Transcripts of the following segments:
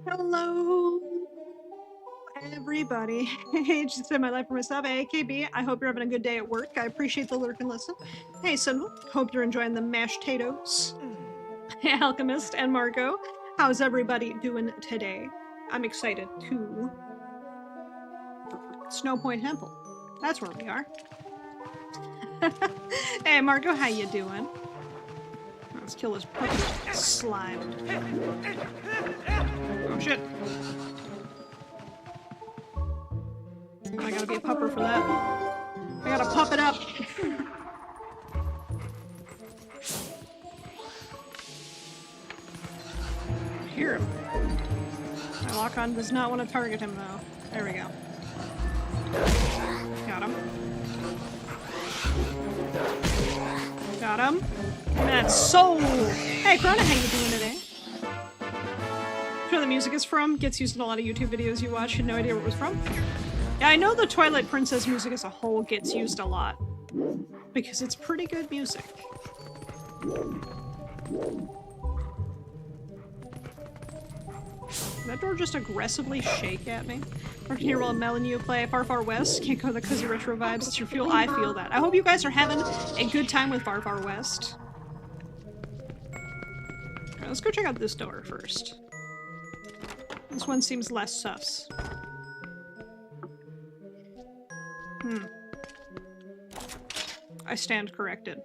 Hello, everybody. Hey, just spend my life for myself. AKB. I hope you're having a good day at work. I appreciate the lurk and listen. Hey, Syndal. Hope you're enjoying the mashed potatoes. Hey, Alchemist and Marco. How's everybody doing today? I'm excited to Snow Point Temple. That's where we are. Hey, Marco, how you doing? Let's kill this puppy slime. Oh shit. I gotta be a pupper for that. I gotta pup it up. Hear him. My lock-on does not want to target him though. There we go. Got him. Got him. That's soul! Hey, Corona, how you doing today? Where the music is from? Gets used in a lot of YouTube videos you watch. Had no idea where it was from. Yeah, I know the Twilight Princess music as a whole gets used a lot. Because it's pretty good music. Did that door just aggressively shake at me? Working here while Mel and you play Far Far West. Can't go the cozy retro vibes. It's your fuel. I feel that. I hope you guys are having a good time with Far Far West. Right, let's go check out this door first. This one seems less sus. I stand corrected.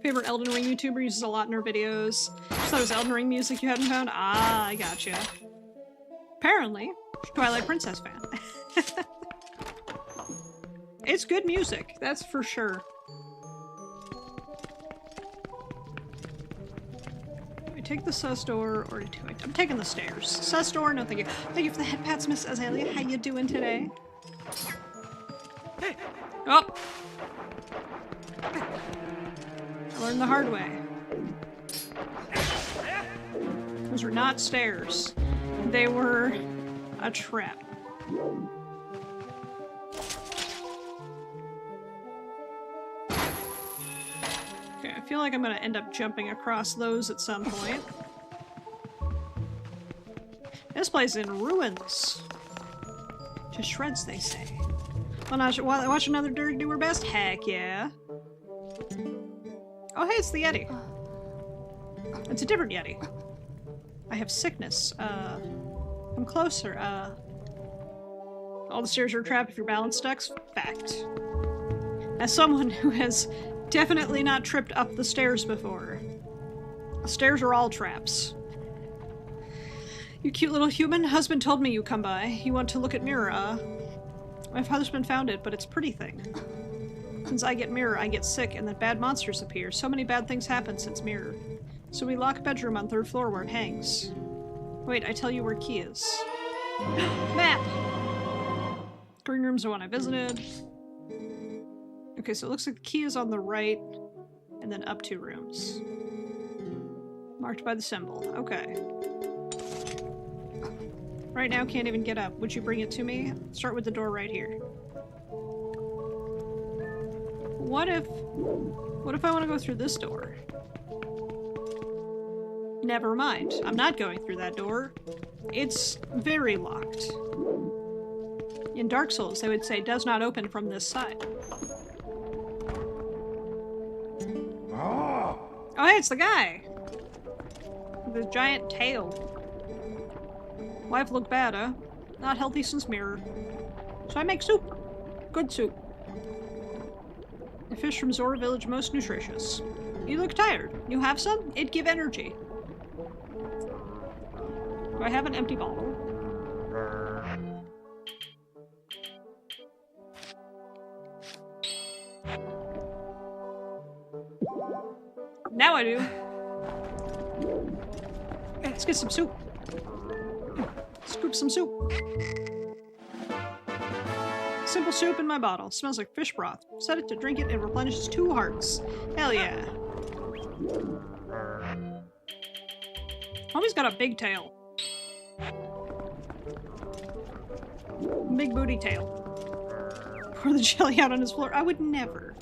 Favorite Elden Ring YouTuber uses a lot in her videos. Just thought it was Elden Ring music you hadn't found? Ah, I gotcha. Apparently, Twilight Princess fan. It's good music, that's for sure. Do I take the sus door or do I? I'm taking the stairs. Sus door? No, thank you. Thank you for the head pats, Miss Azalea. How you doing today? Oh! I learned the hard way. Those were not stairs. They were a trap. Okay, I feel like I'm gonna end up jumping across those at some point. This place is in ruins. To shreds, they say. Watch another Dirty Do Her Best? Heck yeah. Oh, hey, it's the Yeti. It's a different Yeti. I have sickness. Come closer. All the stairs are a trap if your balance sucks. Fact. As someone who has definitely not tripped up the stairs before. The stairs are all traps. You cute little human. Husband told me you come by. You want to look at mirror, My father's been found it, but it's a pretty thing. Since I get mirror, I get sick, and then bad monsters appear. So many bad things happen since mirror. So we lock bedroom on 3rd floor where it hangs. Wait, I tell you where key is. Map! Green room's the one I visited. Okay, so it looks like the key is on the right, and then up 2 rooms. Marked by the symbol. Okay. Right now, can't even get up. Would you bring it to me? Start with the door right here. What if I want to go through this door? Never mind. I'm not going through that door. It's very locked. In Dark Souls, they would say, does not open from this side. Oh, hey, it's the guy! With his giant tail. Life looked bad, huh? Not healthy since mirror. So I make soup. Good soup. The fish from Zora Village, most nutritious. You look tired. You have some? It'd give energy. Do I have an empty bottle? Now I do. Let's get some soup. Scoop some soup. Simple soup in my bottle. Smells like fish broth. Set it to drink it and replenishes 2 hearts. Hell yeah. Homie's got a big tail. Big booty tail. Pour the jelly out on his floor. I would never.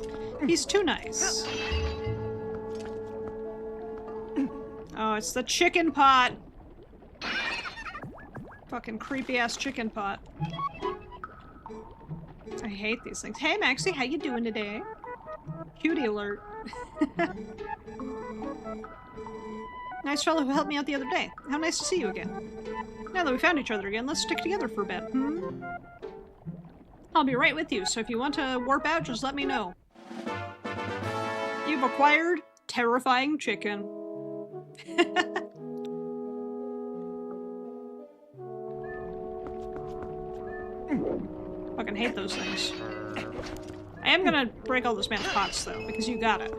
He's too nice. Oh, it's the chicken pot. Fucking creepy ass chicken pot. I hate these things. Hey Maxie, how you doing today? Cutie alert. Nice fellow who helped me out the other day. How nice to see you again. Now that we found each other again, let's stick together for a bit, hmm? I'll be right with you, so if you want to warp out, just let me know. You've acquired terrifying chicken. Fucking hate those things. I am gonna break all this man's pots, though, because you got it.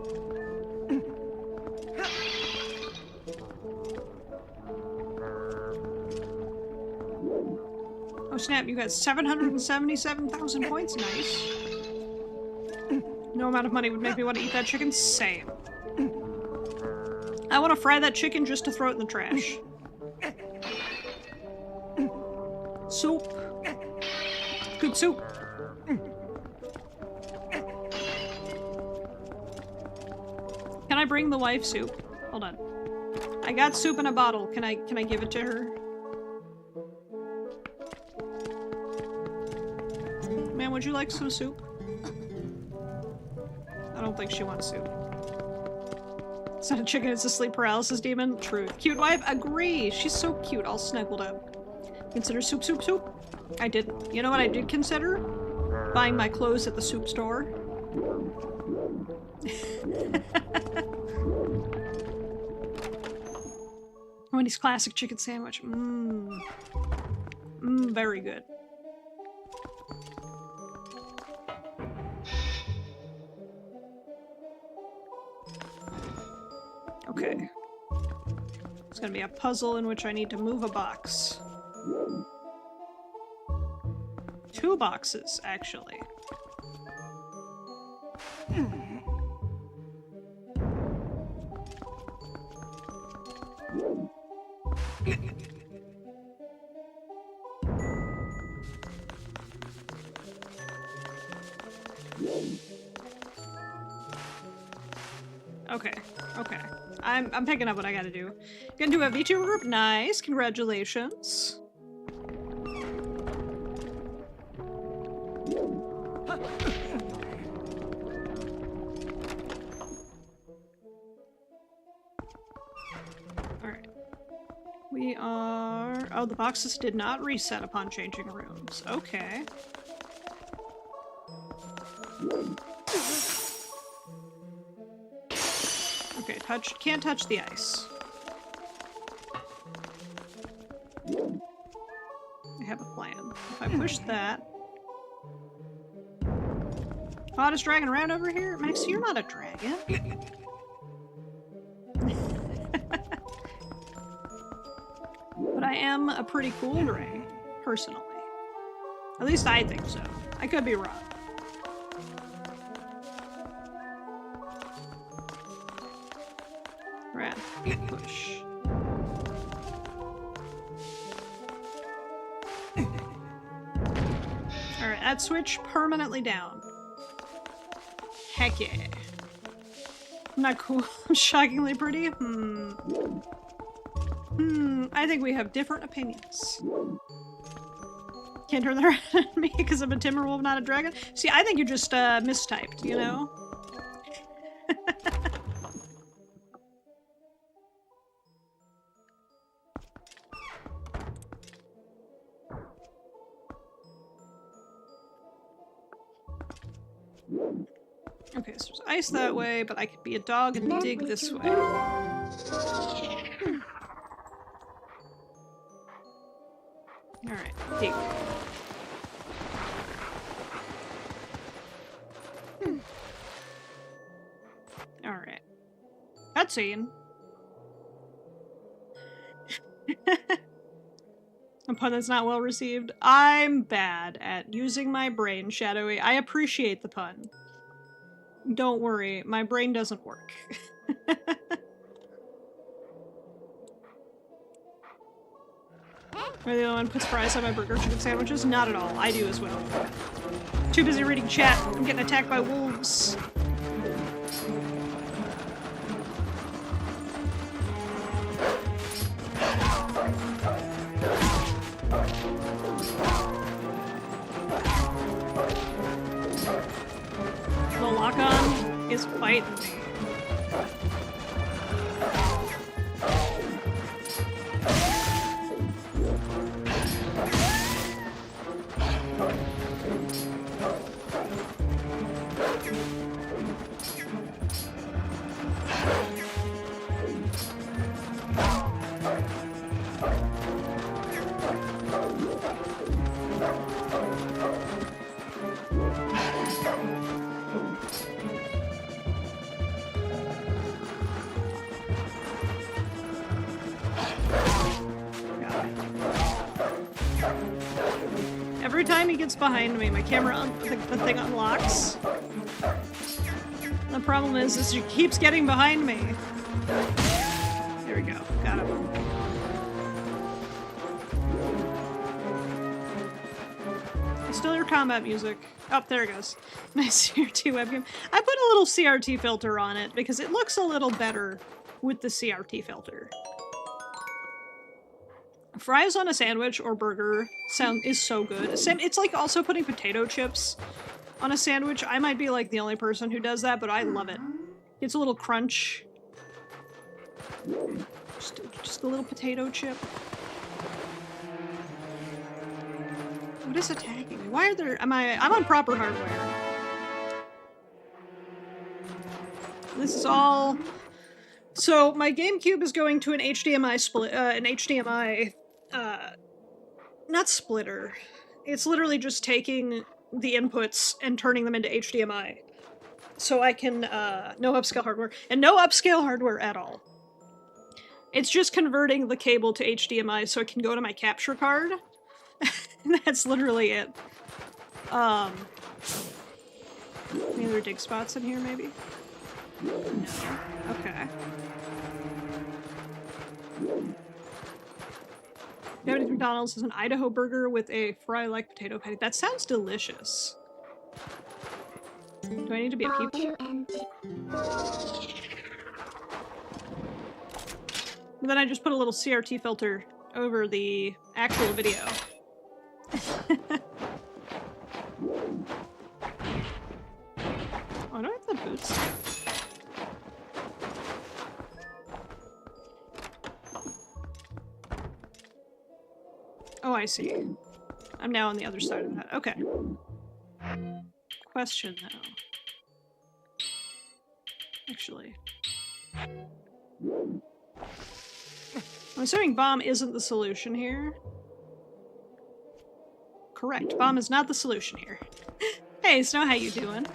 Oh snap, you got 777,000 points, nice. No amount of money would make me want to eat that chicken, same. I want to fry that chicken just to throw it in the trash. Soup. Good soup. Can I bring the wife soup? Hold on. I got soup in a bottle. Can I give it to her? Man, would you like some soup? I don't think she wants soup. It's not a chicken, it's a sleep paralysis demon. Truth. Cute wife? Agree! She's so cute, all snuggled up. Consider soup, soup, soup? I didn't. You know what I did consider? Buying my clothes at the soup store. Wendy's classic chicken sandwich. Mmm. Mmm, very good. Okay. It's gonna be a puzzle in which I need to move a box. 2 boxes, actually. Okay, okay. I'm picking up what I gotta do. Gonna do a vtuber group? Nice, congratulations. Alright. We are... Oh, the boxes did not reset upon changing rooms. Okay. Okay, can't touch the ice. I have a plan. If I push that... Hottest dragon around over here? Max, you're not a dragon. But I am a pretty cool dragon, personally. At least I think so. I could be wrong. Right. Push. Alright, that switch permanently down. Heck yeah. I'm not cool. I'm shockingly pretty. I think we have different opinions. Can't turn that around on me because I'm a timberwolf, not a dragon. See, I think you just mistyped, you know? Okay, so there's ice that way, but I could be a dog and dig this way. Alright, dig. Alright. Cutscene. A pun that's not well received. I'm bad at using my brain, Shadowy. I appreciate the pun. Don't worry, my brain doesn't work. Am I the only one who puts fries on my burger chicken sandwiches? Not at all. I do as well. Too busy reading chat. I'm getting attacked by wolves. The lock-on is fighting me. Every time he gets behind me, my camera, the thing unlocks. The problem is he keeps getting behind me. There we go. Got him. I still hear combat music. Oh, there it goes. Nice CRT webcam. I put a little CRT filter on it because it looks a little better with the CRT filter. Fries on a sandwich or burger is so good. It's like also putting potato chips on a sandwich. I might be like the only person who does that, but I love it. It's a little crunch. Just a little potato chip. What is attacking me? Why are there? I'm on proper hardware. This is all. So my GameCube is going to an HDMI split. Not splitter. It's literally just taking the inputs and turning them into HDMI. So I can, no upscale hardware. And no upscale hardware at all. It's just converting the cable to HDMI so it can go to my capture card. That's literally it. Any other dig spots in here, maybe? No. Okay. Japanese McDonald's is an Idaho burger with a fry-like potato patty. That sounds delicious. Do I need to be a people? And then I just put a little CRT filter over the actual video. Oh, do I have the boots? Oh, I see. I'm now on the other side of that. Okay. Question, though. Actually. I'm assuming bomb isn't the solution here. Correct. Bomb is not the solution here. Hey, Snow, how you doing?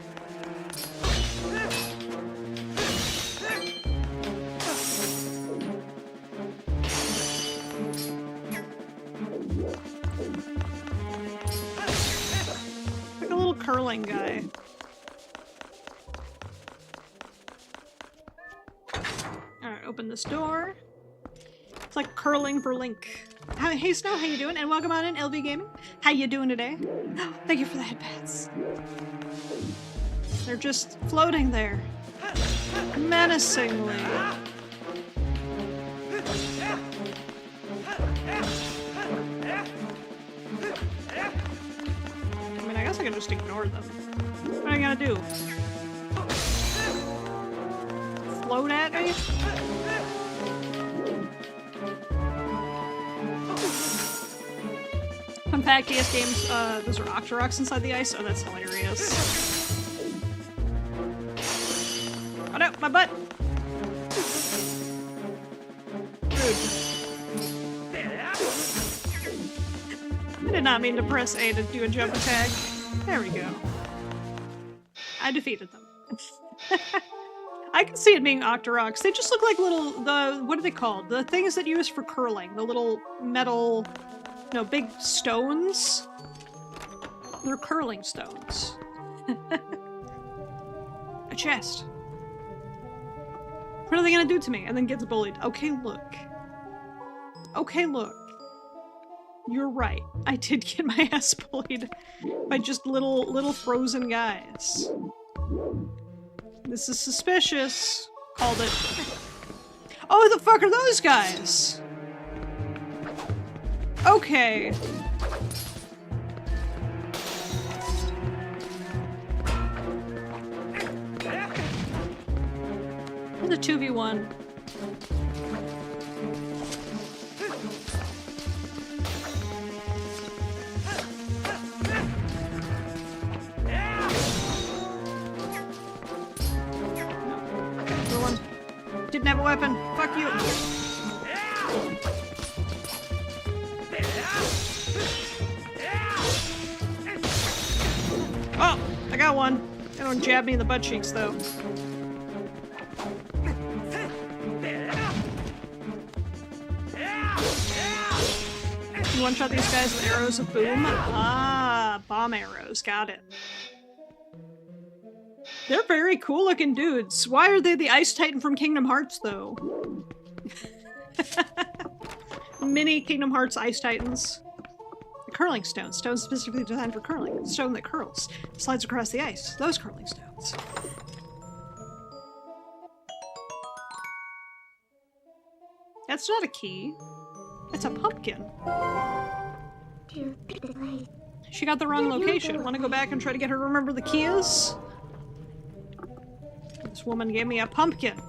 Like a little curling guy. Alright, open this door. It's like curling for Link. Hey Snow, how you doing? And welcome on in, LV Gaming. How you doing today? Oh, thank you for the headbands. They're just floating there. Menacingly. I mean, I guess I can just ignore them. What am I gonna do? Float at me? Fun fact, DS games, those are Octoroks inside the ice. Oh, that's hilarious. Oh no, my butt! Rude. I did not mean to press A to do a jump attack. There we go. I defeated them. I can see it being Octoroks. They just look like little, what are they called? The things that you use for curling. The little metal... No, big stones? They're curling stones. A chest. What are they gonna do to me? And then gets bullied. Okay, look. Okay, look. You're right. I did get my ass bullied by just little frozen guys. This is suspicious. Called it. Oh, the fuck are those guys? Okay. The 2v1. Didn't have a weapon. Fuck you. Oh, I got one. They don't jab me in the butt cheeks though. You one-shot these guys with arrows of boom? Ah, bomb arrows. Got it. They're very cool looking dudes. Why are they the Ice Titan from Kingdom Hearts, though? Mini Kingdom Hearts Ice Titans. The curling stone. Stone specifically designed for curling. Stone that curls. Slides across the ice. Those curling stones. That's not a key. It's a pumpkin. She got the wrong location. Want to go back and try to get her to remember the key is? This woman gave me a pumpkin.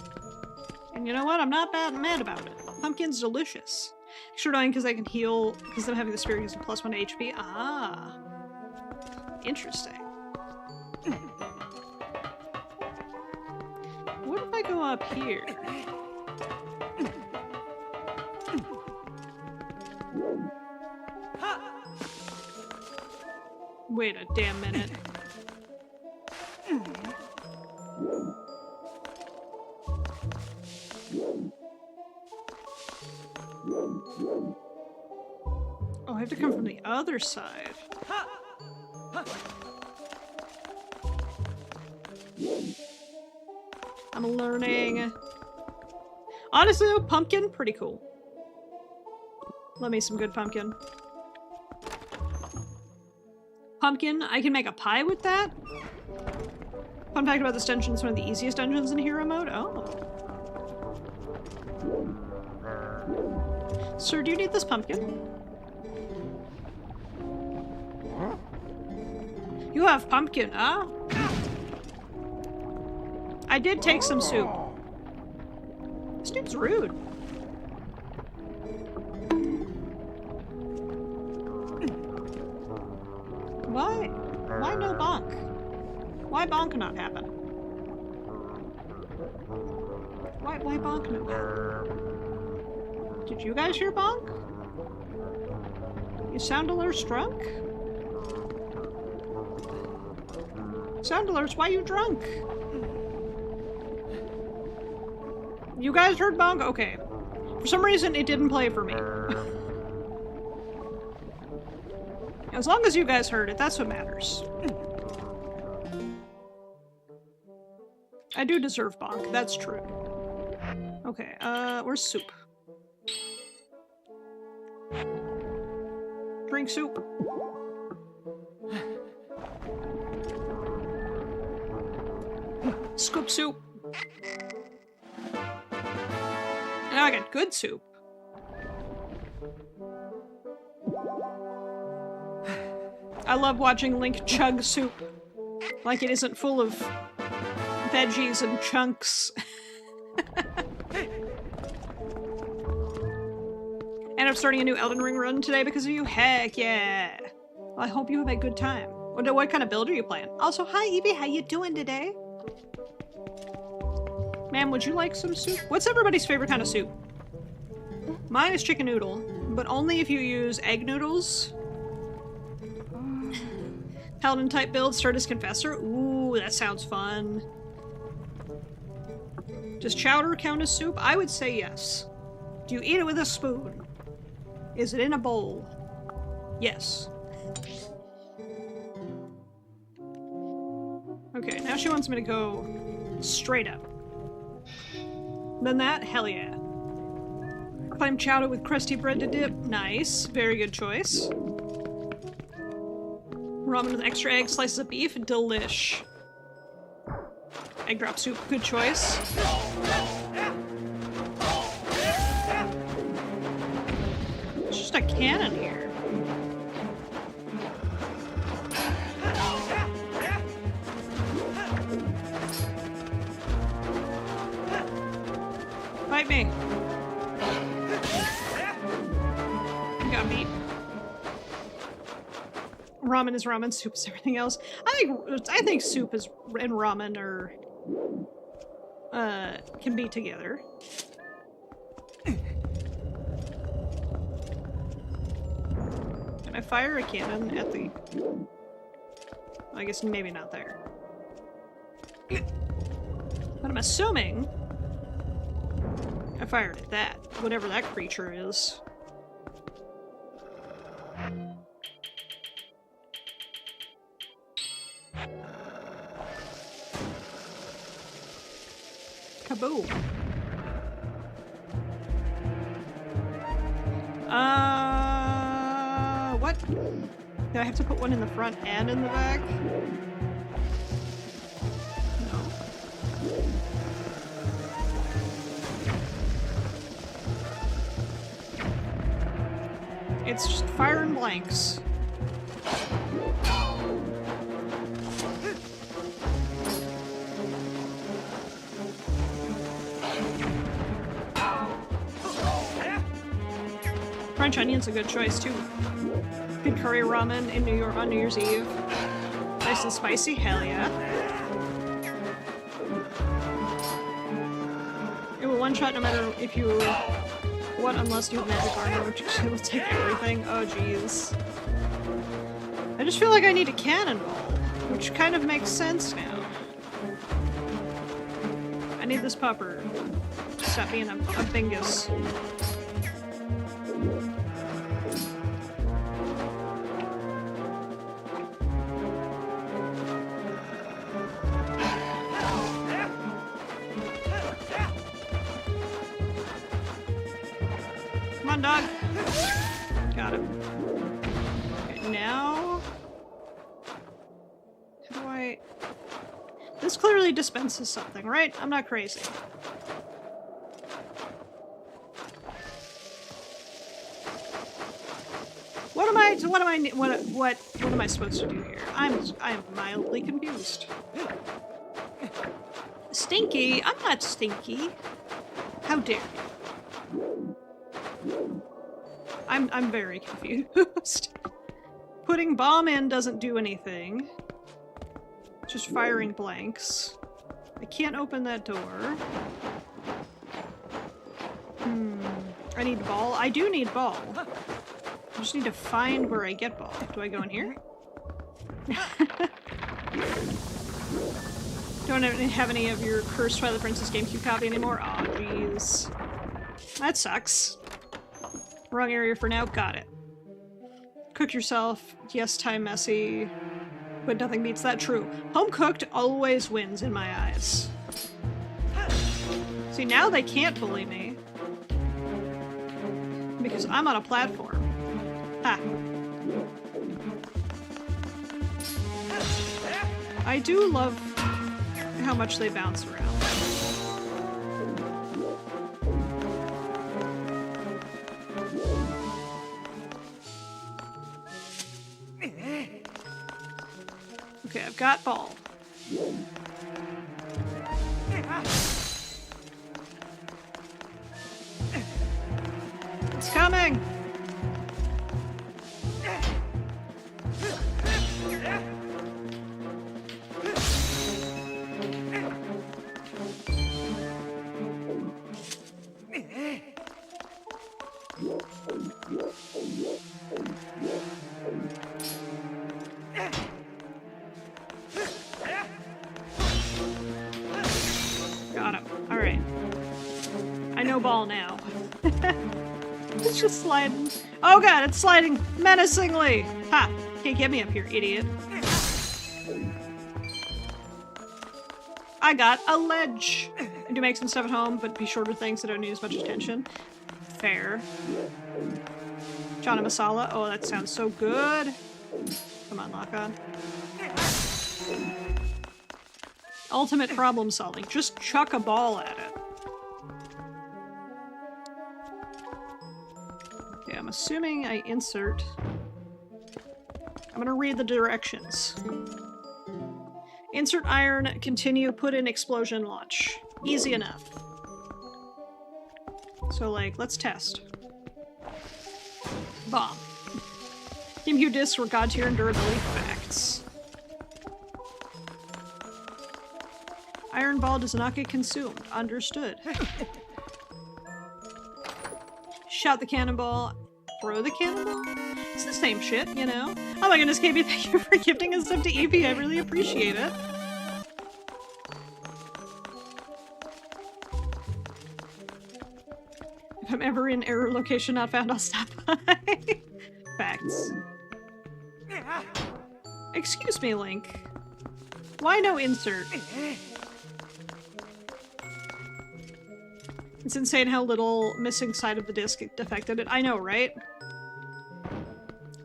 And you know what? I'm not mad about it. Pumpkin's delicious. Extra annoying because I can heal, because I'm having the spirit gives me +1 HP. Ah. Interesting. What if I go up here? Wait a damn minute. Oh, I have to come from the other side. I'm learning. Honestly though, pumpkin, pretty cool. Love me some good pumpkin. Pumpkin, I can make a pie with that? Fun fact about this dungeon, it's one of the easiest dungeons in hero mode. Oh. Sir, do you need this pumpkin? You have pumpkin, huh? I did take some soup. This dude's rude. Why? Why no bonk? Why bonk not happen? Why bonk no happen? Did you guys hear bonk? You sound a little drunk? Sound alerts, why you drunk? You guys heard bonk? Okay. For some reason, it didn't play for me. As long as you guys heard it, that's what matters. I do deserve bonk, that's true. Okay, where's soup? Drink soup. Scoop soup. Now I got good soup. I love watching Link chug soup. Like it isn't full of veggies and chunks. And I'm starting a new Elden Ring run today because of you. Heck yeah. Well, I hope you have a good time. What kind of build are you playing? Also, hi Evie, how you doing today? Ma'am, would you like some soup? What's everybody's favorite kind of soup? Mine is chicken noodle, but only if you use egg noodles. Paladin type build, start as Confessor. Ooh, that sounds fun. Does chowder count as soup? I would say yes. Do you eat it with a spoon? Is it in a bowl? Yes. Okay, now she wants me to go straight up. Then that? Hell yeah. clam chowder with crusty bread to dip. Nice. Very good choice. Ramen with extra egg, slices of beef. Delish. Egg drop soup. Good choice. It's just a cannon here. Fight me. You got beat. Ramen is ramen, soup is everything else. I think soup and ramen are can be together. Can I fire a cannon at the... I guess maybe not there. But I'm assuming I fired at that, whatever that creature is. Kaboom. What? Do I have to put one in the front and in the back? No. It's just firing blanks. French onion's a good choice too. Good curry ramen in New York on New Year's Eve. Nice and spicy, hell yeah. It will one shot no matter if you what, unless you have magic armor, which will take everything. Oh jeez. I just feel like I need a cannonball, which kind of makes sense now. I need this pupper. Stop being a bingus. Come on, dog. Got him. Okay, now... How do I... This clearly dispenses something, right? I'm not crazy. What am I supposed to do here? I am mildly confused. Stinky? I'm not stinky. How dare you? I'm very confused. Putting bomb in doesn't do anything. Just firing blanks. I can't open that door. I need ball. I do need ball. I just need to find where I get ball. Do I go in here? Don't have any of your cursed Twilight Princess GameCube copy anymore? Aw, jeez. That sucks. Wrong area for now. Got it. Cook yourself. Yes, time messy. But nothing beats that. True. Home cooked always wins in my eyes. See, now they can't bully me. Because I'm on a platform. Ha. I do love how much they bounce around. Okay, I've got ball. It's coming! Got him. Alright. I know ball now. It's just sliding. Oh god, it's sliding menacingly! Ha! Can't get me up here, idiot. I got a ledge! I do make some stuff at home, but be shorter things that don't need as much attention. Fair. Chana masala. Oh, that sounds so good. Come on, lock on. Ultimate problem solving. Just chuck a ball at it. Okay, I'm assuming I insert. I'm gonna read the directions. Insert iron, continue, put in explosion, launch. Easy enough. So, like, let's test. Bomb. GameCube discs were god tier and durability facts. Iron ball does not get consumed. Understood. Shout the cannonball. Throw the cannonball? It's the same shit, you know? Oh my goodness, KB, thank you for gifting us up to EP. I really appreciate it. If I'm ever in error location not found, I'll stop by. Facts. Excuse me, Link. Why no insert? It's insane how little missing side of the disc affected it. I know, right?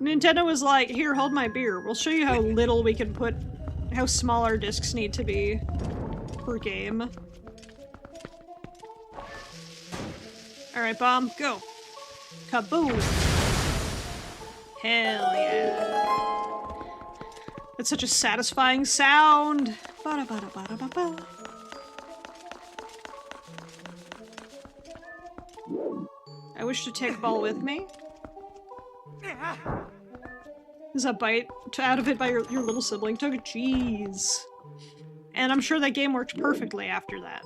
Nintendo was like, here, hold my beer. We'll show you how little we can put, how small our discs need to be per game. Alright, bomb, go. Kaboom. Hell yeah. That's such a satisfying sound. Ba-da-ba-da-ba-da-ba-ba. I wish to take ball with me. Is a bite out of it by your little sibling took? Jeez. And I'm sure that game worked perfectly after that.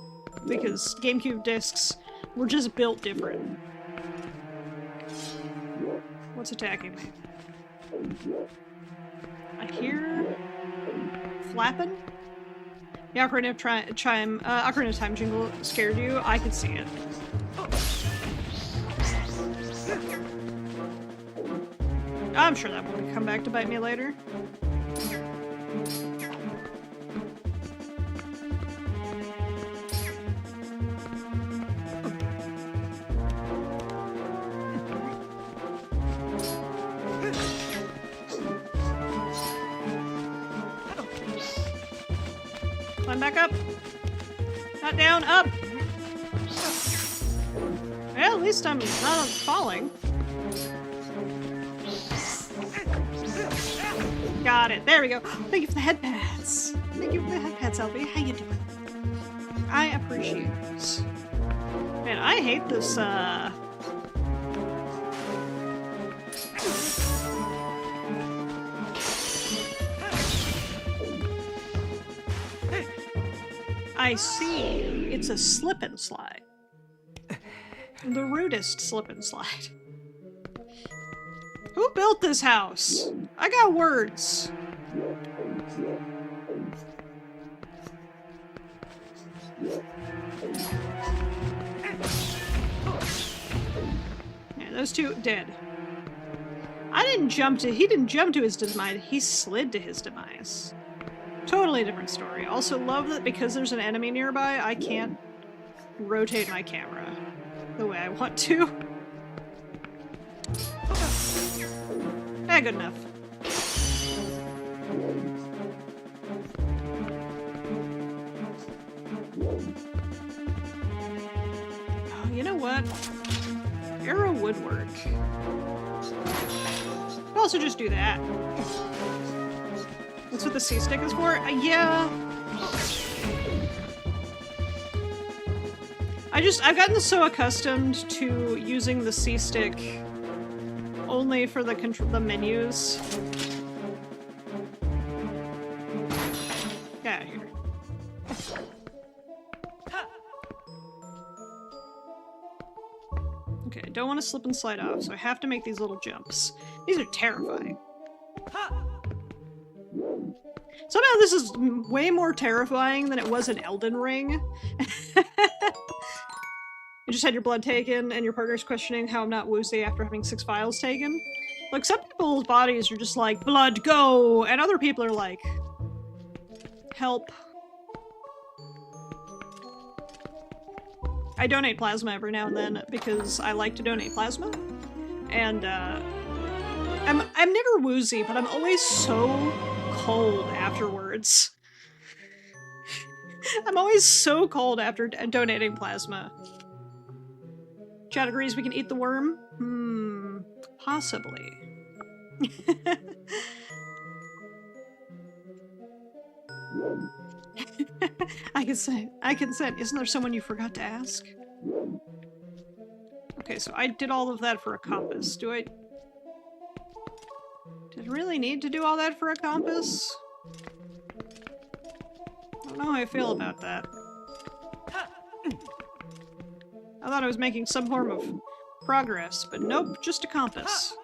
Because GameCube discs were just built different. What's attacking me? I hear flapping? The Ocarina of Time jingle scared you? I could see it. I'm sure that will come back to bite me later. Climb back up. Not down, up. Well, at least I'm not falling. Got it. There we go. Thank you for the head pats. Thank you for the head pats, LB. How you doing? I appreciate it. Man, I hate this, I see. It's a slip and slide. The rudest slip and slide. Who built this house? I got words. Yeah, those two dead. I didn't jump to- he didn't jump to his demise, he slid to his demise. Totally different story. Also love that because there's an enemy nearby, I can't rotate my camera the way I want to. Good enough. Oh, you know what? Arrow would work. I'll also just do that. That's what the C-stick is for? Yeah. I've gotten so accustomed to using the C-stick only for the menus. Get out of here. Okay, I don't want to slip and slide off, so I have to make these little jumps. These are terrifying. Somehow this is way more terrifying than it was in Elden Ring. You just had your blood taken, and your partner's questioning how I'm not woozy after having 6 vials taken. Like, some people's bodies are just like, blood, go! And other people are like, help. I donate plasma every now and then because I like to donate plasma. And I'm never woozy, but I'm always so cold afterwards. I'm always so cold after donating plasma. Chad agrees we can eat the worm? Possibly. I consent. Isn't there someone you forgot to ask? Okay, so I did all of that for a compass. Did I really need to do all that for a compass? I don't know how I feel about that. I thought I was making some form of progress, but nope, just a compass.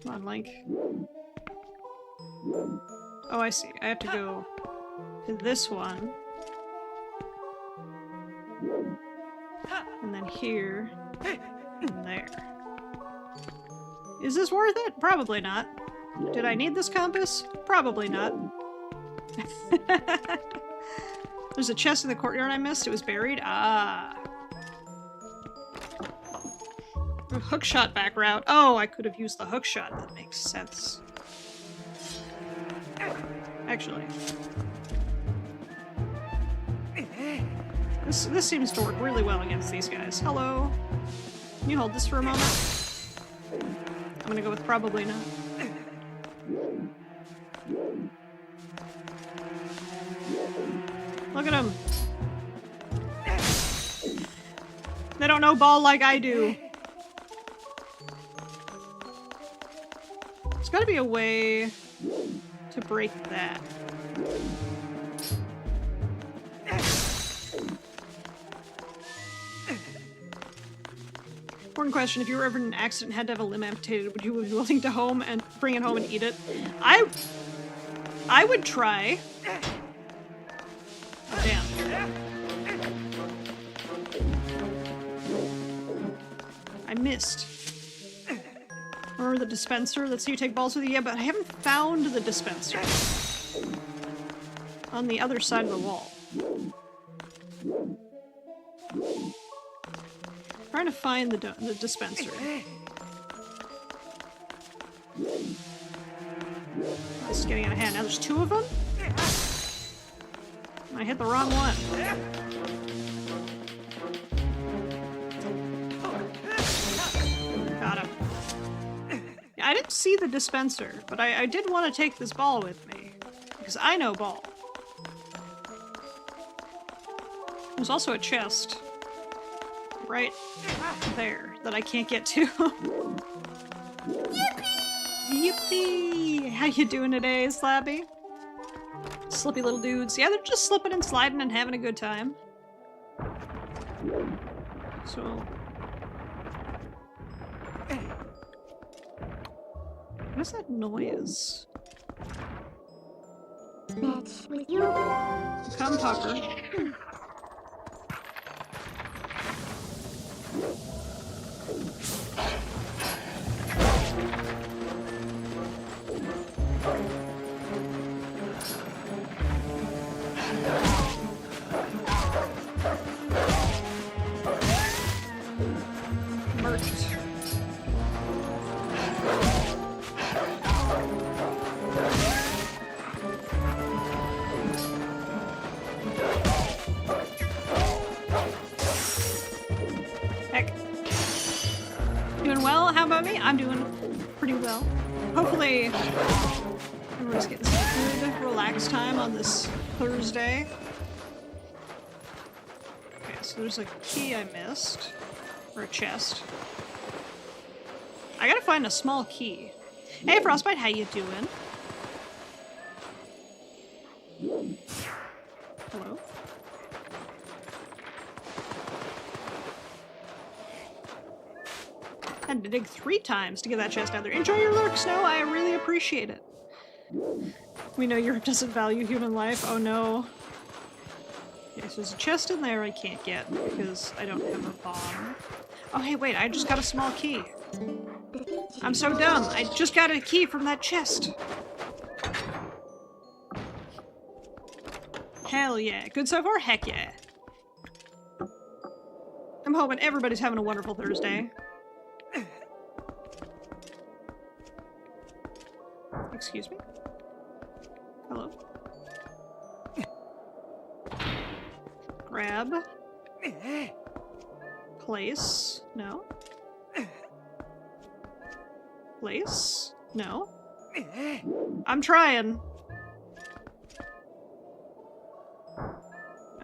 Come on, Link. Oh, I see. I have to go to this one. And then here. And there. Is this worth it? Probably not. Did I need this compass? Probably not. There's a chest in the courtyard I missed. It was buried. Ah. Hookshot back route. Oh, I could have used the hookshot. That makes sense. Actually. This seems to work really well against these guys. Hello. Can you hold this for a moment? I'm gonna go with probably not. Look at them. They don't know ball like I do. There's gotta be a way to break that. Important question, if you were ever in an accident and had to have a limb amputated, would you be willing to bring it home and eat it? I would try. Oh, damn. I missed. Remember the dispenser? That's how you take balls with you? Yeah, but I haven't found the dispenser. On the other side of the wall. Trying to find the dispenser. This is getting out of hand. Now there's two of them? I hit the wrong one. Got him. Yeah, I didn't see the dispenser, but I did want to take this ball with me. Because I know ball. There's also a chest. Right there that I can't get to. Yippee! Yippee! How you doing today, Slappy? Slippy little dudes. Yeah, they're just slipping and sliding and having a good time. So... what is that noise? Match with you. Come, Tucker. I'm doing pretty well. Hopefully everyone's getting some good relaxed time on this Thursday. Okay, so there's a key I missed. Or a chest. I gotta find a small key. Hey Frostbite, how you doing? Hello? Had to dig 3 times to get that chest out there. Enjoy your lurk, Snow. I really appreciate it. We know Europe doesn't value human life. Oh no. Okay, so there's a chest in there I can't get because I don't have a bomb. Oh, hey, wait, I just got a small key. I'm so dumb. I just got a key from that chest. Hell yeah. Good so far? Heck yeah. I'm hoping everybody's having a wonderful Thursday. Excuse me? Hello? Grab. Place. No. Place. No. I'm trying.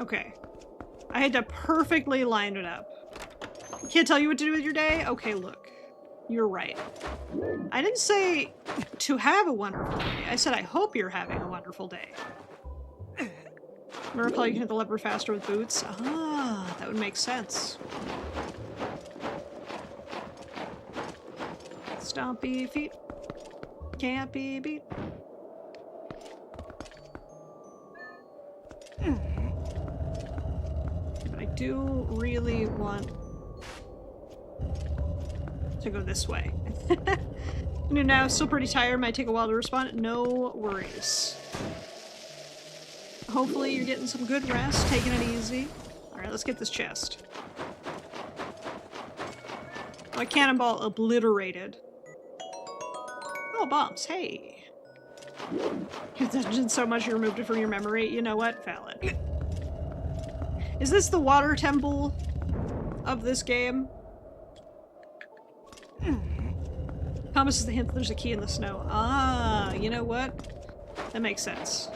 Okay. I had to perfectly line it up. Can't tell you what to do with your day? Okay, look. You're right. I didn't say to have a wonderful day. I said I hope you're having a wonderful day. Miracle, you can hit the lever faster with boots. Ah, that would make sense. Stompy feet. Can't be beat. But I do really want to go this way. You know, still pretty tired. Might take a while to respond. No worries. Hopefully you're getting some good rest, taking it easy. Alright, let's get this chest. My cannonball obliterated. Oh, bombs. Hey. Your dungeon so much you removed it from your memory. You know what? Valid. Is this the water temple of this game? Thomas is the hint that there's a key in the snow. Ah, you know what? That makes sense.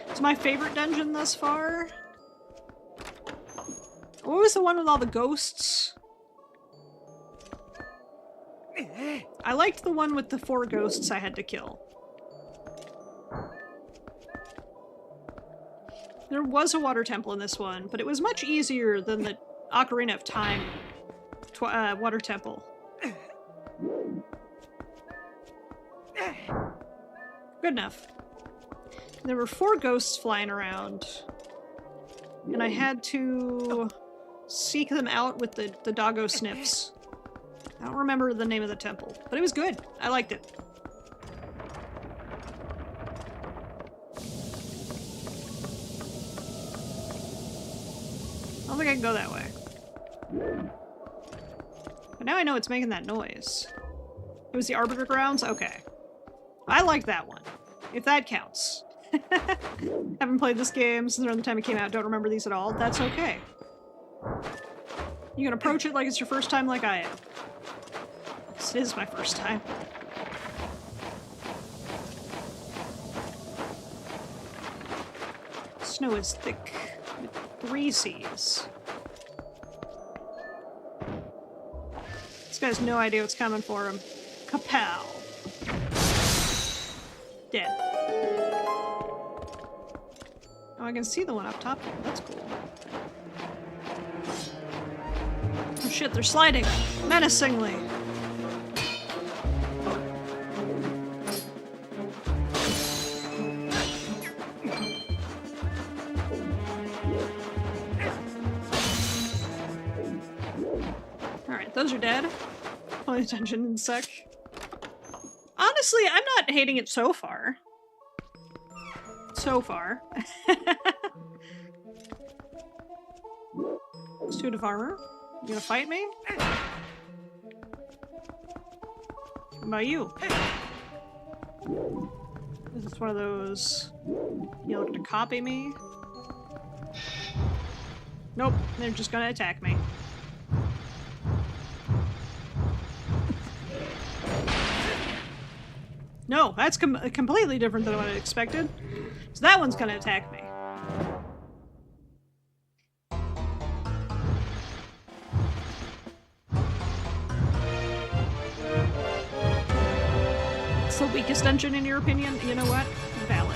It's my favorite dungeon thus far. What was the one with all the ghosts? I liked the one with the 4 ghosts I had to kill. There was a water temple in this one, but it was much easier than the Ocarina of Time water temple. Good enough. There were 4 ghosts flying around, and I had to seek them out with the doggo sniffs. I don't remember the name of the temple, but it was good. I liked it. I don't think I can go that way. But now I know it's making that noise. It was the Arbiter Grounds? Okay. I like that one. If that counts. Haven't played this game since around the time it came out. Don't remember these at all. That's okay. You can approach it like it's your first time like I am. This is my first time. Snow is thick with 3 C's. This guy has no idea what's coming for him. Kapow. Dead. Oh, I can see the one up top here. That's cool. Oh shit, they're sliding menacingly. Alright, those are dead. Play attention in a sec. Honestly, I'm not hating it so far. So far. Suit of armor. You gonna fight me? What about you? Is this one of those... You look to copy me? Nope, they're just gonna attack me. No, that's completely different than what I expected. So that one's gonna attack me. It's the weakest dungeon in your opinion? You know what? Valid.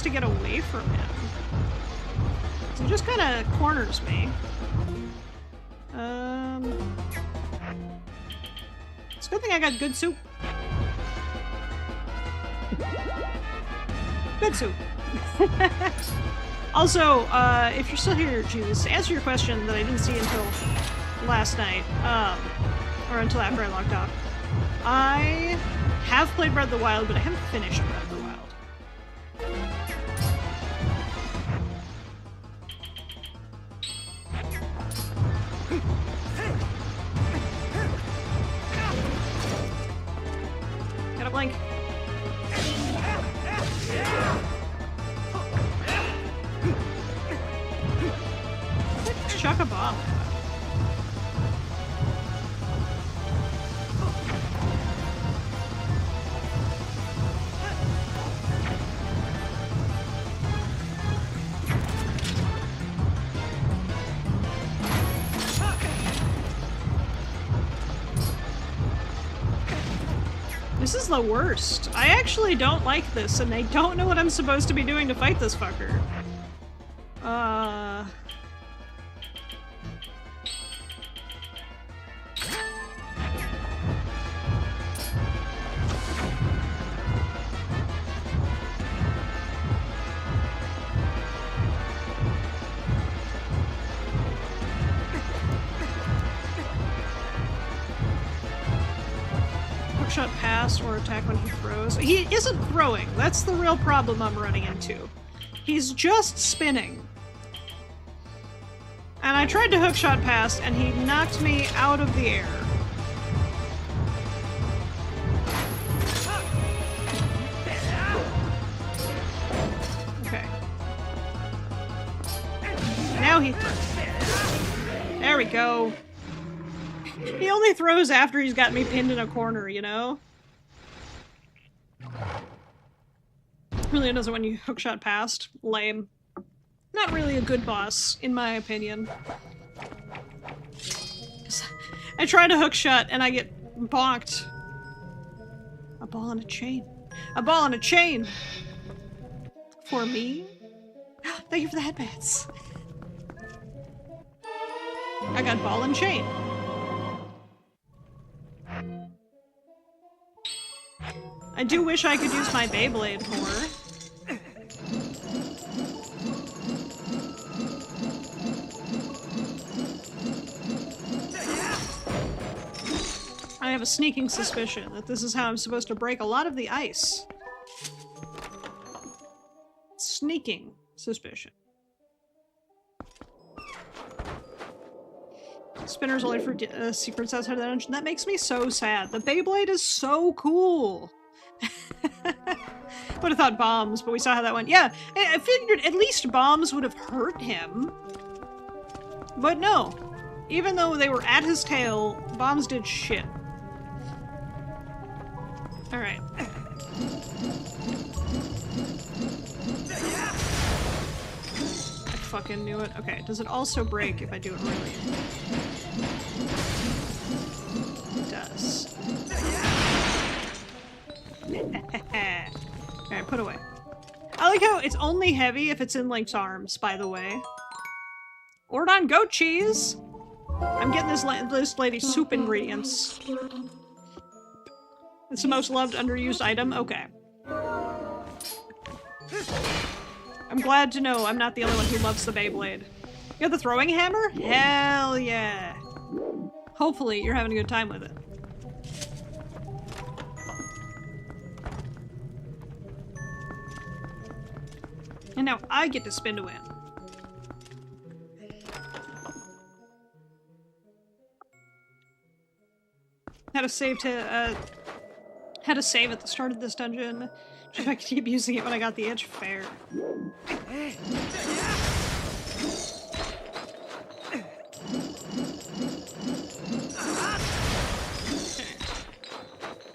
supposed to get away from him? So he just kind of corners me. It's a good thing I got good soup. Good soup. Also, if you're still here, Jesus, to answer your question that I didn't see until last night, or until after I logged off, I have played Breath of the Wild, but I haven't finished Breath of the Wild. Gotta blink. Let's chuck a bomb. This is the worst. I actually don't like this, and I don't know what I'm supposed to be doing to fight this fucker. Shot pass or attack when he throws. He isn't throwing. That's the real problem I'm running into. He's just spinning. And I tried to hookshot past and he knocked me out of the air. Okay. Now he throws. There we go. He only throws after he's got me pinned in a corner, you know? Really doesn't when you hookshot past. Lame. Not really a good boss, in my opinion. I try to hookshot and I get bonked. A ball and a chain. A ball and a chain! For me? Thank you for the headbands. I got ball and chain. I do wish I could use my Beyblade more. I have a sneaking suspicion that this is how I'm supposed to break a lot of the ice. Sneaking suspicion. Spinner's only for secrets outside of the dungeon. That makes me so sad. The Beyblade is so cool. Would have thought bombs, but we saw how that went. Yeah, I figured at least bombs would have hurt him. But no. Even though they were at his tail, bombs did shit. Alright. I fucking knew it. Okay, does it also break if I do it really? It does. Alright, put away. I like how it's only heavy if it's in Link's arms, by the way. Ordon goat cheese! I'm getting this lady's soup ingredients. It's the most loved underused item? Okay. I'm glad to know I'm not the only one who loves the Beyblade. You got the throwing hammer? Hell yeah! Hopefully you're having a good time with it. And now I get to spin to win. Had to save at the start of this dungeon. If I could keep using it when I got the itch, fair.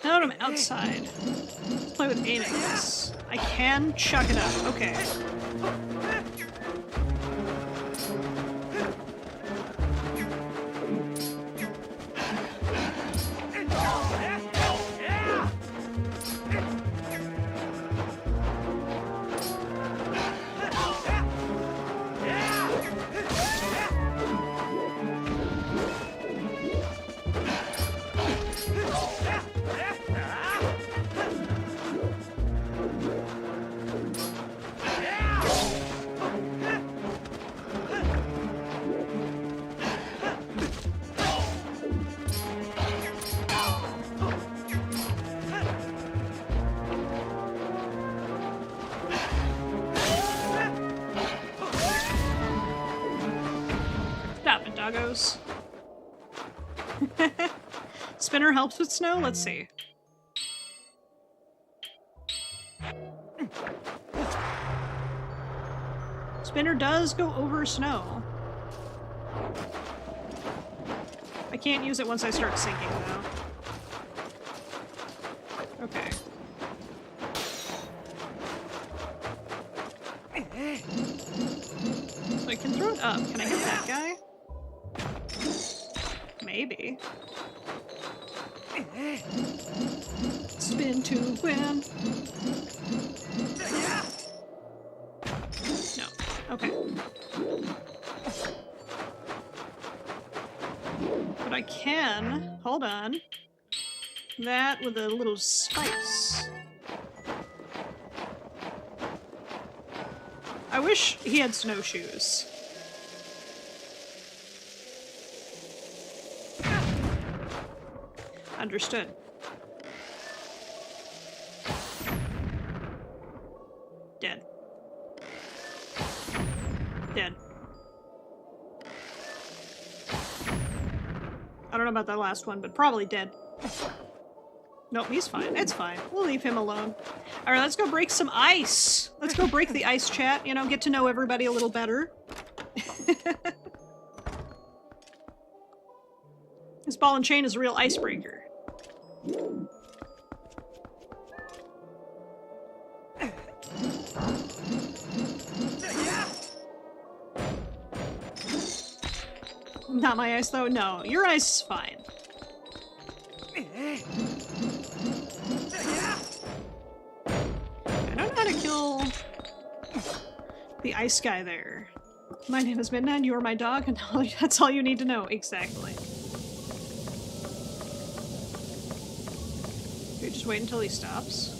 Now that I'm outside, let's play with aiming this. I can chuck it up. Okay. snows. Spinner helps with snow? Let's see. Spinner does go over snow. I can't use it once I start sinking, though. Okay. So I can throw it up. Can I hit that guy? Maybe. Spin to win. No. Okay. But I can, hold on, that with a little spice. I wish he had snowshoes. Understood. Dead. Dead. I don't know about that last one, but probably dead. Nope, he's fine. It's fine. We'll leave him alone. Alright, let's go break some ice. Let's go break the ice chat, you know, get to know everybody a little better. This ball and chain is a real icebreaker. Not my ice, though? No, your ice is fine. I don't know how to kill the ice guy there. My name is Midnight, you are my dog, and that's all you need to know. Exactly. Okay, just wait until he stops.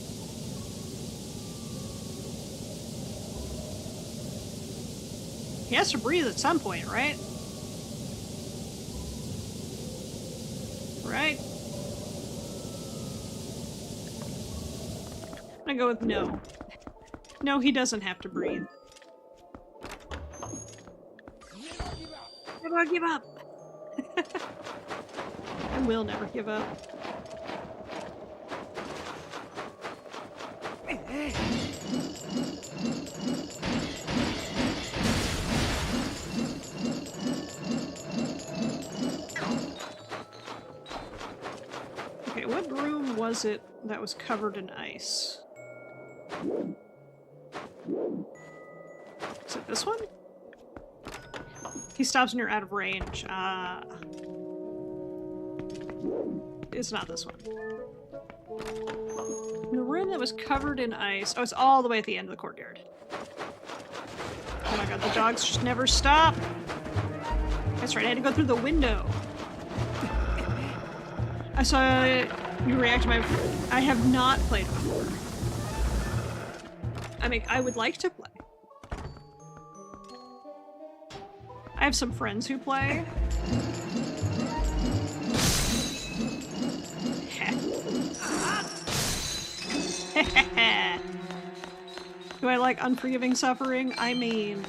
He has to breathe at some point, right? Right? I'm gonna go with no. No, he doesn't have to breathe. Never give up! I will never give up. Okay, what room was it that was covered in ice? Is it this one? He stops when you're out of range. It's not this one. The room that was covered in ice. Oh, it's all the way at the end of the courtyard. Oh my god, the dogs just never stop! That's right, I had to go through the window. I saw you react to my... I have not played before. I mean, I would like to play. I have some friends who play. Do I like Unforgiving Suffering? I mean...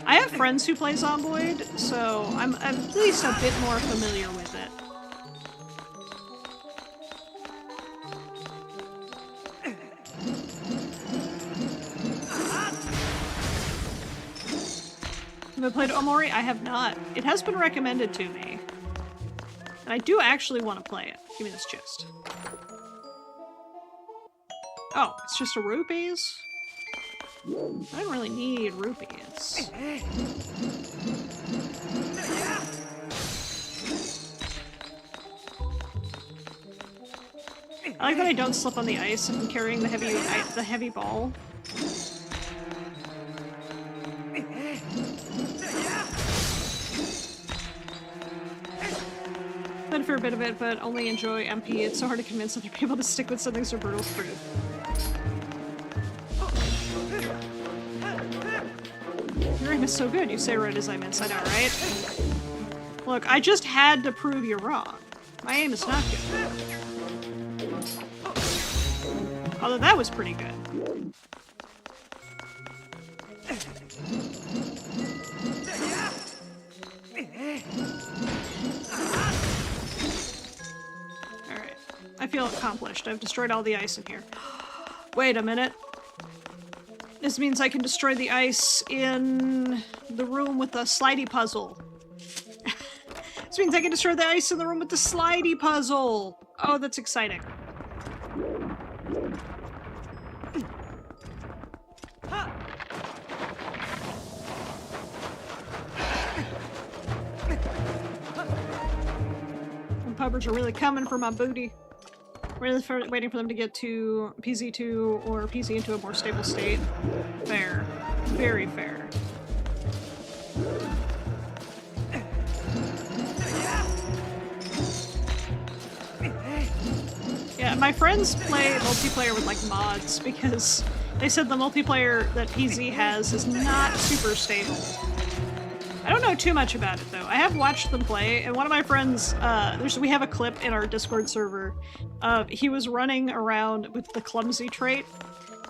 I have friends who play Zomboid, so I'm at least a bit more familiar with it. Have I played Omori? I have not. It has been recommended to me. And I do actually want to play it. Give me this chest. Oh, it's just a rupees? I don't really need rupees. I like that I don't slip on the ice if I'm carrying the heavy ball. Fun for a bit of it, but only enjoy MP. It's so hard to convince other people to stick with something so brutal for it. Your aim is so good, you say right as I'm inside out, right? Look, I just had to prove you wrong. My aim is not good. Although that was pretty good. I feel accomplished. I've destroyed all the ice in here. Wait a minute. This means I can destroy the ice in the room with the slidey puzzle. This means I can destroy the ice in the room with the slidey puzzle. Oh, that's exciting. The pubbers are really coming for my booty. Really waiting for them to get to PZ2 or PZ into a more stable state. Fair. Very fair. Yeah, my friends play multiplayer with, like, mods because they said the multiplayer that PZ has is not super stable. I don't know too much about it, though. I have watched them play, and one of my friends, we have a clip in our Discord server of he was running around with the clumsy trait,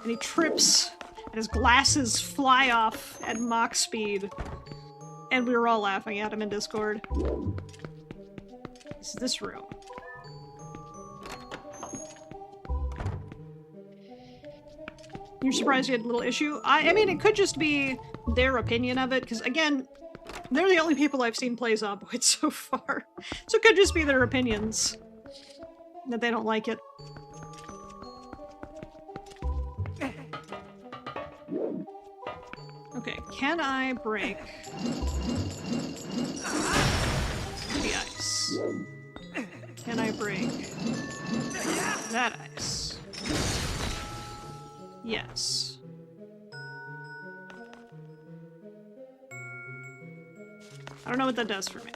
and he trips, and his glasses fly off at Mach speed, and we were all laughing at him in Discord. This is this room. You're surprised you had a little issue? I mean, it could just be their opinion of it, because, again, they're the only people I've seen play Zomboid so far. So it could just be their opinions. That they don't like it. Okay, can I break the ice? Can I break that ice? Yes. I don't know what that does for me.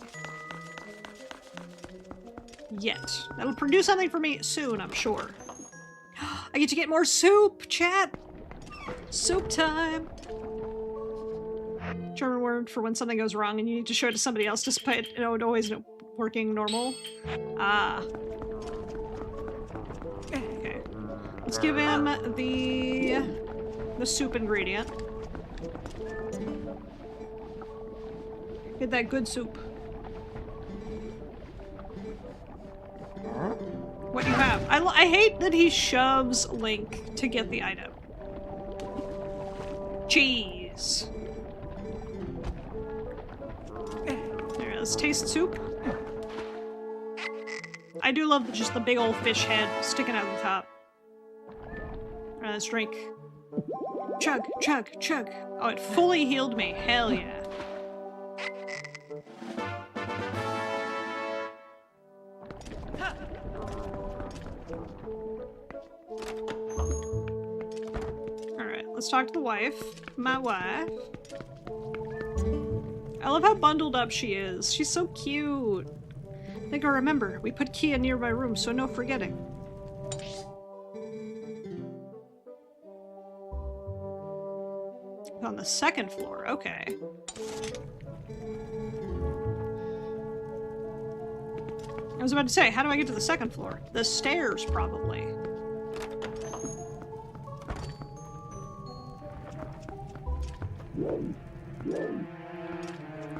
Yet. That'll produce something for me soon, I'm sure. I get to get more soup, chat! Soup time! German word for when something goes wrong and you need to show it to somebody else despite it always working normal. Ah. Okay. Let's give him the soup ingredient. Get that good soup. What do you have? I hate that he shoves Link to get the item. Cheese. There, let's taste soup. I do love just the big old fish head sticking out the top. Alright, let's drink. Chug, chug, chug. Oh, it fully healed me. Hell yeah. Alright, let's talk to the wife. My wife. I love how bundled up she is. She's so cute. I think I remember. We put Kia near my room, so no forgetting. On the second floor, okay. I was about to say, how do I get to the second floor? The stairs, probably.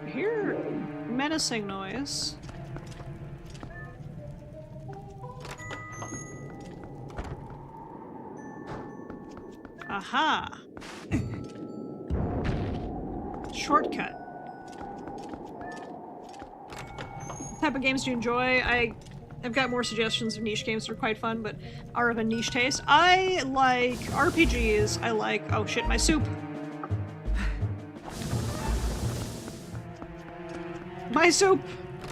I hear menacing noise. Aha! Shortcut. What type of games do you enjoy? I've got more suggestions of niche games that are quite fun, but are of a niche taste. I like RPGs. I like... oh shit, my soup! My soup!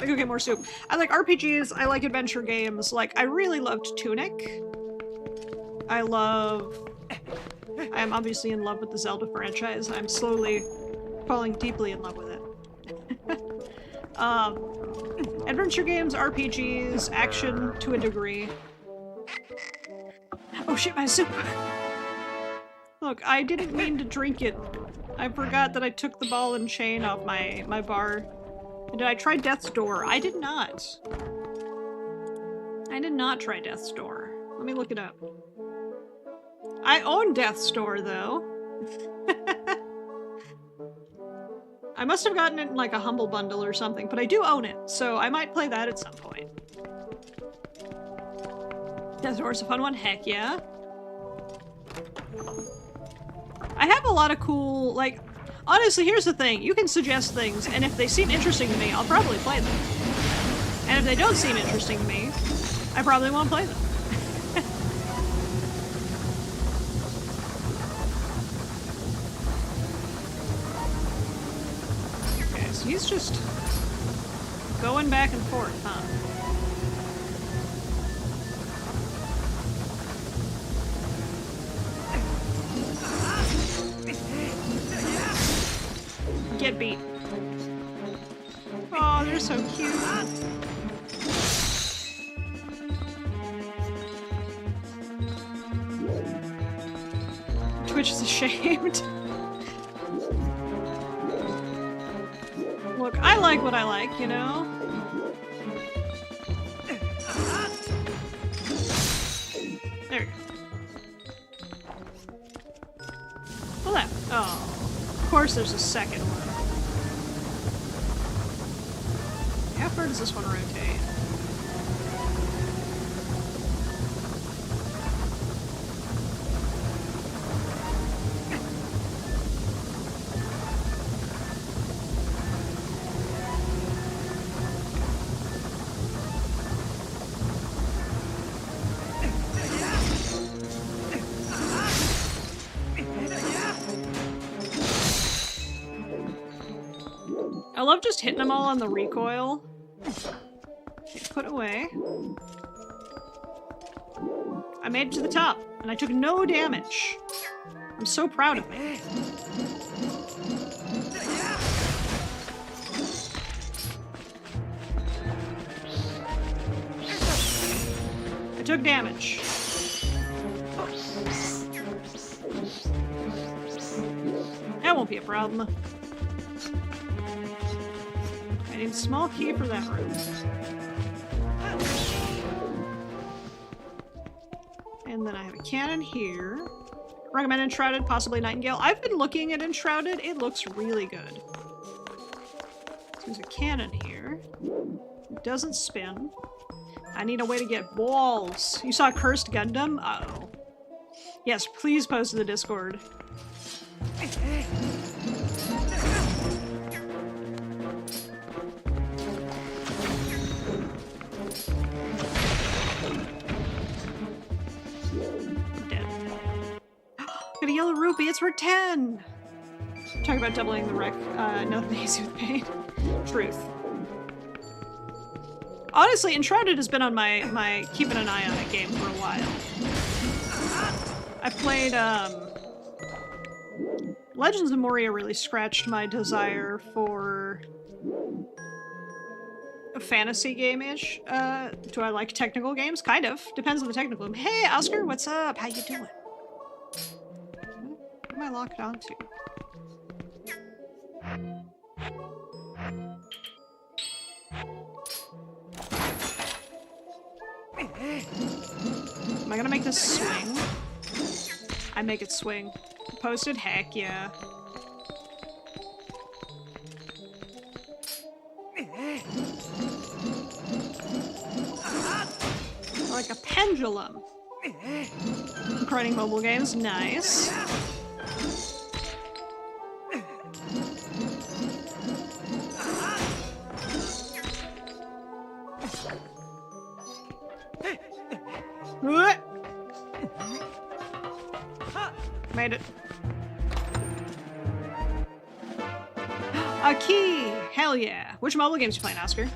I go get more soup. I like RPGs, I like adventure games. Like, I really loved Tunic. I am obviously in love with the Zelda franchise. I'm slowly falling deeply in love with it. Adventure games, RPGs, action to a degree. Oh shit, my soup! Look, I didn't mean to drink it. I forgot that I took the ball and chain off my bar. Did I try Death's Door? I did not. I did not try Death's Door. Let me look it up. I own Death's Door, though. I must have gotten it in like a Humble Bundle or something, but I do own it, so I might play that at some point. That's horse a fun one? Heck yeah. I have a lot of cool, like, honestly, here's the thing. You can suggest things, and if they seem interesting to me, I'll probably play them. And if they don't seem interesting to me, I probably won't play them. Okay, so he's just going back and forth, huh? Get beat. Oh, they're so cute. Twitch is ashamed. Look, I like what I like, you know? There you go. Well, that. Oh. Of course there's a second one. How far does this one rotate? I love just hitting them all on the recoil. Okay, put away. I made it to the top, and I took no damage. I'm so proud of me. I took damage. That won't be a problem. I need a small key for that room. And then I have a cannon here. Recommend Enshrouded, possibly Nightingale. I've been looking at Enshrouded. It looks really good. So there's a cannon here. It doesn't spin. I need a way to get balls. You saw Cursed Gundam? Uh-oh. Yes, please post to the Discord. Got a yellow rupee, it's worth 10! Talk about doubling the wreck. Nothing easy with pain. Truth. Honestly, Enshrouded has been on my keeping an eye on it game for a while. I played, Legends of Moria really scratched my desire for a fantasy game-ish. Do I like technical games? Kind of. Depends on the technical game. Hey, Oscar, what's up? How you doing? What am I locked onto? Am I gonna make this swing? I make it swing. Posted? Heck yeah. Like a pendulum. Creating mobile games, nice. Made it. A key! Hell yeah. Which mobile games you playing, Oscar?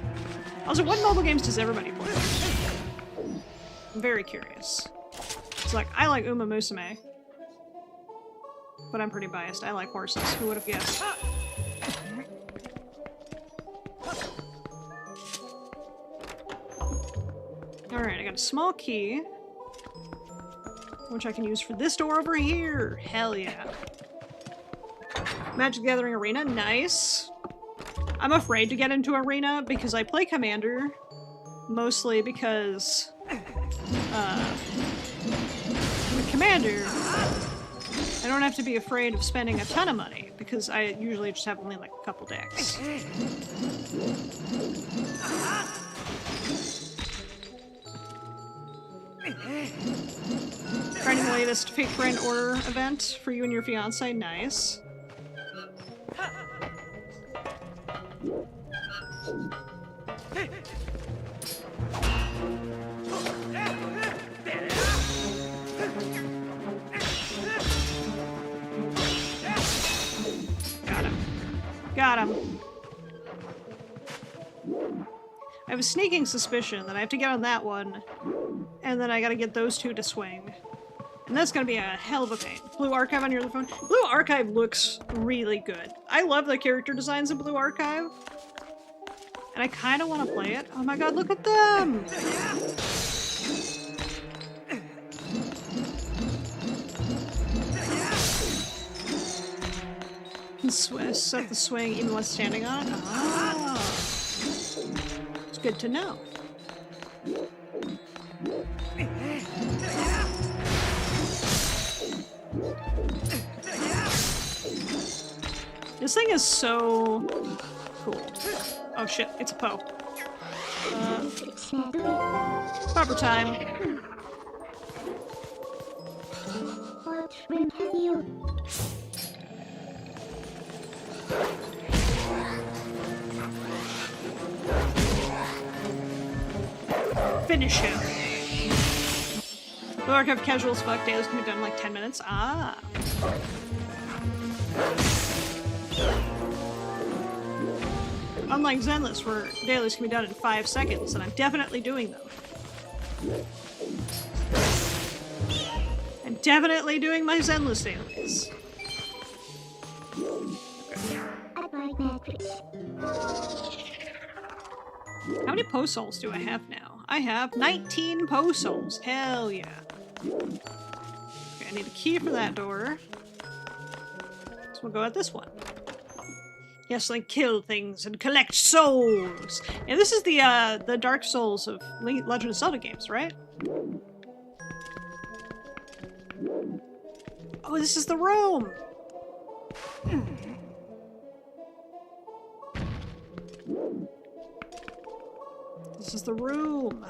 Also, what mobile games does everybody play? I'm very curious. It's like, I like Uma Musume. But I'm pretty biased. I like horses. Who would have guessed? Alright, I got a small key. Which I can use for this door over here. Hell yeah. Magic the Gathering Arena, nice. I'm afraid to get into Arena because I play Commander. Mostly because with Commander, I don't have to be afraid of spending a ton of money because I usually just have only like a couple decks. Finding the latest Fake Friend Order event for you and your fiance. Nice. Got him. Got him. I have a sneaking suspicion that I have to get on that one, and then I gotta get those two to swing. And that's gonna be a hell of a pain. Blue Archive on your other phone? Blue Archive looks really good. I love the character designs in Blue Archive. And I kinda wanna play it. Oh my god, look at them! Set the swing even while standing on it? Ah! It's good to know. This thing is so cool. Oh shit, it's a Poe. Proper time. What ring have you? Finish him. The Archive casual as fuck. Dailies can be done in like 10 minutes. Ah. Unlike Zenless, where dailies can be done in 5 seconds, and I'm definitely doing them. I'm definitely doing my Zenless dailies. How many Poe souls do I have now? I have 19 Poe souls. Hell yeah. Okay, I need a key for that door. So we'll go at this one. Yes, like kill things and collect souls. Yeah, this is the Dark Souls of Legend of Zelda games, right? Oh, this is the room. This is the room.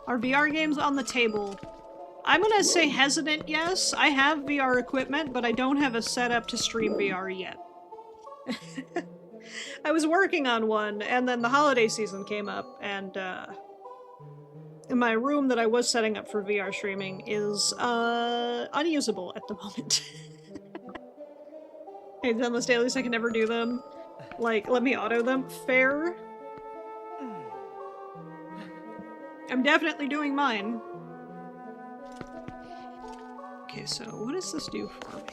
Are VR games on the table? I'm gonna say hesitant yes. I have VR equipment, but I don't have a setup to stream VR yet. I was working on one, and then the holiday season came up, and my room that I was setting up for VR streaming is unusable at the moment. I've done those dailies, I can never do them. Like, let me auto them. Fair. I'm definitely doing mine. Okay, so what does this do for me?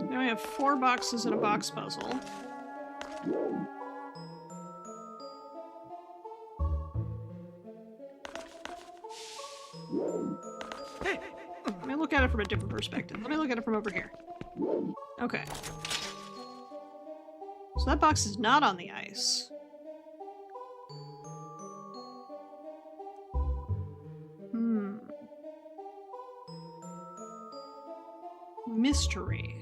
Now I have 4 boxes and a box puzzle. Let me look at it from a different perspective. Let me look at it from over here. Okay. So that box is not on the ice. Mystery.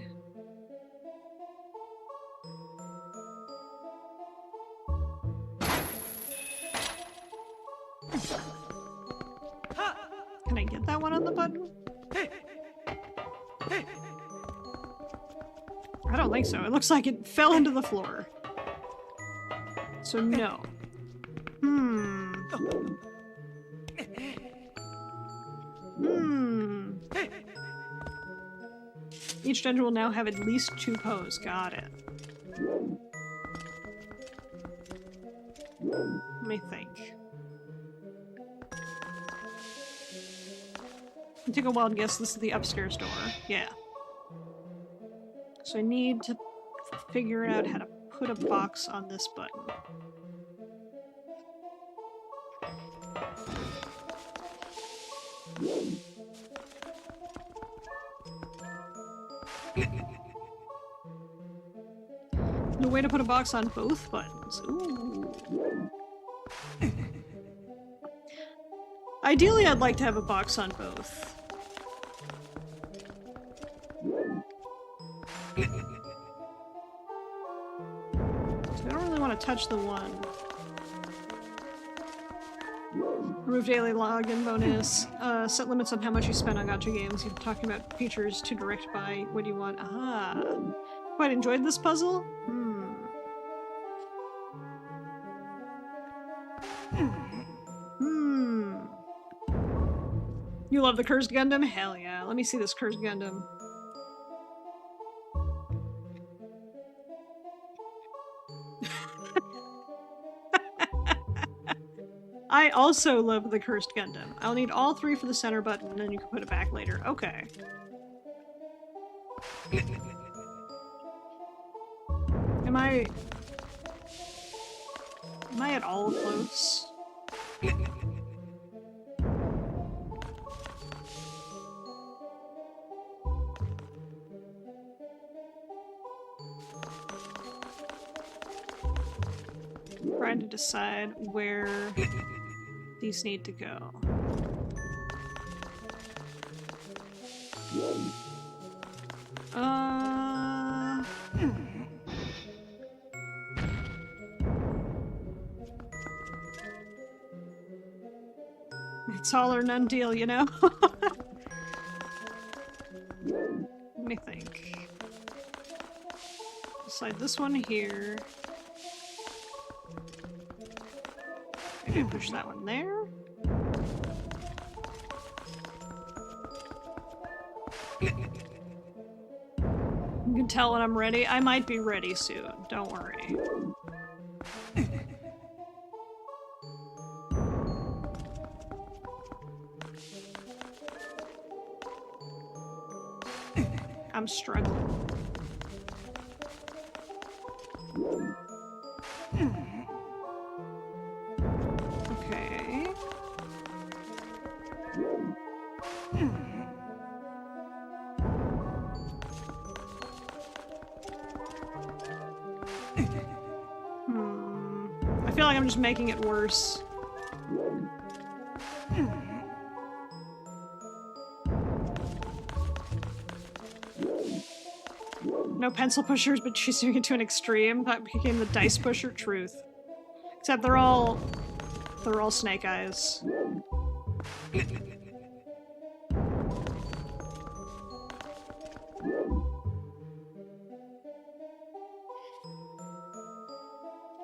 Can I get that one on the button? I don't think so. It looks like it fell into the floor. So no. Each dungeon will now have at least 2 Poes. Got it. Let me think. I'll take a wild guess. This is the upstairs door. Yeah. So I need to figure out how to put a box on this button. No way to put a box on both buttons. Ooh. Ideally, I'd like to have a box on both. So I don't really want to touch the one Remove daily login bonus. Set limits on how much you spend on gacha games. You're talking about features to direct buy what you want. Ah. Quite enjoyed this puzzle? You love the Cursed Gundam? Hell yeah. Let me see this Cursed Gundam. I also love the Cursed Gundam. I'll need all three for the center button, and then you can put it back later. Okay. Am I at all close? Trying to decide where these need to go. It's all or none deal, you know? Let me think. Slide this one here. Maybe push that one there. You can tell when I'm ready. I might be ready soon. Don't worry. I'm struggling. Okay. I feel like I'm just making it worse. No pencil pushers, but she's doing it to an extreme. That became the dice pusher. Truth. Except they're all snake eyes.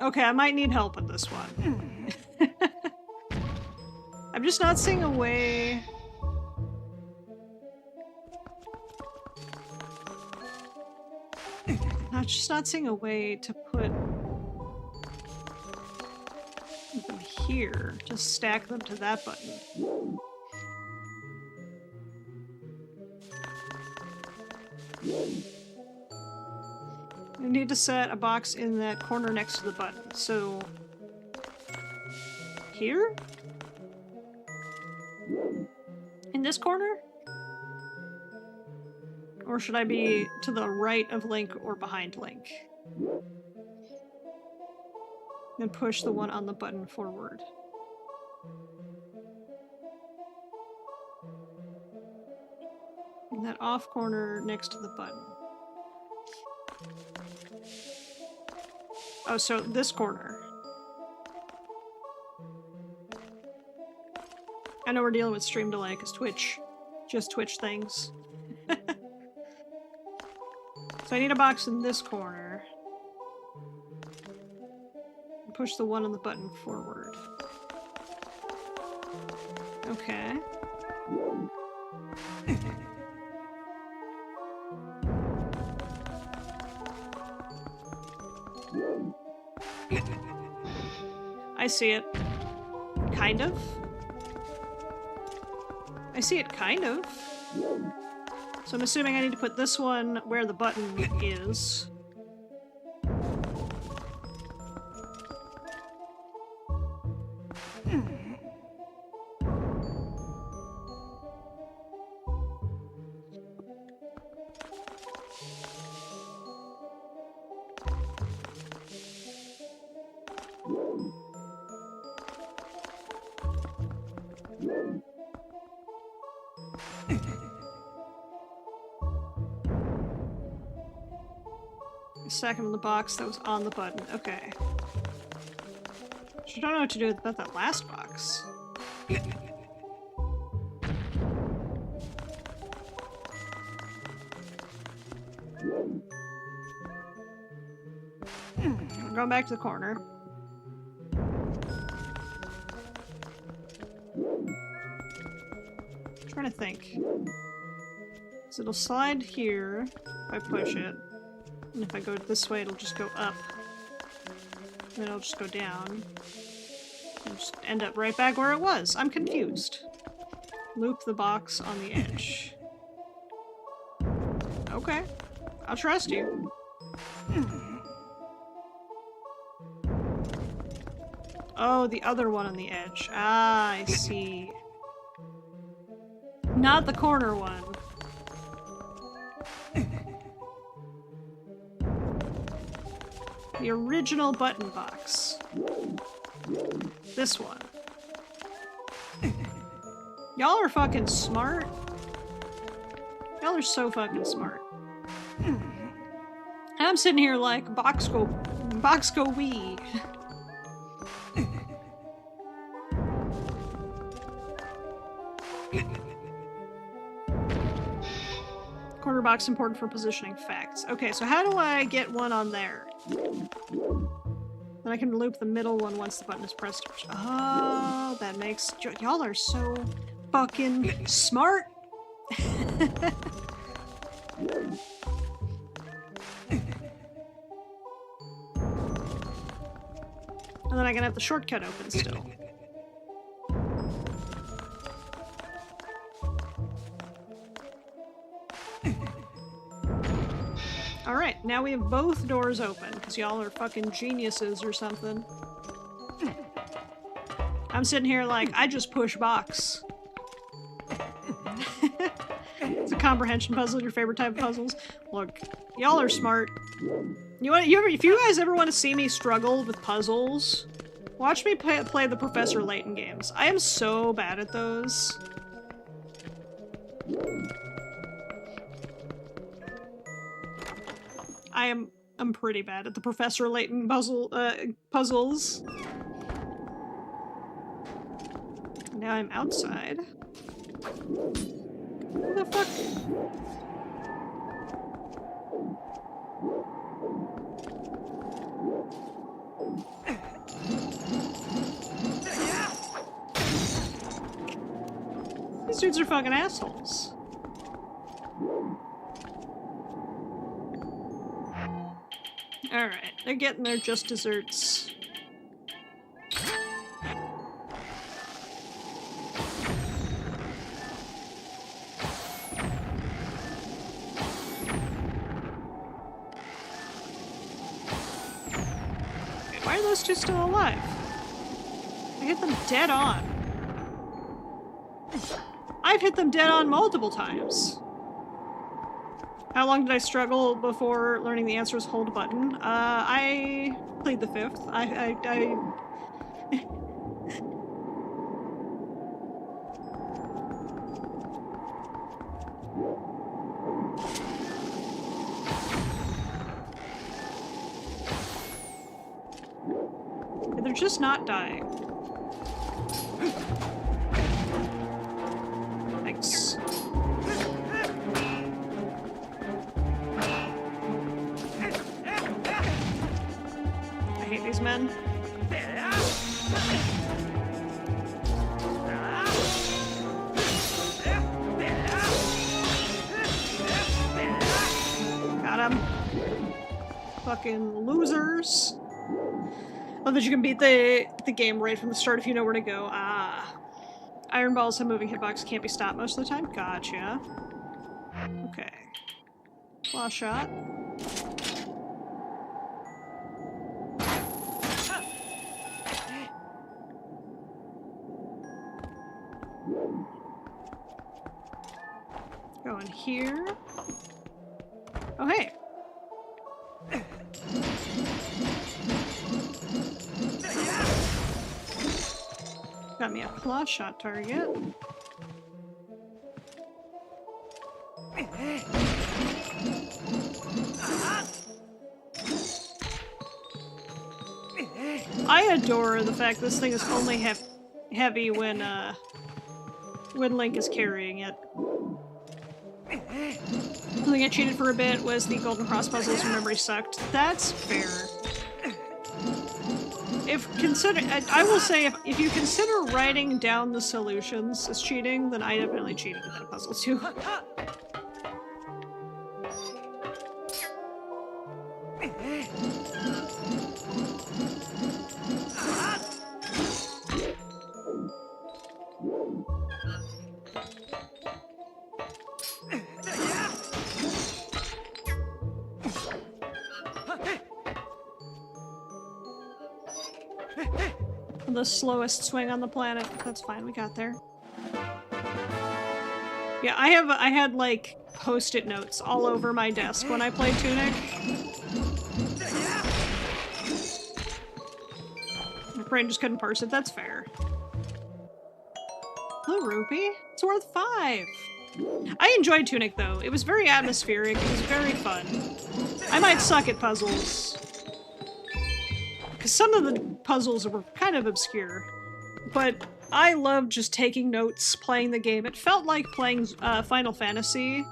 Okay, I might need help with this one. I'm just not seeing a way... not seeing a way to put them here. Just stack them to that button. I need to set a box in that corner next to the button. So... here? In this corner? Or should I be to the right of Link or behind Link? And push the one on the button forward. In that off corner next to the button. Oh, so this corner. I know we're dealing with stream delay because Twitch just Twitch things. So I need a box in this corner. Push the one on the button forward. Okay. I see it. Kind of. I see it kind of. So I'm assuming I need to put this one where the button is. Stack them in the box that was on the button. Okay. I don't know what to do about that last box. I'm going back to the corner. I'm trying to think. So it'll slide here if I push it. And if I go this way, it'll just go up. Then it'll just go down. And just end up right back where it was. I'm confused. Loop the box on the edge. Okay. I'll trust you. Oh, the other one on the edge. Ah, I see. Not the corner one. The original button box. This one. Y'all are fucking smart. Y'all are so fucking smart. I'm sitting here like, box go wee. Corner box important for positioning facts. Okay, so how do I get one on there? Then I can loop the middle one once the button is pressed. Oh, that makes... Y'all are so fucking smart! And then I can have the shortcut open still. Alright, now we have both doors open, because y'all are fucking geniuses or something. I'm sitting here like, I just push box. It's a comprehension puzzle, your favorite type of puzzles. Look, y'all are smart. If you guys ever want to see me struggle with puzzles, watch me play the Professor Layton games. I am so bad at those. I'm pretty bad at the Professor Layton puzzles. Now I'm outside. What the fuck? These dudes are fucking assholes. Alright, they're getting their just desserts. Why are those two still alive? I hit them dead on. I've hit them dead on multiple times. How long did I struggle before learning the answer was hold button? I played the 5th. They're just not dying. Thanks. I hate these men. Got him. Fucking losers. Love that you can beat the game right from the start if you know where to go. Ah. Iron balls have moving hitbox, can't be stopped most of the time. Gotcha. Okay. Claw shot. Go in here. Oh, hey. Got me a claw shot target. I adore the fact this thing is only have heavy when Link is carrying it. The thing I cheated for a bit was the Golden Cross puzzles when memory sucked. That's fair. I will say, if you consider writing down the solutions as cheating, then I definitely cheated with that puzzle too. The slowest swing on the planet. That's fine, we got there. Yeah, I had like post-it notes all over my desk when I played Tunic. My brain just couldn't parse it, that's fair. Blue rupee? It's worth 5! I enjoyed Tunic though. It was very atmospheric, it was very fun. I might suck at puzzles. Because some of the puzzles were kind of obscure, but I loved just taking notes, playing the game. It felt like playing Final Fantasy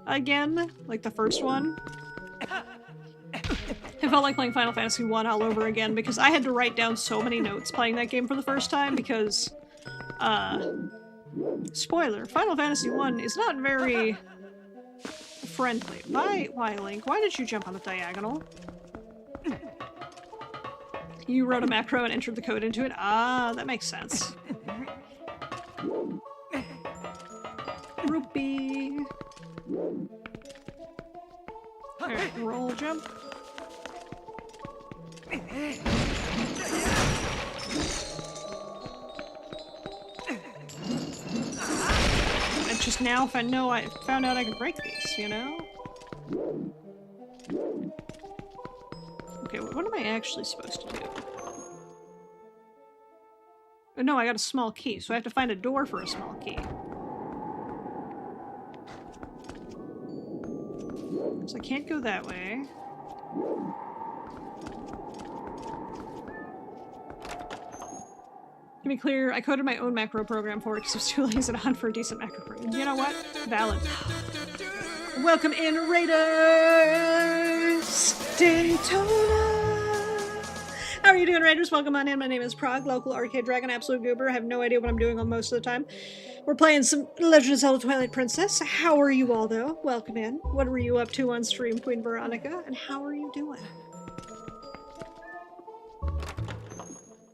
again, like the first one. It felt like playing Final Fantasy 1 all over again because I had to write down so many notes playing that game for the first time because, spoiler, Final Fantasy 1 is not very friendly. Why, Link? Why did you jump on the diagonal? You wrote a macro and entered the code into it? Ah, that makes sense. Rupee. Alright, roll jump. I just now found out I could break these, you know? Okay, what am I actually supposed to do? Oh no, I got a small key, so I have to find a door for a small key. So I can't go that way. To be clear, I coded my own macro program for it because I was too lazy to hunt for a decent macro program. You know what? Valid. Welcome in, Raiders! Daytona! How are you doing, Raiders? Welcome on in. My name is Prog, local arcade dragon, absolute goober. I have no idea what I'm doing on most of the time. We're playing some Legend of Zelda Twilight Princess. How are you all, though? Welcome in. What were you up to on stream, Queen Veronica? And how are you doing?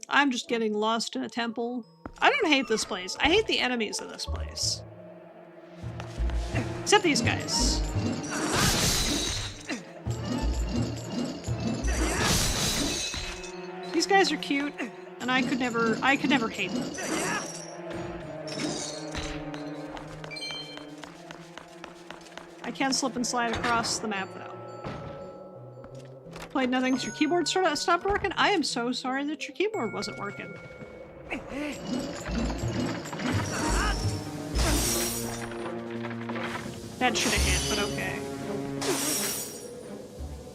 I'm just getting lost in a temple. I don't hate this place. I hate the enemies of this place. Except these guys. These guys are cute, and I could never hate them. I can slip and slide across the map, though. Played nothing because your keyboard stopped working? I am so sorry that your keyboard wasn't working. That should have hit, but okay.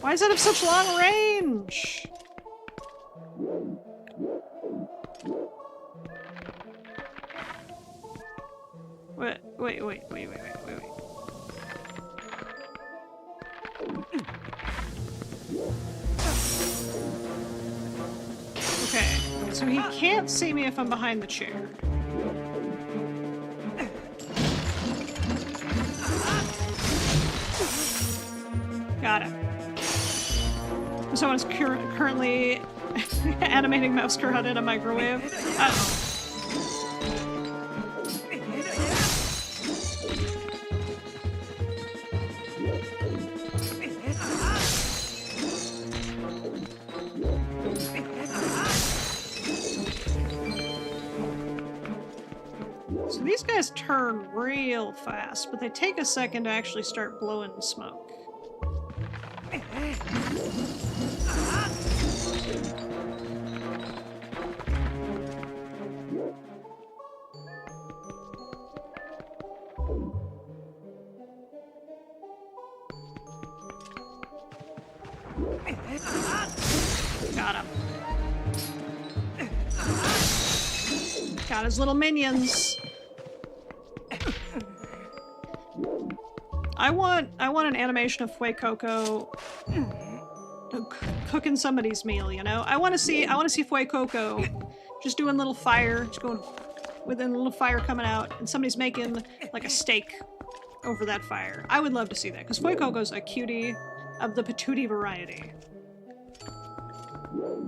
Why does it have such long range? Wait. Okay, so he can't see me if I'm behind the chair. Got it. Someone's currently animating mouse curl in a microwave. Uh-oh. So these guys turn real fast, but they take a second to actually start blowing smoke. Got him. Got his little minions. I want an animation of Fuecoco cooking somebody's meal, you know? I want to see Fuecoco just doing little fire, just going within a little fire coming out, and somebody's making like a steak over that fire. I would love to see that, because Fuecoco's a cutie of the patootie variety.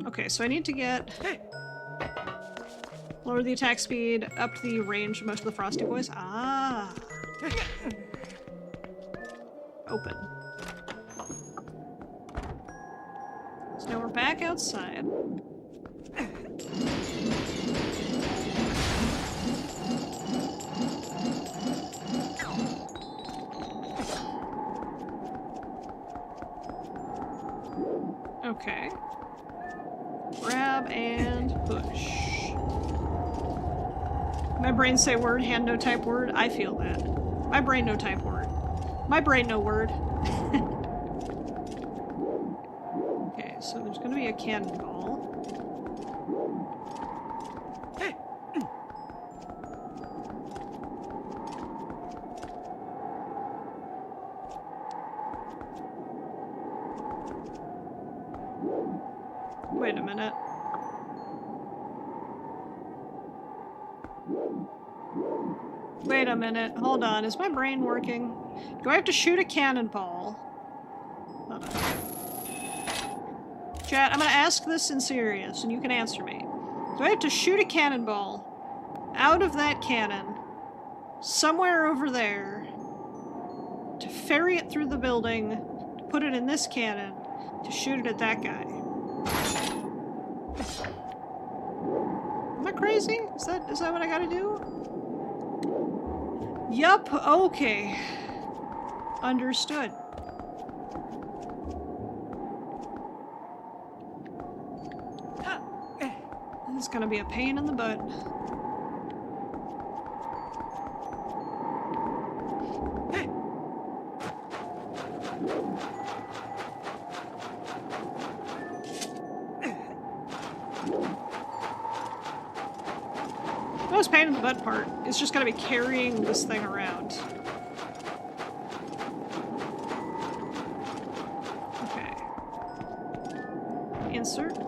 Okay, so I need to get... lower the attack speed, up the range of most of the Frosty Boys. Ah! Open. So now we're back outside. Okay. Grab and push. My brain say word, hand no type word. I feel that. My brain no type word. My brain no word. Okay, so there's gonna be a cannonball. Wait a minute. Wait a minute. Hold on. Is my brain working? Do I have to shoot a cannonball? Hold on. Chat, I'm gonna ask this in serious, and you can answer me. Do I have to shoot a cannonball out of that cannon somewhere over there to ferry it through the building, to put it in this cannon, to shoot it at that guy? Am I crazy? Is that what I gotta do? Yup, okay. Understood. This is gonna be a pain in the butt. The most pain in the butt part is just gonna be carrying this thing around. Okay. Insert.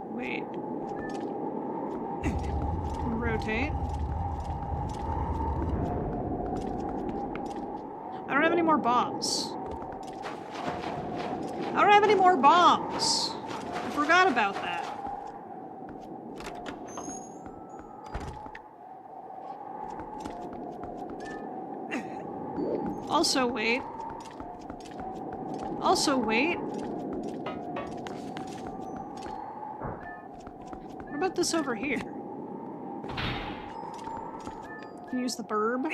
Wait. Rotate. I don't have any more bombs. I don't have any more bombs. I forgot about that. Also wait. Also wait. What about this over here? Can use the burb?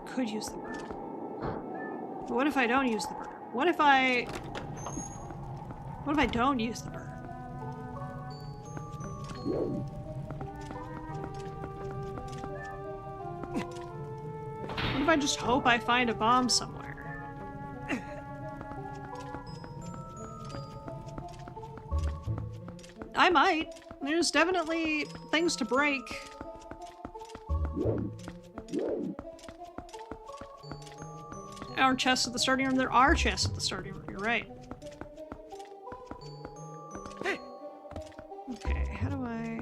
Could use the burb. But what if I don't use the burb? What if I don't use the burb? What if I just hope I find a bomb somewhere? I might. There's definitely things to break. Our chests at the starting room. There are chests at the starting room. You're right. Okay, how do I...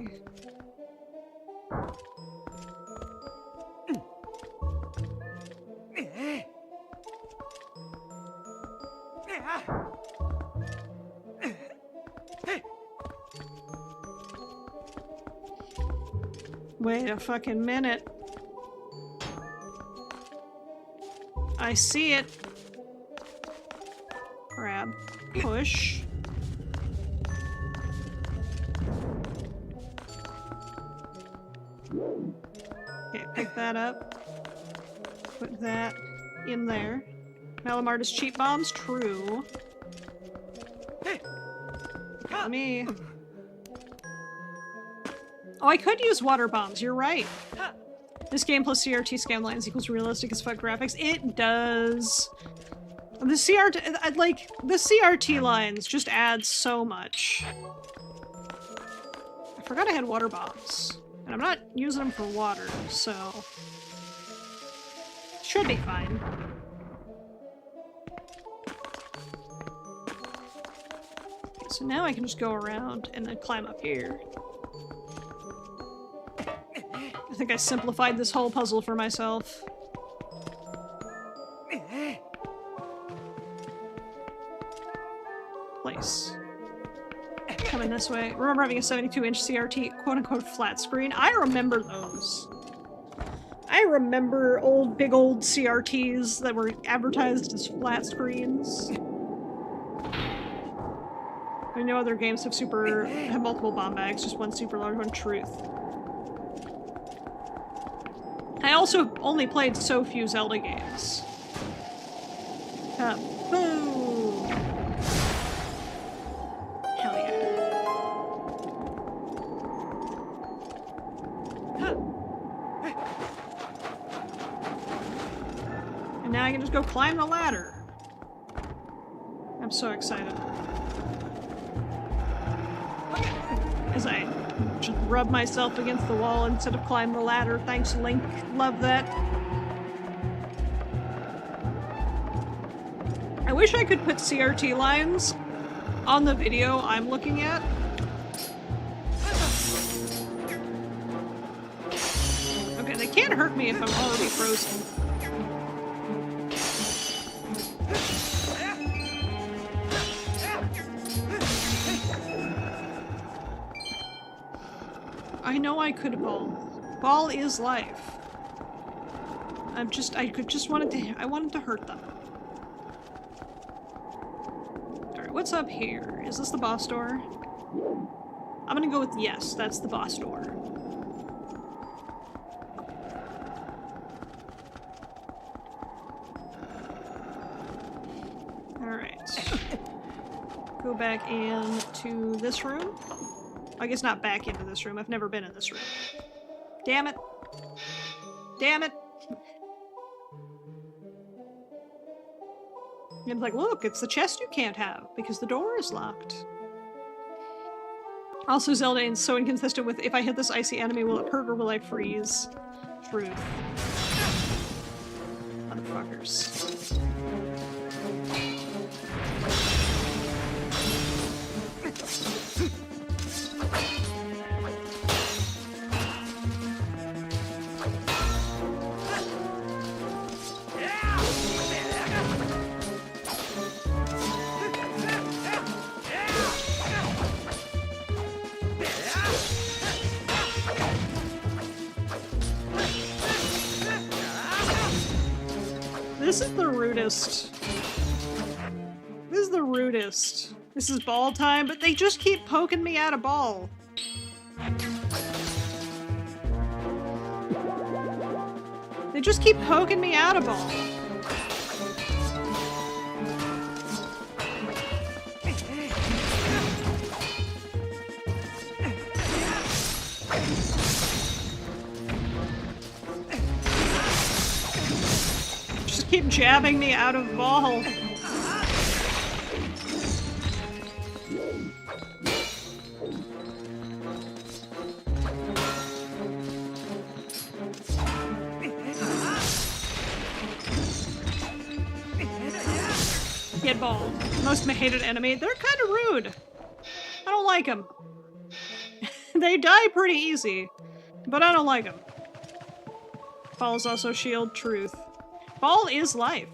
Wait a fucking minute. I see it. Grab. Push. Okay, pick that up. Put that in there. Malamar does cheap bombs? True. Got me. Oh, I could use water bombs, you're right. This game plus CRT scam lines equals realistic as fuck graphics. It does. The CRT, like, the CRT lines just add so much. forgot I had water bombs. And I'm not using them for water, so... should be fine. Okay, so now I can just go around and then climb up here. I think I simplified this whole puzzle for myself. Place. Coming this way. Remember having a 72-inch CRT quote-unquote flat screen? I remember those. I remember big old CRTs that were advertised as flat screens. I know other games have multiple bomb bags, just one super large one. Truth. I also only played so few Zelda games. Boom! Hell yeah. And now I can just go climb the ladder. I'm so excited. As I just rub myself against the wall instead of climb the ladder. Thanks, Link. Love that. I wish I could put CRT lines on the video I'm looking at. Okay, they can't hurt me if I'm already frozen. I know I could ball. Ball is life. I wanted to hurt them. Alright, what's up here? Is this the boss door? I'm gonna go with yes, that's the boss door. Alright. Go back into this room. I guess not back into this room. I've never been in this room. Damn it. Damn it. And I'm like, look, it's the chest you can't have because the door is locked. Also, Zelda is so inconsistent with if I hit this icy enemy, will it hurt or will I freeze? Truth. Motherfuckers. This is the rudest. This is the rudest. This is ball time, but they just keep poking me out of ball. They just keep poking me out of ball. Keep jabbing me out of ball. Get balled. Most hated enemy. They're kind of rude. I don't like them. They die pretty easy, but I don't like them. Ball is also shield. Truth. Ball is life.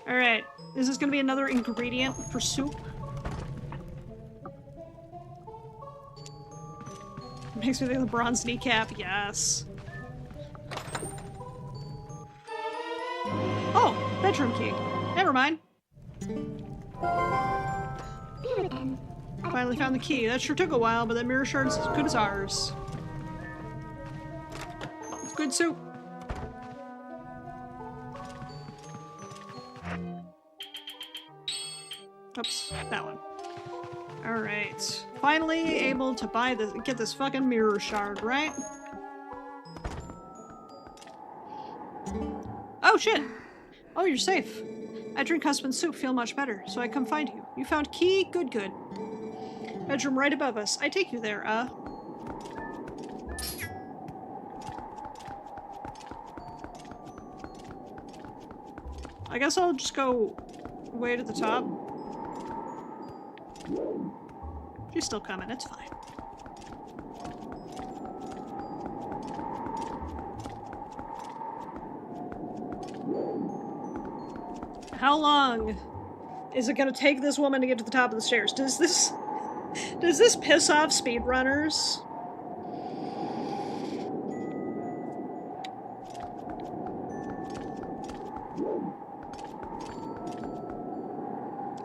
Alright, is this gonna be another ingredient for soup? Makes me think of the bronze kneecap, yes. Oh, bedroom key. Never mind. There again. Finally found the key. That sure took a while, but that mirror shard's as good as ours. It's good soup. Oops, that one. Alright. Finally able to buy this, get this fucking mirror shard, right? Oh shit! Oh, you're safe. I drink husband soup, feel much better, so I come find you. You found key? Good, good. Bedroom right above us. I take you there, I guess I'll just go way to the top. She's still coming, it's fine. How long is it gonna take this woman to get to the top of the stairs? Does this piss off speedrunners?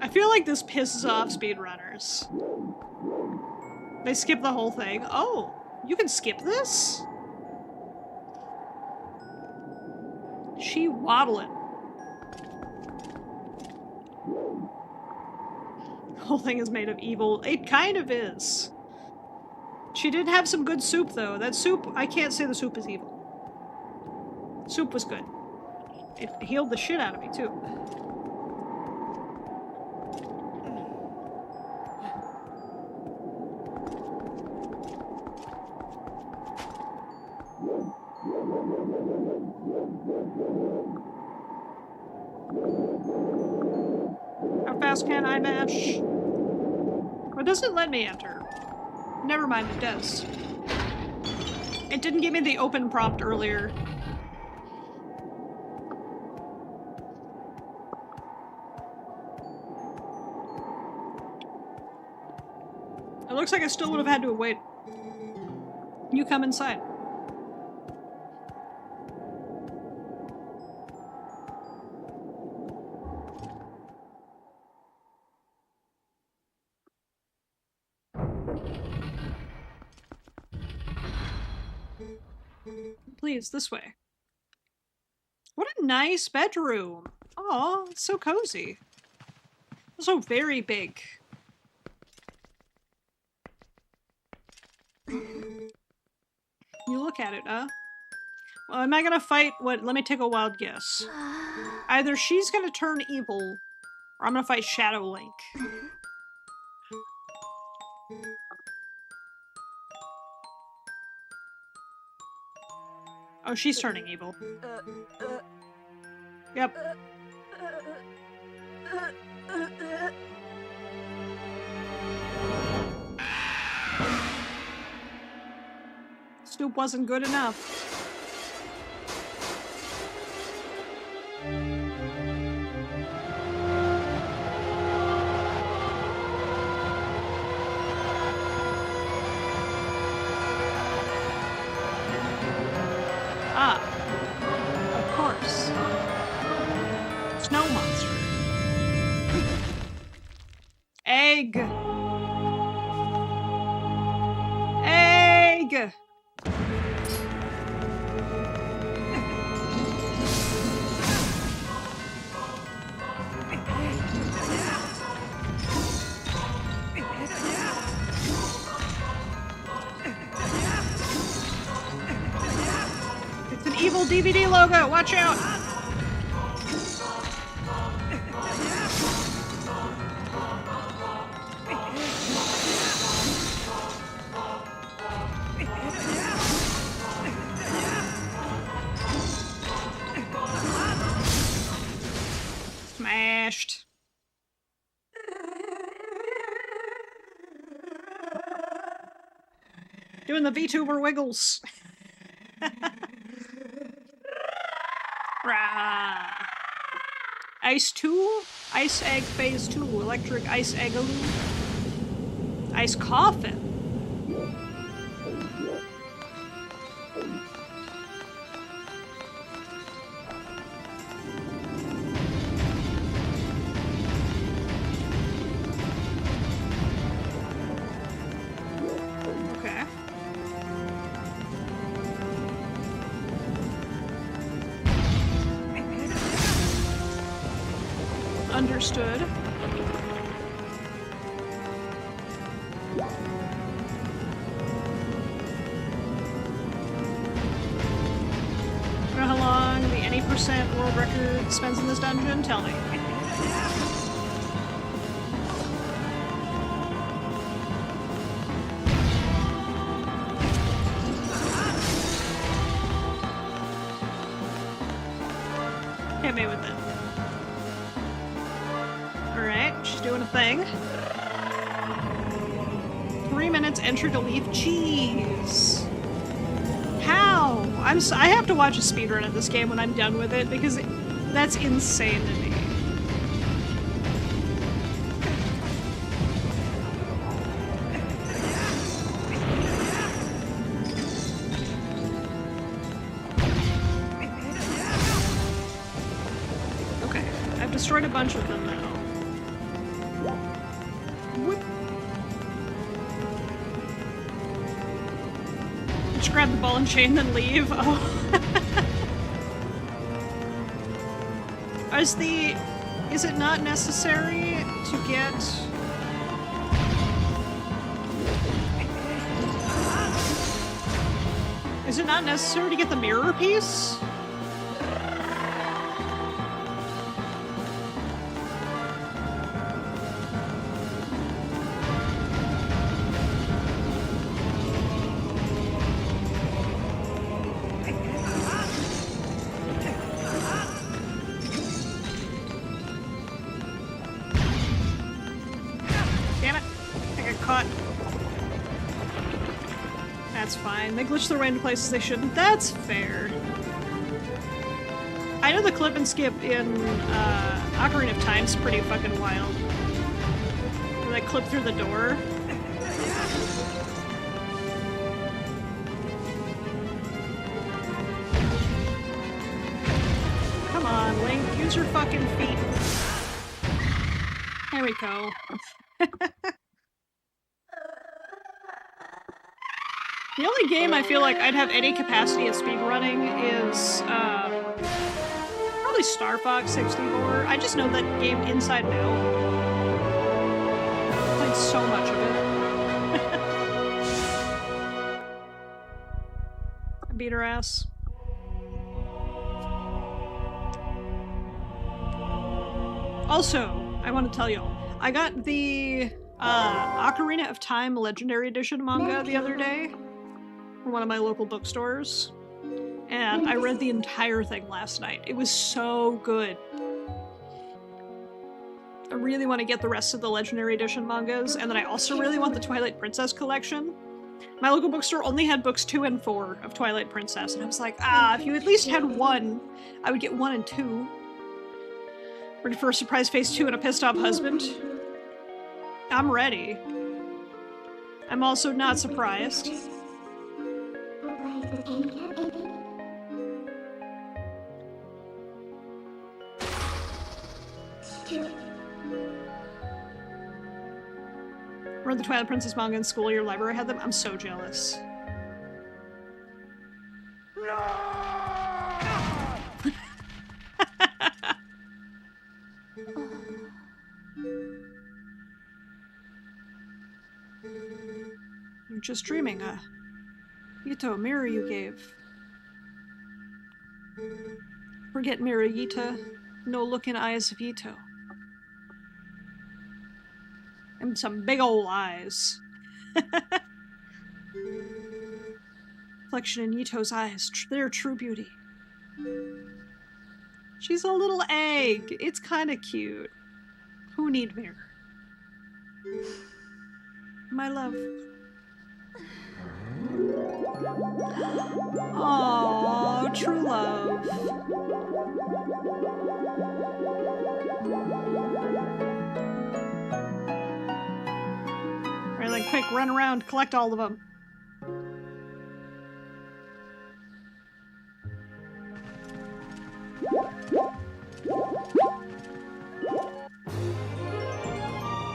I feel like this pisses off speedrunners. They skip the whole thing. Oh, you can skip this? She waddling. The whole thing is made of evil. It kind of is. She did have some good soup, though. That soup, I can't say the soup is evil. Soup was good. It healed the shit out of me, too. How fast can I mash? Or does it let me enter? Never mind, it does. It didn't give me the open prompt earlier. It looks like I still would have had to wait. You come inside. Please, this way. What a nice bedroom. Aw, it's so cozy. Also very big. You look at it, Well, am I gonna fight what? Let me take a wild guess. Either she's gonna turn evil, or I'm gonna fight Shadow Link. Oh, she's turning evil. Yep. Snoop wasn't good enough. Ah, of course. Snow monster. Egg. Egg. It's an evil DVD logo. Watch out. Smashed. Doing the VTuber wiggles. Rah. Ice 2? Ice Egg Phase 2. Electric Ice Eggaloo. Ice Coffin. Okay. Understood. You know how long the any % world record spends in this dungeon? Tell me. hit me with it. Alright, she's doing a thing. 3 minutes, enter to leave. Jeez. How? I have to watch a speedrun of this game when I'm done with it, because that's insane to me. Okay, I've destroyed a bunch of them now. Whoop. Just grab the ball and chain, then leave. Oh. Is it not necessary to get... Is it not necessary to get the mirror piece? They glitch their way into places they shouldn't. That's fair. I know the clip and skip in Ocarina of Time's pretty fucking wild. Where they clip through the door. Come on, Link, use your fucking feet. There we go. The only game I feel like I'd have any capacity of speedrunning is probably Star Fox 64. I just know that game inside and out. I played so much of it. I beat her ass. Also, I want to tell you, I got the Ocarina of Time Legendary Edition manga the other day. From one of my local bookstores, and I read the entire thing last night. It was so good. I really want to get the rest of the Legendary Edition mangas, and then I also really want the Twilight Princess collection. My local bookstore only had books 2 and 4 of Twilight Princess, and I was like, if you at least had 1, I would get 1 and 2. Ready for a surprise phase 2 and a pissed off husband? I'm ready. I'm also not surprised. Read the Twilight Princess manga in school, your library had them? I'm so jealous. You're just dreaming, Yuto, mirror you gave. Forget mirror, Yita. No look in eyes of Yuto. And some big ol' eyes. Reflection in Yuto's eyes, their true beauty. She's a little egg. It's kind of cute. Who need mirror? My love. Aww, true love. Alright, like, quick, run around, collect all of them.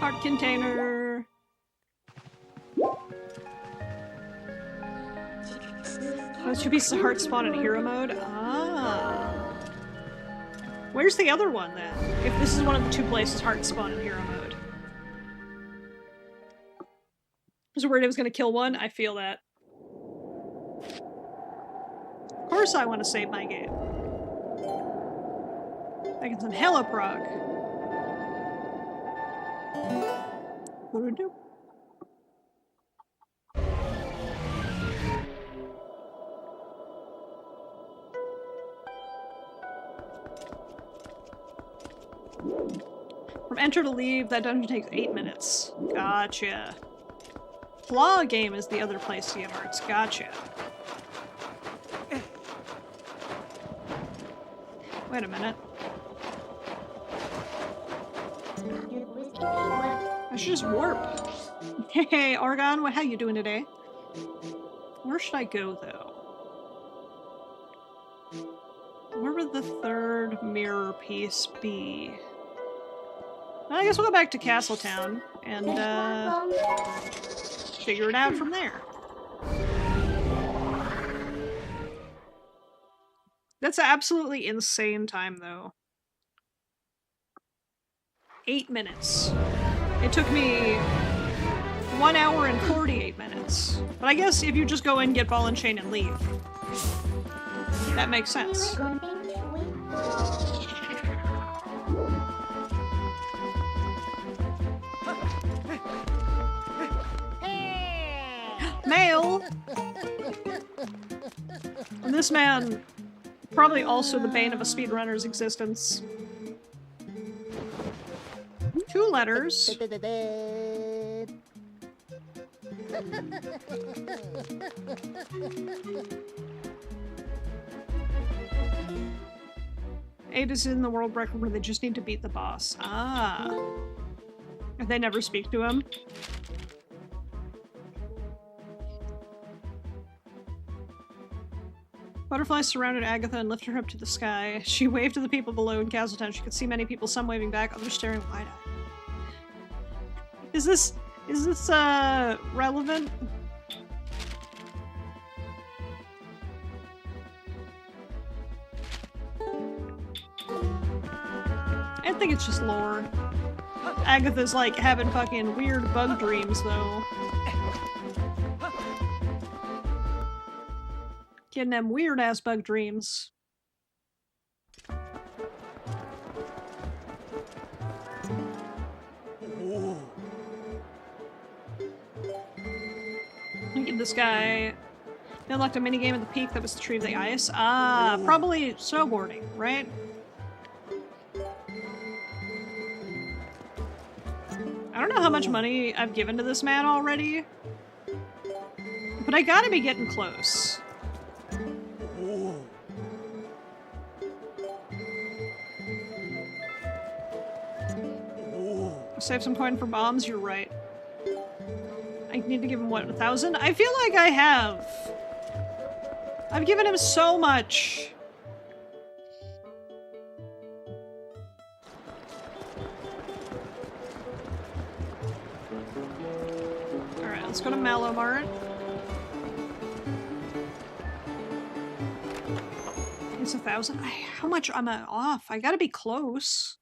Heart container. Those 2 pieces of heart spawn in hero mode? Ah. Where's the other one, then? If this is one of the 2 places hearts spawn in hero mode. I was worried I was gonna kill one. I feel that. Of course I want to save my game. Making some hella prog. What do I do? enter to leave. That dungeon takes 8 minutes. Gotcha. Claw game is the other place to get hearts. Gotcha. Wait a minute. I should just warp. Hey, Argon, how you doing today? Where should I go, though? Where would the third mirror piece be? Well, I guess we'll go back to Castletown and, figure it out from there. That's absolutely insane time, though. 8 minutes. It took me 1 hour and 48 minutes. But I guess if you just go in, get ball and chain, and leave. That makes sense. Mail! And this man, probably also the bane of a speedrunner's existence. 2 letters. Eight is in the world record where they just need to beat the boss. Ah. They never speak to him. Butterflies surrounded Agatha and lifted her up to the sky. She waved to the people below in Castletown. She could see many people, some waving back, others staring wide-eyed. Is this relevant? I think it's just lore. Agatha's like having fucking weird bug dreams though. Getting them weird ass bug dreams. Look at this guy. They unlocked a minigame at the peak that was the Tree of the Ice. Ah, probably snowboarding, right? I don't know how much money I've given to this man already, but I gotta be getting close. Save some coin for bombs, you're right. I need to give him, what, 1,000? I feel like I have. I've given him so much. Alright, let's go to Malomart. It's 1,000? How much am I off? I gotta be close.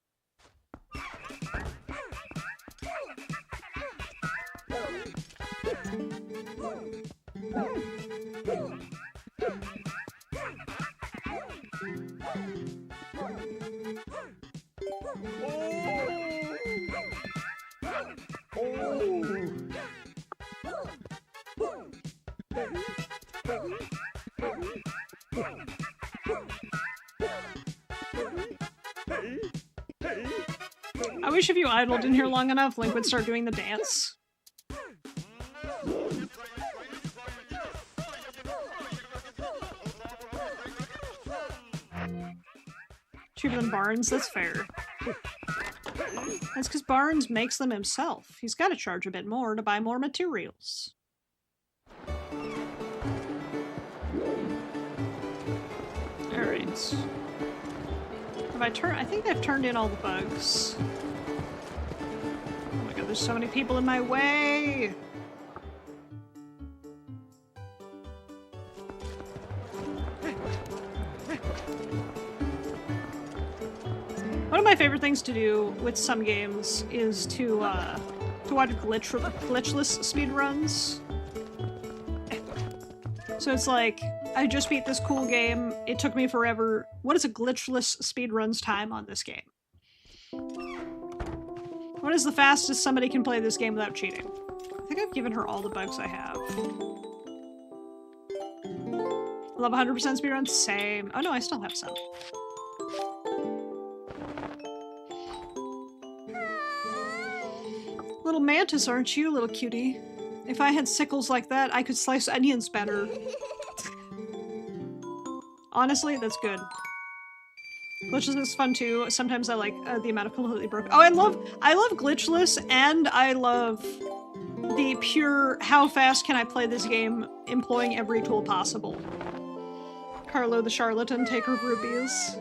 I wish if you idled in here long enough, Link would start doing the dance. Cheaper than Barnes? That's fair. That's because Barnes makes them himself. He's got to charge a bit more to buy more materials. Alright. I think I've turned in all the bugs. Oh my god, there's so many people in my way! One of my favorite things to do with some games is to watch glitchless speedruns. So it's like, I just beat this cool game, it took me forever. What is a glitchless speedrun's time on this game? What is the fastest somebody can play this game without cheating? I think I've given her all the bugs I have. Love 100% speedruns? Same. Oh no, I still have some. little mantis, aren't you, little cutie? If I had sickles like that, I could slice onions better. Honestly, that's good. Glitchless is fun too. Sometimes I like the amount of completely broke. Oh, I love glitchless, and I love the pure how fast can I play this game, employing every tool possible. Carlo the charlatan, taker of rubies.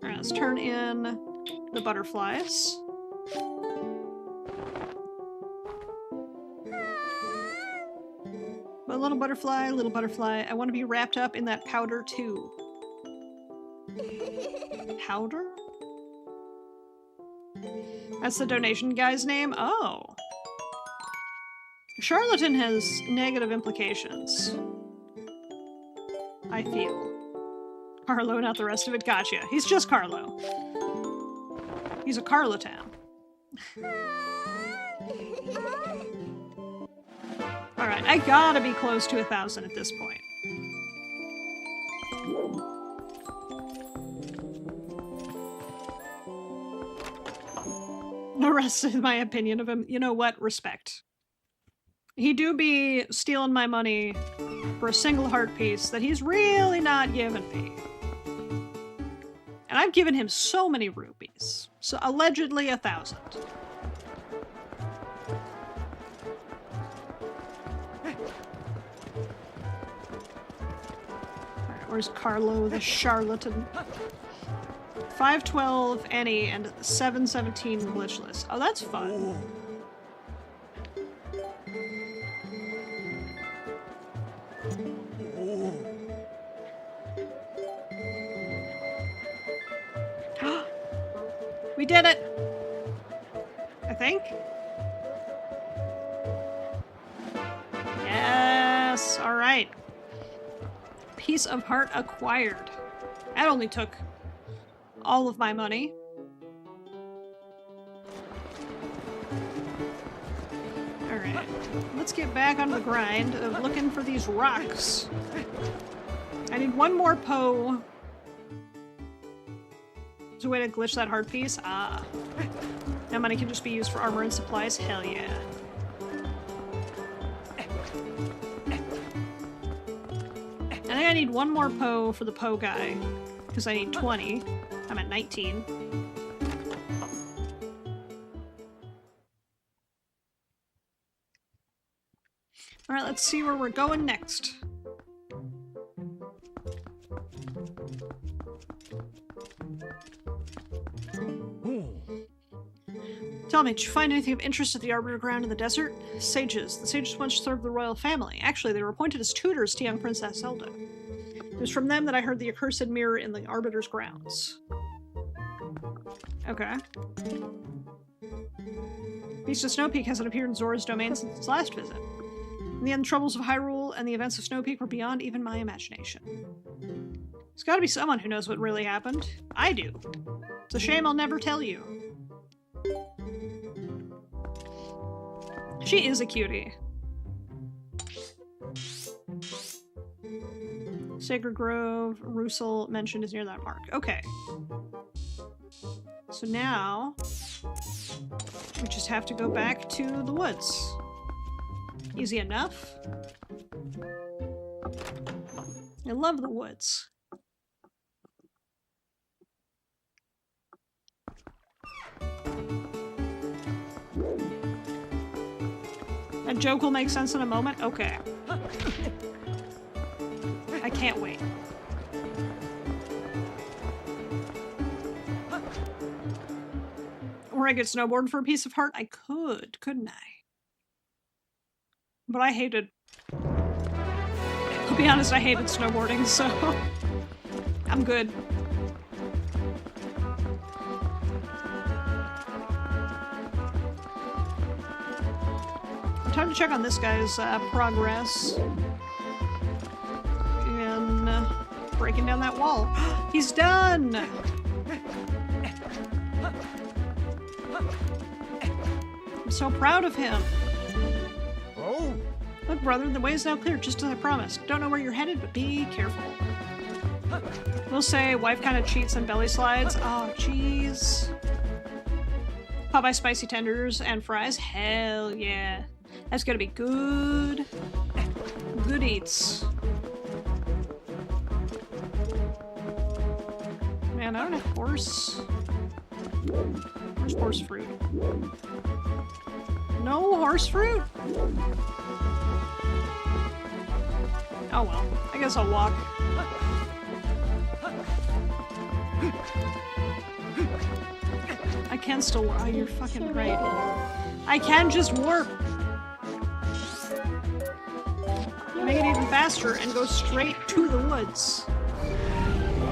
Alright, let's turn in the butterflies. But little butterfly, I want to be wrapped up in that powder too. Powder? That's the donation guy's name? Oh. Charlatan has negative implications. I feel. Carlo, not the rest of it. Gotcha. He's just Carlo. He's a Carlotan. Alright, I gotta be close to 1,000 at this point. The rest is my opinion of him. You know what? Respect. He do be stealing my money for a single heart piece that he's really not giving me. And I've given him so many rupees. So allegedly 1,000. Alright, where's Carlo the charlatan? 512 any and 717 glitchless. Oh, that's fun. We did it! I think? Yes! Alright. Piece of heart acquired. That only took all of my money. Alright. Let's get back on the grind of looking for these rocks. I need one more Poe. There's a way to glitch that heart piece. Ah. Now money can just be used for armor and supplies. Hell yeah. I think I need one more Poe for the Poe guy. Because I need 20. I'm at 19. Alright, let's see where we're going next. Tell me, did you find anything of interest at the Arbiter Ground in the desert? Sages. The sages once served the royal family. Actually, they were appointed as tutors to young Princess Zelda. It was from them that I heard the accursed mirror in the Arbiter's grounds. Okay. Beast of Snow Peak hasn't appeared in Zora's domain since its last visit. In the end, the troubles of Hyrule and the events of Snow Peak were beyond even my imagination. There's gotta be someone who knows what really happened. I do. It's a shame I'll never tell you. She is a cutie. Sacred Grove, Rusel mentioned is near that mark. Okay. So now, we just have to go back to the woods. Easy enough. I love the woods. That joke will make sense in a moment? Okay. I can't wait. Or I could snowboard for a piece of heart? I could, couldn't I? But I hated... I'll be honest, I hated snowboarding, so... I'm good. Time to check on this guy's progress. And breaking down that wall. He's done! I'm so proud of him. Oh. Look, brother, the way is now clear, just as I promised. Don't know where you're headed, but be careful. We'll say wife kind of cheats on belly slides. Oh, jeez. Popeye spicy tenders and fries. Hell yeah. That's gonna be good. Good eats. Man, I don't have horse. Where's horse fruit? No horse fruit? Oh well, I guess I'll walk. I can still warp. Oh, you're fucking right. I can just warp. Make it even faster and go straight to the woods.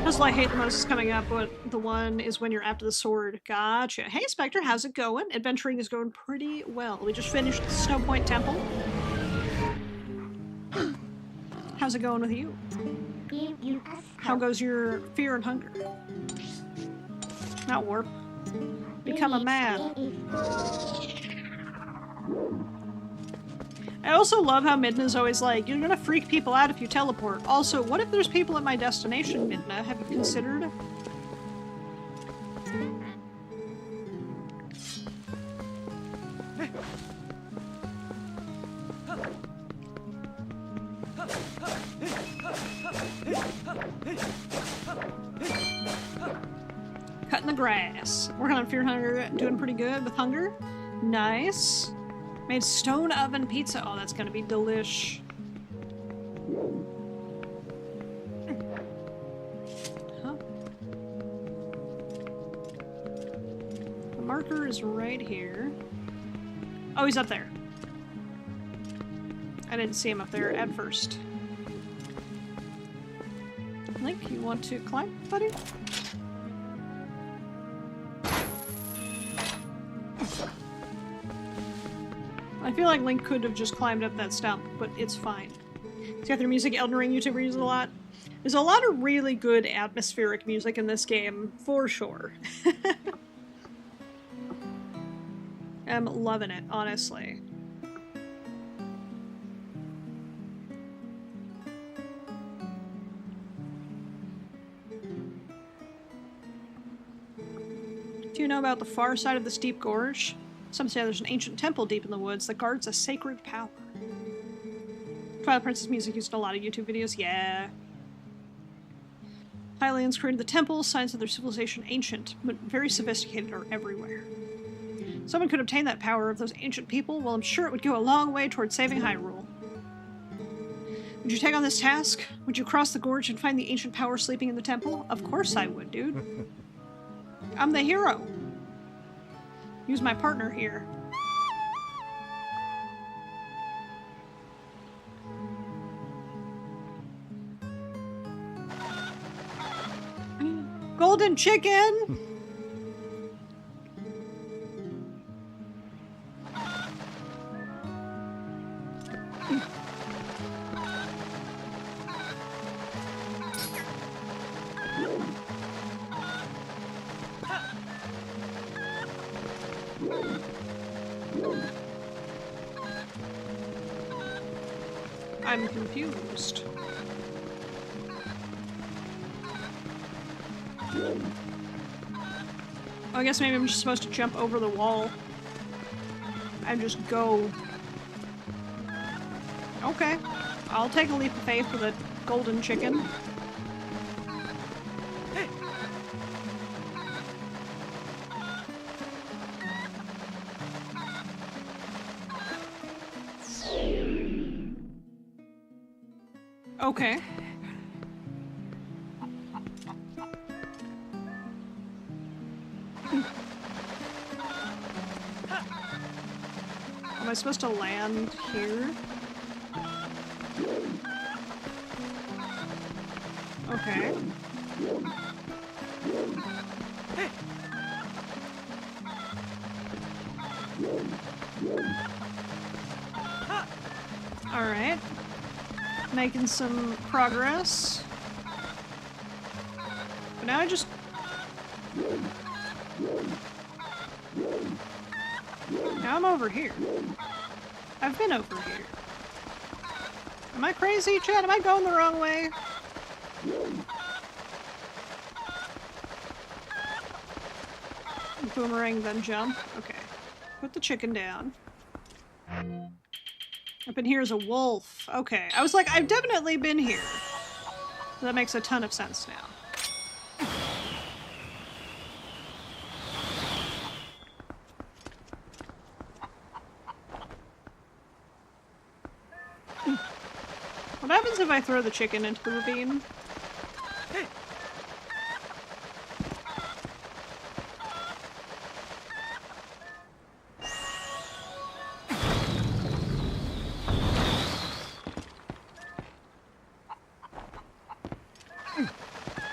That's what I hate the most is coming up, but the one is when you're after the sword. Gotcha. Hey, Spectre, how's it going? Adventuring is going pretty well. We just finished the Snow Point Temple. How's it going with you? How goes your fear and hunger? Not warp. Become a man. I also love how Midna's always like, you're gonna freak people out if you teleport. Also, what if there's people at my destination, Midna? Have you considered? Cutting the grass. Working on fear and hunger, doing pretty good with hunger. Nice. Made stone oven pizza. Oh, that's gonna be delish. Huh. The marker is right here. Oh, he's up there. I didn't see him up there at first. Link, you want to climb, buddy? I feel like Link could have just climbed up that stump, but it's fine. It's got their music. Elden Ring YouTubers use a lot. There's a lot of really good atmospheric music in this game, for sure. I'm loving it, honestly. Do you know about the far side of the steep gorge? Some say there's an ancient temple deep in the woods that guards a sacred power. Twilight Princess music used in a lot of YouTube videos, yeah. Hylians created the temple, signs of their civilization ancient, but very sophisticated are everywhere. Someone could obtain that power of those ancient people, well, I'm sure it would go a long way towards saving Hyrule. Would you take on this task? Would you cross the gorge and find the ancient power sleeping in the temple? Of course I would, dude. I'm the hero. Use my partner here. Golden chicken! I'm confused. Oh, I guess maybe I'm just supposed to jump over the wall and just go. Okay. I'll take a leap of faith with a golden chicken. Okay. Am I supposed to land here? Okay. Alright. Making some progress. But now I just... Now I'm over here. I've been over here. Am I crazy, Chad? Am I going the wrong way? Boomerang, then jump. Okay. Put the chicken down. Up in here is a wolf. Okay. I was like, I've definitely been here. That makes a ton of sense now. What happens if I throw the chicken into the ravine?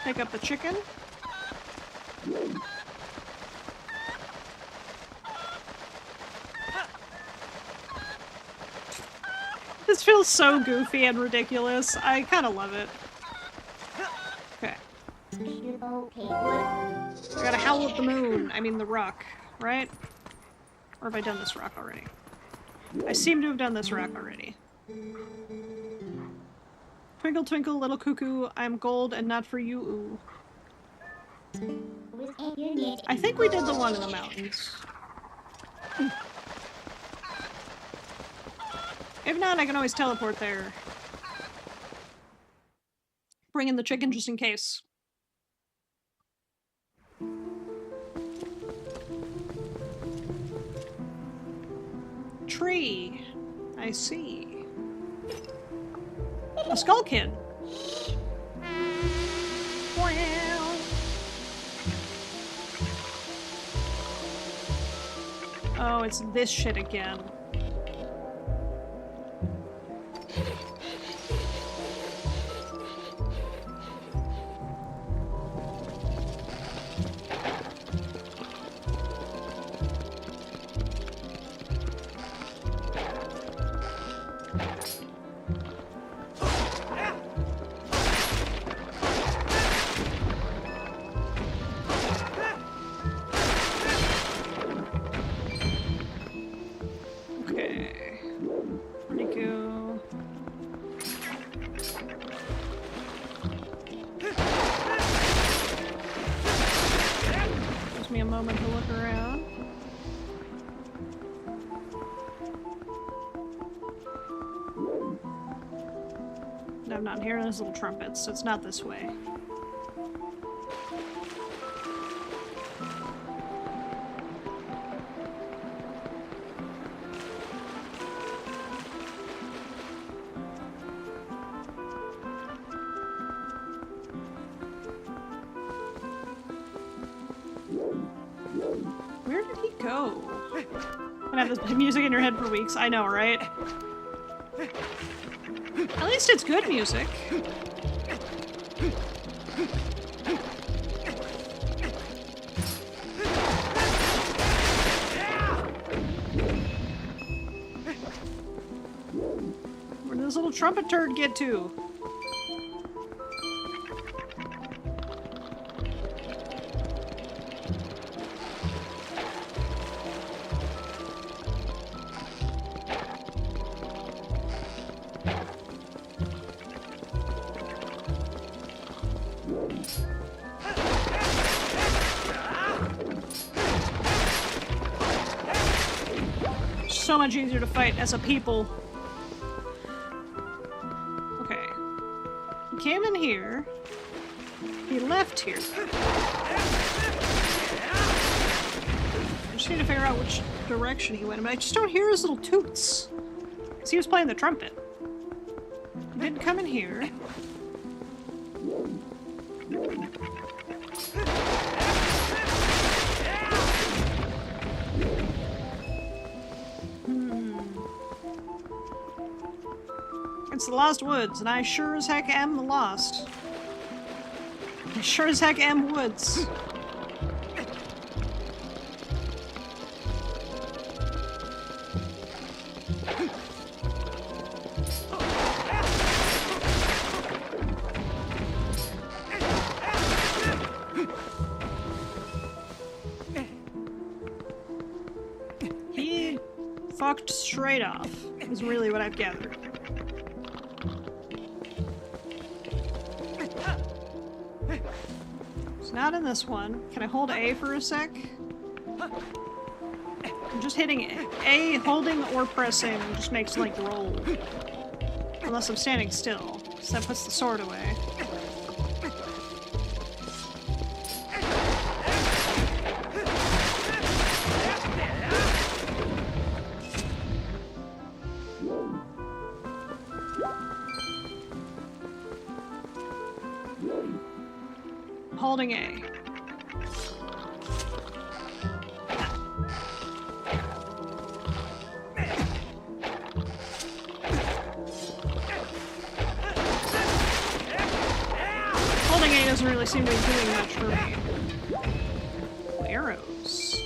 Pick up the chicken. This feels so goofy and ridiculous. I kind of love it. Okay. I gotta howl at the moon. I mean the rock, right? Or have I done this rock already? I seem to have done this rock already. Twinkle, twinkle, little cuckoo, I'm gold and not for you, ooh. I think we did the one in the mountains. If not, I can always teleport there. Bring in the chicken just in case. Tree. I see. A skull kid. Wow. Oh, it's this shit again. I'm not hearing those little trumpets, so it's not this way. Where did he go? And have this music in your head for weeks. I know, right? At least it's good music. Where did this little trumpet turd get to? So much easier to fight as a people. Okay. He came in here. He left here. I just need to figure out which direction he went, but I just don't hear his little toots. Because he was playing the trumpet. He didn't come in here. It's the Lost Woods, and I sure as heck am the Lost. I sure as heck am Woods. He fucked straight off, is really what I've gathered. He's not in this one. Can I hold A for a sec? I'm just hitting A, holding or pressing just makes Link roll. Unless I'm standing still, so that puts the sword away. Holding A. Holding A doesn't really seem to be doing much for me. Oh, arrows.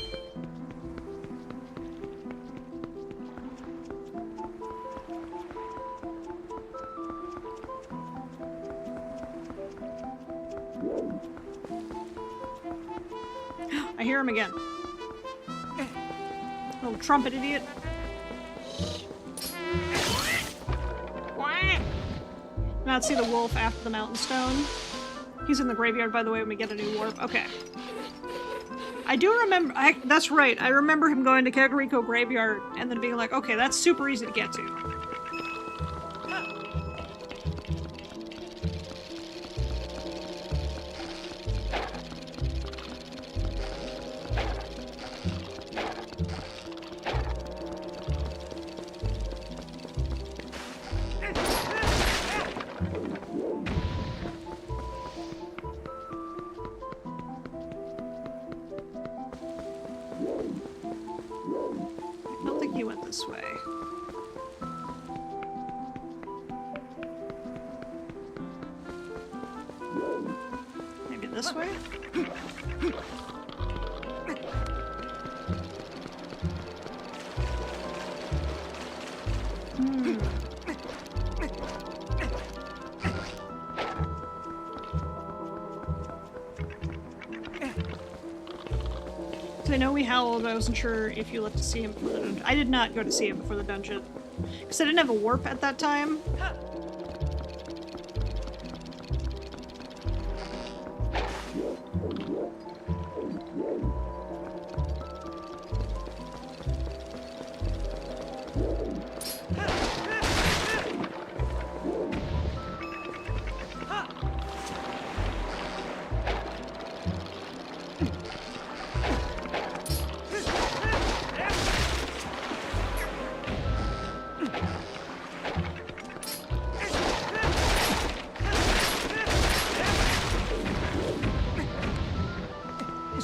I hear him again. Little trumpet idiot. Not see the wolf after the mountain stone. He's in the graveyard, by the way, when we get a new warp. Okay. I do remember... that's right. I remember him going to Kakariko Graveyard and then being like, okay, that's super easy to get to. I don't think he went this way. Maybe this way? I know we howled, but I wasn't sure if you left to see him before the dungeon. I did not go to see him before the dungeon. Because I didn't have a warp at that time.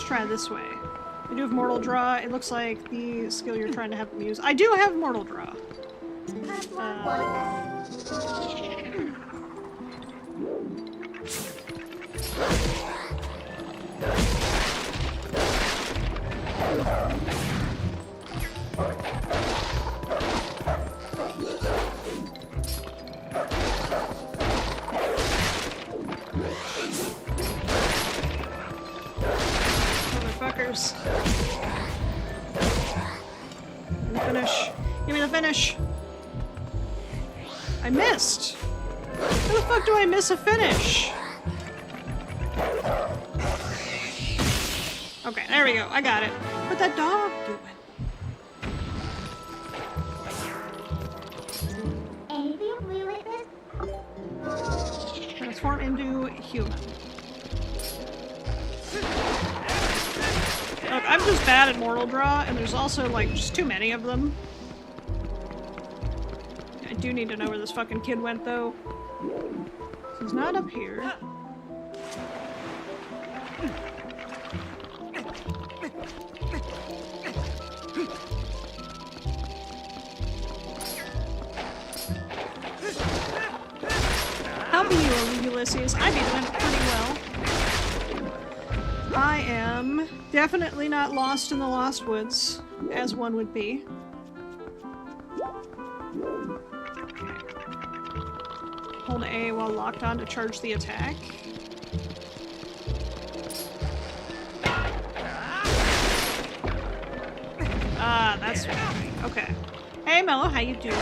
Try this way. I do have Mortal Draw. It looks like the skill you're trying to have them use. I do have Mortal Draw. Finish. Give me the finish. I missed. How the fuck do I miss a finish? Okay, there we go. I got it. What'd that dog doing? Transform into human. Look, I'm just bad at Mortal Draw, and there's also, like, just too many of them. I do need to know where this fucking kid went, though. He's not up here. How be you, Ulysses? I beat him pretty well. I am definitely not lost in the Lost Woods, as one would be. Hold A while locked on to charge the attack. Ah, that's okay. Hey Mello, how you doing?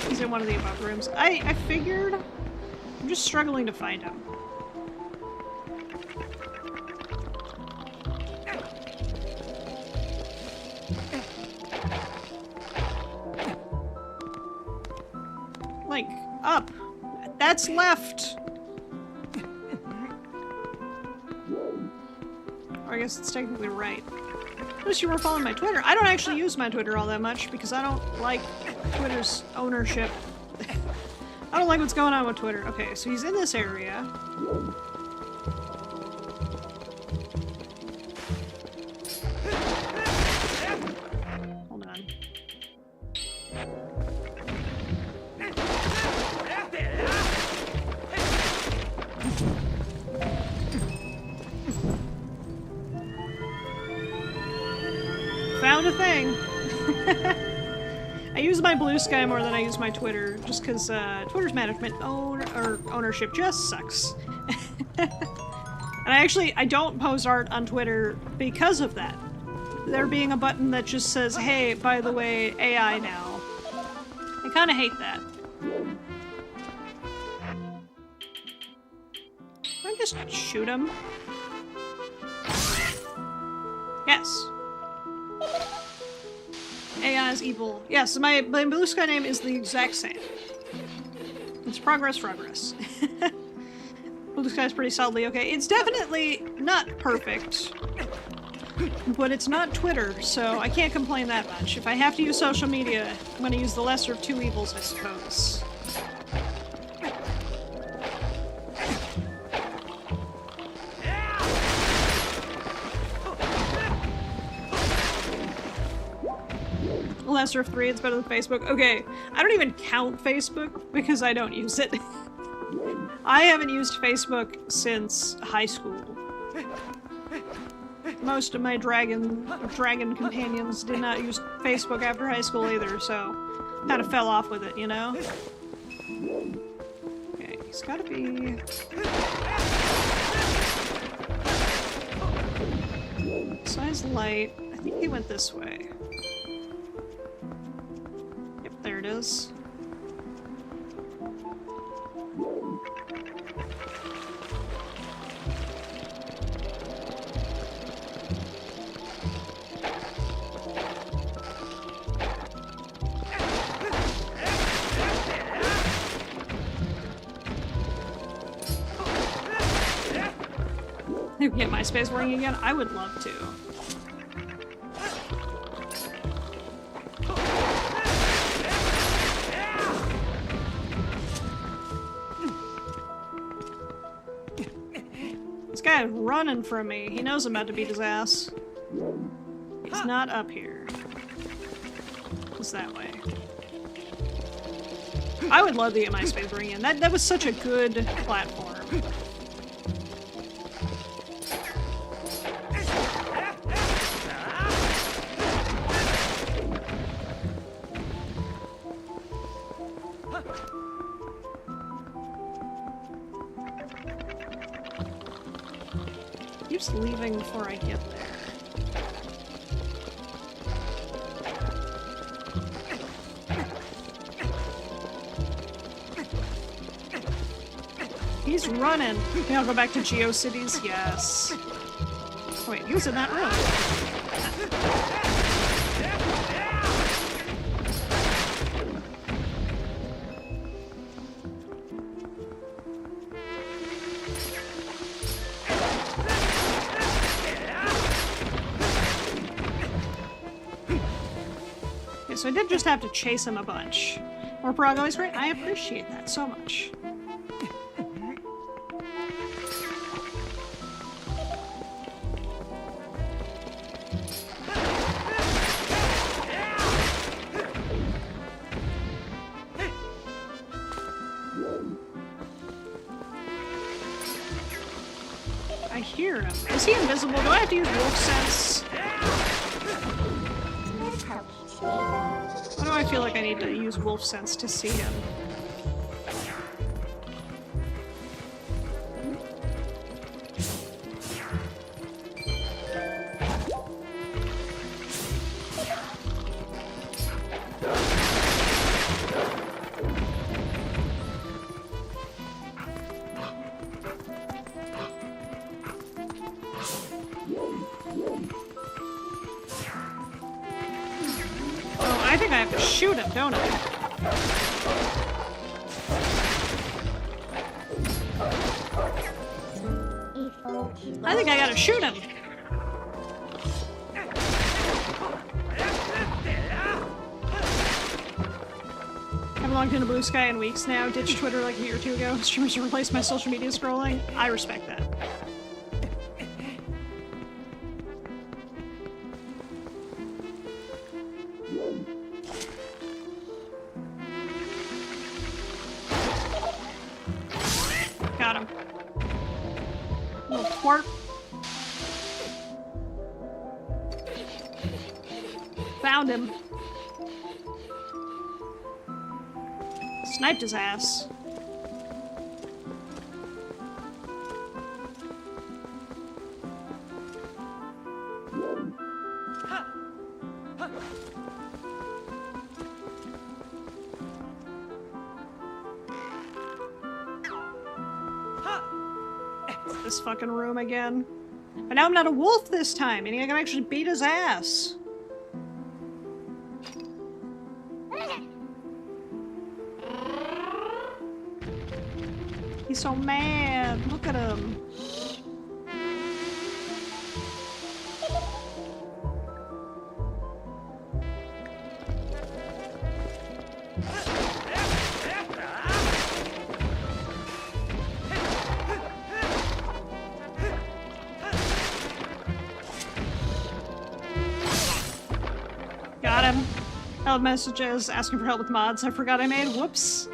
He's in one of the above rooms. I figured. I'm just struggling to find him. That's left! Or I guess it's technically right. Wish you were following my Twitter. I don't actually use my Twitter all that much because I don't like Twitter's ownership. I don't like what's going on with Twitter. Okay, so he's in this area. Hold on. Found a thing. I use my Blue Sky more than I use my Twitter, just because Twitter's management ownership just sucks. And I don't post art on Twitter because of that. There being a button that just says, hey, by the way, AI now. I kind of hate that. Can I just shoot him? Yes. AI is evil. Yes, my Blue Sky name is the exact same. It's progressfrogress. Blue Sky is pretty solidly okay. It's definitely not perfect, but it's not Twitter, so I can't complain that much. If I have to use social media, I'm going to use the lesser of two evils, I suppose. Lesser of three, it's better than Facebook. Okay, I don't even count Facebook because I don't use it. I haven't used Facebook since high school. Most of my dragon companions did not use Facebook after high school either, so kind of fell off with it, you know? Okay, he's gotta be... Size light. I think he went this way. There it is. Get my space ring again? I would love to. Guy's running from me. He knows I'm about to beat his ass. He's not up here. It's that way. I would love to get my space ring in. That was such a good platform. Keeps leaving before I get there. He's running. Maybe I'll go back to GeoCities. Yes. Wait, he was in that room. So I did just have to chase him a bunch. More prog always great. I appreciate that so much. I hear him. Is he invisible? Do I have to use wolf sense? Why do I feel like I need to use wolf sense to see him? I think I have to shoot him, don't I? I think I gotta shoot him. I've logged into Blue Sky in weeks now. Ditched Twitter like a year or two ago. Streamers replaced my social media scrolling. I respect that. Got him. Little twerp. Found him. Sniped his ass. This fucking room again. But now I'm not a wolf this time, meaning I can actually beat his ass. He's so mad. Look at him. Got him. Held messages asking for help with mods I forgot I made. Whoops.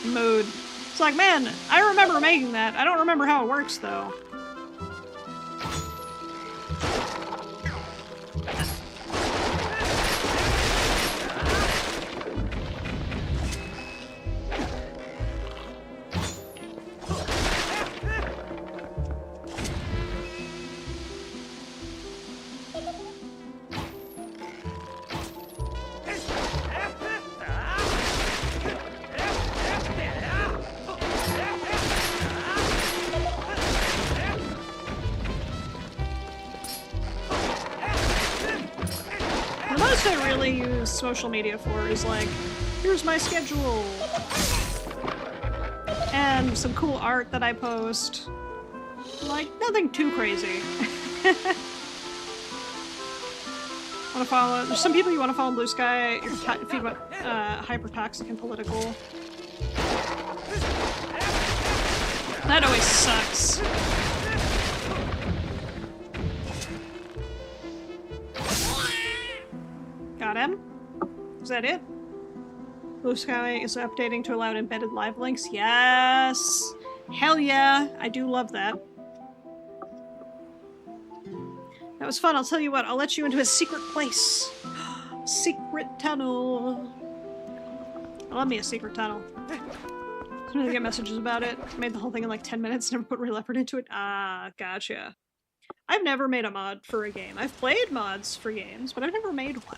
Mood. It's like, man, I remember making that. I don't remember how it works, though. I really use social media for is like, here's my schedule, and some cool art that I post. Like, nothing too crazy. Want to follow? There's some people you want to follow in Blue Sky if you want hyper toxic and political. That always sucks. Got him. Is that it? Blue Sky is updating to allow embedded live links. Yes! Hell yeah! I do love that. That was fun. I'll tell you what, I'll let you into a secret place. Secret tunnel. I love me a secret tunnel. As soon as I get messages about it, made the whole thing in like 10 minutes, never put real effort into it. Ah, gotcha. I've never made a mod for a game. I've played mods for games, but I've never made one.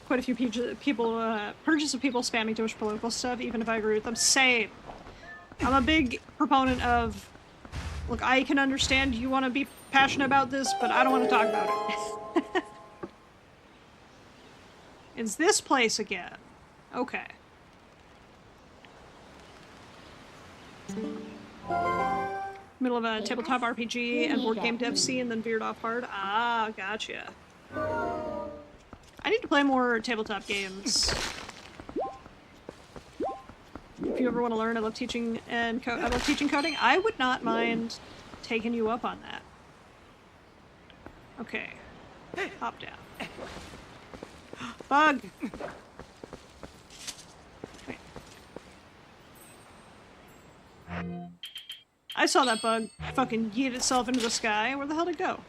Quite a few people, purchase of people spamming too much political stuff, even if I agree with them. Same. I'm a big proponent of, look, I can understand you want to be passionate about this, but I don't want to talk about it. It's this place again. Okay. Middle of a tabletop RPG and board game dev scene, and then veered off hard. Ah, gotcha. I need to play more tabletop games. If you ever want to learn, I love teaching and I love teaching coding. I would not mind taking you up on that. Okay. Hop down. Bug! Wait. I saw that bug fucking yeet itself into the sky. Where the hell did it go?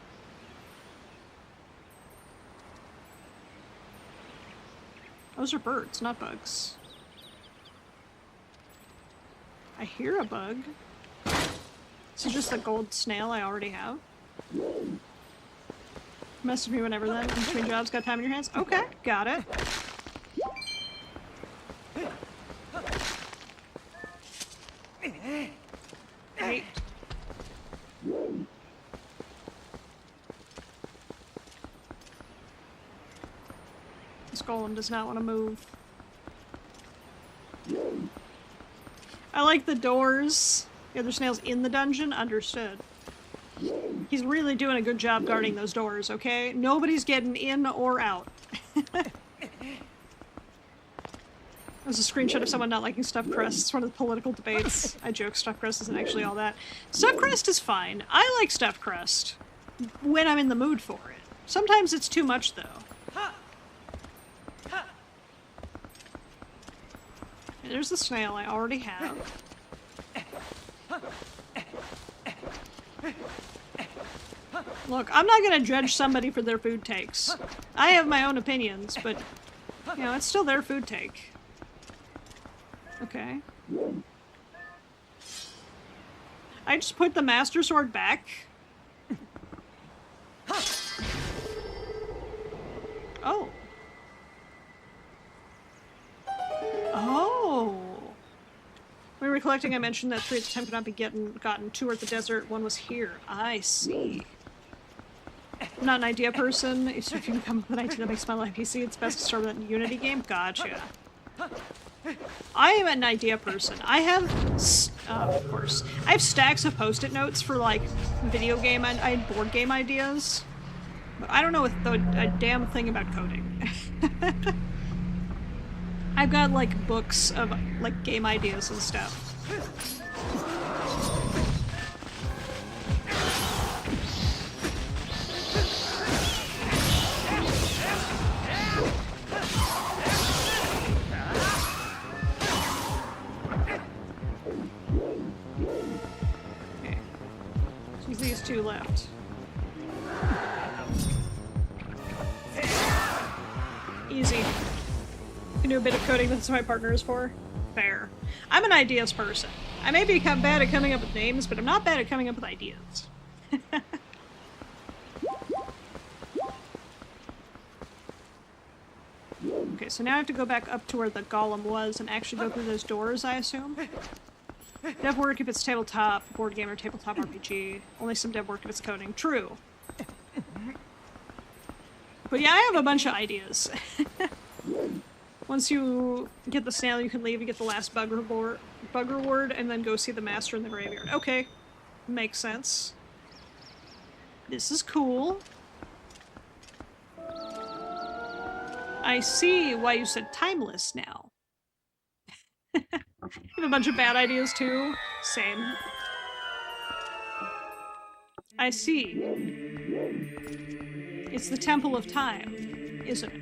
Those are birds, not bugs. I hear a bug. This is just the gold snail I already have. Message me whenever then. In between jobs, got time in your hands? Okay, got it. Wait. This golem does not want to move. I like the doors The other snail's in the dungeon? Understood. He's really doing a good job guarding those doors, okay? Nobody's getting in or out. There's a screenshot of someone not liking stuffed crust. It's one of the political debates. I joke, stuffed crust isn't actually all that. Stuffed crust is fine. I like stuffed crust when I'm in the mood for it. Sometimes it's too much, though. Okay, there's the snail I already have. Look, I'm not gonna judge somebody for their food takes. I have my own opinions, but, you know, it's still their food take. Okay. I just put the Master Sword back. Oh. Oh. When we were collecting, I mentioned that 3 at the time could not be gotten. 2 were at the desert, 1 was here. I see. I'm not an idea person. If you can come up with an idea that makes my life easy, it's best to start with a Unity game. Gotcha. I am an idea person. I have, of course, I have stacks of post-it notes for, like, video game and board game ideas. But I don't know a damn thing about coding. I've got, like, books of, like, game ideas and stuff. Okay. So these 2 left. Easy. Can do a bit of coding, that's what my partner is for. Fair. I'm an ideas person. I may be bad at coming up with names, but I'm not bad at coming up with ideas. Okay, so now I have to go back up to where the golem was and actually go through those doors, I assume. Dev work if it's tabletop, board game, or tabletop RPG. Only some dev work if it's coding. True. But yeah, I have a bunch of ideas. Once you get the snail, you can leave and get the last bug reward, and then go see the master in the graveyard. Okay. Makes sense. This is cool. I see why you said timeless now. You have a bunch of bad ideas too? Same. I see. It's the Temple of Time, isn't it?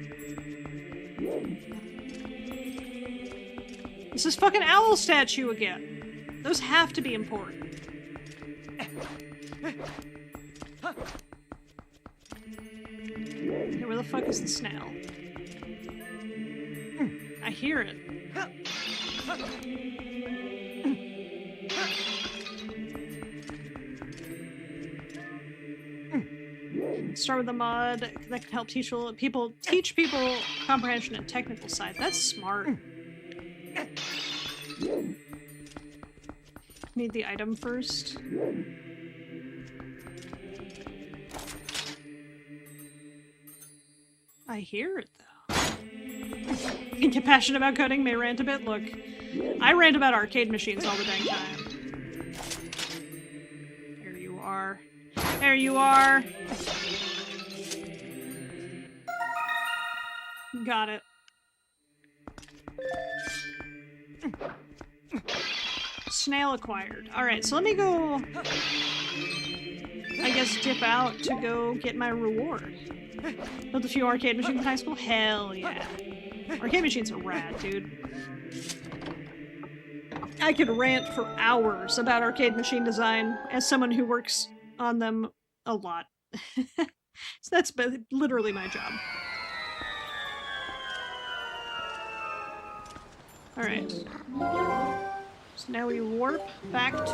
This is fucking owl statue again. Those have to be important. Okay, where the fuck is the snail? I hear it. Start with a mod that can help teach people comprehension and technical side. That's smart. Need the item first. I hear it though. Can get passionate about coding, may rant a bit. Look, I rant about arcade machines all the dang time. There you are. There you are. Got it. Snail acquired. Alright, so let me go, I guess, dip out to go get my reward. Built a few arcade machines in high school? Hell yeah. Arcade machines are rad, dude. I could rant for hours about arcade machine design as someone who works on them a lot. So that's literally my job. Alright. So now we warp back to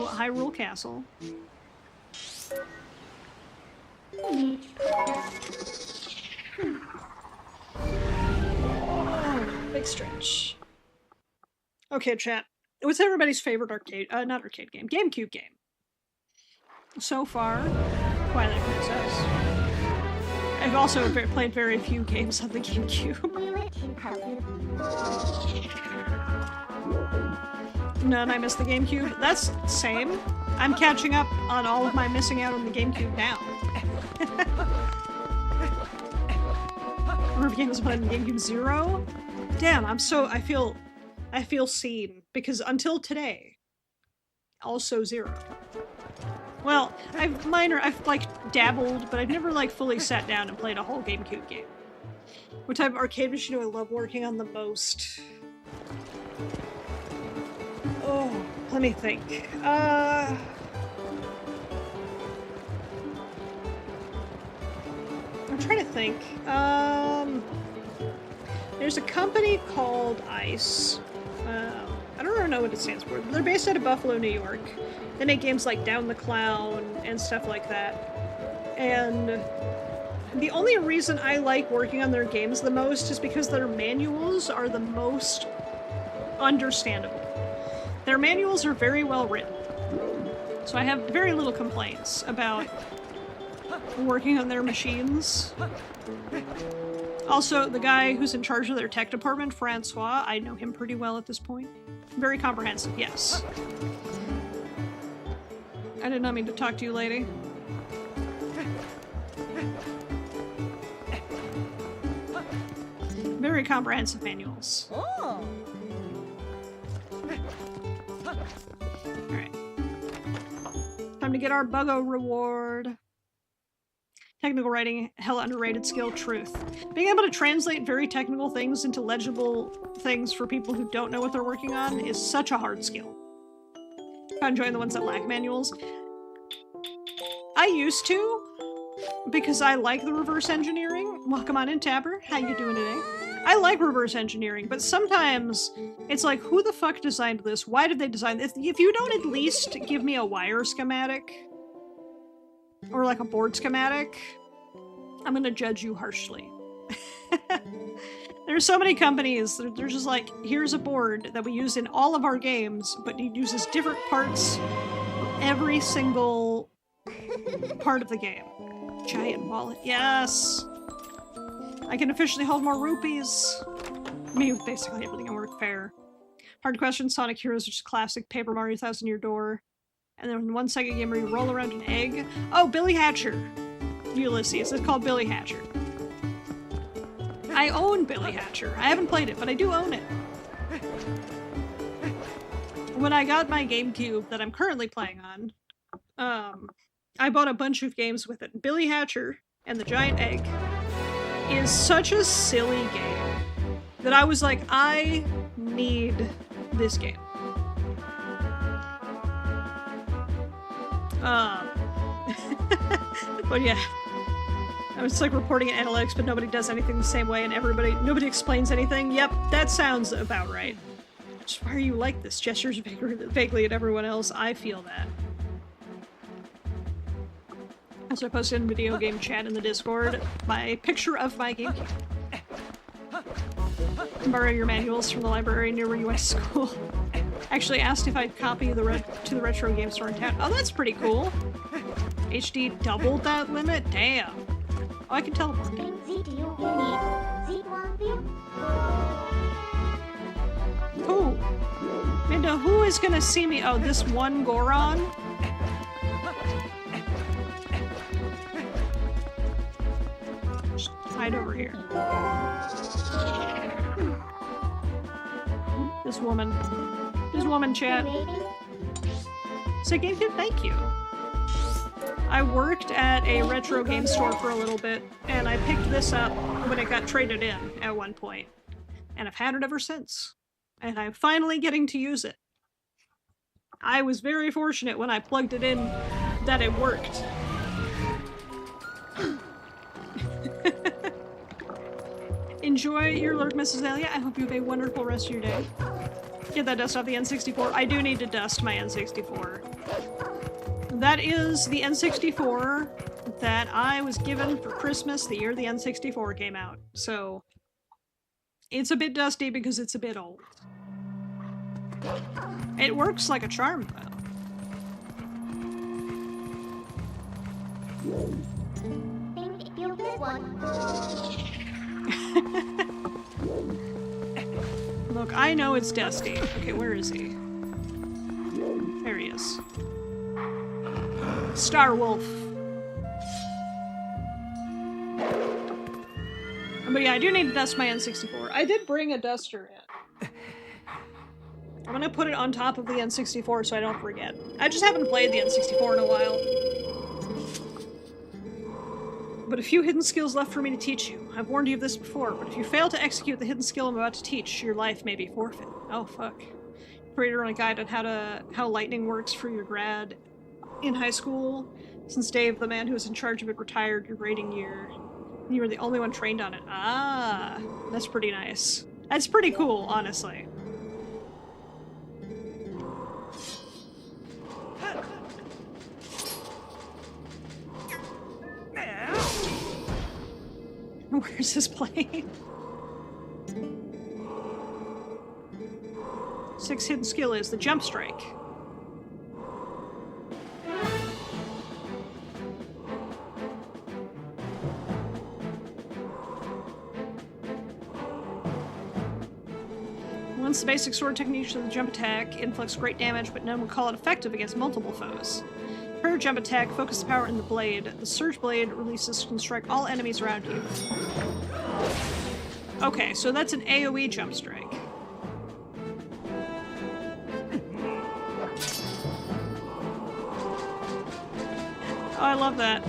Hyrule Castle. Oh, big stretch. Okay, chat. What's everybody's favorite not arcade game, GameCube game? So far, Twilight Princess. I've also played very few games on the GameCube. None, I missed the GameCube. That's same. I'm catching up on all of my missing out on the GameCube now. Remember games played on the GameCube 0? Damn, I feel seen, because until today, also 0. Well, I've like dabbled, but I've never like fully sat down and played a whole GameCube game. What type of arcade machine do I love working on the most? Oh, let me think. I'm trying to think. There's a company called ICE. I don't really know what it stands for. They're based out of Buffalo, New York. They make games like Down the Clown and stuff like that. And the only reason I like working on their games the most is because their manuals are the most understandable. Their manuals are very well written. So I have very little complaints about working on their machines. Also, the guy who's in charge of their tech department, Francois, I know him pretty well at this point. Very comprehensive, yes. I did not mean to talk to you, lady. Very comprehensive manuals. Oh. Alright. Time to get our Buggo reward. Technical writing, hella underrated skill, truth. Being able to translate very technical things into legible things for people who don't know what they're working on is such a hard skill. I'm enjoying the ones that lack manuals. I used to, because I like the reverse engineering. Welcome on in, Tapper. How you doing today? I like reverse engineering, but sometimes it's like, who the fuck designed this? Why did they design this? If you don't at least give me a wire schematic, or like a board schematic, I'm gonna judge you harshly. There's so many companies, they're just like, here's a board that we use in all of our games, but it uses different parts for every single part of the game. Giant wallet, yes! I can officially hold more rupees. Me with basically everything at work, fair. Hard question, Sonic Heroes, which is classic, Paper Mario 1000 Year Door. And then 1 second game where you roll around an egg. Oh, Billy Hatcher. Ulysses. It's called Billy Hatcher. I own Billy Hatcher. I haven't played it, but I do own it. When I got my GameCube that I'm currently playing on, I bought a bunch of games with it. Billy Hatcher and the Giant Egg is such a silly game that I was like, I need this game. But yeah, I was like reporting at analytics, but nobody does anything the same way, and nobody explains anything. Yep, that sounds about right. Just, why are you like this? Gestures vaguely at everyone else. I feel that. Also, I posted in video game chat in the Discord my picture of my GameCube. Borrow your manuals from the library near where you went to school. Actually asked if I'd copy to the retro game store in town. Oh, that's pretty cool. HD doubled that limit? Damn. Oh, I can teleport. Who? Minda, who is gonna see me? Oh, this one Goron? Just hide over here. This woman. This woman, chat. So GameCube, thank you. I worked at a retro game store for a little bit, and I picked this up when it got traded in at one point. And I've had it ever since. And I'm finally getting to use it. I was very fortunate when I plugged it in that it worked. Enjoy your lurk, Mrs. Elia. I hope you have a wonderful rest of your day. Get that dust off the N64. I do need to dust my N64. That is the N64 that I was given for Christmas the year the N64 came out. So, it's a bit dusty because it's a bit old. It works like a charm, though. Look, I know it's dusty. Okay, where is he? Star Wolf. But yeah, I do need to dust my N64. I did bring a duster in. I'm gonna put it on top of the N64 so I don't forget. I just haven't played the N64 in a while. But a few hidden skills left for me to teach you. I've warned you of this before, but if you fail to execute the hidden skill I'm about to teach, your life may be forfeit. Oh, fuck. Creator on a guide on how lightning works for your grad in high school. Since Dave, the man who was in charge of it, retired your grading year, you were the only one trained on it. Ah, that's pretty nice. That's pretty cool, honestly. Where's his plane? 6 hidden skill is the jump strike. Once the basic sword techniques of the jump attack inflicts great damage, but none would call it effective against multiple foes. Per jump attack, focus the power in the blade. The surge blade releases can strike all enemies around you. Okay, so that's an AoE jump strike. Oh, I love that.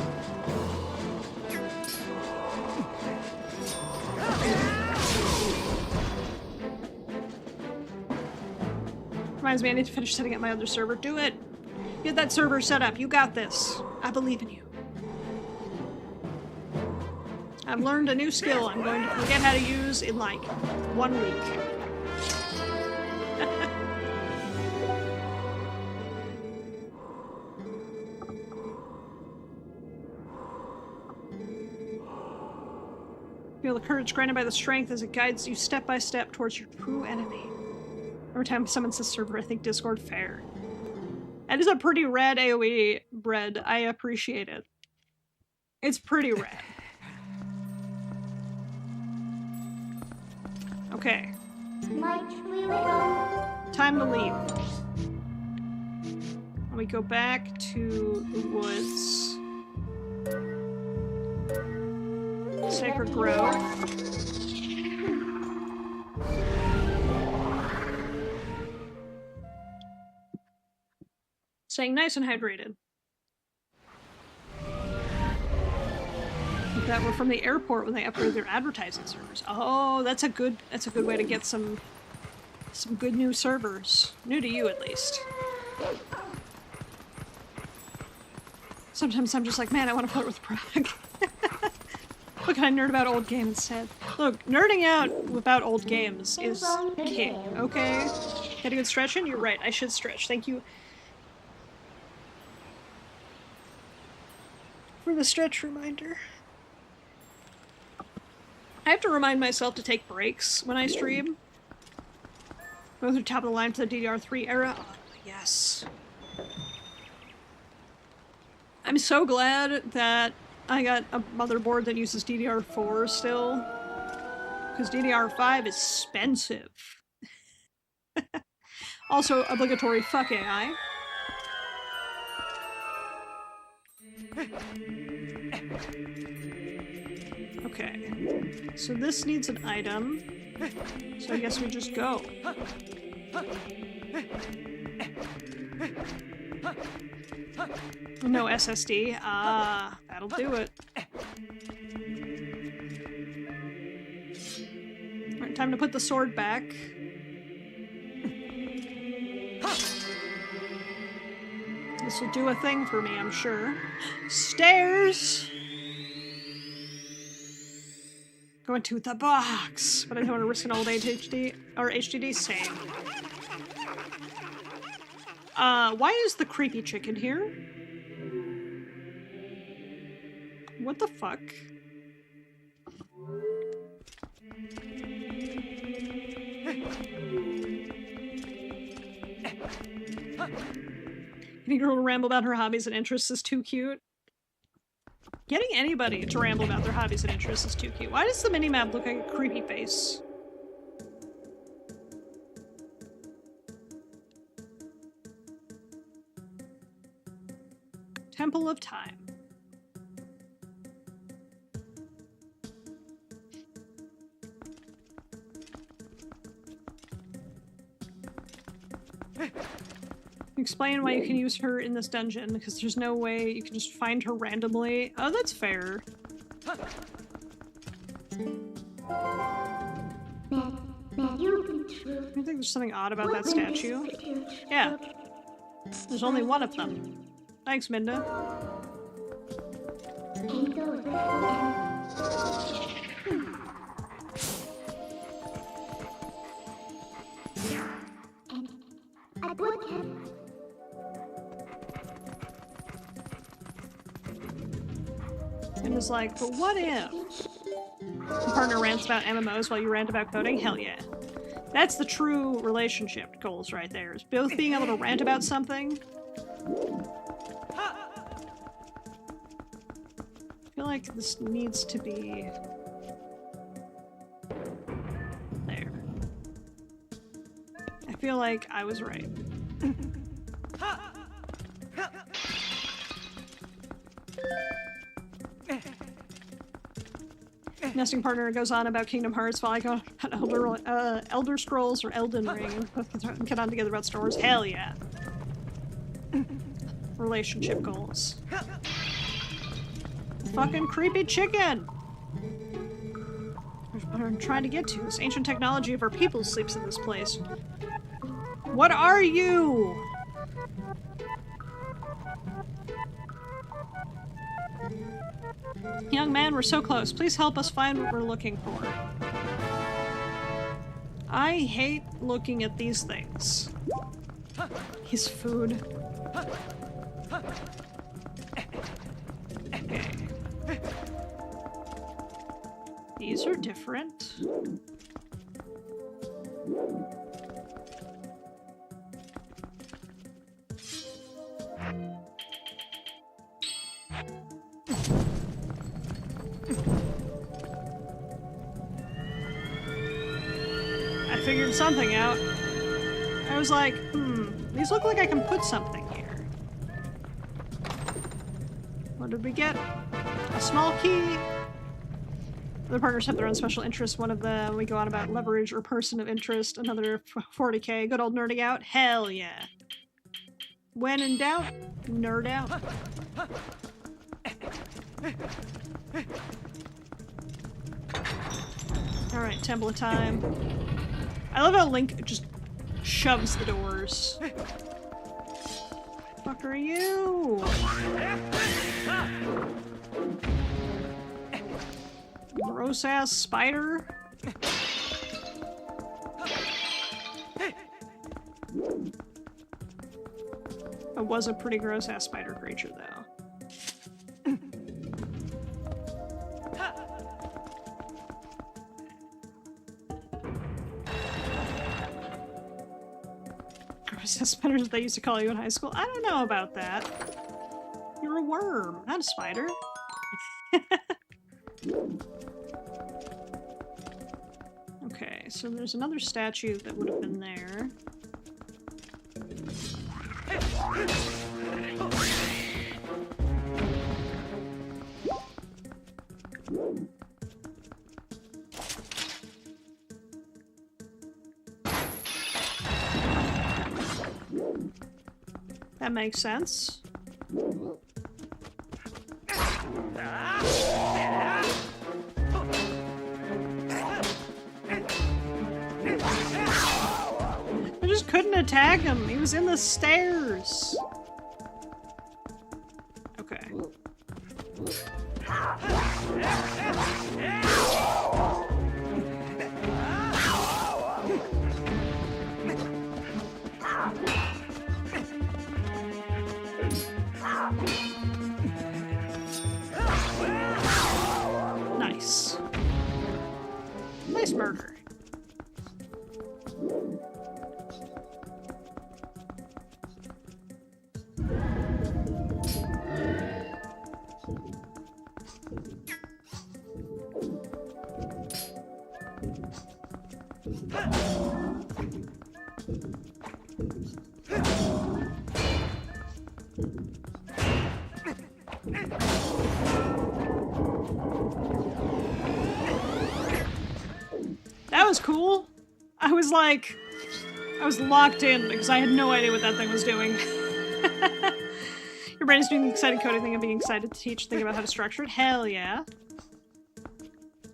Reminds me, I need to finish setting up my other server. Do it! Get that server set up. You got this. I believe in you. I've learned a new skill I'm going to forget how to use in like 1 week. Feel the courage granted by the strength as it guides you step by step towards your true enemy. Every time someone says server, I think Discord fair. That is a pretty rad AoE, Bread. I appreciate it. It's pretty rad. Okay. Time to leave. We go back to the woods. Sacred Grove. Staying nice and hydrated. That were from the airport when they upgraded their advertising servers. Oh, that's a good way to get some good new servers. New to you, at least. Sometimes I'm just like, man, I want to flirt with Prog. What can I nerd about old games instead? Look, nerding out about old games is king, okay? Get a good stretch in? You're right, I should stretch. Thank you for the stretch reminder. I have to remind myself to take breaks when I stream. Go to the top of the line for the DDR3 era. Oh, yes. I'm so glad that I got a motherboard that uses DDR4 still. Because DDR5 is expensive. Also, obligatory fuck AI. Okay. So this needs an item. So I guess we just go. No SSD. Ah, that'll do it. Alright, time to put the sword back. This will do a thing for me, I'm sure. Stairs! Going to the box! But I don't want to risk an old HD or HDD save. Why is the creepy chicken here? What the fuck? Getting a girl to ramble about her hobbies and interests is too cute. Getting anybody to ramble about their hobbies and interests is too cute. Why does the minimap look like a creepy face? Temple of Time. Explain why you can use her in this dungeon, because there's no way you can just find her randomly. Oh, that's fair. I think there's something odd about that statue. Yeah. There's only one of them. Thanks, Minda. And was like, but what if? Your partner rants about MMOs while you rant about coding? Hell yeah. That's the true relationship goals right there, is both being able to rant about something. I feel like this needs to be there. I feel like I was right. Nesting partner goes on about Kingdom Hearts while I go on Elder Scrolls or Elden Ring. Both get on together about stores. Hell yeah. Relationship goals. Fucking creepy chicken! What I'm trying to get to. This ancient technology of our people sleeps in this place. What are you? Young man, we're so close. Please help us find what we're looking for. I hate looking at these things. His food. Okay. These are different. I figured something out. I was like, these look like I can put something here. What did we get? A small key. Other partners have their own special interests. One of them, we go on about leverage or person of interest. Another 40k. Good old nerding out. Hell yeah. When in doubt, nerd out. Alright, Temple of Time. I love how Link just shoves the doors. Fuck are you? Gross ass spider? It was a pretty gross ass spider creature though. Gross ass spiders that they used to call you in high school? I don't know about that. You're a worm, not a spider. Okay, so there's another statue that would have been there. That makes sense. I just couldn't attack him. He was in the stairs. Okay. Nice. Nice murder. was cool. I was like, I was locked in because I had no idea what that thing was doing. Your brain is doing the exciting coding thing and being excited to teach, think about how to structure it. Hell yeah.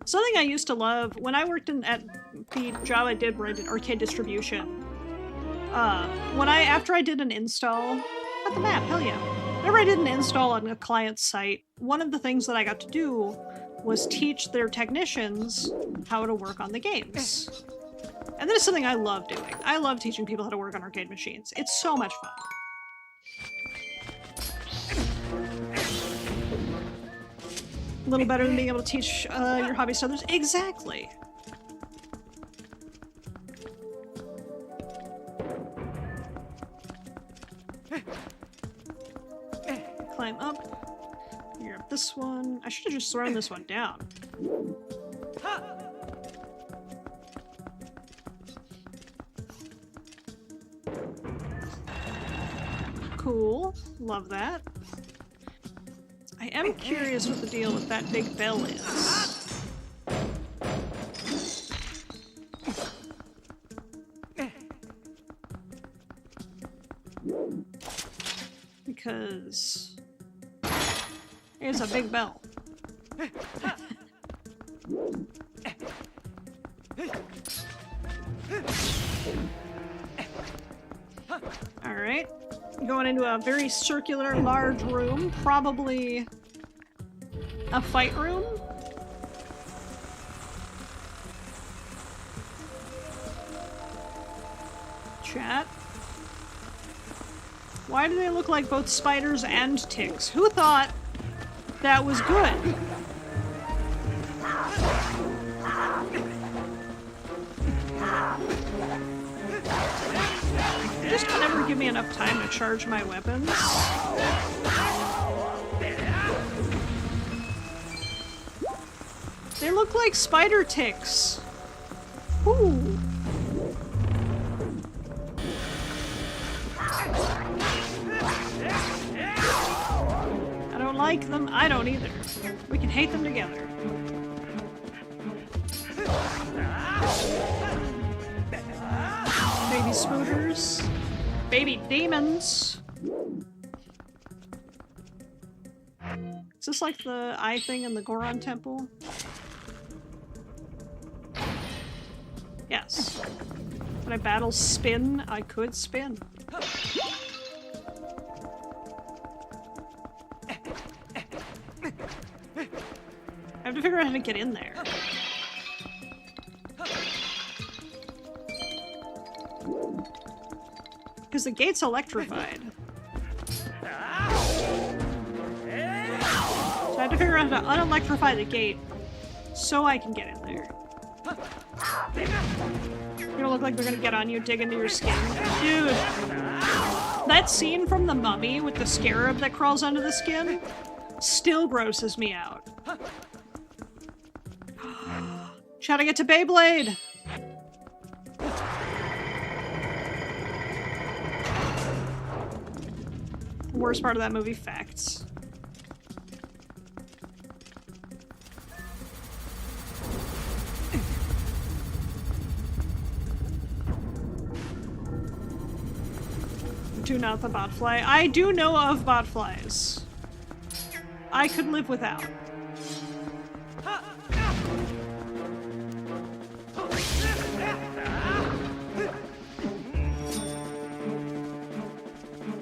Something I used to love when I worked at the job I did where I did arcade distribution. After I did an install at the map, hell yeah. Whenever I did an install on a client site, one of the things that I got to do was teach their technicians how to work on the games. And that is something I love doing. I love teaching people how to work on arcade machines. It's so much fun. A little better than being able to teach your hobbies to others. Exactly. Climb up. Figure out this one. I should have just thrown this one down. Cool. Love that. I am curious what the deal with that big bell is. Because it's a big bell. Alright. Going into a very circular, large room. Probably a fight room? Chat. Why do they look like both spiders and ticks? Who thought that was good? You just can never give me enough time to charge my weapons. They look like spider ticks. Ooh. I don't like them. I don't either. We can hate them together. Baby spooters. Baby demons. Is this like the eye thing in the Goron temple? Yes. When I battle spin, I could spin. I have to figure out how to get in there. Because the gate's electrified. So I have to figure out how to unelectrify the gate so I can get in there. You're gonna look like they're gonna get on you, dig into your skin. Dude! That scene from The Mummy with the scarab that crawls under the skin still grosses me out. Try to get to Beyblade! Worst part of that movie, facts. Do not the botfly. I do know of botflies. I could live without.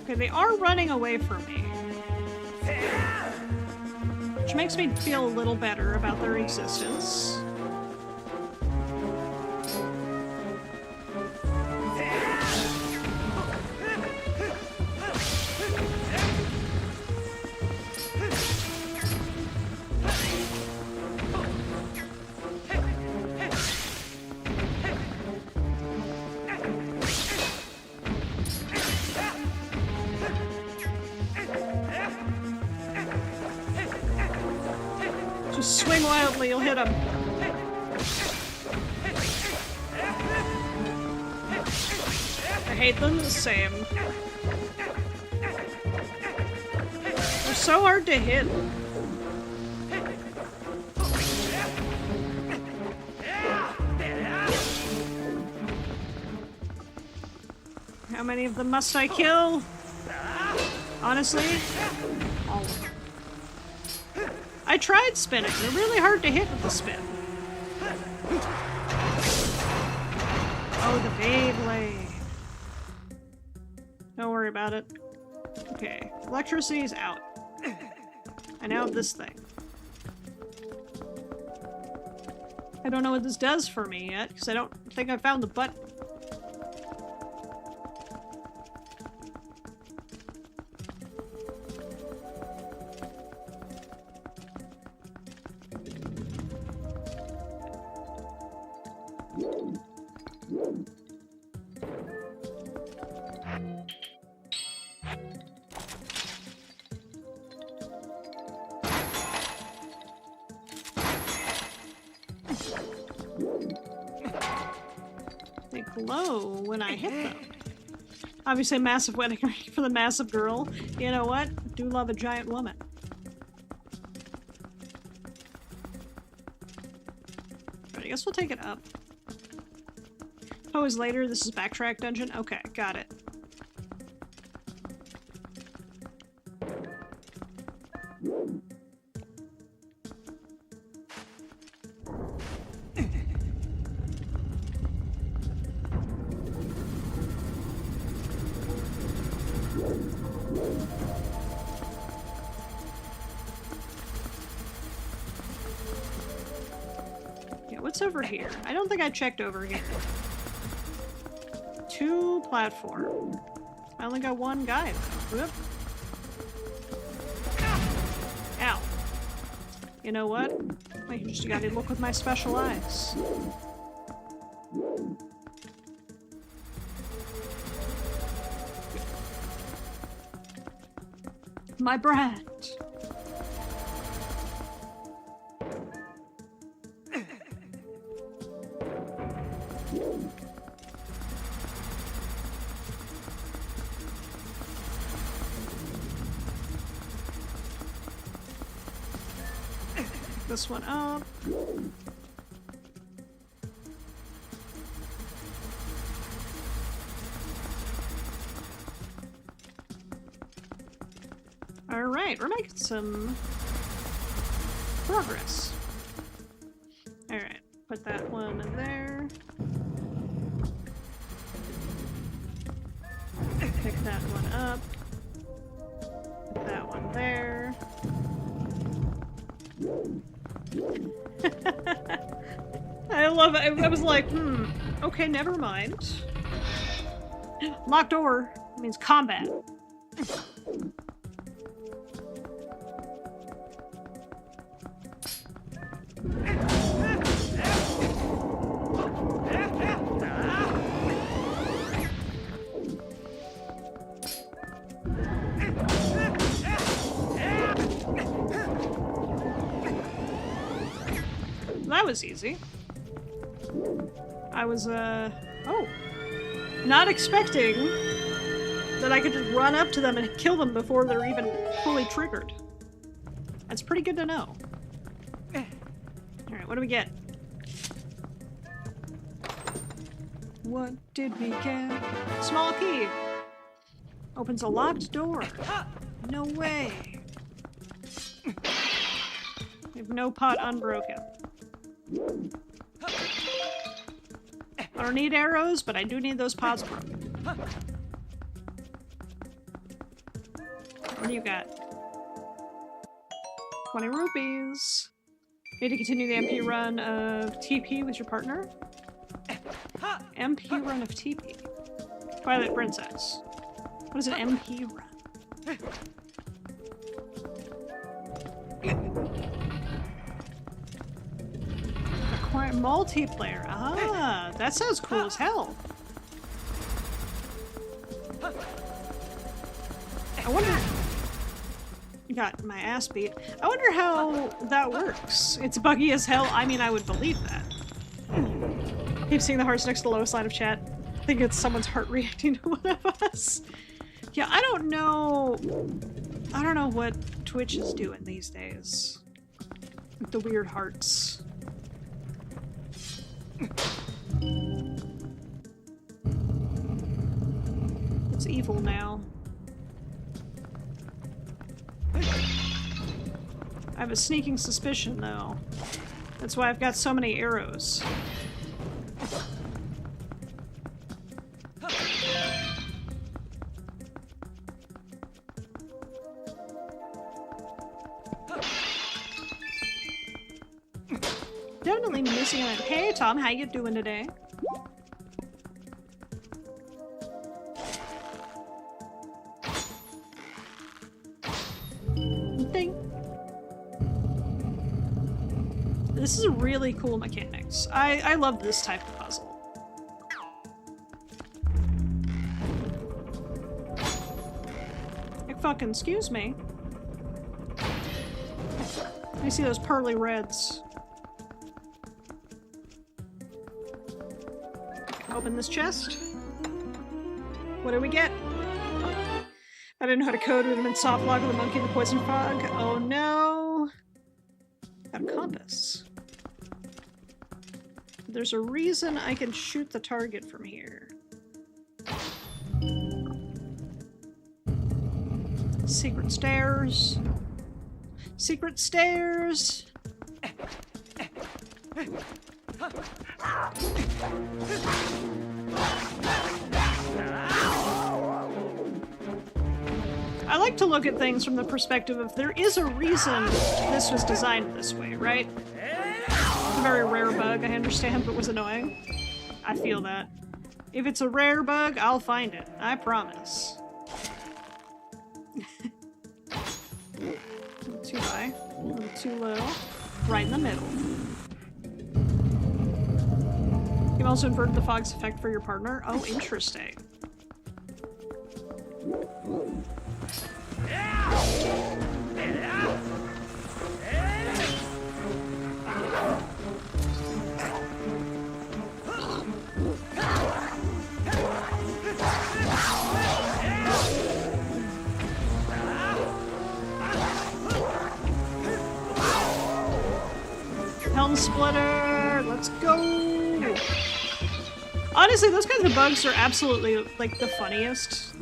Okay, they are running away from me. Which makes me feel a little better about their existence. Just swing wildly, you'll hit him. I hate them the same. They're so hard to hit. many of them must I kill? Honestly, all of them. I tried spinning. They're really hard to hit with the spin. Oh, the Beyblade. Don't worry about it. Okay, electricity is out. I now have this thing. I don't know what this does for me yet, because I don't think I found the button. They glow when I hit them. Obviously, massive wedding ring for the massive girl. You know what? Do love a giant woman. But I guess we'll take it up. Oh, is later? This is backtrack dungeon? Okay, got it. What's over here? I don't think I checked over here. 2 platform. I only got 1 guy though. Whoop. Ow. You know what? I just gotta look with my special eyes. My brand. This one up. Alright, we're making some progress. Alright, put that one there. Pick that one up. Put that one there. I love it. I was like, okay, never mind. Locked door means combat. That was easy. I was, not expecting that I could just run up to them and kill them before they're even fully triggered. That's pretty good to know. Alright, what do we get? What did we get? Small key. Opens a locked door. No way. We have no pot unbroken. I don't need arrows, but I do need those pots broken. What do you got? 20 rupees. Need to continue the MP run of TP with your partner? MP run of TP. Twilight Princess. What is an MP run? Acquire multiplayer. Ah, that sounds cool as hell. I wonder... Got my ass beat. I wonder how that works. It's buggy as hell. I mean, I would believe that. Keep seeing the hearts next to the lowest line of chat. I think it's someone's heart reacting to one of us. Yeah, I don't know what Twitch is doing these days. With the weird hearts. It's evil now. I have a sneaking suspicion, though. That's why I've got so many arrows. Definitely missing it. Hey, Tom, how you doing today? Ding. This is really cool mechanics. I love this type of puzzle. Like, fucking excuse me. I see those pearly reds. Open this chest. What do we get? I didn't know how to code. Would have been soft log with the monkey and the poison frog. Oh no. Got a compass. There's a reason I can shoot the target from here. Secret stairs. Secret stairs. I like to look at things from the perspective of there is a reason this was designed this way, right? It's a very rare bug, I understand, but was annoying. I feel that. If it's a rare bug, I'll find it. I promise. A little too high, a little too low. Right in the middle. You can also invert the fog's effect for your partner. Oh, interesting. Helm splitter, let's go! Honestly, those kinds of bugs are absolutely, like, the funniest.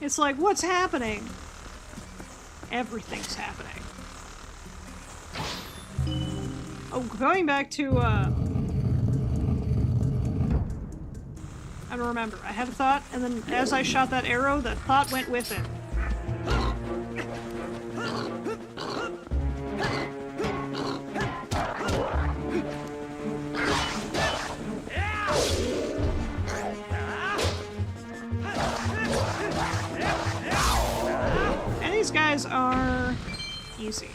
It's like, what's happening? Everything's happening. Oh, going back to, I don't remember. I had a thought, and then as I shot that arrow, that thought went with it. These guys are easy.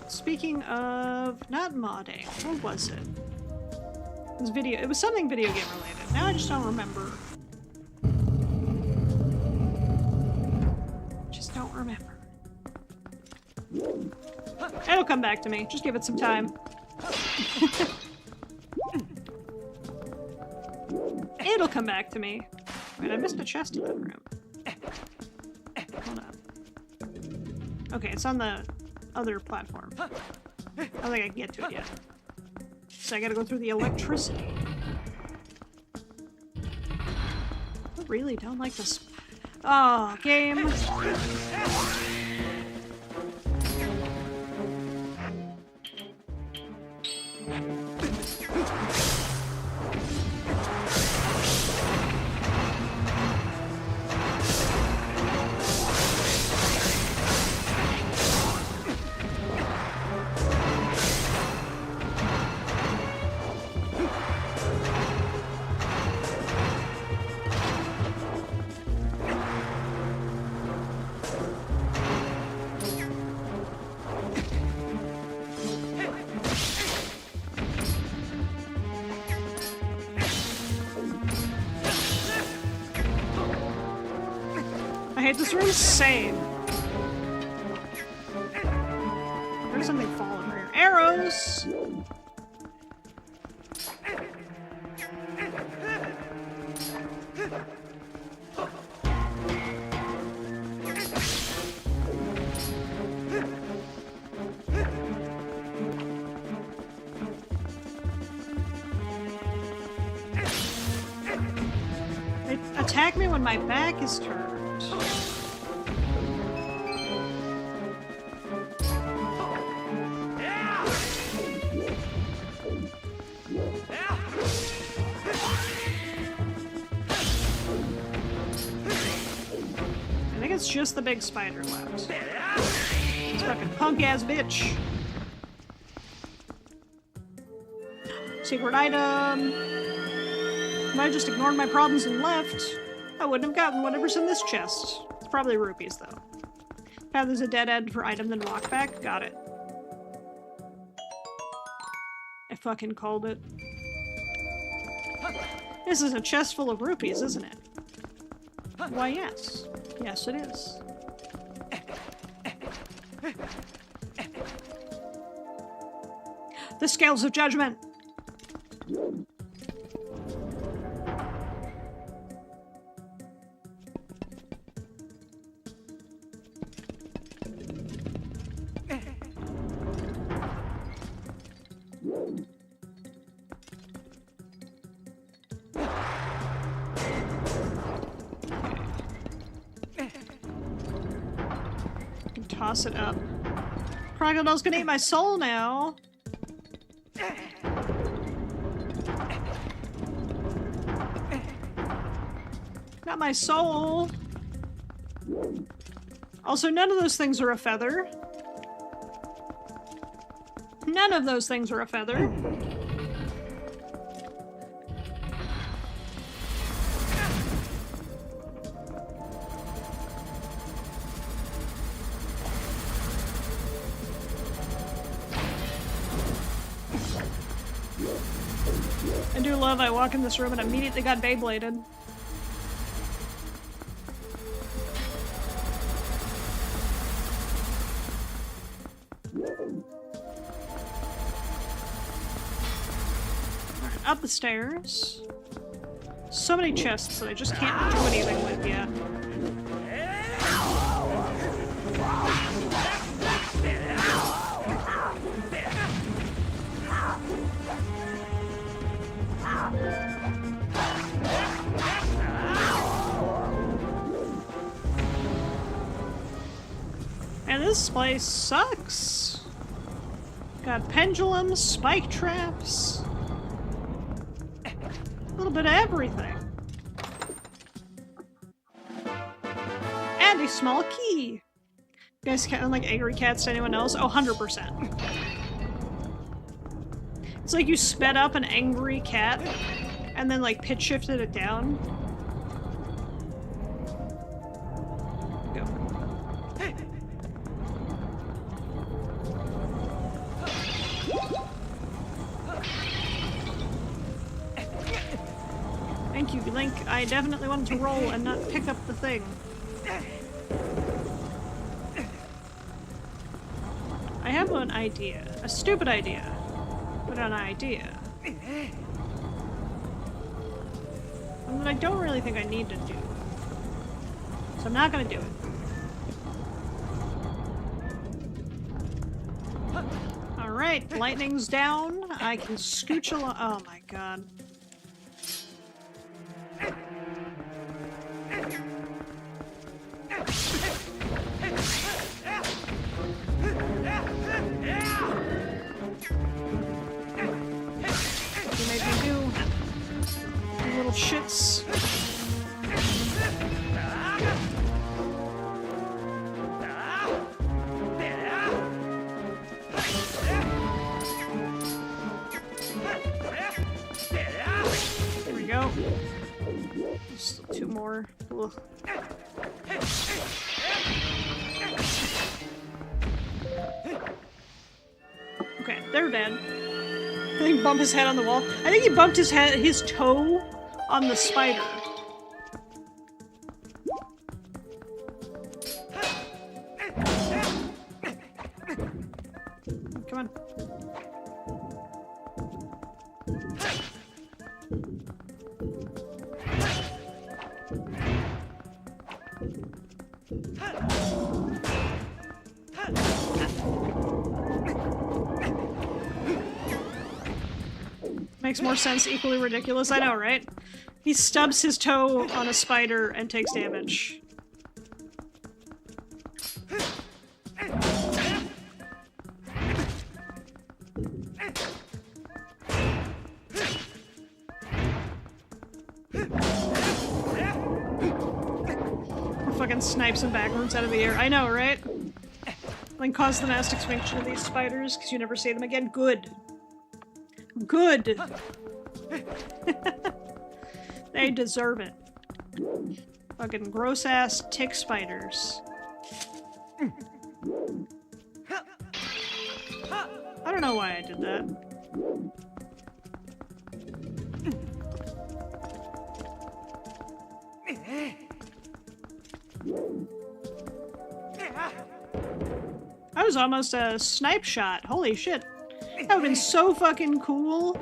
Speaking of not modding, what was it? It was video. It was something video game related. Now I just don't remember. Just don't remember. It'll come back to me. Just give it some time. It'll come back to me. Wait, I missed a chest in that room. Hold up. Okay, it's on the other platform. I don't think I can get to it yet. So I gotta go through the electricity. I really don't like this. Oh, game. I hate this room. Same. There's something falling here. Arrows! attack me when my back is turned. I think it's just the big spider left. This fucking punk-ass bitch. Secret item. If I just ignored my problems and left, I wouldn't have gotten whatever's in this chest. It's probably rupees, though. Found there's a dead end for item, then walk back. Got it. I fucking called it. This is a chest full of rupees, isn't it? Why, yes. Yes, it is. The Scales of Judgment! Toss it up. Crocodile's gonna eat my soul now. Got my soul. Also, none of those things are a feather. None of those things are a feather. I do love I walk in this room and immediately got Beybladed. Alright, up the stairs. So many chests that I just can't do anything with yet. And this place sucks. Got pendulums, spike traps, a little bit of everything. And a small key. You guys count like angry cats to anyone else? Oh, 100%. It's like you sped up an angry cat and then like pitch shifted it down. Go. Thank you, Link. I definitely wanted to roll and not pick up the thing. I have an idea. A stupid idea. But an idea. One that I don't really think I need to do. So I'm not gonna do it. Alright, lightning's down. I can scooch along. Oh my god. You made me do. You little shits. There we go. Just two more. Ugh. Okay, they're dead. I think he bumped his head on the wall. I think he bumped his toe on the spider. Come on. Makes more sense, equally ridiculous. I know, right? He stubs his toe on a spider and takes damage. Fucking snipes him backwards out of the air. I know, right? Like, cause the mass extinction of these spiders because you never see them again. Good. Good. They deserve it. Fucking gross ass tick spiders. I don't know why I did that. That was almost a snipe shot. Holy shit. That would've been so fucking cool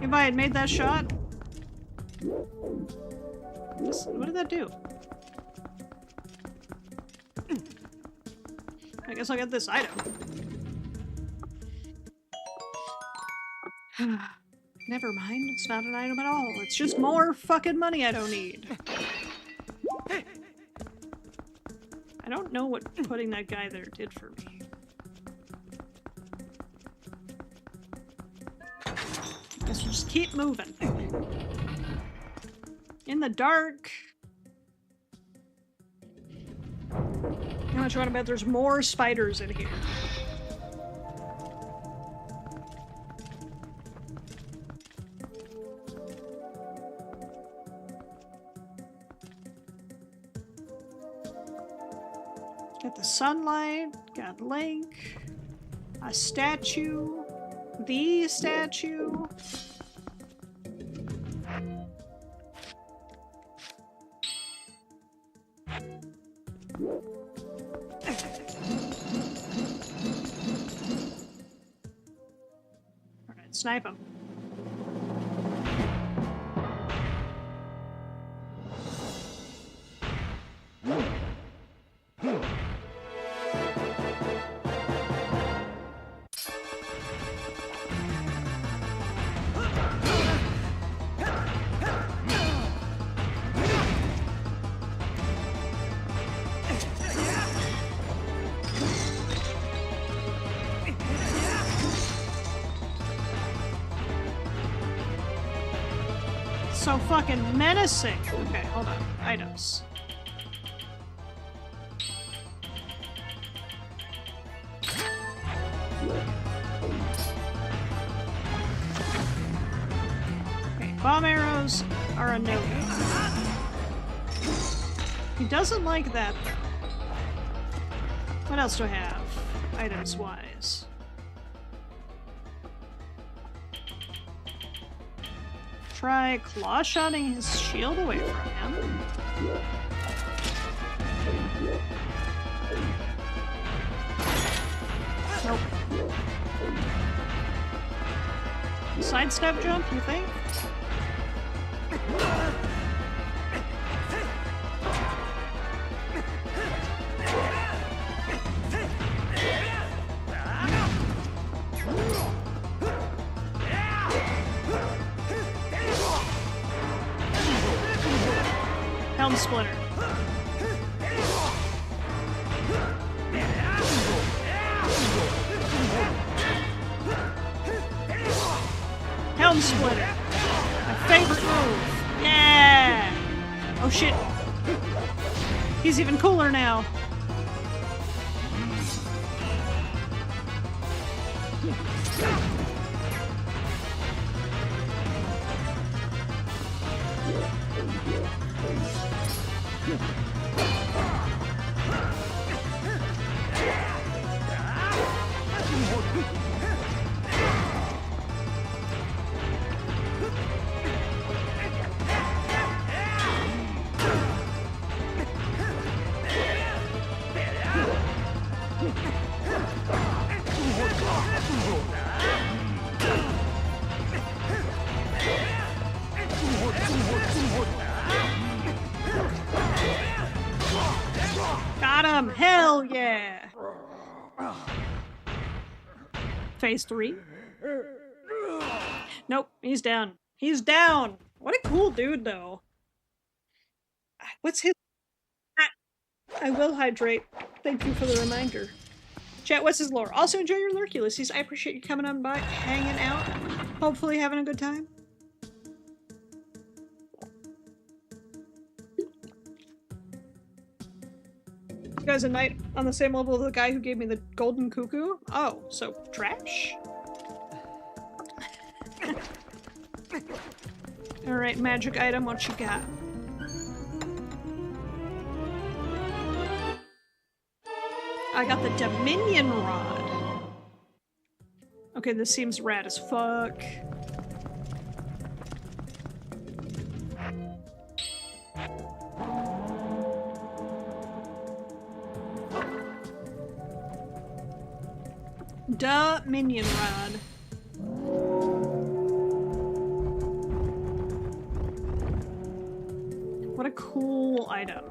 if I had made that shot. What did that do? I guess I'll get this item. Never mind, it's not an item at all. It's just more fucking money I don't need. I don't know what putting that guy there did for me. Guess we'll just keep moving. In the dark. How much you want to bet there's more spiders in here? Got the sunlight, got Link, a statue, the statue. Alright, snipe him. So fucking menacing. Okay, hold on. Items. Okay, bomb arrows are a no-go. He doesn't like that though. What else do I have? Items-wise. Try claw-shotting his shield away from him. Nope. Sidestep jump, you think? Helm splitter. Helm splitter. My favorite move. Yeah. Oh shit. He's even cooler now. Got him! Hell yeah! Phase 3. Nope, he's down. He's down! What a cool dude, though. What's his... I will hydrate. Thank you for the reminder. Chat, what's his lore? Also, enjoy your lurk, Ulysses. I appreciate you coming on by, hanging out, hopefully having a good time. You guys a knight on the same level as the guy who gave me the golden cuckoo? Oh, so trash? Alright, magic item, what you got? I got the Dominion Rod. Okay, this seems rad as fuck. Dominion Rod. What a cool item.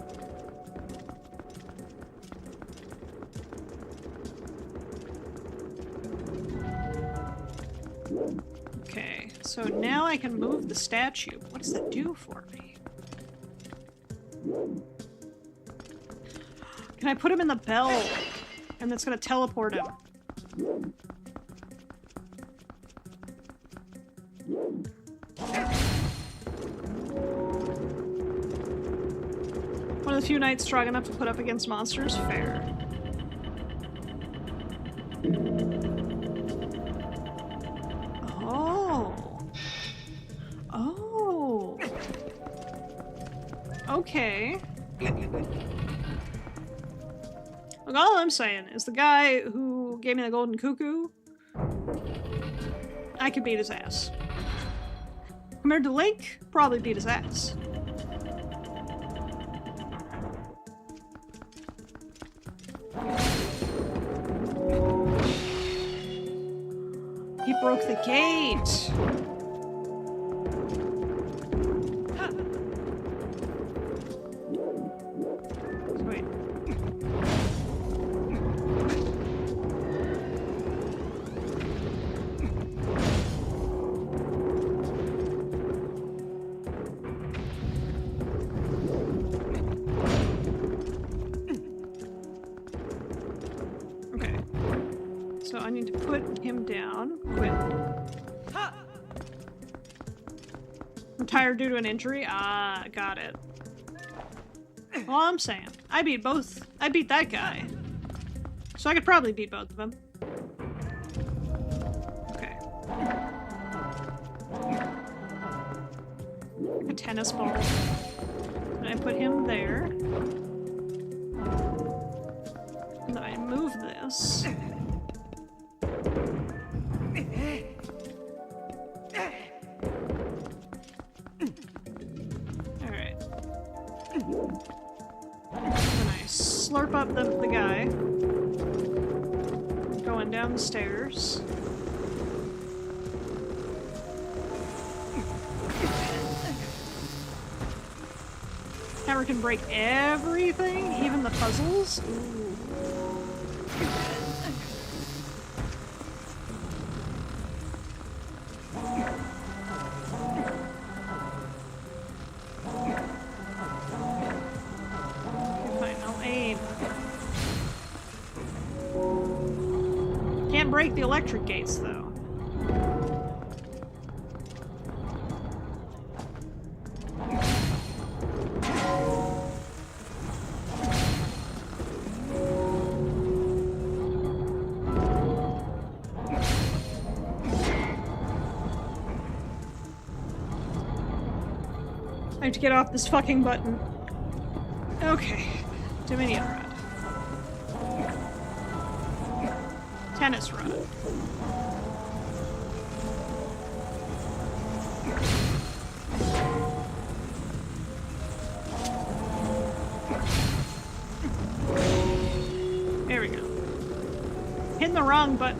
Okay, so now I can move the statue. What does that do for me? Can I put him in the bell? And that's gonna teleport him. One of the few knights strong enough to put up against monsters? Fair. Okay. Look, all I'm saying is the guy who gave me the golden cuckoo, I could beat his ass. Compared to Link, probably beat his ass. He broke the gate! Wait. Okay. So I need to put him down. Quit. Retired due to an injury? Ah, got it. All I'm saying, I beat that guy. So I could probably beat both of them. Okay. A tennis ball. And I put him there. And then I move this. Alright. Then I slurp up the guy. Going down the stairs. Hammer can break everything, even the puzzles. Ooh. Break the electric gates, though. I have to get off this fucking button. Okay. Dominion Rod. Tennis rod. There we go. Hitting the wrong button.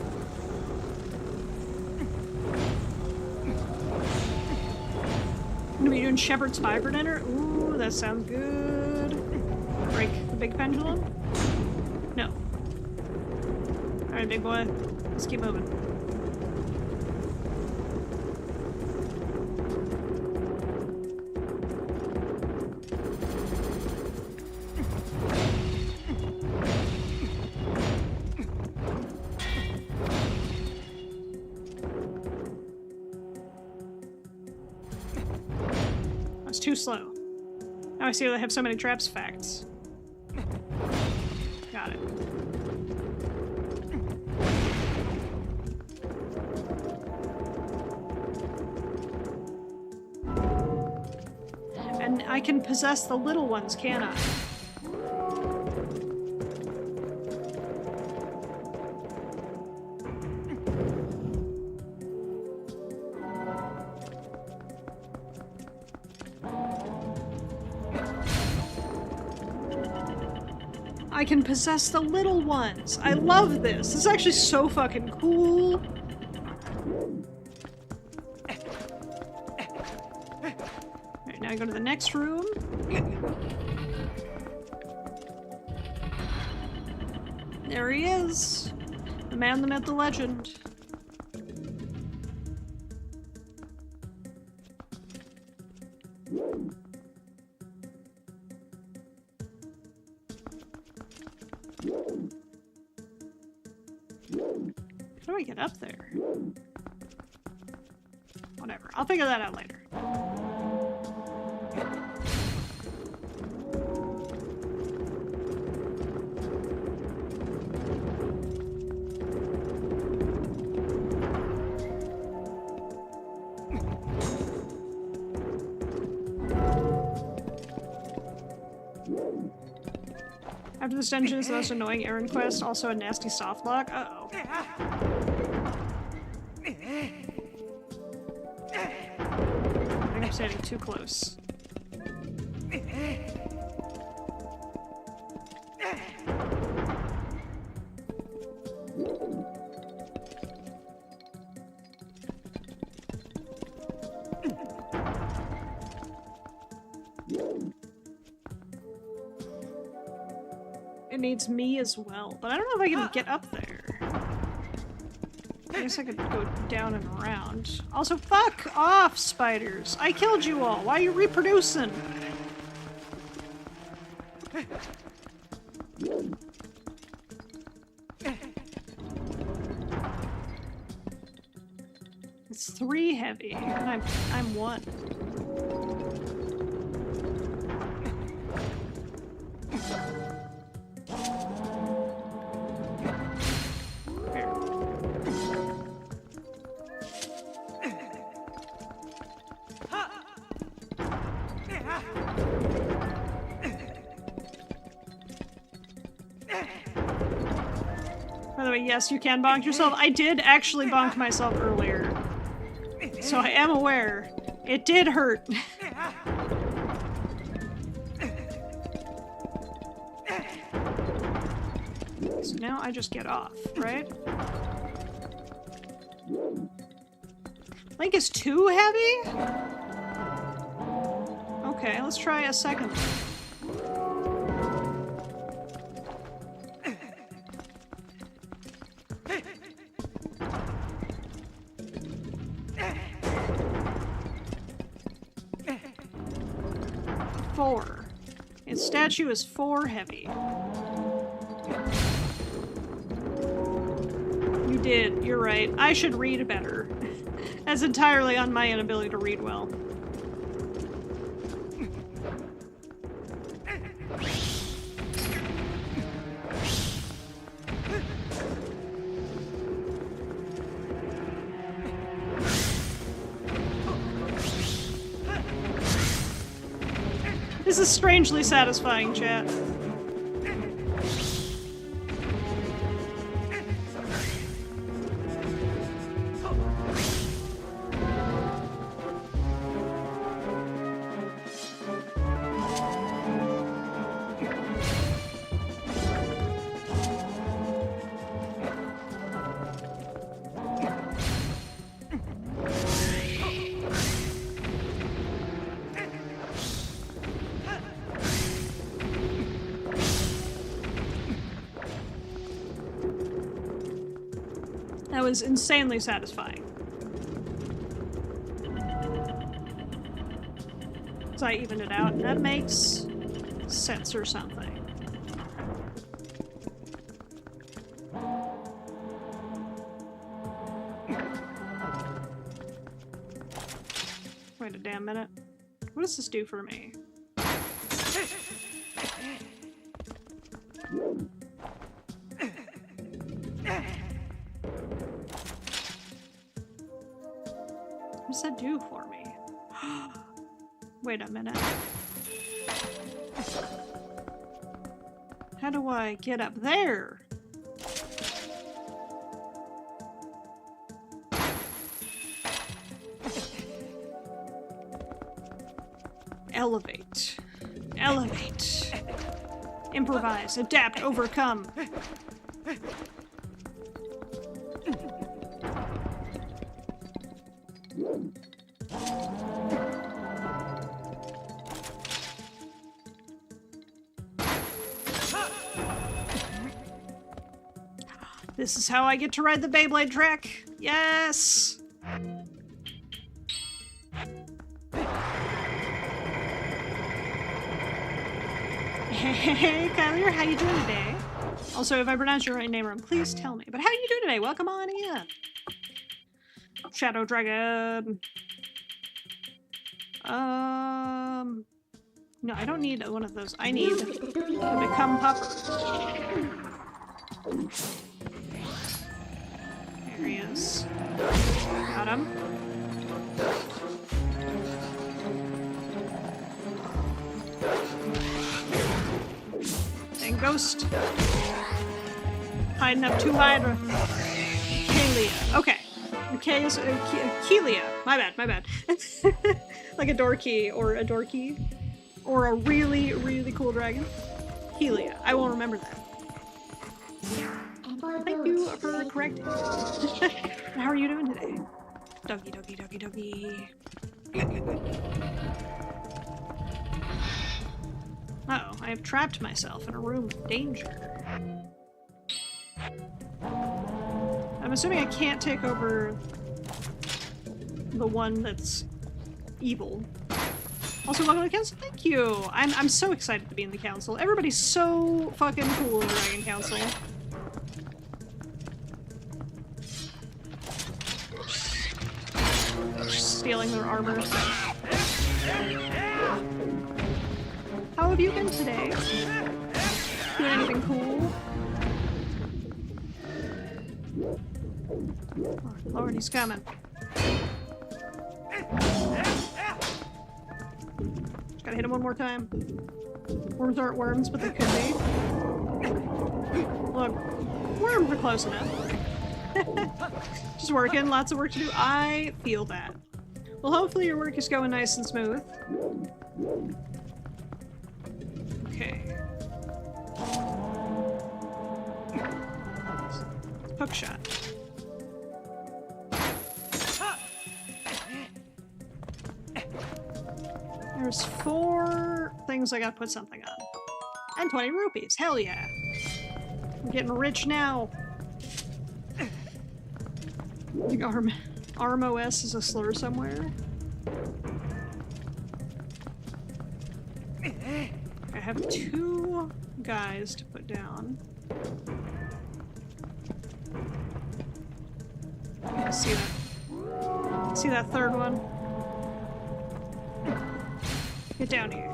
I'm gonna be doing Shepherd's Pie for dinner. Ooh, that sounds good. Break the big pendulum? No. Alright, big boy. Let's keep moving. too slow. Now I see why they have so many traps facts. Got it. And I can possess the little ones, can I? I can possess the little ones. I love this. This is actually so fucking cool. Alright, now I go to the next room. There he is. The man, the myth, the legend. How do I get up there? Whatever. I'll figure that out later. After this dungeon is the most annoying errand quest, also a nasty soft lock. Uh-oh. I think I'm standing too close. It needs me as well, but I don't know if I can get up there. I guess I could go down and around. Also, fuck off, spiders! I killed you all! Why are you reproducing? It's 3 heavy, and I'm 1. By the way, yes, you can bonk yourself. I did actually bonk myself earlier. So I am aware. It did hurt. So now I just get off, right? Link is too heavy? Okay, let's try a second. Its statue is 4 heavy. You did, you're right. I should read better. That's entirely on my inability to read well. This is strangely satisfying, chat. That was insanely satisfying. So I evened it out, and that makes sense or something. Wait a damn minute. What does this do for me? What does that do for me? Wait a minute. How do I get up there? Elevate. Elevate. Improvise. Adapt. Overcome. This is how I get to ride the Beyblade track. Yes! Hey, Kyler, how you doing today? Also, if I pronounce your name wrong, please tell me. But how are you doing today? Welcome on in. Shadow Dragon. No, I don't need one of those. I need to become Pupper. There he is. Got him. And Ghost. Hiding up too high. Kalia. Okay. Okay, so, Kelia. My bad. Like a door key or a door key. Or a really, really cool dragon. Helia. I will remember that. Thank you for correcting. How are you doing today? Doggy. Uh-oh, I have trapped myself in a room of danger. I'm assuming I can't take over the one that's evil. Also, welcome to the council. Thank you. I'm so excited to be in the council. Everybody's so fucking cool in the Dragon Council. Stealing their armor. How have you been today? Doing anything cool? Oh, Lord, he's coming. Just gotta hit him one more time. Worms aren't worms, but they could be. Look, worms are close enough. Just working, lots of work to do. I feel that. Well, hopefully your work is going nice and smooth. Okay. Hook shot. There's 4 things I gotta put something on. And 20 rupees. Hell yeah. I'm getting rich now. I think ARMOS is a slur somewhere. I have 2 guys to put down. I see that. See that 3rd one? Get down here.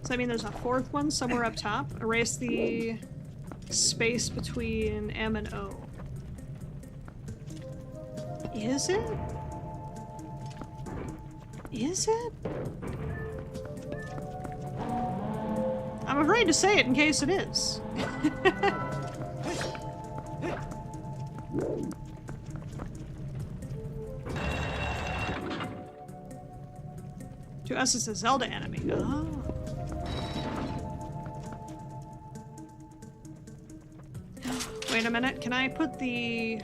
Does that mean there's a 4th one somewhere up top? Erase the space between M and O. Is it? Is it? I'm afraid to say it in case it is. To us, it's a Zelda enemy. Oh. Wait a minute. Can I put the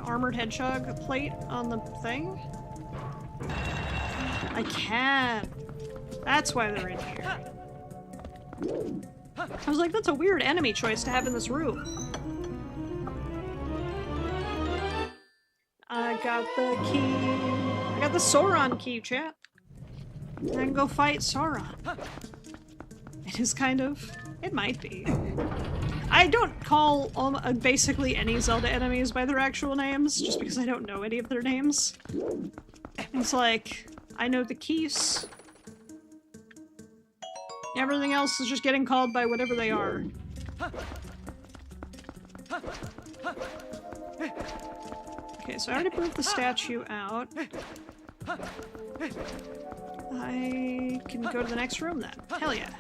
armored hedgehog plate on the thing? I can. That's why they're in here. I was like, that's a weird enemy choice to have in this room. I got the key. I got the Sauron key, chat. I can go fight Sauron. It is kind of... It might be. I don't call basically any Zelda enemies by their actual names, just because I don't know any of their names. It's like, I know the keys. Everything else is just getting called by whatever they are. Okay, so I already broke the statue out. I can go to the next room then. Hell yeah.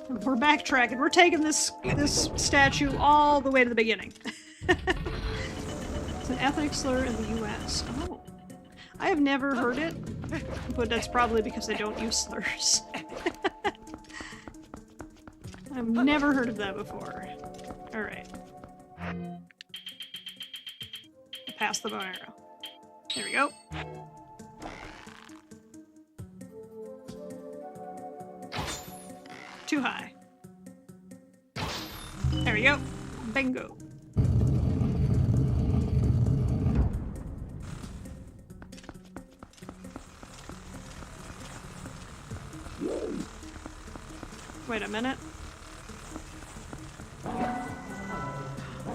We're backtracking. We're taking this statue all the way to the beginning. It's an ethnic slur in the US. Oh. I have never heard it, but that's probably because I don't use slurs. I've never heard of that before. Alright. Pass the bow and arrow. There we go. Too high. There we go. Bingo. Wait a minute.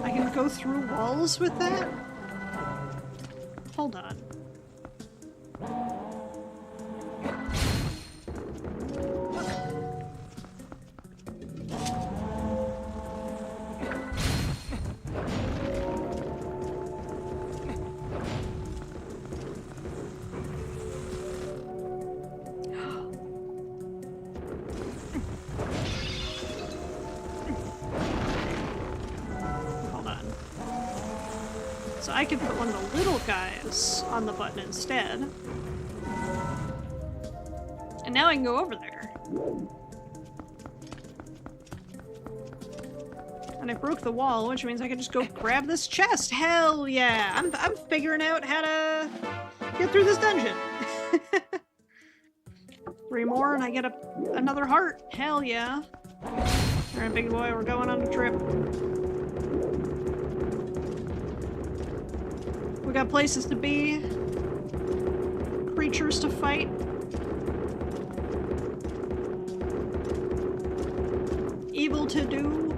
I can go through walls with that? Hold on. So I could put one of the little guys on the button instead. And now I can go over there. And I broke the wall, which means I can just go grab this chest. Hell yeah! I'm figuring out how to get through this dungeon. 3 more and I get another heart. Hell yeah. Alright, big boy, we're going on a trip. We got places to be, creatures to fight. Evil to do.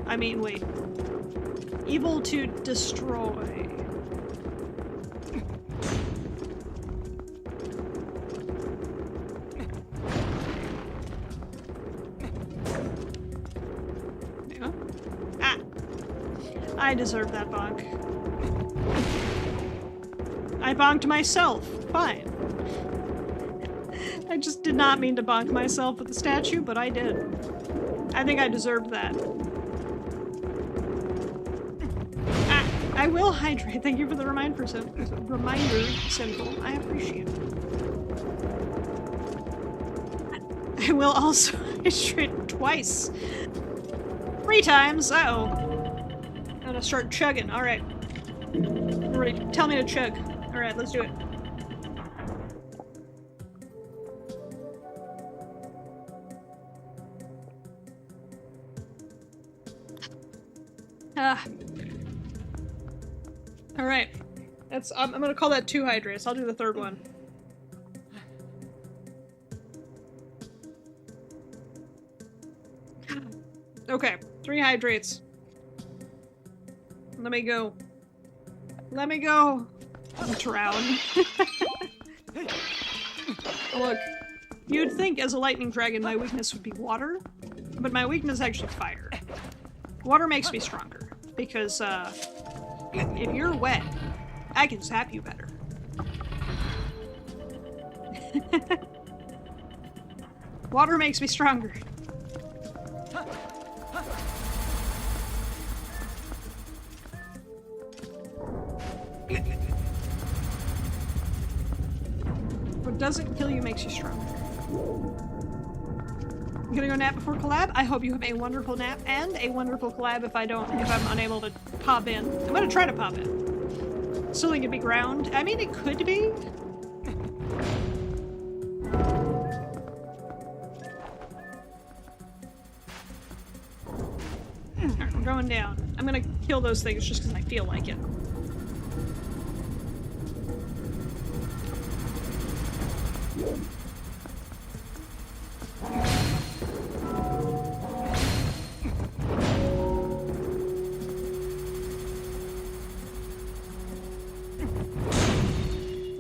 I mean, wait. Evil to destroy. Yeah. Ah! I deserve that bonk. I bonked myself. Fine. I just did not mean to bonk myself with the statue, but I did. I think I deserved that. Ah, I will hydrate. Thank you for the reminder symbol. I appreciate it. I will also hydrate twice. 3 times. Uh-oh. I'm gonna start chugging. Alright. Ready. Tell me to chug. Alright, let's do it. Alright. That's I'm gonna call that 2 hydrates. I'll do the 3rd one. Okay, 3 hydrates. Let me go. Let me go! Drown. Look, you'd think as a lightning dragon my weakness would be water, but my weakness is actually fire. Water makes me stronger, because if you're wet, I can zap you better. Water makes me stronger. What doesn't kill you makes you stronger. I'm gonna go nap before collab. I hope you have a wonderful nap and a wonderful collab if I'm unable to pop in. I'm gonna try to pop in. Still think it'd be ground. I mean, it could be. Alright, we're going down. I'm gonna kill those things just because I feel like it.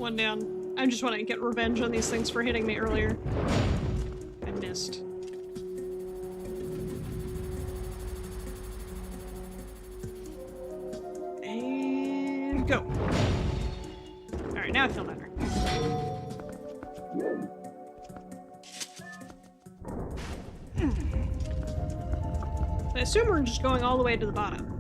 one down. I just want to get revenge on these things for hitting me earlier. I missed. And go. Alright, now I feel better. I assume we're just going all the way to the bottom.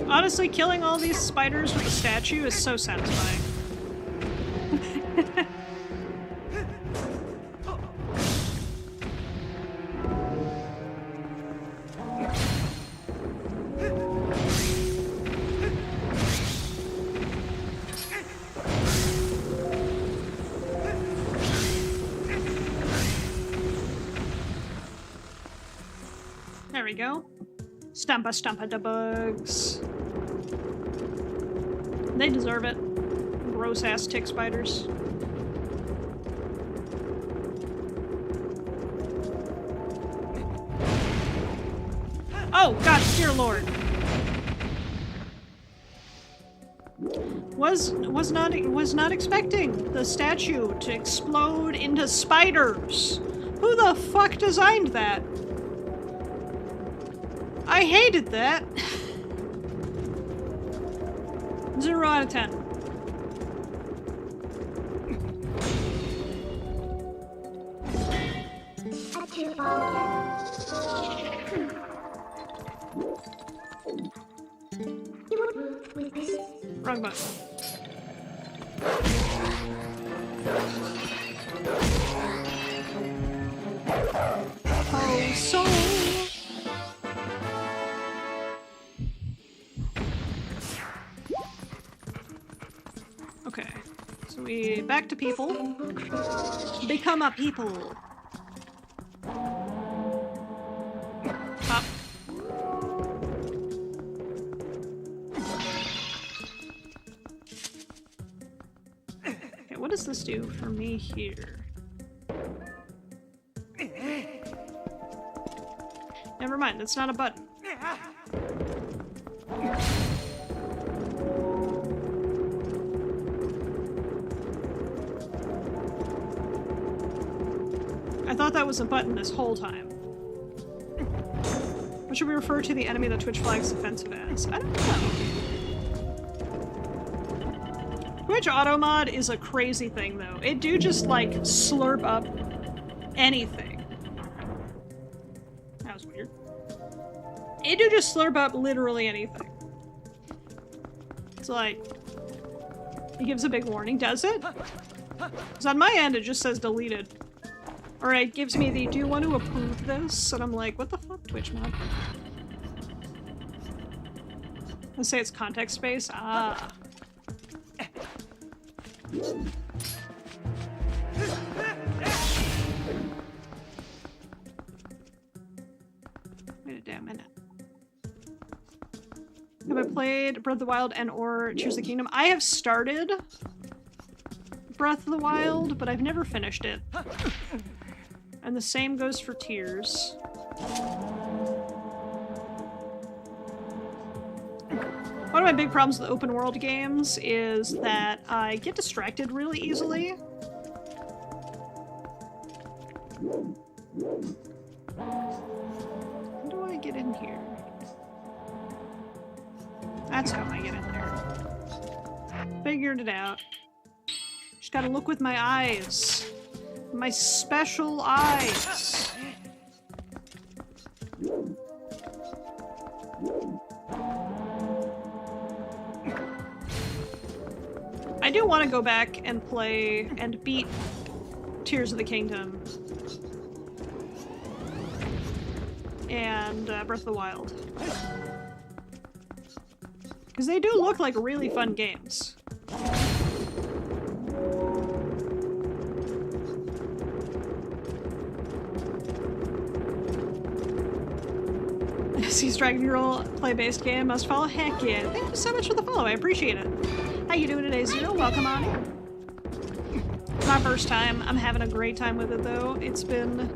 Honestly, killing all these spiders with a statue is so satisfying. There we go. Stampa stampa da bugs. They deserve it. Gross ass tick spiders. Oh god, dear lord. Was not expecting the statue to explode into spiders. Who the fuck designed that? I hated that. 0 out of 10. Wrong button. Oh, soul. Okay, so we back to people. Become a people. Up. Okay, what does this do for me here? Never mind, that's not a button. I thought that was a button this whole time. What should we refer to the enemy that Twitch flags offensive as? I don't know. Twitch auto mod is a crazy thing though. It do just like slurp up anything. That was weird. It do just slurp up literally anything. It's like, it gives a big warning, does it? Because on my end it just says deleted. Or it gives me the, do you want to approve this? And I'm like, what the fuck, Twitch mod? Let's say it's context space. Ah. Wait a damn minute. Have I played Breath of the Wild and or Tears of the Kingdom? I have started Breath of the Wild, but I've never finished it. And the same goes for Tears. One of my big problems with open world games is that I get distracted really easily. How do I get in here? That's how I get in there. Figured it out. Just gotta look with my eyes. My special eyes. I do want to go back and play and beat Tears of the Kingdom and Breath of the Wild. Because they do look like really fun games. Sees Dragon Girl play based game. Must follow. Heck yeah. Thank you so much for the follow. I appreciate it. How you doing today, Zero? Welcome on in. It's my first time. I'm having a great time with it, though. It's been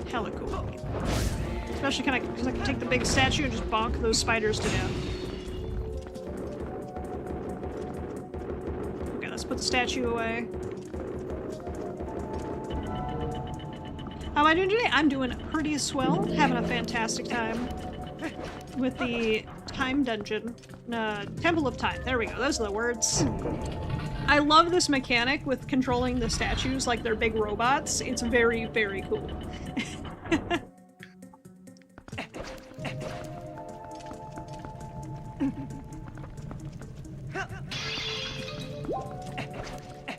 hella cool. Especially because I can take the big statue and just bonk those spiders to death. Okay, let's put the statue away. How am I doing today? I'm doing pretty swell. Having a fantastic time with the time dungeon. Temple of Time. There we go. Those are the words. I love this mechanic with controlling the statues like they're big robots. It's very, very cool.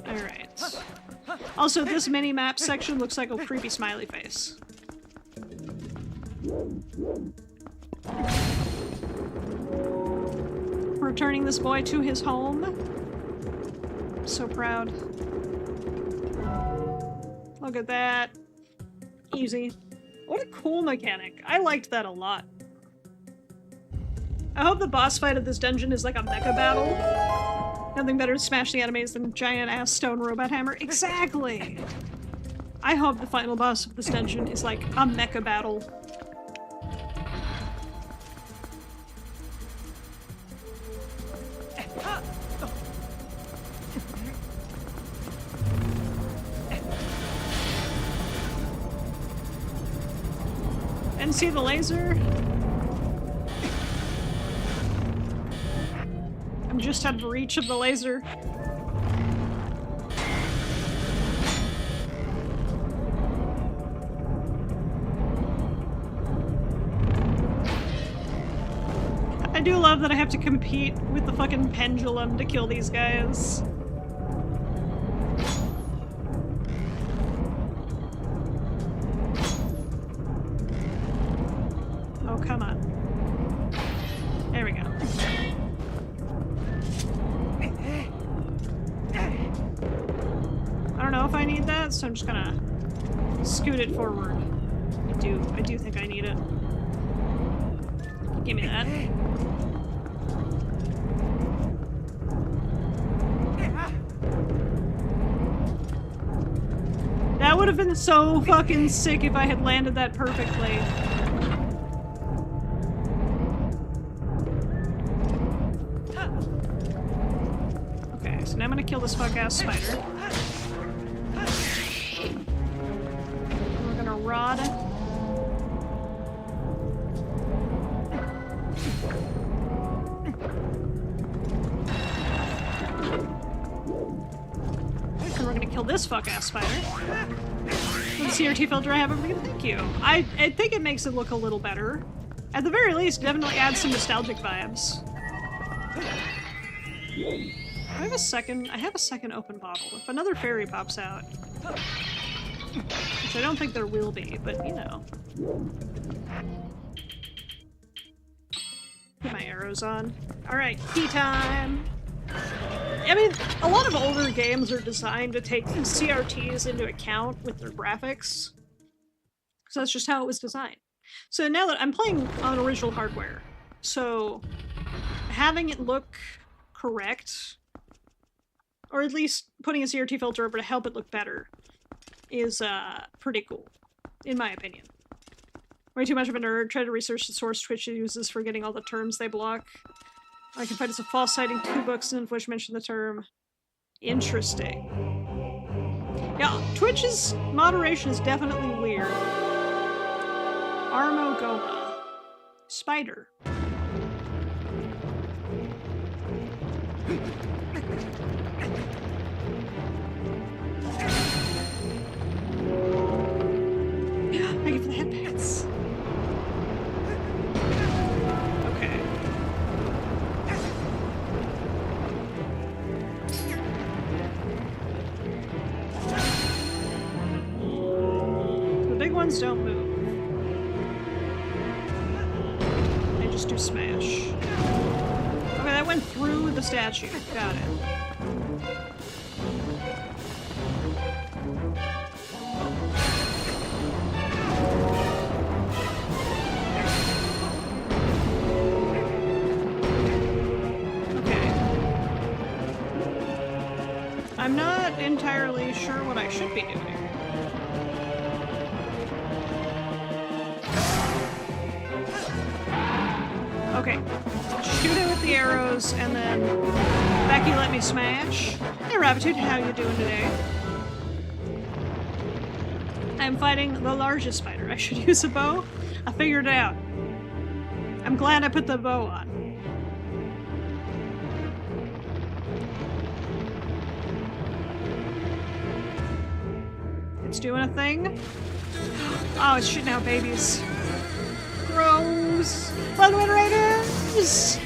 Alright. Also, this mini-map section looks like a creepy smiley face. Returning this boy to his home. I'm so proud. Look at that. Easy. What a cool mechanic. I liked that a lot. I hope the boss fight of this dungeon is like a mecha battle. Nothing better to smash the enemies than giant-ass stone robot hammer. Exactly! I hope the final boss of this dungeon is like a mecha battle. And see the laser? I'm just out of reach of the laser. I do love that I have to compete with the fucking pendulum to kill these guys. Oh, come on. There we go. I don't know if I need that, so I'm just gonna scoot it forward. I do think I need it. Give me that. That would have been so fucking sick if I had landed that perfectly. Okay, so now I'm gonna kill this fuck-ass spider. We're gonna rod. And we're gonna kill this fuck-ass spider. With the CRT filter I have over here, thank you. I think it makes it look a little better. At the very least, definitely adds some nostalgic vibes. I have a second open bottle. If another fairy pops out, which I don't think there will be, but you know. Put my arrows on. Alright, tea time! I mean, a lot of older games are designed to take CRTs into account with their graphics. So that's just how it was designed. So now that I'm playing on original hardware, so having it look correct, or at least putting a CRT filter over to help it look better, is pretty cool, in my opinion. Way too much of a nerd. Try to research the source Twitch uses for getting all the terms they block. I can find it's a false citing 2 books in which mention the term. Interesting. Yeah, Twitch's moderation is definitely weird. Armogoma. Spider. Thank you for the headpats. Okay. The big ones don't move. They just do smash. Okay, that went through the statue. Got it. not entirely sure what I should be doing. Okay, shoot it with the arrows, and then Becky let me smash. Hey Rabbitude, how you doing today? I'm fighting the largest spider. I should use a bow? I figured it out. I'm glad I put the bow on. It's doing a thing. Oh, it's shooting out babies. Gross. Welcome in, Raiders!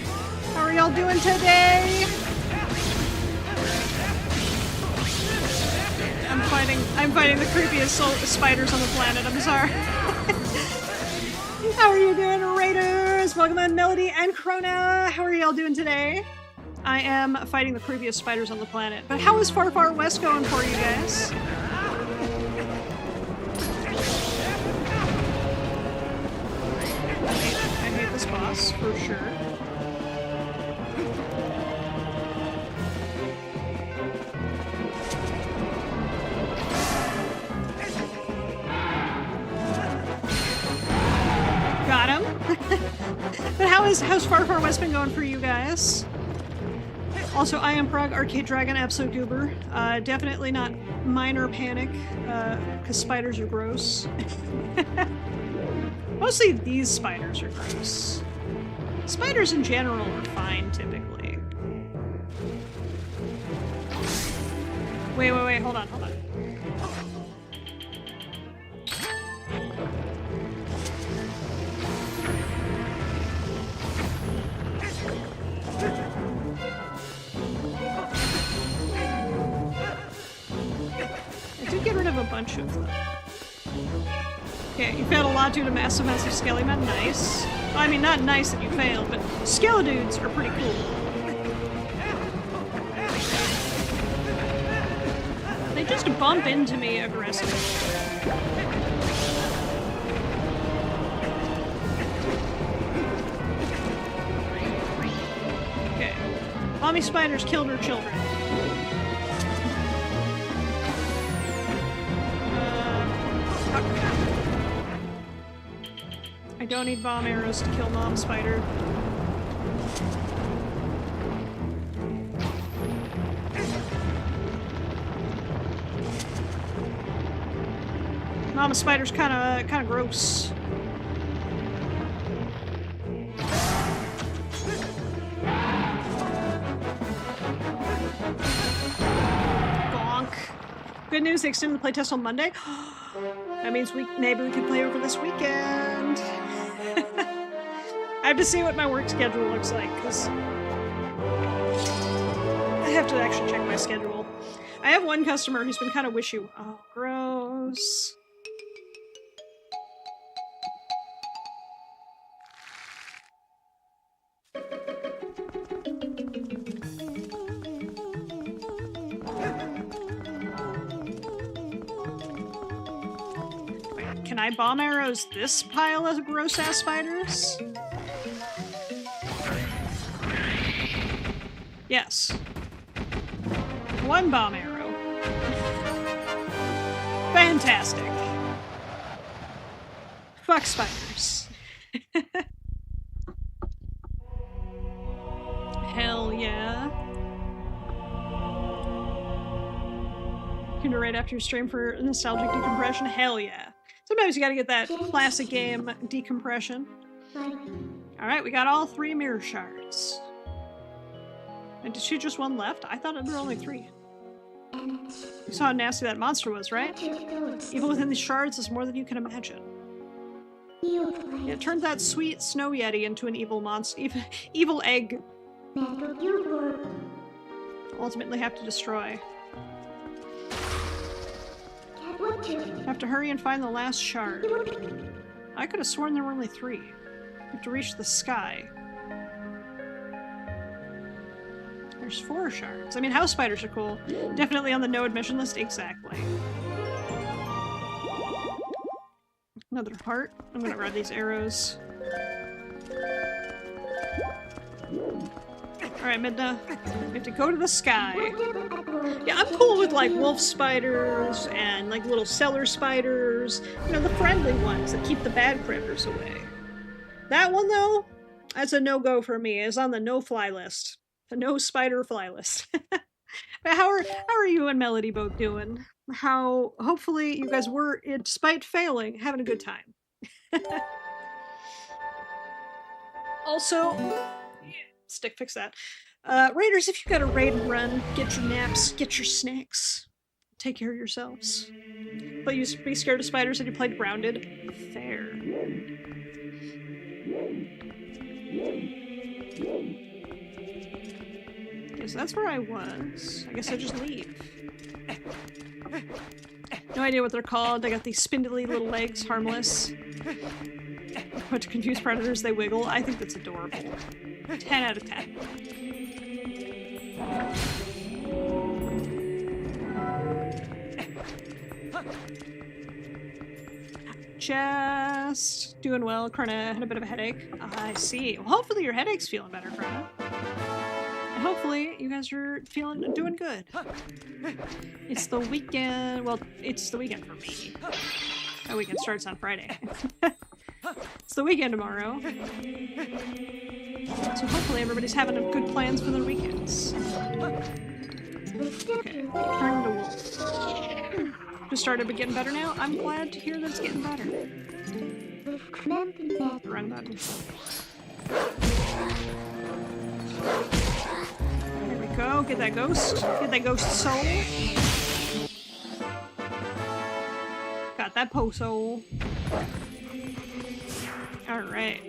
How are y'all doing today? I'm fighting the creepiest spiders on the planet. I'm sorry. How are you doing, Raiders? Welcome in, Melody and Krona. How are y'all doing today? I am fighting the creepiest spiders on the planet. But how is Far Far West going for you guys? I hate this boss, for sure. Got him. But how's Far Far West been going for you guys? Also, I am Prog Arcade Dragon Absolute Goober. Definitely not minor panic, because spiders are gross. Mostly these spiders are gross. Spiders in general are fine, typically. Wait, hold on. I did get rid of a bunch of them. Okay, you failed a lot due to massive skelly men. Nice. Well, I mean, not nice that you failed, but skeledudes are pretty cool. They just bump into me aggressively. Okay. Mommy spiders killed her children. I don't need bomb arrows to kill Mom Spider. Mama Spider's kind of gross. Bonk. Good news, they extended the playtest on Monday. That means maybe we can play over this weekend. I have to see what my work schedule looks like, because I have to actually check my schedule. I have one customer who's been kind of wishy. Oh, gross. Wait, can I bomb arrows this pile of gross-ass spiders? Yes. One bomb arrow. Fantastic. Fuck spiders. Hell yeah. You can do right after your stream for nostalgic decompression? Hell yeah. Sometimes you gotta get that classic game decompression. Alright, we got all 3 mirror shards. And did she just one left? I thought there were only 3. You saw how nasty that monster was, right? Even within these shards is more than you can imagine. Yeah, it turned that sweet snow yeti into an evil monster, evil egg. Ultimately have to destroy. Have to hurry and find the last shard. I could have sworn there were only 3. You have to reach the sky. There's 4 shards. I mean, house spiders are cool. Definitely on the no admission list. Exactly. Another heart. I'm gonna grab these arrows. Alright, Midna. We have to go to the sky. Yeah, I'm cool with like wolf spiders and like little cellar spiders. You know, the friendly ones that keep the bad critters away. That one though, that's a no-go for me. It's on the no-fly list. The no spider fly list. But how are you and Melody both doing? How hopefully you guys were, despite failing, having a good time. Also, stick fix that. Raiders, if you got a raid and run, get your naps, get your snacks, take care of yourselves. But you be scared of spiders and you played Grounded. Fair. Okay, so that's where I was. I guess I just leave. No idea what they're called. They got these spindly little legs, harmless. But to confuse predators, they wiggle. I think that's adorable. 10 out of 10. Just doing well. Krona had a bit of a headache. I see. Well, hopefully your headache's feeling better, Krona. And hopefully you guys are doing good. It's the weekend. Well, it's the weekend for me. My weekend starts on Friday. It's the weekend tomorrow. So hopefully everybody's having good plans for their weekends. Okay, turn to wolf. Just started getting better now. I'm glad to hear that it's getting better. Wrong button. There we go. Get that ghost. Get that ghost soul. Got that po-soul. Alright.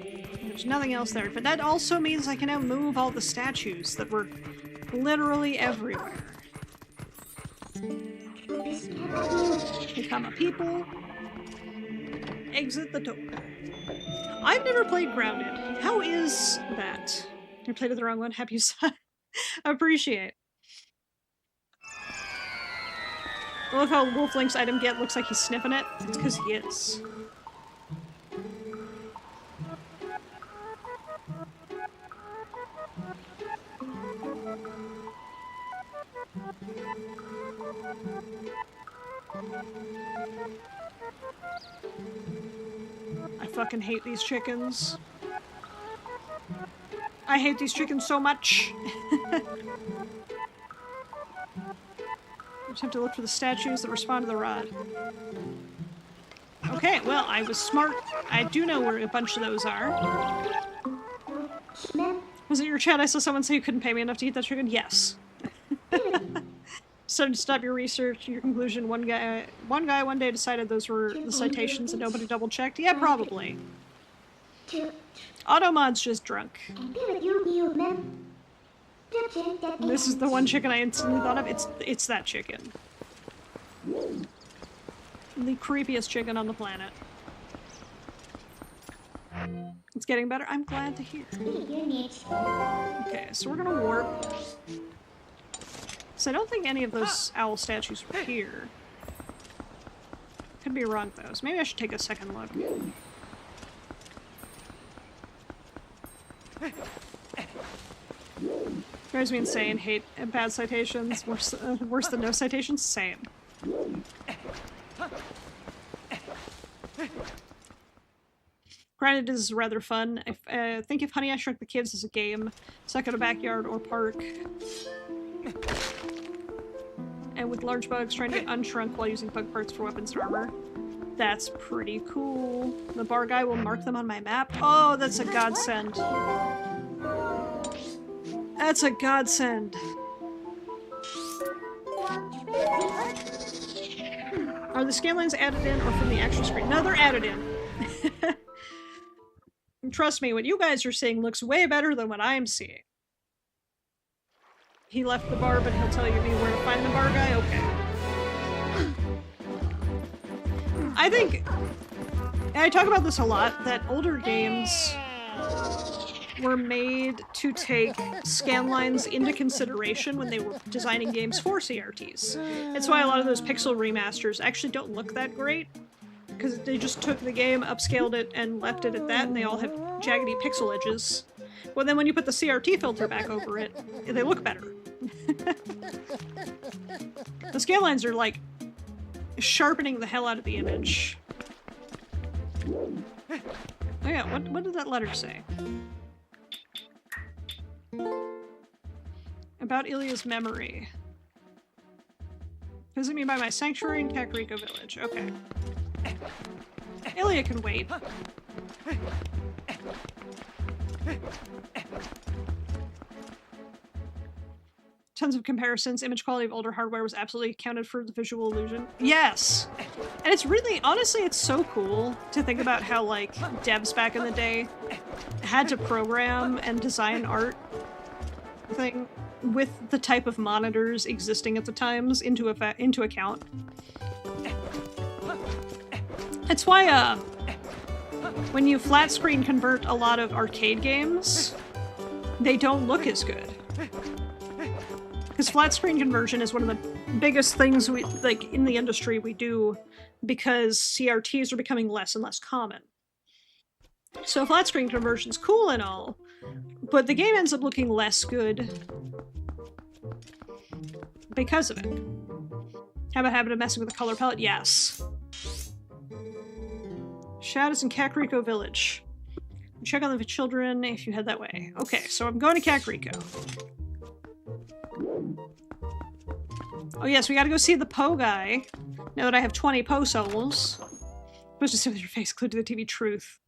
There's nothing else there. But that also means I can now move all the statues that were literally everywhere. Become a people. Exit the door. I've never played Grounded. How is that? You played the wrong one. Happy son. Appreciate. Look how Wolf Link's item get looks like he's sniffing it. It's because he is. I fucking hate these chickens. I hate these chickens so much. I just have to look for the statues that respond to the rod. Okay, well, I was smart. I do know where a bunch of those are. Was it your chat? I saw someone say you couldn't pay me enough to eat that chicken? Yes. So to stop your research, your conclusion, one guy one day decided those were the citations and nobody double checked? Yeah, probably. Automod's just drunk. This is the one chicken I instantly thought of. It's that chicken. The creepiest chicken on the planet. It's getting better. I'm glad to hear. Okay, so we're gonna warp. So I don't think any of those owl statues were here. Could be wrong though, so maybe I should take a second look. Drives me insane. Hate bad citations. Worse than no citations. Same. Granted, it is rather fun. I think if Honey, I Shrunk the Kids is a game, stuck in a backyard or park, and with large bugs trying to get unshrunk while using bug parts for weapons and armor, that's pretty cool. The bar guy will mark them on my map. Oh, that's a godsend. That's a godsend. Are the scan lines added in or from the actual screen? No, they're added in. Trust me, what you guys are seeing looks way better than what I'm seeing. He left the bar, but he'll tell you where to find the bar guy? Okay. I think, and I talk about this a lot, that older games were made to take scan lines into consideration when they were designing games for CRTs. That's why a lot of those pixel remasters actually don't look that great, because they just took the game, upscaled it, and left it at that, and they all have jaggedy pixel edges. Well, then when you put the CRT filter back over it, they look better. The scale lines are like sharpening the hell out of the image. Oh yeah, what did that letter say? About Ilya's memory. Visit me by my sanctuary in Kakariko village. Okay. Ilya can wait. Tons of comparisons. Image quality of older hardware was absolutely counted for the visual illusion. Yes! And it's really, honestly, it's so cool to think about how, like, devs back in the day had to program and design art thing with the type of monitors existing at the times into account. It's why, when you flat screen convert a lot of arcade games, they don't look as good. Because flat screen conversion is one of the biggest things we, like, in the industry we do because CRTs are becoming less and less common. So flat screen conversion's cool and all, but the game ends up looking less good because of it. Have a habit of messing with the color palette? Yes. Shadows in Kakariko Village. Check on the children if you head that way. Okay, so I'm going to Kakariko. Oh yes, we gotta go see the Poe guy. Now that I have 20 Poe souls. Supposed to sit with your face glued to the TV. Truth.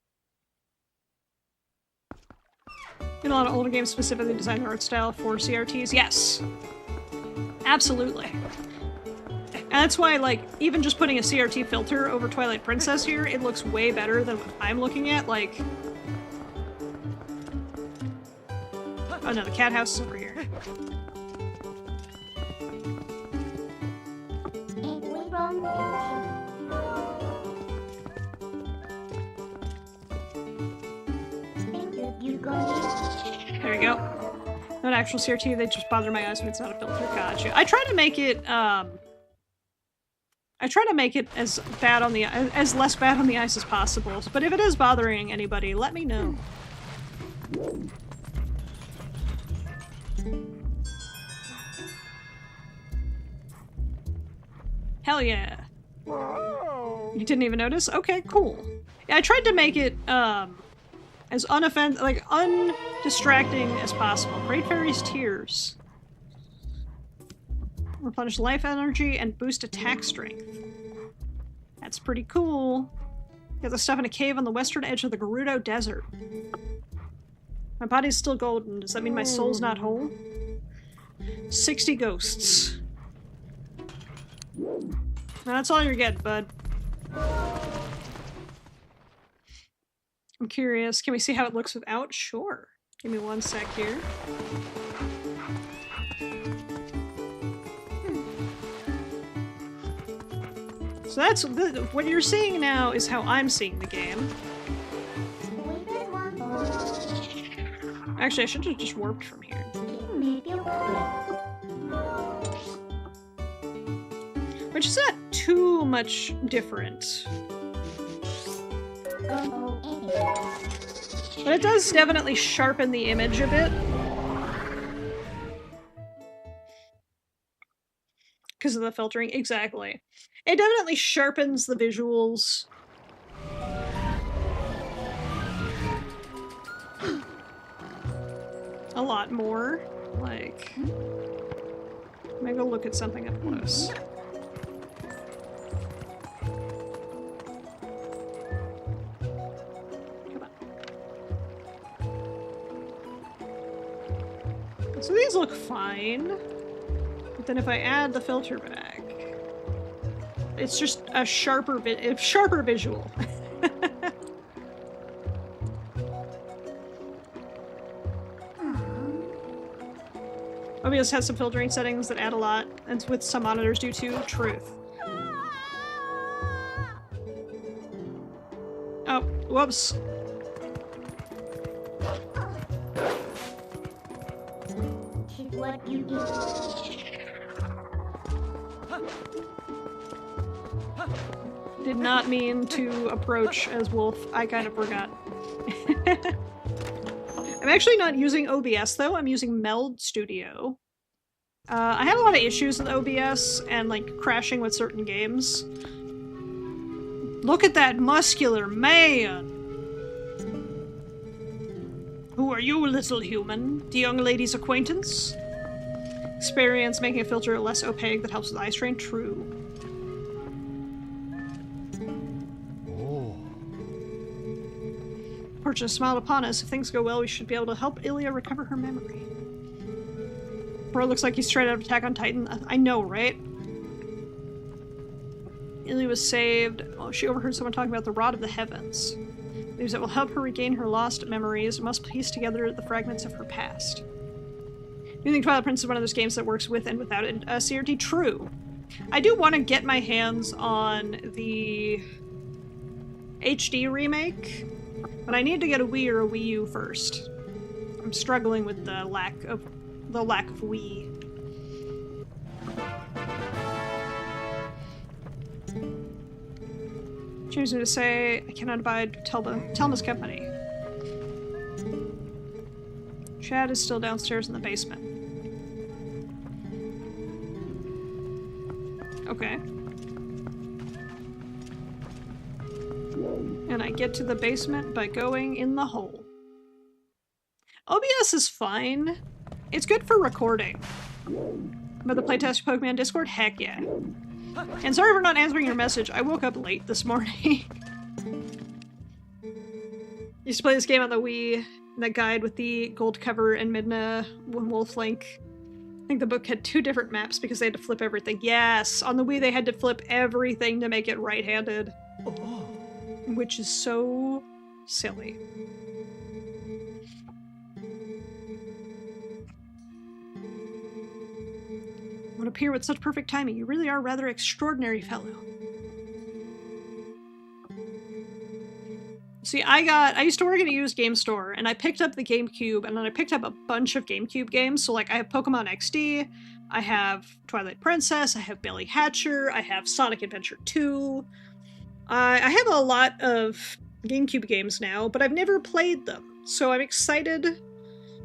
In a lot of older games specifically designed art style for CRTs. Yes. Absolutely. And that's why, like, even just putting a CRT filter over Twilight Princess here, it looks way better than what I'm looking at. Like... Oh no, the cat house is over here. There we go. Not actual CRT, they just bother my eyes when it's not a filter. Gotcha. I try to make it, as bad on the as less bad on the eyes as possible. But if it is bothering anybody, let me know. Hell yeah. Whoa. You didn't even notice? Okay, cool. Yeah, I tried to make it as undistracting as possible. Great Fairy's Tears. Replenish life energy and boost attack strength. That's pretty cool. Got the stuff in a cave on the western edge of the Gerudo Desert. My body's still golden. Does that mean my soul's not whole? 60 ghosts. Now that's all you're getting, bud. I'm curious. Can we see how it looks without? Sure. Give me one sec here. So that's what you're seeing now is how I'm seeing the game. Actually, I should have just warped from here. Which is not too much different. But it does definitely sharpen the image a bit. Because of the filtering. Exactly. It definitely sharpens the visuals. A lot more. Like... Let me go look at something up close. So these look fine, but then if I add the filter back, it's just a sharper visual. OBS has some filtering settings that add a lot, and with some monitors do too. Truth. Oh, whoops. What you do. Did not mean to approach as Wolf. I kind of forgot. I'm actually not using OBS though. I'm using Meld Studio. I had a lot of issues with OBS and, like, crashing with certain games. Look at that muscular man! Who are you, little human? The young lady's acquaintance? Experience making a filter less opaque that helps with eye strain? True. Oh. Fortune smiled upon us. If things go well, we should be able to help Ilya recover her memory. Bro looks like he's straight out of Attack on Titan. I know, right? Ilya was saved. Oh, she overheard someone talking about the Rod of the Heavens. Believes it will help her regain her lost memories and must piece together the fragments of her past. Do you think Twilight Princess is one of those games that works with and without a CRT? True. I do want to get my hands on the HD remake, but I need to get a Wii or a Wii U first. I'm struggling with the lack of Wii. Choosing to say, I cannot abide Telma's company. Chad is still downstairs in the basement. Okay. And I get to the basement by going in the hole. OBS is fine. It's good for recording. But the playtest Pokemon Discord? Heck yeah. And sorry for not answering your message. I woke up late this morning. Used to play this game on the Wii. That guide with the gold cover and Midna Wolf Link. I think the book had 2 different maps because they had to flip everything. Yes! On the Wii they had to flip everything to make it right-handed. Oh. Which is so silly. Would appear with such perfect timing. You really are a rather extraordinary fellow. See, I used to work at a used game store, and I picked up the GameCube, and then I picked up a bunch of GameCube games. So, like, I have Pokemon XD, I have Twilight Princess, I have Billy Hatcher, I have Sonic Adventure 2. I have a lot of GameCube games now, but I've never played them. So I'm excited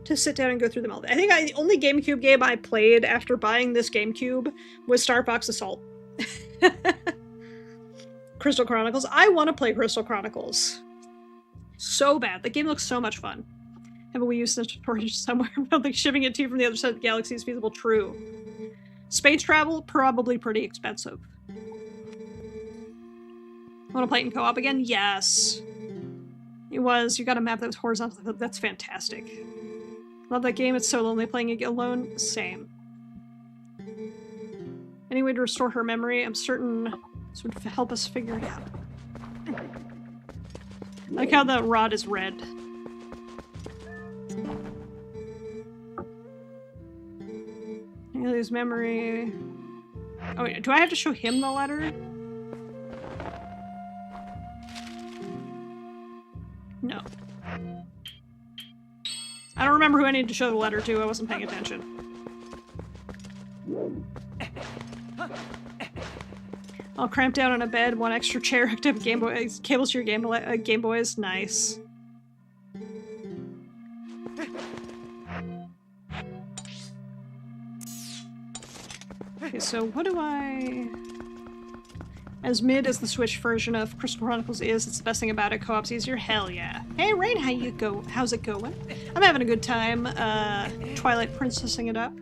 to sit down and go through them all. I think the only GameCube game I played after buying this GameCube was Star Fox Assault. Crystal Chronicles. I want to play Crystal Chronicles. So bad. The game looks so much fun. Have a Wii U storage somewhere. I don't think shipping it to you from the other side of the galaxy is feasible. True. Space travel? Probably pretty expensive. Want to play it in co-op again? Yes. It was. You got a map that was horizontal. That's fantastic. Love that game. It's so lonely playing it alone. Same. Any way to restore her memory? I'm certain this would help us figure it out. I like how the rod is red. I lose memory. Oh, wait, do I have to show him the letter? No. I don't remember who I needed to show the letter to. I wasn't paying attention. I'll cramp down on a bed, 1 extra chair, hooked up Game Boy, cables to your Game Boys. Nice. Okay, so what do I... As mid as the Switch version of Crystal Chronicles is, it's the best thing about it. Co-op's easier. Hell yeah. Hey, Rain, how's it going? I'm having a good time, Twilight Princessing it up.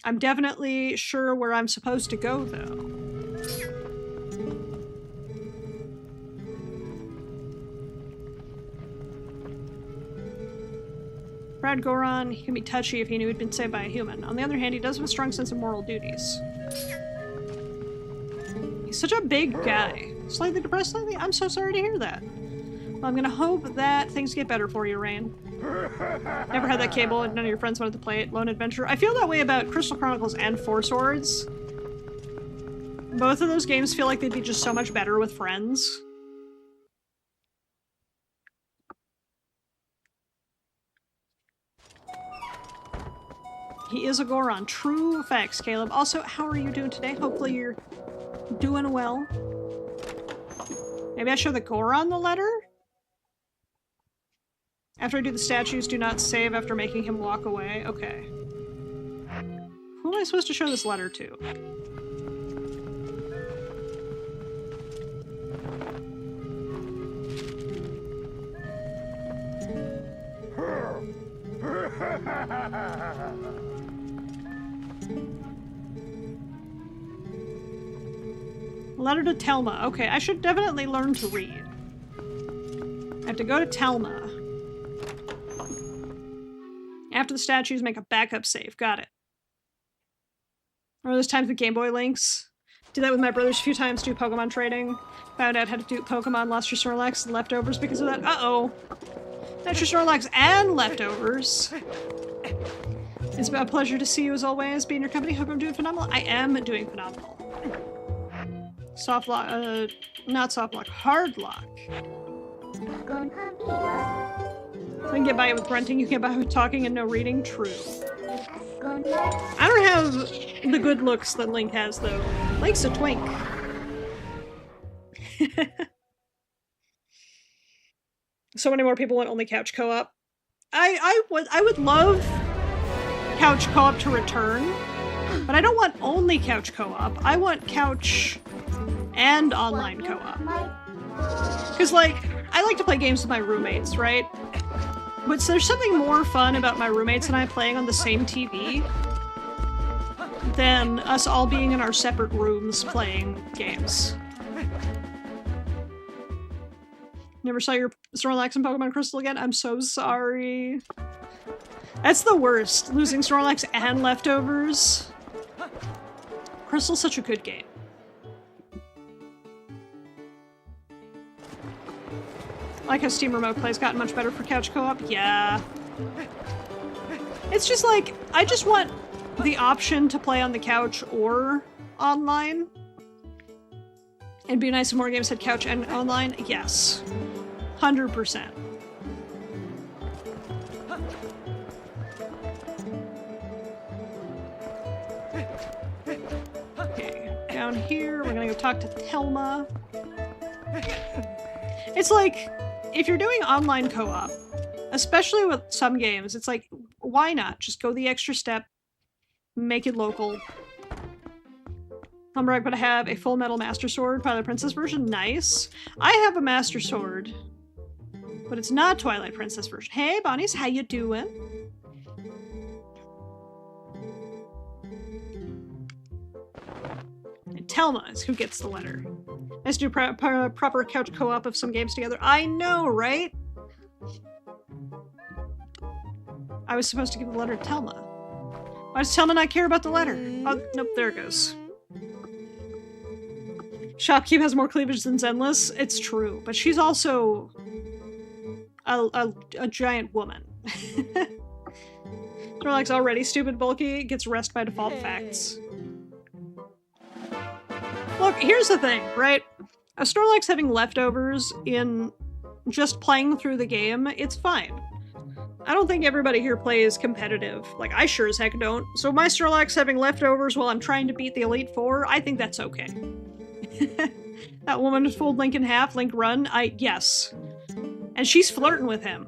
I'm definitely sure where I'm supposed to go, though. Brad Goron, he can be touchy if he knew he'd been saved by a human. On the other hand, he does have a strong sense of moral duties. He's such a big guy. Slightly depressed lately? I'm so sorry to hear that. Well, I'm gonna hope that things get better for you, Rain. Never had that cable and none of your friends wanted to play it. Lone Adventure. I feel that way about Crystal Chronicles and Four Swords. Both of those games feel like they'd be just so much better with friends. He is a Goron. True facts, Caleb. Also, how are you doing today? Hopefully you're doing well. Maybe I show the Goron the letter? After I do the statues, do not save after making him walk away. Okay. Who am I supposed to show this letter to? Letter to Telma. Okay, I should definitely learn to read. I have to go to Telma. After the statues, make a backup save. Got it. Remember those times with Game Boy links? Did that with my brothers a few times, do Pokemon trading. Found out how to do Pokemon, lost your Snorlax and leftovers because of that. Uh-oh. That's your Snorlax and leftovers. It's a pleasure to see you as always. Be in your company. Hope I'm doing phenomenal. I am doing phenomenal. Soft lock, not soft lock, hard lock. I can get by with grunting, you can get by with talking and no reading. True. I don't have the good looks that Link has, though. Link's a twink. So many more people want only couch co-op. I would love couch co-op to return, but I don't want only couch co-op. I want couch and online co-op. Because, like, I like to play games with my roommates, right? But there's something more fun about my roommates and I playing on the same TV than us all being in our separate rooms playing games. Never saw your Snorlax and Pokemon Crystal again? I'm so sorry. That's the worst, losing Snorlax and leftovers. Crystal's such a good game. I like how Steam Remote Play's gotten much better for couch co-op. Yeah. It's just like, I just want the option to play on the couch or online. It'd be nice if more games had couch and online. Yes. 100%. Okay, down here, we're gonna go talk to Telma. It's like, if you're doing online co-op, especially with some games, it's like, why not? Just go the extra step, make it local. I'm right, but I have a Full Metal Master Sword, Twilight Princess version. Nice. I have a Master Sword, but it's not Twilight Princess version. Hey, Bonnies, how you doing? And Telma is who gets the letter. Let's do proper couch co-op of some games together. I know, right? I was supposed to give the letter to Telma. Why does Telma not care about the letter? Oh, nope, there it goes. Shopkeep has more cleavage than Zenless. It's true, but she's also a giant woman. Snorlax already stupid bulky, gets rest by default facts. Look, here's the thing, right? A Snorlax having leftovers in just playing through the game, it's fine. I don't think everybody here plays competitive. Like, I sure as heck don't. So my Snorlax having leftovers while I'm trying to beat the Elite Four, I think that's okay. That woman fold Link in half, Link run, yes. And she's flirting with him.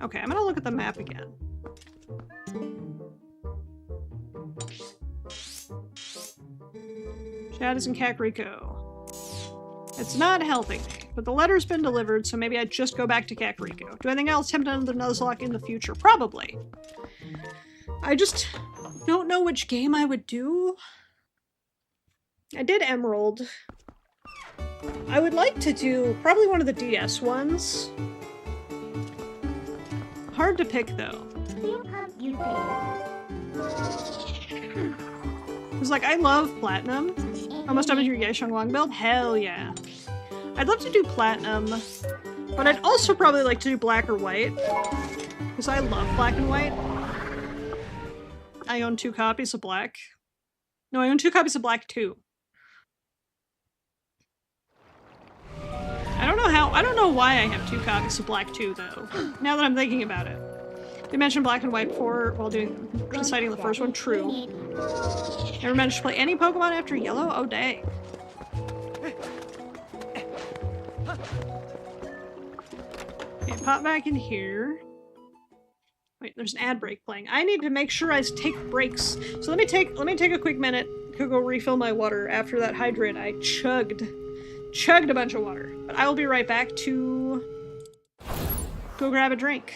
Okay, I'm gonna look at the map again. Chad is in Kakariko. It's not helping me, but the letter's been delivered, so maybe I just go back to Kakariko. Do anything else attempt another Nuzlocke in the future? Probably. I just don't know which game I would do. I did Emerald. I would like to do probably one of the DS ones. Hard to pick, though. It's like, I love Platinum. Almost done with your Yaesheng Wang build? Hell yeah. I'd love to do Platinum, but I'd also probably like to do Black or White. Because I love Black and White. I own 2 copies of Black. No, I own 2 copies of Black too. I don't know why I have 2 copies of Black 2 though, now that I'm thinking about it. You mentioned Black and White before while deciding the first one. True. Never managed to play any Pokemon after Yellow? Oh dang. Okay, pop back in here. Wait, there's an ad break playing. I need to make sure I take breaks. So let me take a quick minute to go refill my water after that hydrate. I chugged a bunch of water. But I will be right back to go grab a drink.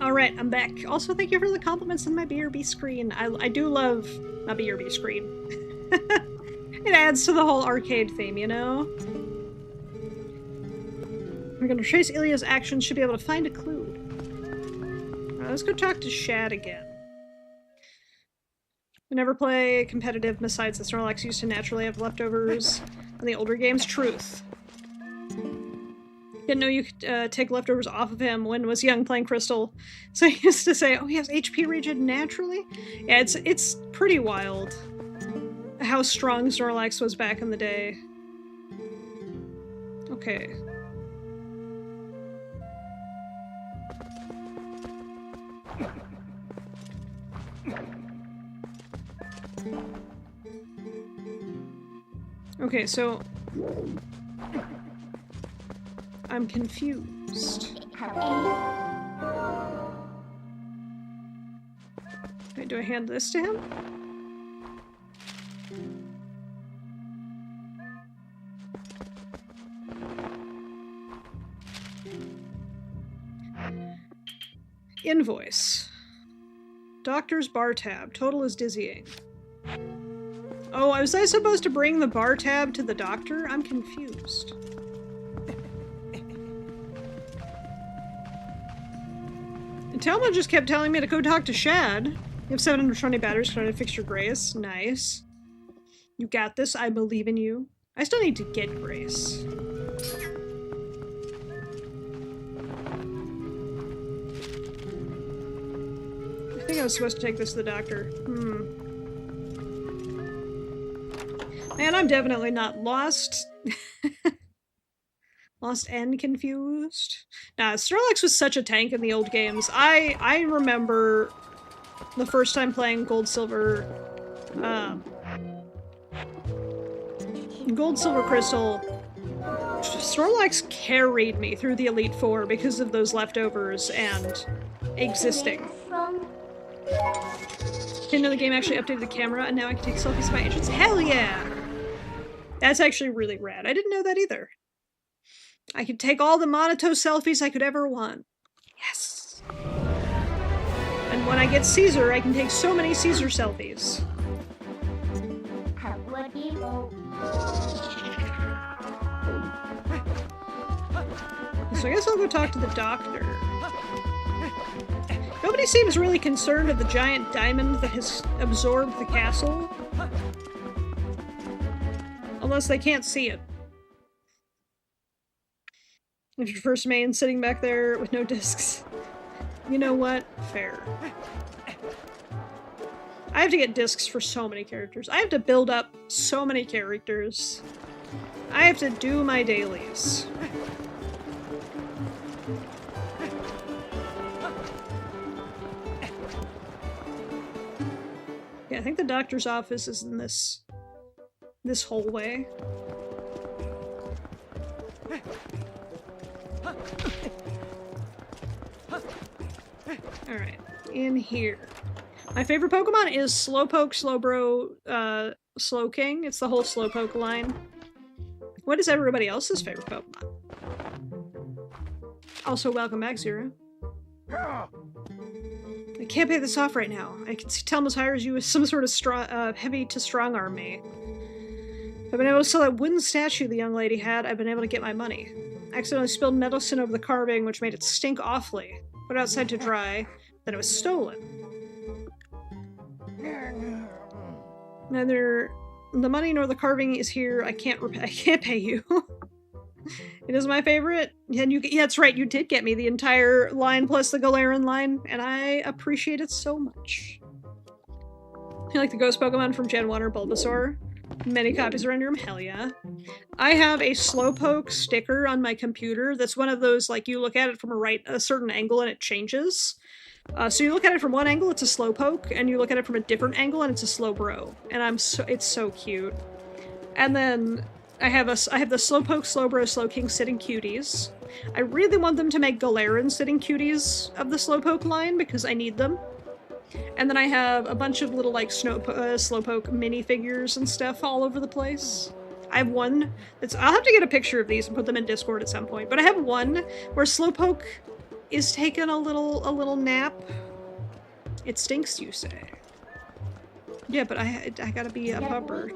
Alright, I'm back. Also, thank you for the compliments on my BRB screen. I do love my BRB screen. It adds to the whole arcade theme, you know? We're gonna trace Ilya's actions, should be able to find a clue. Let's go talk to Shad again. We never play competitive besides the Snorlax used to naturally have leftovers on the older games. Truth. Didn't know you could take leftovers off of him when was young playing Crystal. So he used to say, oh, he has HP regen naturally? Yeah, it's pretty wild how strong Snorlax was back in the day. Okay. Okay, so I'm confused. Wait, do I hand this to him? Invoice. Doctor's bar tab. Total is dizzying. Oh, was I supposed to bring the bar tab to the doctor? I'm confused. And Telma just kept telling me to go talk to Shad. You have 720 batteries trying to fix your Grace. Nice. You got this. I believe in you. I still need to get Grace. I think I was supposed to take this to the doctor. Man, I'm definitely not lost. Lost and confused. Nah, Snorlax was such a tank in the old games. I remember the first time playing Gold Silver, Gold Silver Crystal. Snorlax carried me through the Elite Four because of those leftovers and existing. Didn't know the game actually updated the camera and now I can take selfies of my entrance. Hell yeah! That's actually really rad. I didn't know that either. I could take all the Monato selfies I could ever want. Yes! And when I get Caesar, I can take so many Caesar selfies. So I guess I'll go talk to the doctor. Nobody seems really concerned with the giant diamond that has absorbed the castle. Unless they can't see it. If your first main sitting back there with no discs. You know what? Fair. I have to get discs for so many characters. I have to build up so many characters. I have to do my dailies. Yeah, I think the doctor's office is in this hallway. Alright, in here. My favorite Pokemon is Slowpoke, Slowbro, Slowking. It's the whole Slowpoke line. What is everybody else's favorite Pokemon? Also, welcome back, Zero. I can't pay this off right now. I can see Telmus hires you as some sort of heavy to strong arm me. I've been able to sell that wooden statue the young lady had. I've been able to get my money. I accidentally spilled medicine over the carving, which made it stink awfully. Put it outside to dry. Then it was stolen. Neither the money nor the carving is here. I can't pay you. It is my favorite. And yeah, that's right, you did get me the entire line plus the Galarian line, and I appreciate it so much. You like the ghost Pokemon from Gen 1 or Bulbasaur? Many copies are under him, hell yeah. I have a Slowpoke sticker on my computer that's one of those, like, you look at it from a certain angle and it changes. So you look at it from one angle, it's a Slowpoke, and you look at it from a different angle and it's a Slowbro. And it's so cute. And then I have the Slowpoke, Slowbro, Slowking sitting cuties. I really want them to make Galarian sitting cuties of the Slowpoke line because I need them. And then I have a bunch of little, like, Slowpoke minifigures and stuff all over the place. I have one that's— I'll have to get a picture of these and put them in Discord at some point, but I have one where Slowpoke is taking a little nap. It stinks, you say. Yeah, but I gotta be a pupper.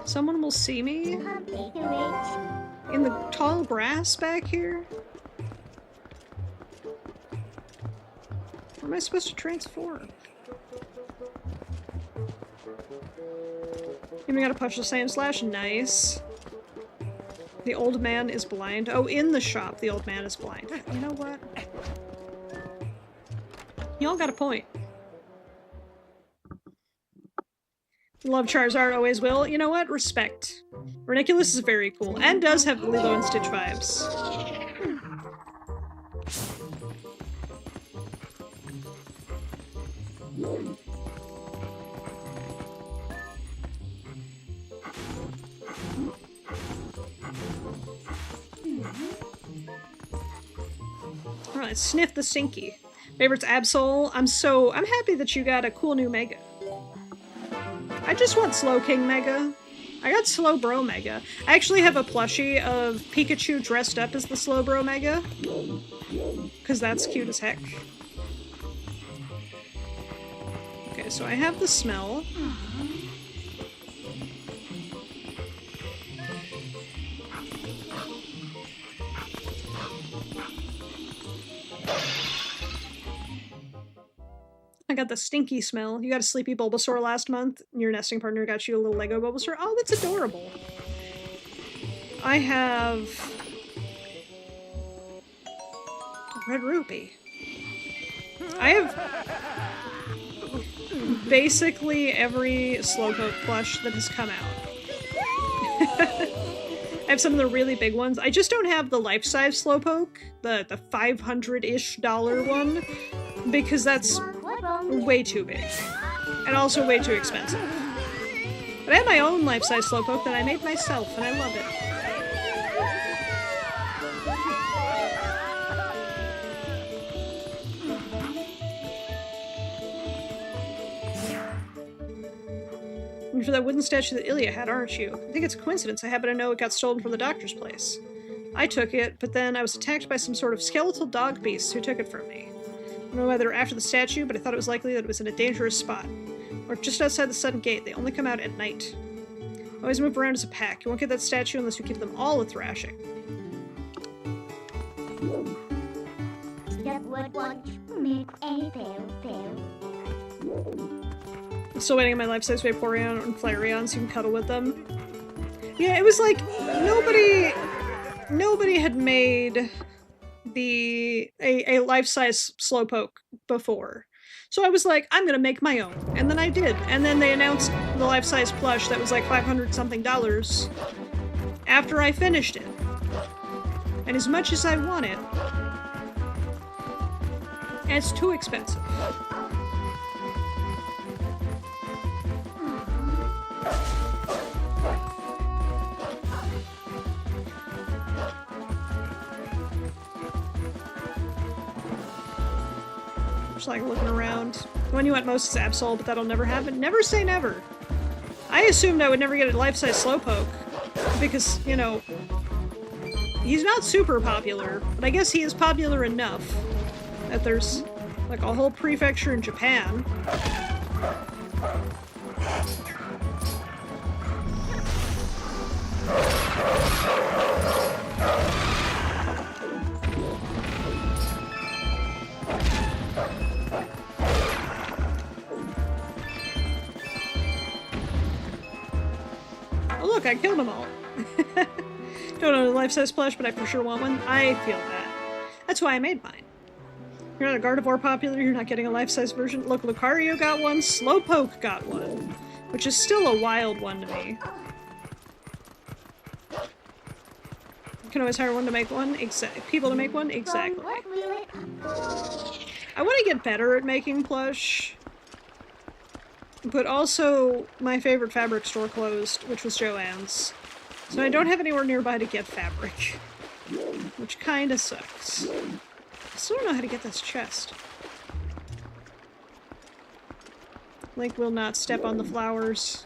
Someone will see me? In the tall grass back here? Where am I supposed to transform? And we got a Push the Sand Slash, nice. The old man is blind. Oh, in the shop, the old man is blind. You know what? Y'all got a point. Love Charizard, always will. You know what? Respect. Ridiculous is very cool, and does have Lilo and Stitch vibes. Alright, sniff the stinky. Favorite's Absol. I'm happy that you got a cool new Mega. I just want Slowking Mega. I got Slowbro Mega. I actually have a plushie of Pikachu dressed up as the Slowbro Mega. Because that's cute as heck. Okay, so I have the smell. I got the stinky smell. You got a sleepy Bulbasaur last month, and your nesting partner got you a little Lego Bulbasaur. Oh, that's adorable. I have... Red Rupee. I have basically every Slowpoke plush that has come out. I have some of the really big ones. I just don't have the life-size Slowpoke, the $500-ish one, because that's way too big. And also way too expensive. But I have my own life-size Slowpoke that I made myself, and I love it. You're for that wooden statue that Ilya had, aren't you? I think it's a coincidence. I happen to know it got stolen from the doctor's place. I took it, but then I was attacked by some sort of skeletal dog beasts who took it from me. I don't know whether after the statue, but I thought it was likely that it was in a dangerous spot. Or just outside the sudden gate. They only come out at night. Always move around as a pack. You won't get that statue unless you give them all a thrashing. I'm still waiting on my life-size Vaporeon and Flareon so you can cuddle with them. Yeah, it was like nobody had made a life-size Slowpoke before. So I was like, I'm gonna make my own. And then I did. And then they announced the life-size plush that was like $500-something after I finished it. And as much as I want it, it's too expensive. Just like looking around. The one you want most is Absol, but that'll never happen. Never say never. I assumed I would never get a life-size Slowpoke because, you know, he's not super popular, but I guess he is popular enough that there's like a whole prefecture in Japan. Oh look, I killed them all. Don't know the life-size plush, but I for sure want one. I feel that. That's why I made mine. You're not a Gardevoir popular, you're not getting a life-size version. Look, Lucario got one, Slowpoke got one, which is still a wild one to me. You can always hire one to make one. People to make one? Exactly. I want to get better at making plush. But also, my favorite fabric store closed, which was Joann's. So I don't have anywhere nearby to get fabric. Which kinda sucks. I still don't know how to get this chest. Link will not step on the flowers.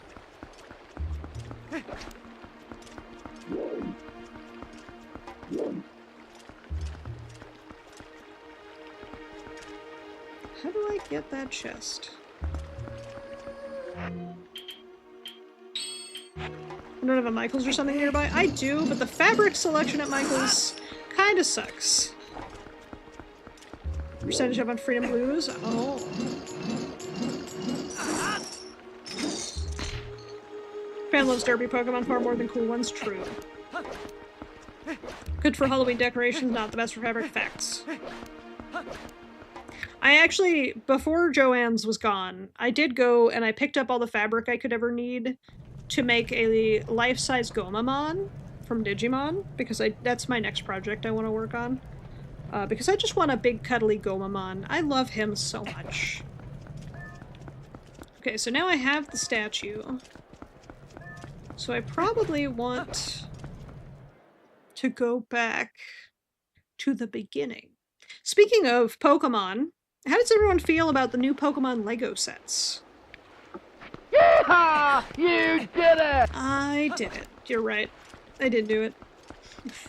How do I get that chest? I don't have a Michael's or something nearby. I do, but the fabric selection at Michael's kinda sucks. Percentage up on Freedom Blues? Oh. Fan loves derby Pokemon far more than cool ones. True. Good for Halloween decorations, not the best for fabric. Facts. I actually, before Joann's was gone, I did go and I picked up all the fabric I could ever need to make a life-size Gomamon from Digimon, because that's my next project I want to work on. Because I just want a big cuddly Gomamon. I love him so much. Okay, so now I have the statue. So I probably want to go back to the beginning. Speaking of Pokemon, how does everyone feel about the new Pokemon Lego sets? Yeehaw! You did it! I did it. You're right. I did do it.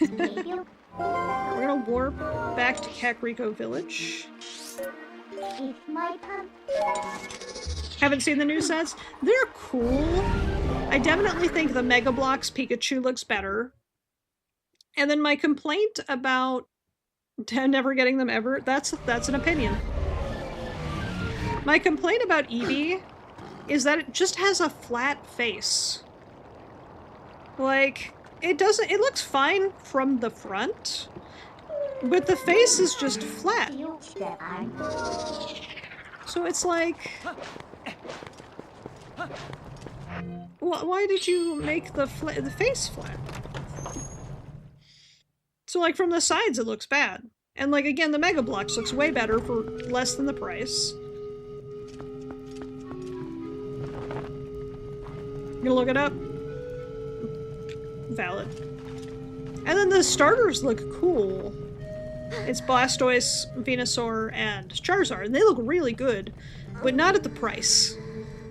We're gonna warp back to Kakariko Village. It's my turn. Haven't seen the new sets? They're cool. I definitely think the Mega Bloks Pikachu looks better. And then my complaint about never getting them ever, that's an opinion. My complaint about Eevee is that it just has a flat face. Like, it looks fine from the front, but the face is just flat. So it's like, why did you make the face flat? So like from the sides it looks bad. And like again, the Mega Bloks looks way better for less than the price. You gonna look it up? Valid. And then the starters look cool. It's Blastoise, Venusaur, and Charizard, and they look really good, but not at the price.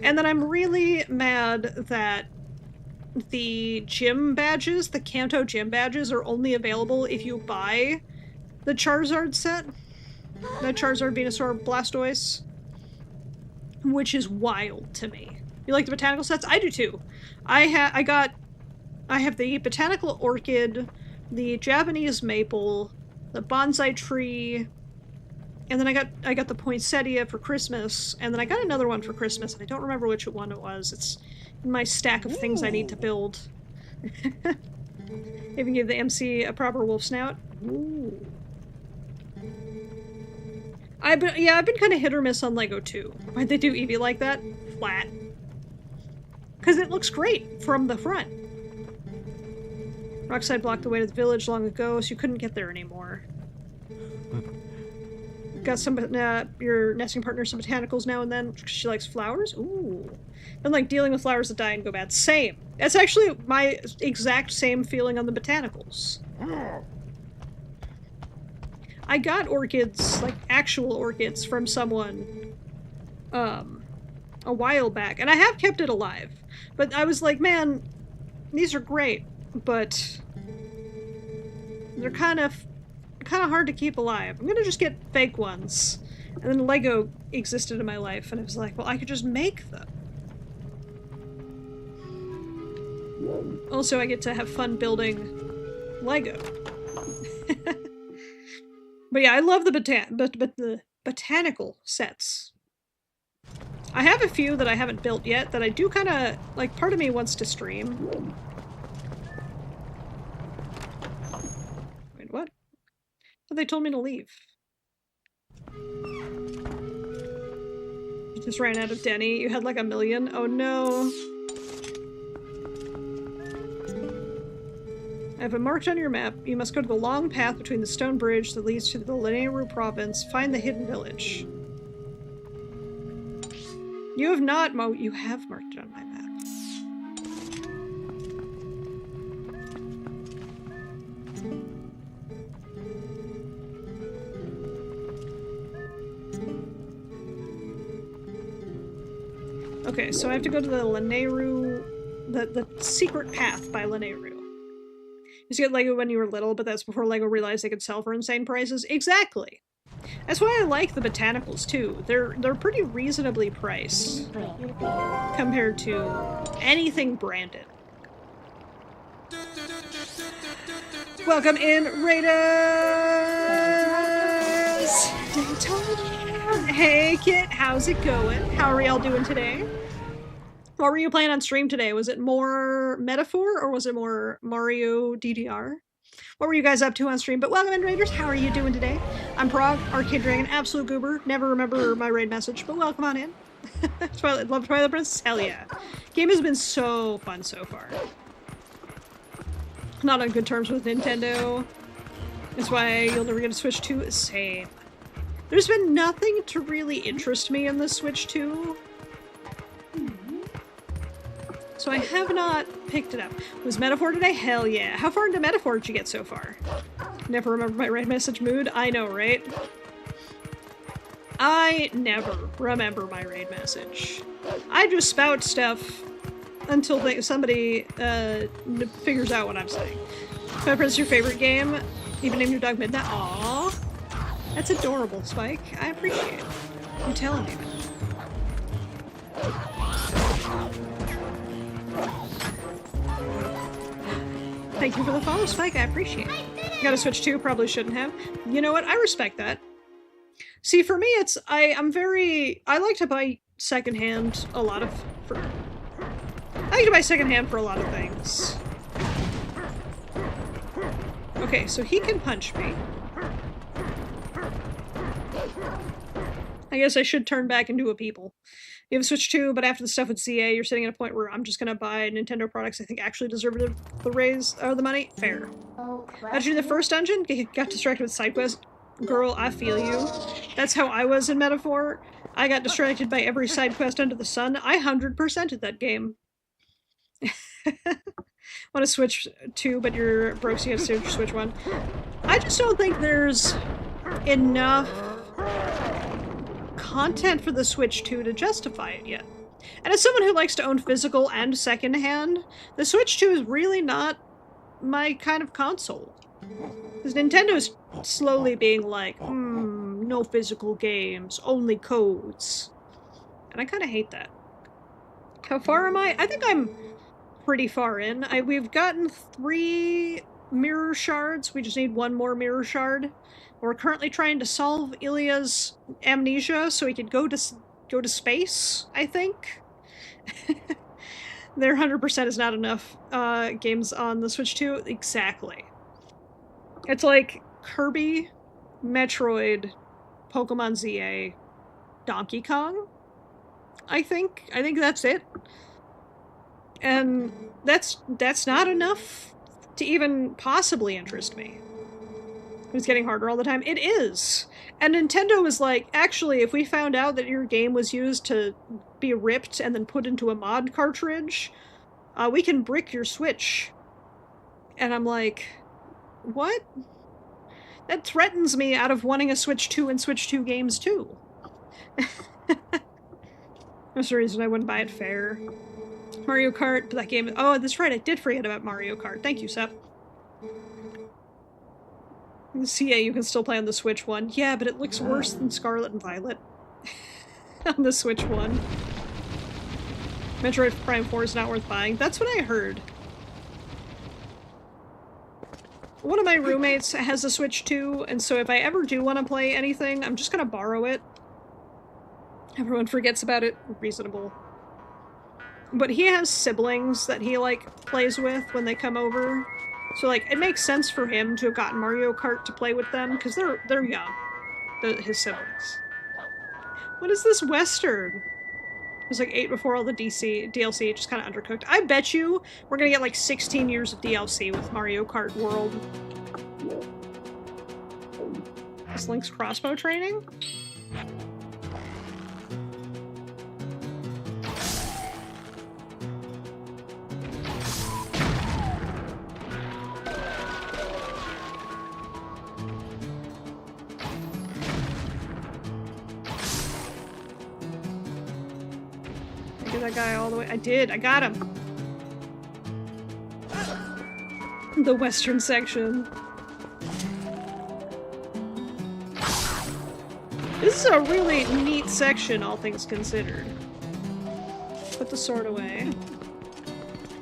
And then I'm really mad that the gym badges, the Kanto gym badges, are only available if you buy the Charizard set. The Charizard, Venusaur, Blastoise. Which is wild to me. You like the botanical sets? I do too. I have the botanical orchid, the Japanese maple, the bonsai tree, and then I got the poinsettia for Christmas, and then I got another one for Christmas, and I don't remember which one it was. It's in my stack of things I need to build. Even gave the MC a proper wolf snout. Ooh. I've been kind of hit or miss on Lego too. Why'd they do Eevee like that? Flat. Because it looks great from the front. Rockside blocked the way to the village long ago, so you couldn't get there anymore. Got some, your nesting partner some botanicals now and then. She likes flowers? Ooh. And like dealing with flowers that die and go bad. Same. That's actually my exact same feeling on the botanicals. I got orchids, like actual orchids, from someone a while back, and I have kept it alive. But I was like, man, these are great, but they're kind of hard to keep alive. I'm gonna just get fake ones. And then Lego existed in my life, and it was like, well, I could just make them. Also, I get to have fun building Lego. But yeah, I love the botanical sets. I have a few that I haven't built yet that I do kind of, like, part of me wants to stream. Wait, what? Oh, they told me to leave. You just ran out of Denny. You had like 1 million. Oh no. I have it marked on your map. You must go to the long path between the stone bridge that leads to the Lanayru province. Find the hidden village. You have not you have marked it on my map. Okay, so I have to go to the Lanayru, the secret path by Lanayru. You used to get Lego when you were little, but that's before Lego realized they could sell for insane prices. Exactly! That's why I like the botanicals, too. They're pretty reasonably priced compared to anything branded. Welcome in, Raiders! Daytona! Hey, Kit, how's it going? How are y'all doing today? What were you playing on stream today? Was it more Metaphor or was it more Mario DDR? What were you guys up to on stream? But welcome in, Raiders. How are you doing today? I'm Prog, Arcade Dragon, absolute goober. Never remember my raid message, but welcome on in. Twilight, love Twilight Princess? Hell yeah. Game has been so fun so far. Not on good terms with Nintendo. That's why you'll never get a Switch 2. Same. There's been nothing to really interest me in the Switch 2. So I have not picked it up. Was Metaphor today? Hell yeah. How far into Metaphor did you get so far? Never remember my raid message mood? I know, right? I never remember my raid message. I just spout stuff until somebody figures out what I'm saying. Twilight Princess, your favorite game? Even named your dog Midnight? Aww. That's adorable, Spike. I appreciate it. You're telling me. Thank you for the follow, Spike. I appreciate it. Got a Switch 2, probably shouldn't have. You know what? I respect that. See, for me, it's I like to buy secondhand a lot of I like to buy secondhand for a lot of things. Okay, so he can punch me. I guess I should turn back into a people. You have a Switch 2, but after the stuff with ZA, you're sitting at a point where I'm just gonna buy Nintendo products I think actually deserve the raise or the money. Fair. How'd you do the first dungeon? Got distracted with side quest. Girl, I feel you. That's how I was in Metaphor. I got distracted by every side quest under the sun. I 100%'d that game. Want to Switch 2, but you're broke, so you have to Switch 1. I just don't think there's enough content for the Switch 2 to justify it yet. And as someone who likes to own physical and secondhand, the Switch 2 is really not my kind of console. Because Nintendo's slowly being like, no physical games, only codes. And I kind of hate that. How far am I? I think I'm pretty far in. We've gotten 3 mirror shards. We just need 1 more mirror shard. We're currently trying to solve Ilya's amnesia so he could go to space, I think. Their 100% is not enough games on the Switch 2. Exactly. It's like Kirby, Metroid, Pokemon ZA, Donkey Kong, I think. I think that's it. And that's not enough to even possibly interest me. It's getting harder all the time. It is. And Nintendo was like, actually, if we found out that your game was used to be ripped and then put into a mod cartridge, we can brick your Switch. And I'm like, what? That threatens me out of wanting a Switch 2 and Switch 2 games too. That's the reason I wouldn't buy it fair. Mario Kart, but that game... Oh, that's right, I did forget about Mario Kart. Thank you, Sep. CA you can still play on the Switch 1. Yeah, but it looks worse than Scarlet and Violet. On the Switch 1. Metroid Prime 4 is not worth buying. That's what I heard. One of my roommates has a Switch 2, and so if I ever do want to play anything, I'm just gonna borrow it. Everyone forgets about it. Reasonable. But he has siblings that he, like, plays with when they come over. So, like, it makes sense for him to have gotten Mario Kart to play with them, because they're young. His siblings. What is this Western? It was like 8 before all the DLC, just kind of undercooked. I bet you we're gonna get like 16 years of DLC with Mario Kart World. Is Link's crossbow training? That guy all the way. I did. I got him. The western section. This is a really neat section, all things considered. Put the sword away.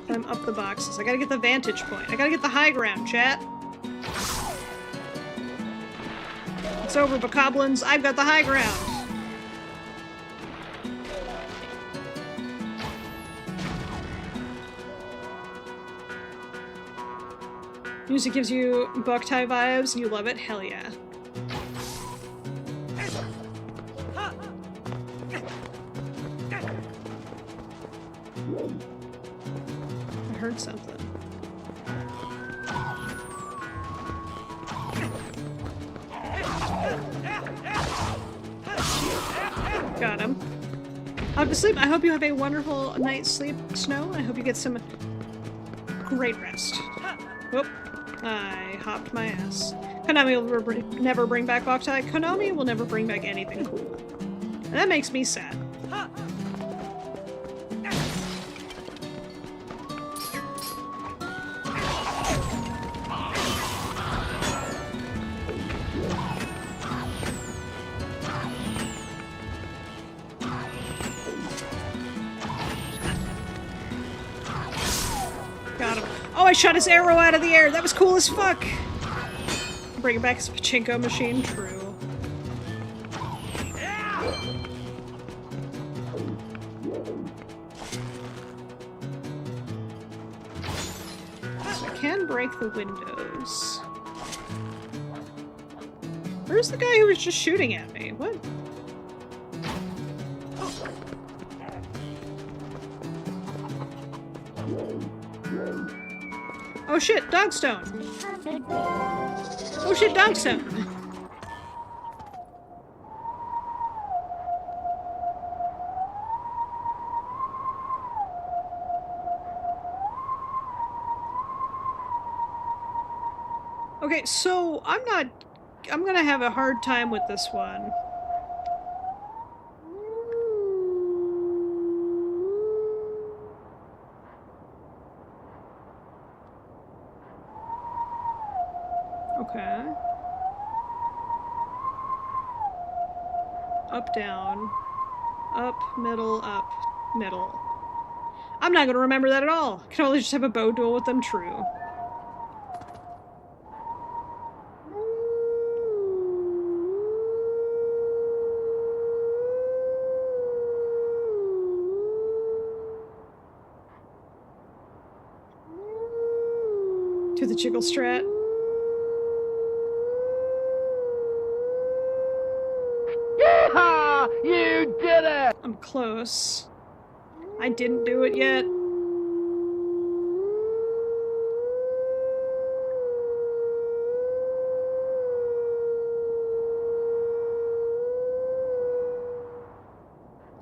Climb up the boxes. I gotta get the vantage point. I gotta get the high ground, chat. It's over, Bokoblins. I've got the high ground. Music gives you Boktai vibes, you love it? Hell yeah. I heard something. Got him. Off to sleep. I hope you have a wonderful night's sleep, Snow. I hope you get some great rest. Whoop. I hopped my ass. Konami will never bring back Boktai. Konami will never bring back anything cool. And that makes me sad. I shot his arrow out of the air. That was cool as fuck. Bring it back as a pachinko machine. True. So I can break the windows. Where's the guy who was just shooting at me? What? Oh shit, Dogstone! Oh shit, Dogstone! Okay, so I'm gonna have a hard time with this one. Okay. Up, down. Up, middle, up, middle. I'm not gonna remember that at all. I can only just have a bow duel with them, true. To the jiggle strat. Yeah! You did it! I'm close. I didn't do it yet.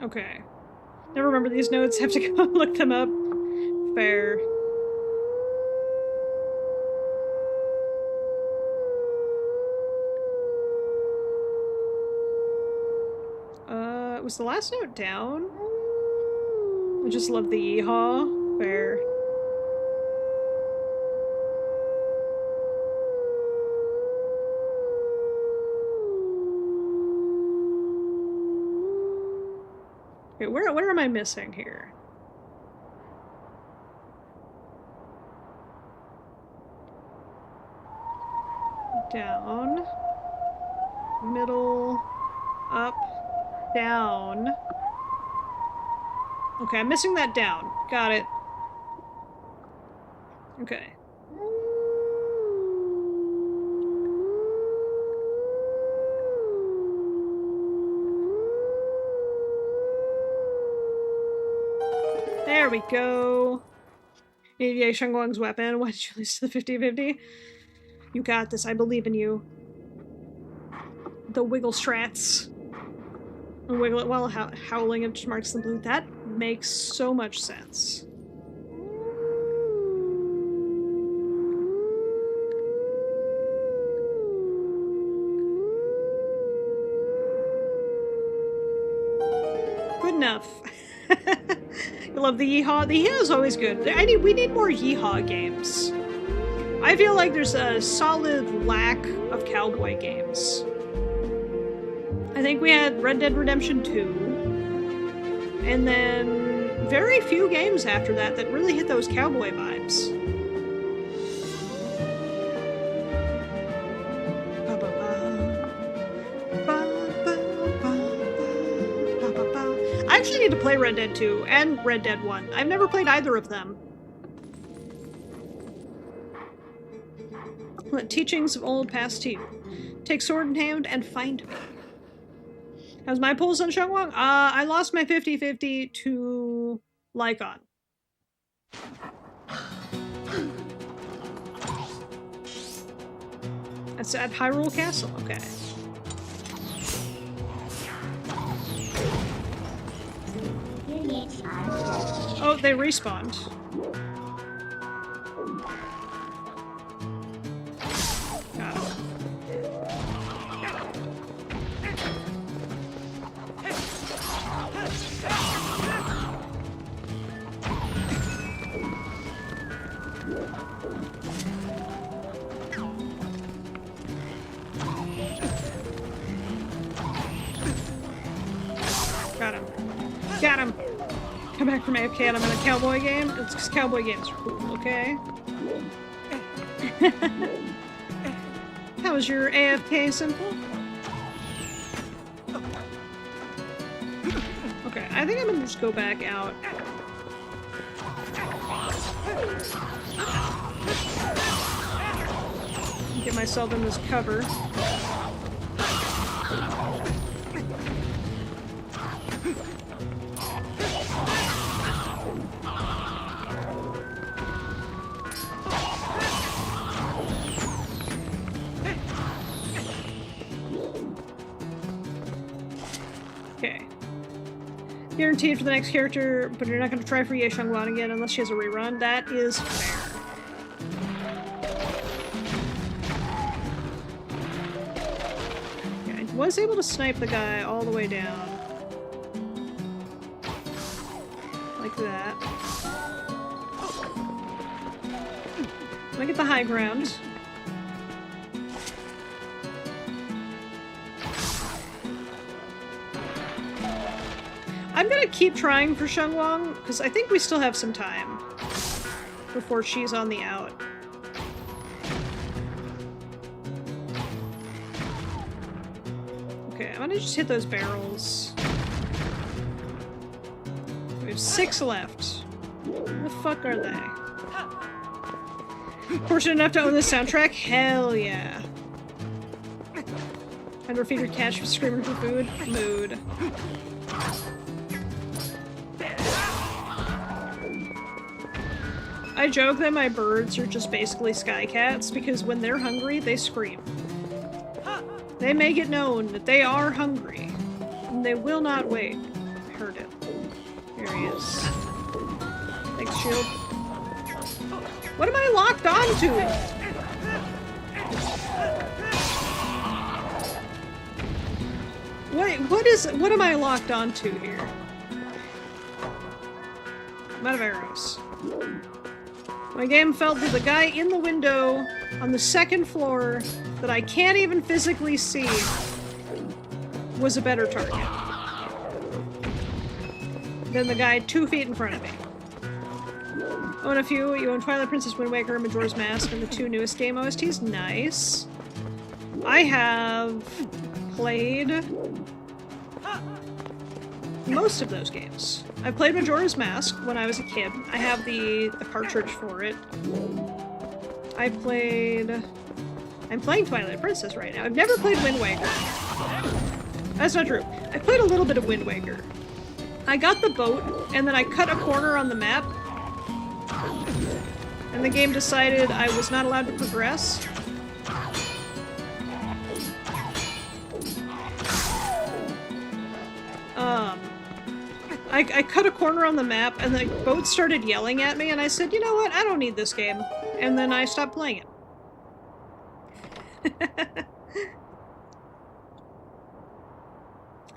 Okay. Never remember these notes. Have to go look them up. Fair. Was the last note down? I just love the yeehaw. Fair. Okay, where am I missing here? Down. Middle. Up. Down. Okay, I'm missing that down. Got it. Okay. There we go. Yeah, Shangguang's weapon. Why did you lose to the 50-50? You got this. I believe in you. The wiggle strats. And wiggle it while howling and just marks the blue. That makes so much sense. Good enough. You love the yeehaw? The yeehaw is always good. We need more yeehaw games. I feel like there's a solid lack of cowboy games. I think we had Red Dead Redemption 2, and then very few games after that that really hit those cowboy vibes. I actually need to play Red Dead 2 and Red Dead 1. I've never played either of them. Teachings of old past you. Take sword in hand and find me. How's my pulls on Shangguang? I lost my 50-50 to Lycon. That's at Hyrule Castle, okay. Oh, they respawned. Got it. Got him. Got him! Come back from AFK and I'm in a cowboy game? It's because cowboy games are cool, okay? How was your AFK, Simple? Okay, I think I'm gonna just go back out. Get myself in this cover. Okay. Guaranteed for the next character, but you're not going to try for Ye Xiongguan again unless she has a rerun. That is fair. Okay, I was able to snipe the guy all the way down. Like that. I'm gonna get the high ground. I'm gonna keep trying for Xiongguan, because I think we still have some time before she's on the out. Okay, I'm gonna just hit those barrels. We have 6 left. Where the fuck are they? Fortunate enough to own this soundtrack? Hell yeah. Underfeed your catch for screaming for food? Mood. I joke that my birds are just basically sky cats because when they're hungry, they scream. They make it known that they are hungry, and they will not wait. I heard it. Here he is. Thanks, shield. What am I locked onto? What am I locked onto here? I'm out of arrows. My game felt that the guy in the window on the 2nd floor that I can't even physically see was a better target than the guy 2 feet in front of me. Own a few. You own Twilight Princess, Wind Waker, Majora's Mask, and the 2 newest game OSTs. Nice. I have played most of those games. I played Majora's Mask when I was a kid. I have the cartridge for it. I'm playing Twilight Princess right now. I've never played Wind Waker. That's not true. I played a little bit of Wind Waker. I got the boat, and then I cut a corner on the map, and the game decided I was not allowed to progress. I cut a corner on the map, and the boat started yelling at me, and I said, you know what, I don't need this game. And then I stopped playing it.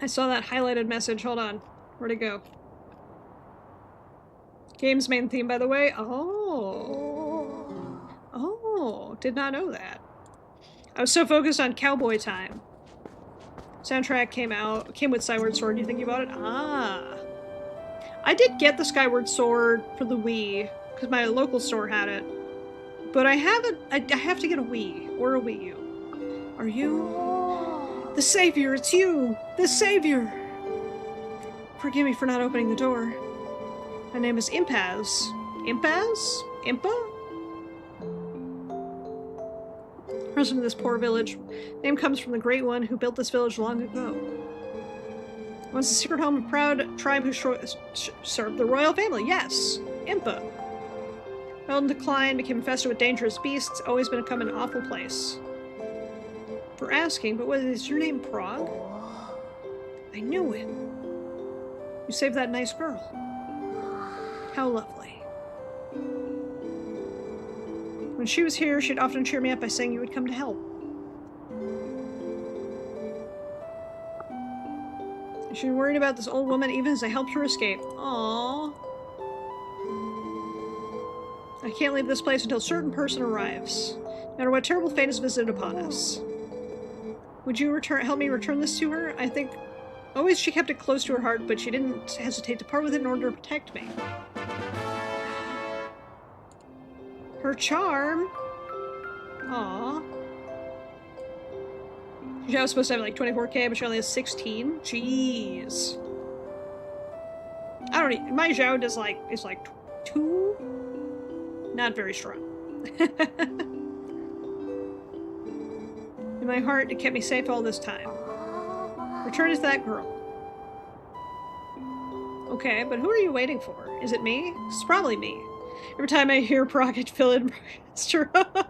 I saw that highlighted message. Hold on. Where'd it go? Game's main theme, by the way. Oh. Oh, did not know that. I was so focused on Cowboy Time. Soundtrack came with Skyward Sword. Do you think you bought it? Ah. I did get the Skyward Sword for the Wii, because my local store had it. But I have to get a Wii, or a Wii U. Are you? The Savior, it's you! The Savior! Forgive me for not opening the door. My name is Impaz. Impaz? Impa? President of this poor village. Name comes from the Great One who built this village long ago. Once the secret home of a proud tribe who served the royal family. Yes! Impa. Fell in decline, became infested with dangerous beasts, always been an awful place. For asking, but what is your name, Prog? I knew it. You saved that nice girl. How lovely. When she was here, she'd often cheer me up by saying you would come to help. She was worried about this old woman even as I helped her escape. Aww. I can't leave this place until a certain person arrives. No matter what terrible fate has visited upon us. Would you help me return this to her? I think always she kept it close to her heart, but she didn't hesitate to part with it in order to protect me. Her charm? Aww. Zhao was supposed to have like 24k, but she only has 16? Jeez. I don't know. My Zhao is like 2? Not very strong. In my heart, it kept me safe all this time. Return to that girl. Okay, but who are you waiting for? Is it me? It's probably me. Every time I hear Prog, I fill in progesterone.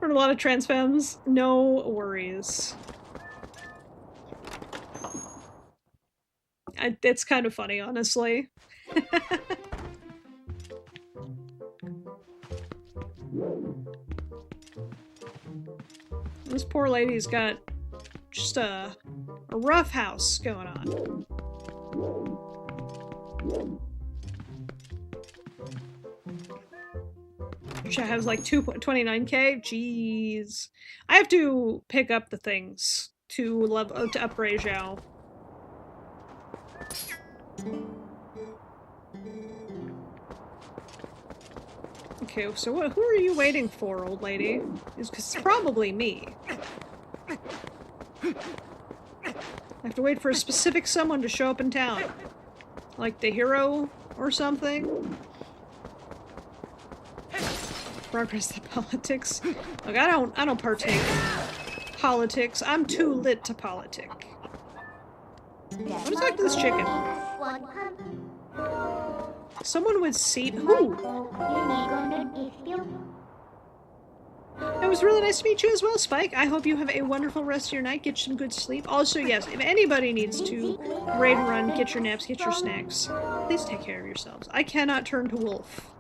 From a lot of trans femmes. No worries. It's kind of funny, honestly. This poor lady's got just a rough house going on. She has like 29k. Jeez, I have to pick up the things to upgrade Zhao. Okay, so who are you waiting for, old lady? It's probably me. I have to wait for a specific someone to show up in town. Like the hero or something? Progress the politics. Look, I don't partake in politics. I'm too lit to politic. I want to talk to this chicken. Someone with seat. Who? It was really nice to meet you as well, Spike. I hope you have a wonderful rest of your night. Get some good sleep. Also, yes, if anybody needs to raid run, get your naps, get your snacks, please take care of yourselves. I cannot turn to wolf.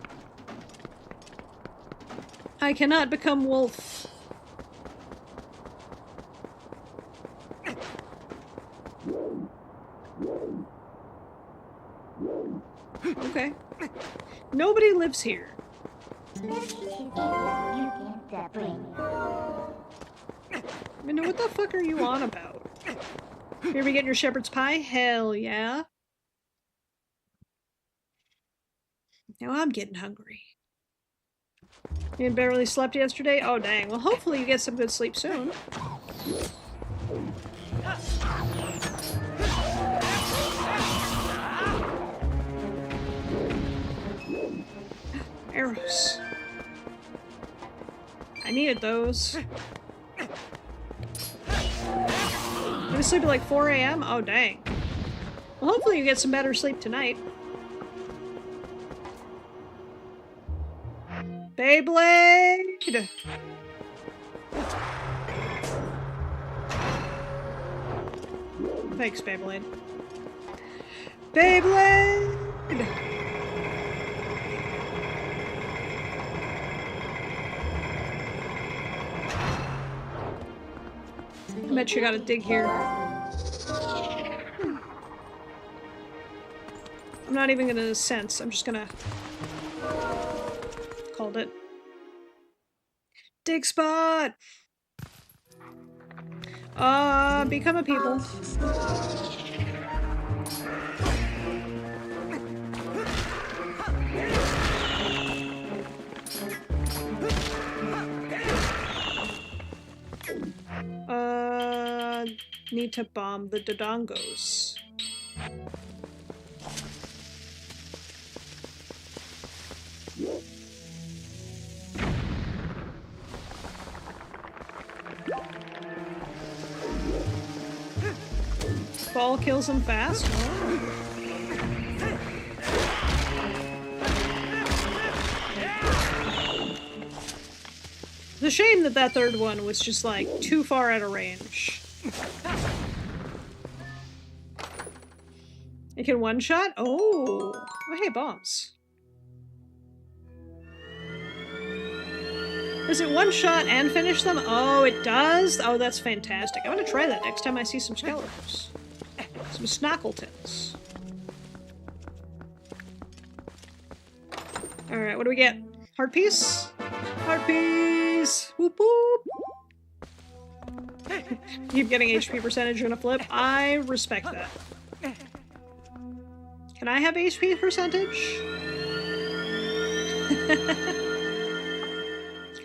I cannot become wolf. Okay. Nobody lives here. I mean, what the fuck are you on about? Here we get your shepherd's pie? Hell yeah. Now I'm getting hungry. You barely slept yesterday? Oh dang. Well, hopefully you get some good sleep soon. Arrows. I needed those. You gonna sleep at like 4 AM? Oh dang. Well, hopefully you get some better sleep tonight. Beyblade! Thanks, Beyblade. Beyblade! I bet you gotta dig here. I'm not even gonna sense, I'm just gonna... Called it. Dig spot! Become a people. Need to bomb the Dodongos. Ball kills them fast? Oh. It's a shame that that third one was just like too far out of range. It can one-shot? Oh! Oh, hey, bombs. Does it one-shot and finish them? Oh, it does? Oh, that's fantastic. I'm gonna try that next time I see some skeletons. Some snockletons. Alright, what do we get? Heart piece? Heart piece! Whoop whoop! Keep getting HP percentage in a flip. I respect that. Can I have HP percentage?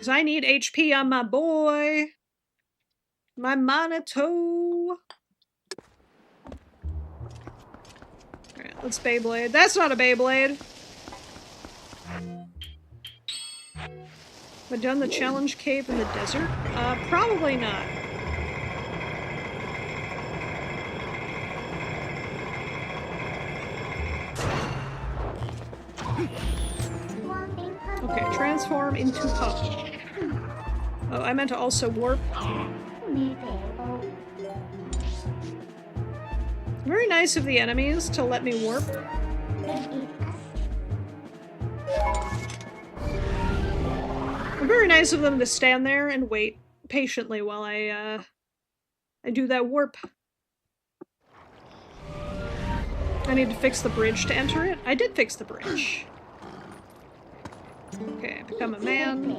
Because I need HP on my boy. My Monito. Alright, let's Beyblade. That's not a Beyblade. Have I done the challenge cave in the desert? Probably not. Okay, transform into pup. Oh, I meant to also warp. Very nice of the enemies to let me warp. Very nice of them to stand there and wait patiently while I do that warp. I need to fix the bridge to enter it. I did fix the bridge. Okay, become a man.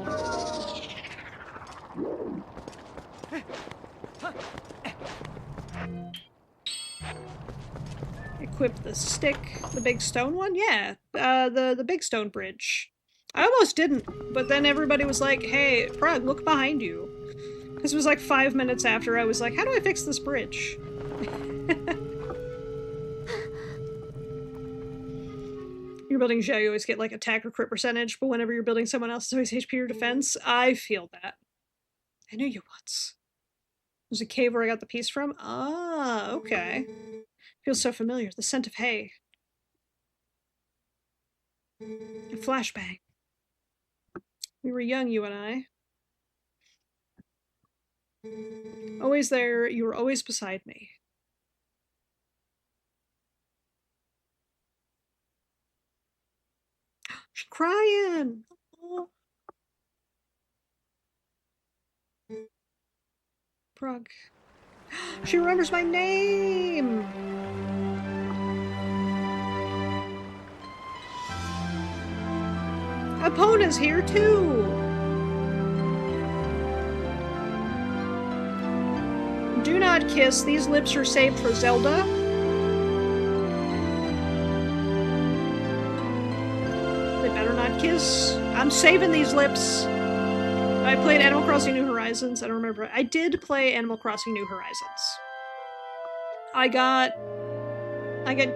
Equip the stick. The big stone one? Yeah, the big stone bridge. I almost didn't, but then everybody was like, hey, Prog, look behind you. This was like 5 minutes after I was like, how do I fix this bridge? You're building Zhao, you always get like attack or crit percentage, but whenever you're building someone else, it's always HP or defense. I feel that. I knew you once. There's a cave where I got the piece from? Ah, okay. Feels so familiar. The scent of hay. A flashbang. We were young, you and I. Always there, you were always beside me. She's crying! Oh. Prog. She remembers my name! Epona's here too! Do not kiss. These lips are saved for Zelda. They better not kiss. I'm saving these lips. I played Animal Crossing New Horizons. I don't remember. I did play Animal Crossing New Horizons. I got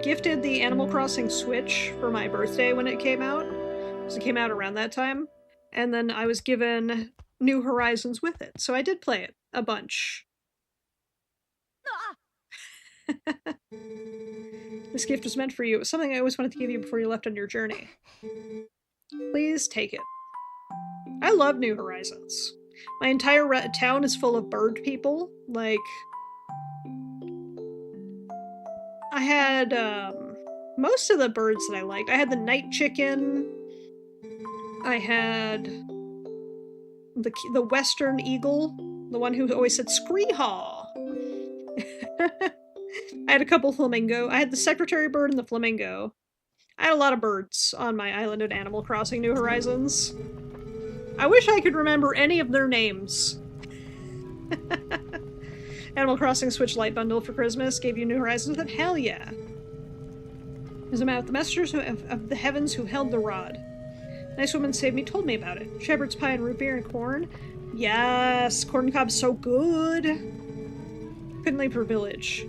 gifted the Animal Crossing Switch for my birthday when it came out. Because it came out around that time. And then I was given New Horizons with it. So I did play it a bunch. This gift was meant for you. It was something I always wanted to give you before you left on your journey. Please take it. I love New Horizons. My entire town is full of bird people. Like, I had most of the birds that I liked. I had the night chicken. I had the western eagle, the one who always said "scree-haw." I had a couple flamingo. I had the secretary bird and the flamingo. I had a lot of birds on my island in Animal Crossing New Horizons. I wish I could remember any of their names. Animal Crossing Switch Lite Bundle for Christmas gave you New Horizons with it? Hell yeah. There's a man with the messengers of the heavens who held the rod. Nice woman saved me, told me about it. Shepherd's pie and root beer and corn. Yes, corn cob's so good. Couldn't leave her village.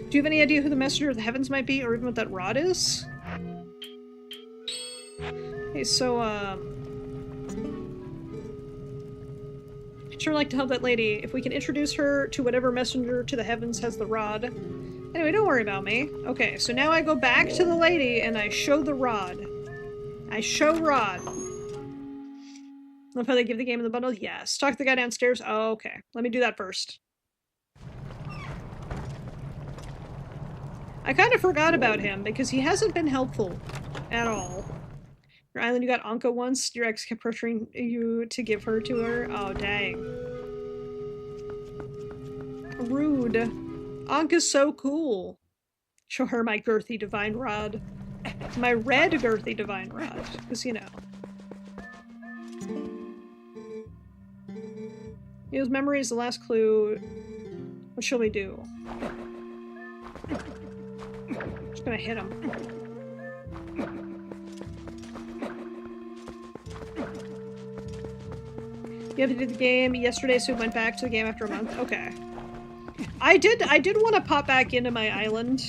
Do you have any idea who the messenger of the heavens might be, or even what that rod is? Okay, so, I'd sure like to help that lady. If we can introduce her to whatever messenger to the heavens has the rod. Anyway, don't worry about me. Okay, so now I go back to the lady and I show the rod. I show rod. Love how they give the game in the bundle? Yes. Talk to the guy downstairs? Oh, okay. Let me do that first. I kind of forgot about him because he hasn't been helpful at all. Your island, you got Anka once. Your ex kept pressuring you to give her to her. Oh, dang. Rude. Anka's so cool. Show her my girthy divine rod. My red girthy divine rod. Because, you know. Use memory is the last clue. What shall we do? Just gonna hit him. You updated the game yesterday, so we went back to the game after a month. Okay. I did want to pop back into my island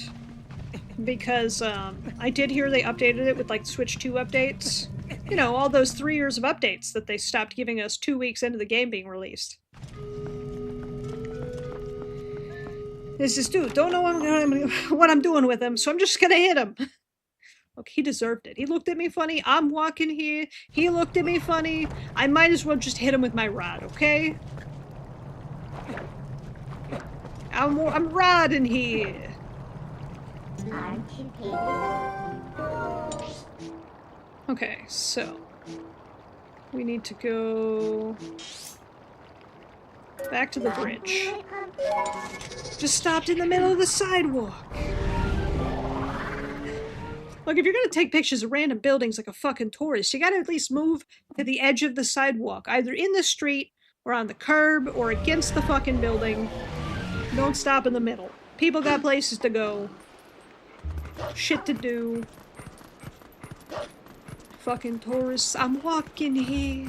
because I did hear they updated it with like Switch 2 updates. You know, all those 3 years of updates that they stopped giving us 2 weeks into the game being released. This is dude, don't know what I'm doing with him, so I'm just gonna hit him. Look, he deserved it. He looked at me funny. I'm walking here. He looked at me funny. I might as well just hit him with my rod, okay? I'm rodding here. Okay, so we need to go back to the bridge. Just stopped in the middle of the sidewalk. Look, if you're gonna take pictures of random buildings like a fucking tourist, you gotta at least move to the edge of the sidewalk, either in the street, or on the curb, or against the fucking building. Don't stop in the middle. People got places to go. Shit to do. Fucking tourists, I'm walking here.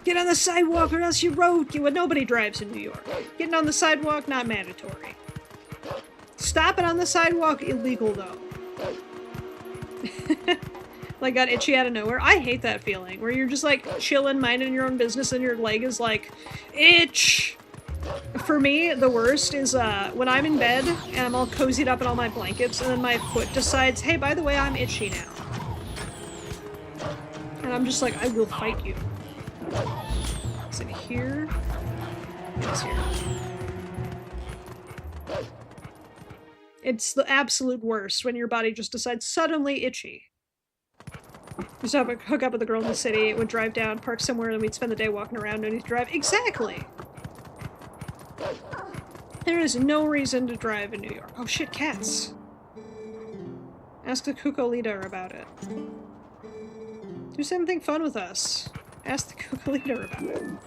Get on the sidewalk or else you road. Well, nobody drives in New York. Getting on the sidewalk, not mandatory. Stopping on the sidewalk, illegal though. Like got itchy out of nowhere. I hate that feeling where you're just like chilling, minding your own business and your leg is like, itch! For me, the worst is when I'm in bed and I'm all cozied up in all my blankets and then my foot decides, hey, by the way, I'm itchy now. And I'm just like, I will fight you. Is it here? It's here. It's the absolute worst when your body just decides suddenly itchy. Just have a hook up with a girl in the city, would drive down, park somewhere, and we'd spend the day walking around, no need to drive. Exactly! There is no reason to drive in New York. Oh shit, cats. Ask the Cuckoo leader about it. Do something fun with us. Ask the Cuckoo leader about it. Am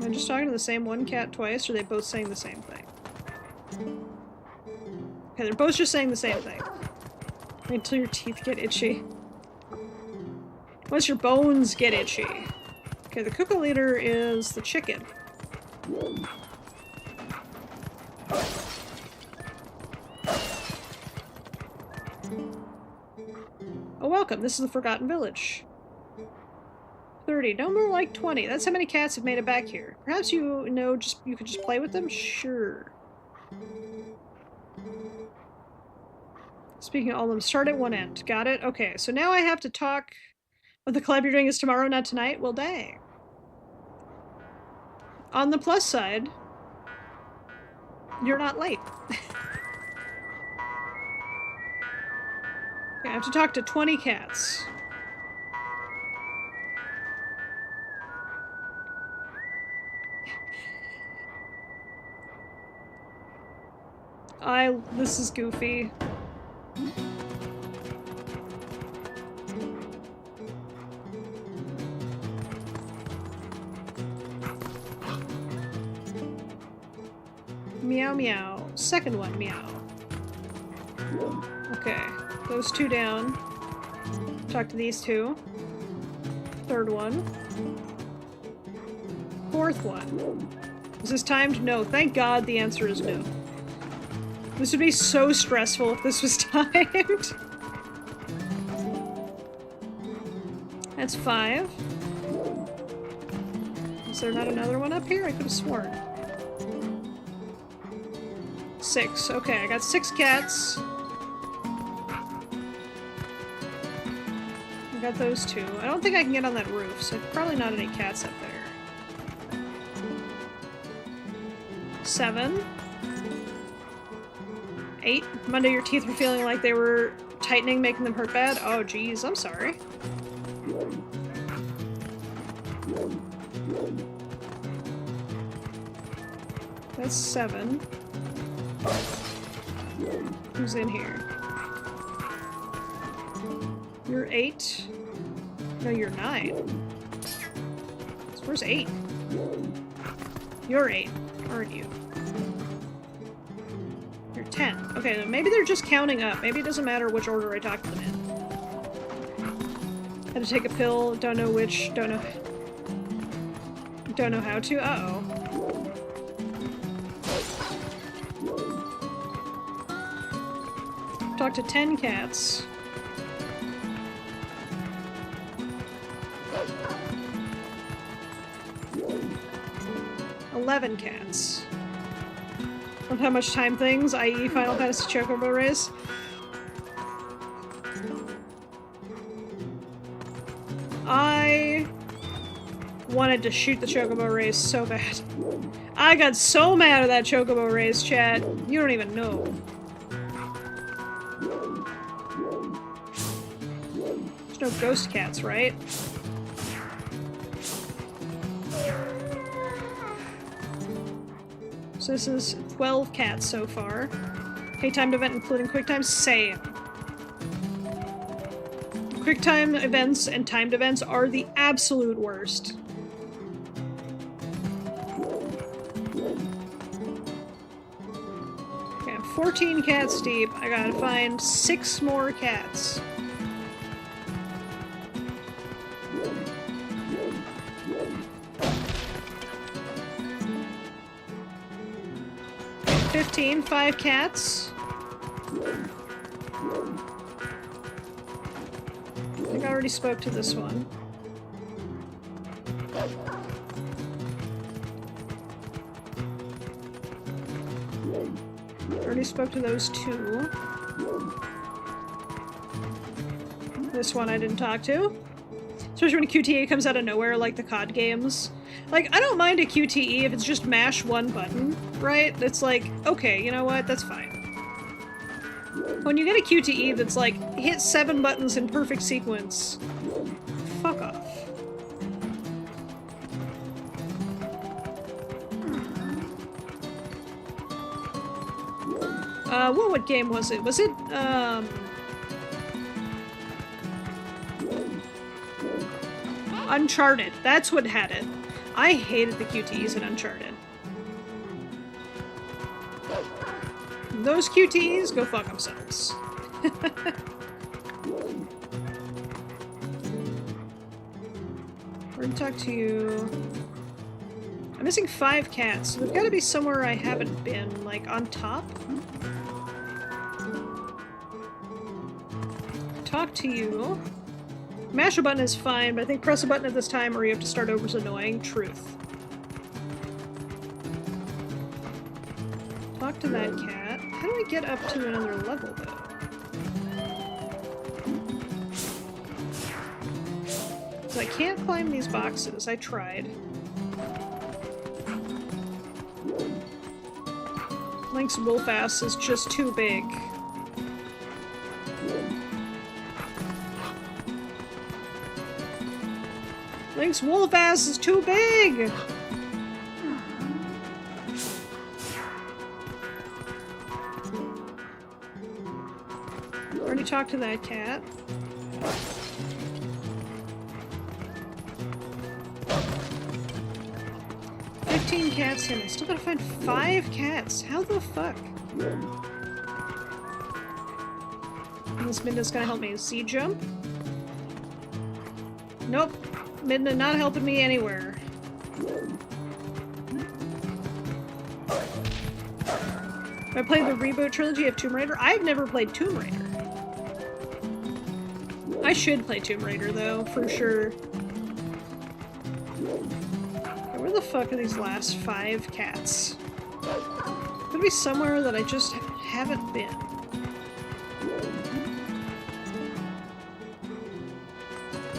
I just talking to the same one cat twice, or are they both saying the same thing? Okay, they're both just saying the same thing. Wait until your teeth get itchy. Once your bones get itchy. Okay, the Cuckoo leader is the chicken. Oh, welcome. This is the Forgotten Village. 30. No more like 20. That's how many cats have made it back here. Perhaps you know, you could just play with them? Sure. Speaking of all of them, start at one end. Got it? Okay, so now I have to talk... Oh, the collab you're doing is tomorrow, not tonight? Well, dang. On the plus side, you're not late. Okay, I have to talk to 20 cats. This is goofy. Meow meow. Second one, meow. Okay, those two down. Talk to these two. Third one. Fourth one. Is this timed? No. Thank God the answer is no. This would be so stressful if this was timed. That's 5. Is there not another one up here? I could have sworn. 6. Okay, I got 6 cats. I got those 2. I don't think I can get on that roof, so probably not any cats up there. 7. 8. Monday, your teeth were feeling like they were tightening, making them hurt bad? Oh, geez, I'm sorry. That's 7. Who's in here? You're 8. No, you're 9. So where's 8? You're 8, aren't you? You're 10. Okay, maybe they're just counting up. Maybe it doesn't matter which order I talk to them in. Had to take a pill, don't know which, don't know how to. Uh-oh. Talk to 10 cats. $11 cats. Of how much time things, i.e. Final Fantasy Chocobo Race. I wanted to shoot the Chocobo Race so bad. I got so mad at that Chocobo Race, chat. You don't even know. There's no ghost cats, right? So this is 12 cats so far. Hey, timed event including quick time? Same. Quick time events and timed events are the absolute worst. Okay, I'm 14 cats deep. I gotta find 6 more cats. Okay, 5 cats. I think I already spoke to this one. Already spoke to those 2. This one I didn't talk to. Especially when a QTE comes out of nowhere, like the COD games. Like, I don't mind a QTE if it's just mash one button, right? It's like, okay, you know what? That's fine. When you get a QTE that's like, hit 7 buttons in perfect sequence, fuck off. What game was it? Was it, Uncharted. That's what had it. I hated the QTEs in Uncharted. Those QTEs, go fuck themselves. We're gonna talk to you. I'm missing 5 cats, so they've got to be somewhere I haven't been, like on top. Talk to you. Mash a button is fine, but I think press a button at this time or you have to start over is annoying. Truth. Talk to that cat. How do I get up to another level, though? So I can't climb these boxes. I tried. Link's Wolf-ass is just too big. Link's wolf-ass is too big! Already talked to that cat. Cats in. I still gotta find 5 cats. How the fuck? This Midna's gonna help me. Z jump? Nope. Midna not helping me anywhere. I played the reboot trilogy of Tomb Raider. I've never played Tomb Raider. I should play Tomb Raider though, for sure. Where the fuck are these last 5 cats? Could be somewhere that I just haven't been.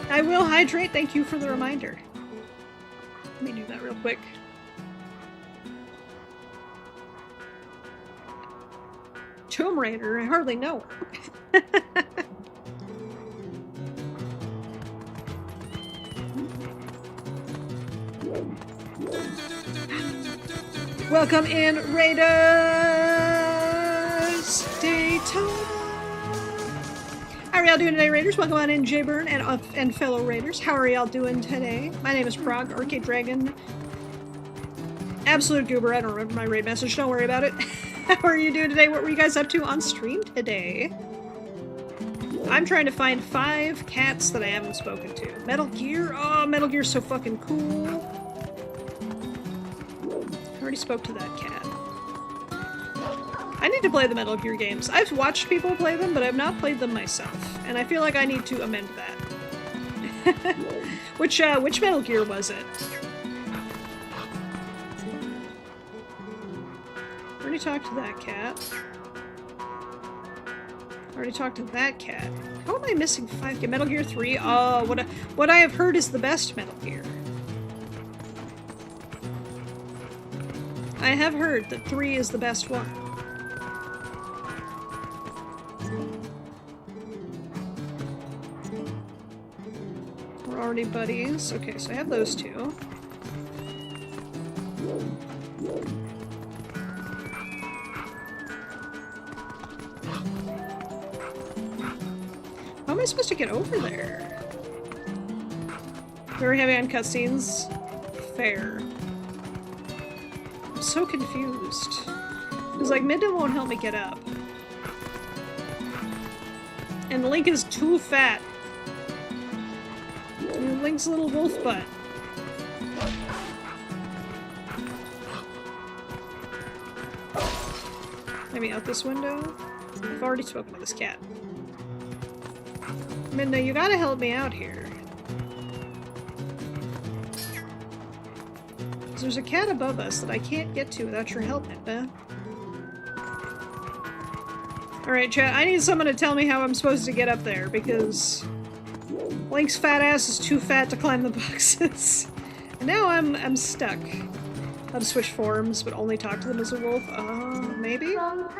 I will hydrate, thank you for the reminder. Let me do that real quick. Tomb Raider, I hardly know her. Welcome in, Raiders! Daytime! How are y'all doing today, Raiders? Welcome on in, Jayburn and fellow Raiders. How are y'all doing today? My name is Prog, Arcade Dragon. Absolute goober, I don't remember my raid message, don't worry about it. How are you doing today? What were you guys up to on stream today? I'm trying to find 5 cats that I haven't spoken to. Metal Gear? Oh, Metal Gear's so fucking cool. I already spoke to that cat. I need to play the Metal Gear games. I've watched people play them, but I've not played them myself. And I feel like I need to amend that. Which Metal Gear was it? Already talked to that cat. Already talked to that cat. How am I missing 5? Metal Gear 3? Oh, what I have heard is the best Metal Gear. I have heard that 3 is the best one. We're already buddies. Okay, so I have those 2. How am I supposed to get over there? Very heavy on cutscenes. Fair. I'm so confused. Because, like, Midna won't help me get up. And Link is too fat. Link's little wolf butt. Maybe out this window? I've already spoken to this cat. Midna, you gotta help me out here. There's a cat above us that I can't get to without your help, Midna. Alright, chat, I need someone to tell me how I'm supposed to get up there, because Link's fat ass is too fat to climb the boxes. And now I'm stuck. How to switch forms, but only talk to them as a wolf? Maybe? Well,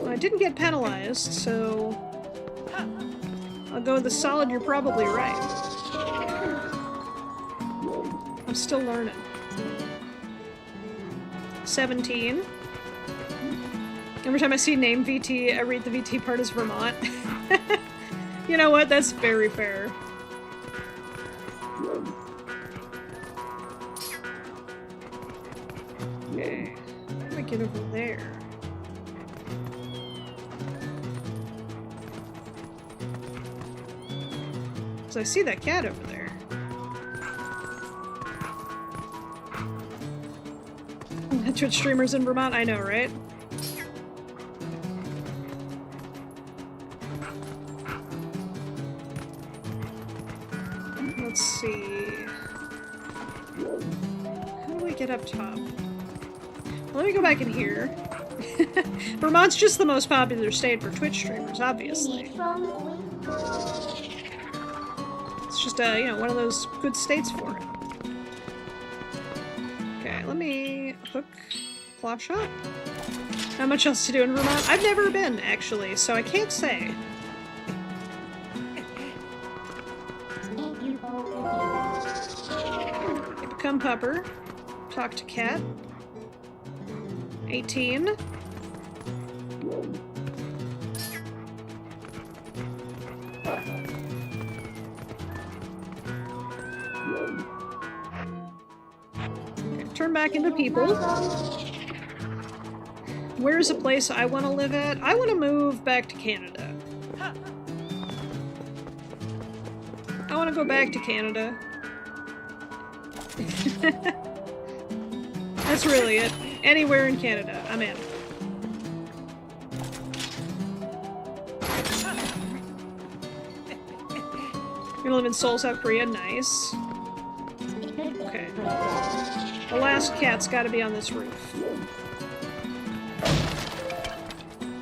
I didn't get penalized, so I'll go with the solid, you're probably right. I'm still learning. 17. Every time I see name VT, I read the VT part as Vermont. You know what? That's very fair. Okay. How do I get over there? So I see that cat over there. Twitch streamers in Vermont? I know, right? Let's see. How do we get up top? Let me go back in here. Vermont's just the most popular state for Twitch streamers, obviously. It's just, you know, one of those good states for it. Okay, let me hook claw shot. Not much else to do in Vermont. I've never been, actually, so I can't say. Become pupper. Talk to cat. 18. Okay, turn back into people. Where's a place I want to live at? I want to move back to Canada. I want to go back to Canada. That's really it. Anywhere in Canada, I'm in. You're gonna live in Seoul, South Korea. Nice. Okay. The last cat's gotta be on this roof.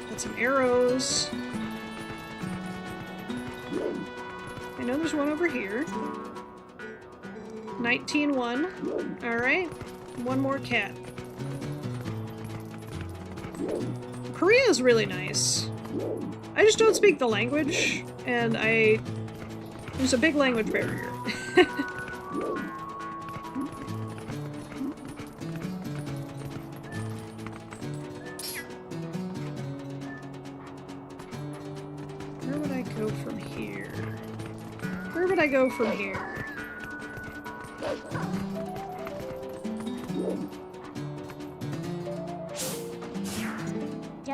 Got some arrows. I know there's one over here. 19-1. Alright. One more cat. Korea is really nice. I just don't speak the language, and there's a big language barrier. Where would I go from here? Where would I go from here?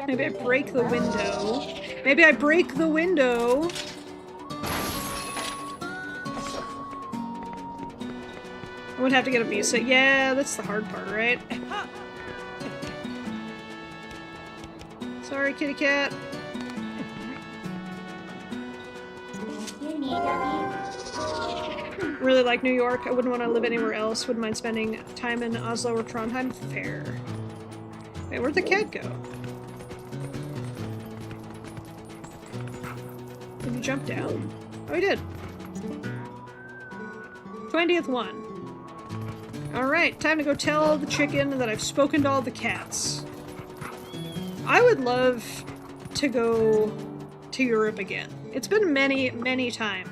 Maybe I break the window. Maybe I break the window. I would have to get a visa. Yeah, that's the hard part, right? Sorry, kitty cat. Really like New York. I wouldn't want to live anywhere else. Wouldn't mind spending time in Oslo or Trondheim. Fair. Wait, where'd the cat go? Did he jump down? Oh, he did. 20th one. Alright, time to go tell the chicken that I've spoken to all the cats. I would love to go to Europe again. It's been many, many time.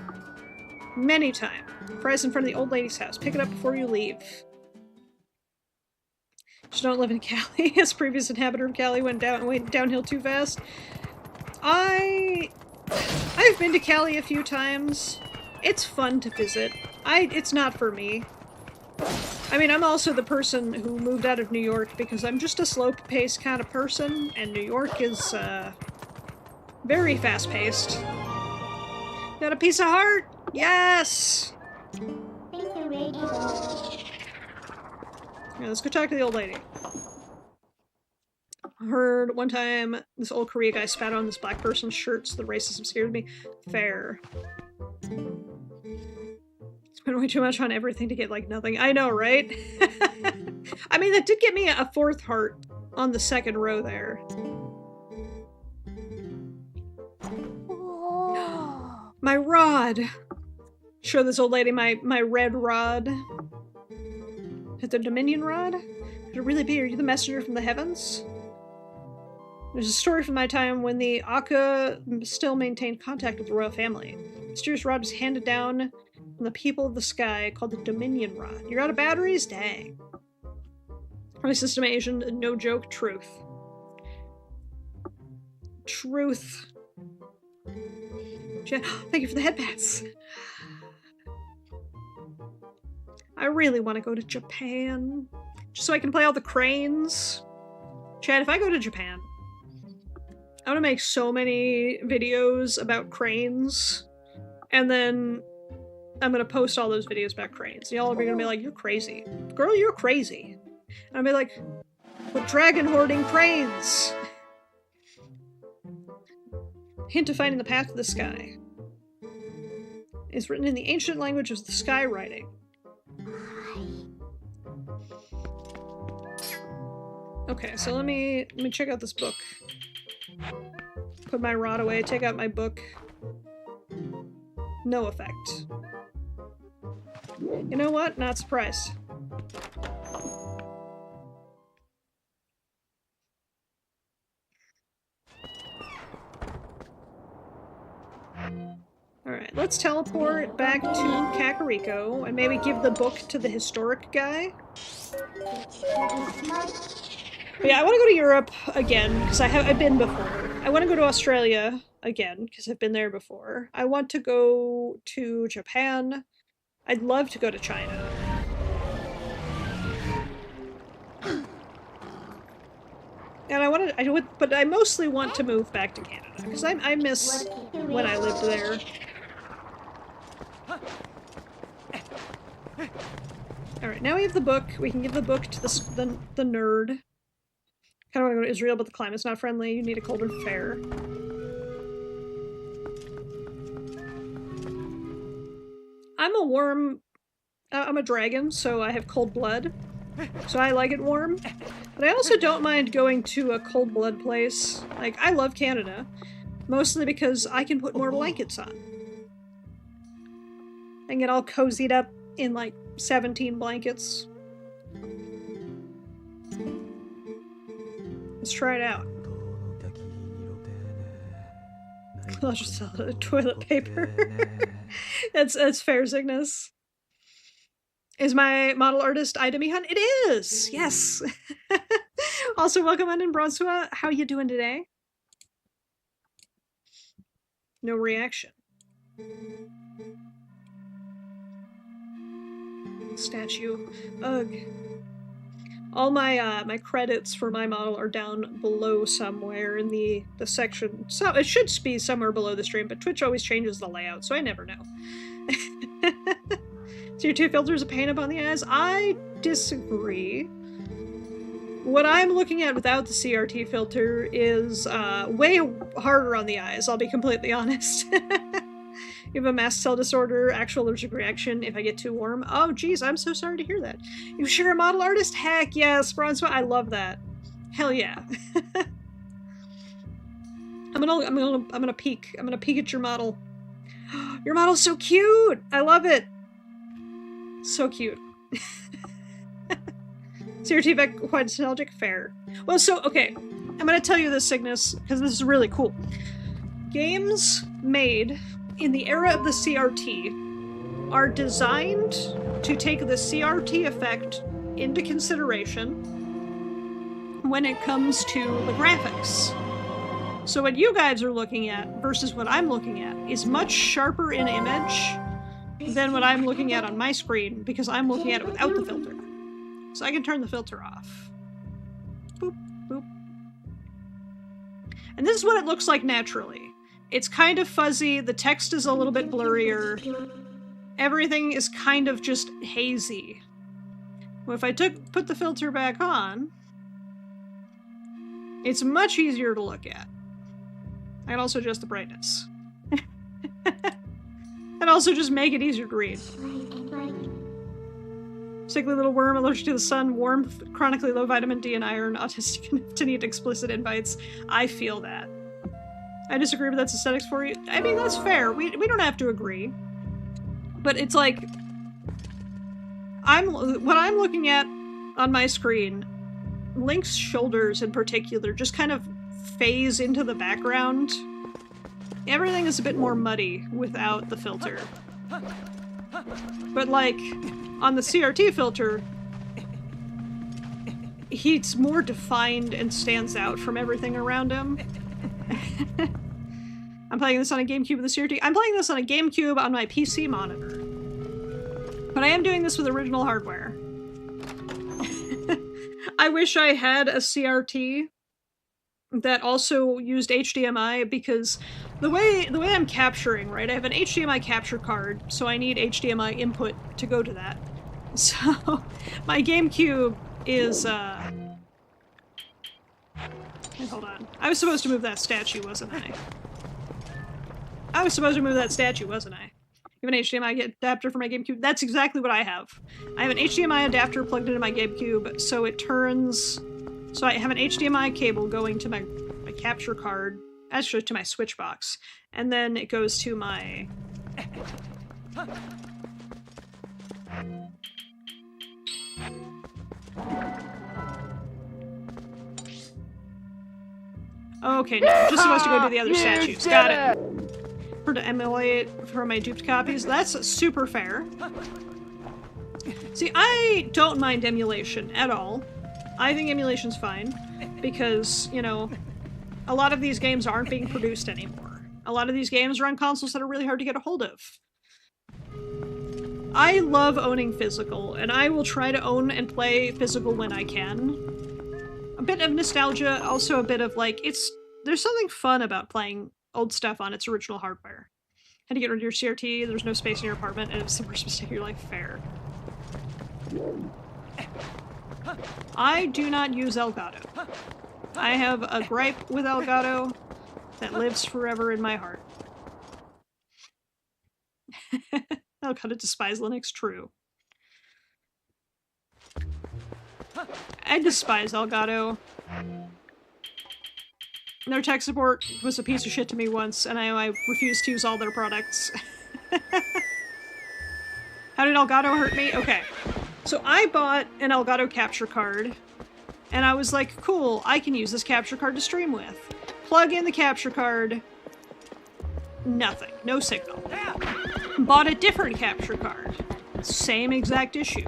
Many time. Prize in front of the old lady's house. Pick it up before you leave. Just don't live in Cali. His previous inhabitor of Cali went downhill too fast. I've been to Cali a few times. It's fun to visit. It's not for me. I mean, I'm also the person who moved out of New York because I'm just a slow-paced kind of person, and New York is, very fast-paced. Got a piece of heart? Yes! Yeah, let's go talk to the old lady. I heard one time this old Korea guy spat on this black person's shirt, so the racism scared me. Fair. Spent way too much on everything to get, like, nothing. I know, right? I mean, that did get me a 4th heart on the 2nd row there. My rod! Show this old lady my red rod. Is it the Dominion rod? Could it really be? Are you the messenger from the heavens? There's a story from my time when the Aka still maintained contact with the royal family. The mysterious rod was handed down from the people of the sky called the Dominion rod. You're out of batteries? Dang. My system Asian, no joke, truth. Truth. Thank you for the headbands. I really want to go to Japan. Just so I can play all the cranes. Chad, if I go to Japan, I want to make so many videos about cranes. And then I'm going to post all those videos about cranes. Y'all are going to be like, you're crazy. Girl, you're crazy. And I'll be like, with dragon hoarding cranes. Hint of finding the path to the sky. It's written in the ancient language of the sky writing. Okay, so let me check out this book. Put my rod away, take out my book. No effect. You know what? Not surprised. Alright, let's teleport back to Kakariko and maybe give the book to the historic guy. But yeah, I want to go to Europe again, because I've been before. I want to go to Australia again, because I've been there before. I want to go to Japan. I'd love to go to China. And but I mostly want to move back to Canada, because I miss when I lived there. Alright, now we have the book. We can give the book to the nerd. Kinda wanna go to Israel, but the climate's not friendly. You need a colder fare. I'm a dragon, so I have cold blood. So I like it warm. But I also don't mind going to a cold blood place. Like, I love Canada. Mostly because I can put more blankets on. I can get all cozied up in like 17 blankets. Let's try it out. I'll just sell toilet paper. That's fair, Cygnus. Is my model artist Ida Mihan? It is! Yes! Also, welcome on in, Bronzua. How you doing today? No reaction. Statue. Ugh. All my my credits for my model are down below somewhere in the section. So it should be somewhere below the stream, but Twitch always changes the layout, so I never know. CRT filter is a pain upon the eyes. I disagree. What I'm looking at without the CRT filter is way harder on the eyes, I'll be completely honest. You have a mast cell disorder, actual allergic reaction if I get too warm. Oh geez, I'm so sorry to hear that. You sure a model artist? Heck yes, Bronze, I love that. Hell yeah. I'm gonna peek. I'm gonna peek at your model. Your model's so cute! I love it! So cute. CRT Vec quite nostalgic? Fair. Well, so, okay. I'm gonna tell you this, Cygnus, because this is really cool. Games made in the era of the CRT are designed to take the CRT effect into consideration when it comes to the graphics. So what you guys are looking at versus what I'm looking at is much sharper in image than what I'm looking at on my screen because I'm looking at it without the filter. So I can turn the filter off. Boop, boop. And this is what it looks like naturally. It's kind of fuzzy, the text is a little bit blurrier, everything is kind of just hazy. Well, if I put the filter back on, it's much easier to look at. I can also adjust the brightness. And also just make it easier to read. Sickly little worm, allergic to the sun, warmth, chronically low vitamin D and iron, autistic enough to need explicit invites. I feel that. I disagree, but that's aesthetics for you. I mean, that's fair. We don't have to agree. But it's like... what I'm looking at on my screen, Link's shoulders in particular just kind of phase into the background. Everything is a bit more muddy without the filter. But like, on the CRT filter, he's more defined and stands out from everything around him. I'm playing this on a GameCube with a CRT. I'm playing this on a GameCube on my PC monitor. But I am doing this with original hardware. I wish I had a CRT that also used HDMI because the way I'm capturing, right? I have an HDMI capture card, so I need HDMI input to go to that. So my GameCube is hold on. I was supposed to move that statue, wasn't I? I was supposed to move that statue, wasn't I? You have an HDMI adapter for my GameCube? That's exactly what I have. I have an HDMI adapter plugged into my GameCube, so it turns... So I have an HDMI cable going to my capture card, actually to my switch box, and then it goes to my... Okay, no, I'm just supposed to go to the other statues. Got it. For to emulate for my duped copies. That's super fair. See, I don't mind emulation at all. I think emulation's fine because, you know, a lot of these games aren't being produced anymore. A lot of these games are on consoles that are really hard to get a hold of. I love owning physical, and I will try to own and play physical when I can. A bit of nostalgia, also a bit of like, there's something fun about playing old stuff on its original hardware. How to get rid of your CRT, there's no space in your apartment, and it's the worst mistake of your life. Fair. I do not use Elgato. I have a gripe with Elgato that lives forever in my heart. Elgato despise Linux, true. I despise Elgato. Their tech support was a piece of shit to me once, and I refused to use all their products. How did Elgato hurt me? Okay. So I bought an Elgato capture card, and I was like, cool, I can use this capture card to stream with. Plug in the capture card. Nothing. No signal. Bought a different capture card. Same exact issue.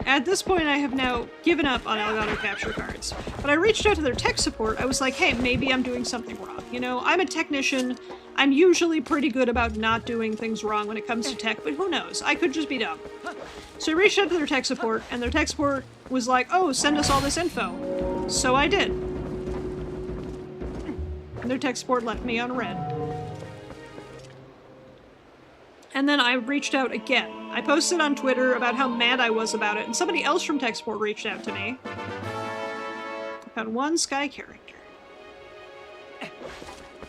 At this point, I have now given up on Elgato capture cards. But I reached out to their tech support. I was like, hey, maybe I'm doing something wrong. You know, I'm a technician. I'm usually pretty good about not doing things wrong when it comes to tech, but who knows? I could just be dumb. So I reached out to their tech support, and their tech support was like, oh, send us all this info. So I did. And their tech support left me on red. And then I reached out again. I posted on Twitter about how mad I was about it, and somebody else from tech support reached out to me. I found one Sky character.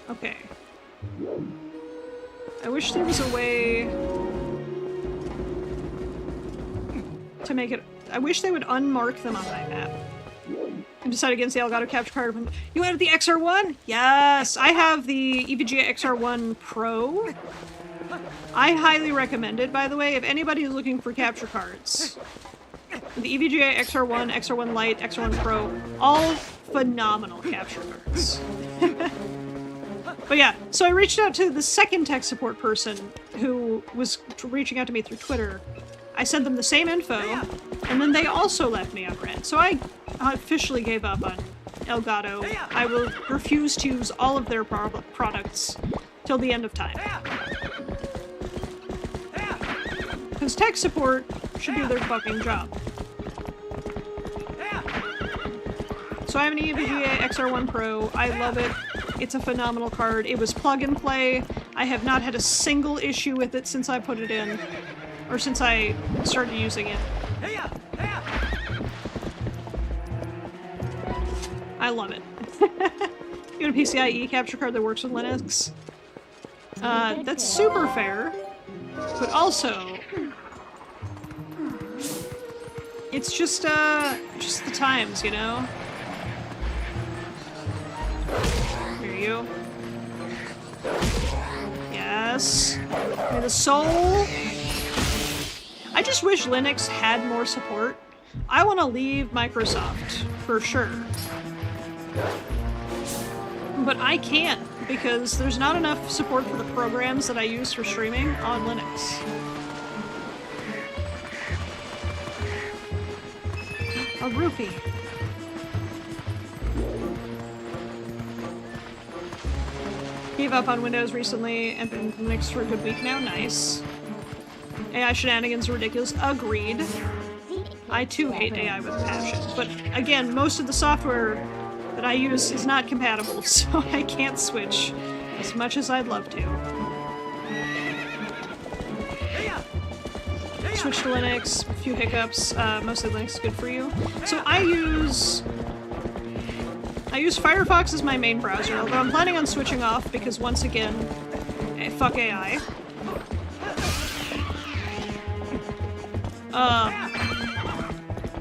Okay. I wish there was a way to make it... I wish they would unmark them on my map. I decided against the Elgato capture card. You have the XR1? Yes! I have the EVGA XR1 Pro. I highly recommend it, by the way, if anybody is looking for capture cards. The EVGA XR1, XR1 Lite, XR1 Pro, all phenomenal capture cards. But yeah, so I reached out to the second tech support person who was reaching out to me through Twitter. I sent them the same info, and then they also left me on red. So I officially gave up on Elgato. I will refuse to use all of their products till the end of time. Because tech support should do their fucking job. So I have an EVGA XR1 Pro. I love it. It's a phenomenal card. It was plug and play. I have not had a single issue with it since I put it in. Or since I started using it. I love it. You got a PCIe capture card that works with Linux? That's super fair. But also... it's just the times, you know? Here you. Yes. May the soul... I just wish Linux had more support. I want to leave Microsoft, for sure. But I can't, because there's not enough support for the programs that I use for streaming on Linux. A roofie. Gave up on Windows recently and been Linux for a good week now. Nice. AI shenanigans are ridiculous. Agreed. I too hate AI with passion. But again, most of the software that I use is not compatible, so I can't switch as much as I'd love to. Switch to Linux, a few hiccups, mostly Linux is good for you. So I use Firefox as my main browser, although I'm planning on switching off because once again, fuck AI.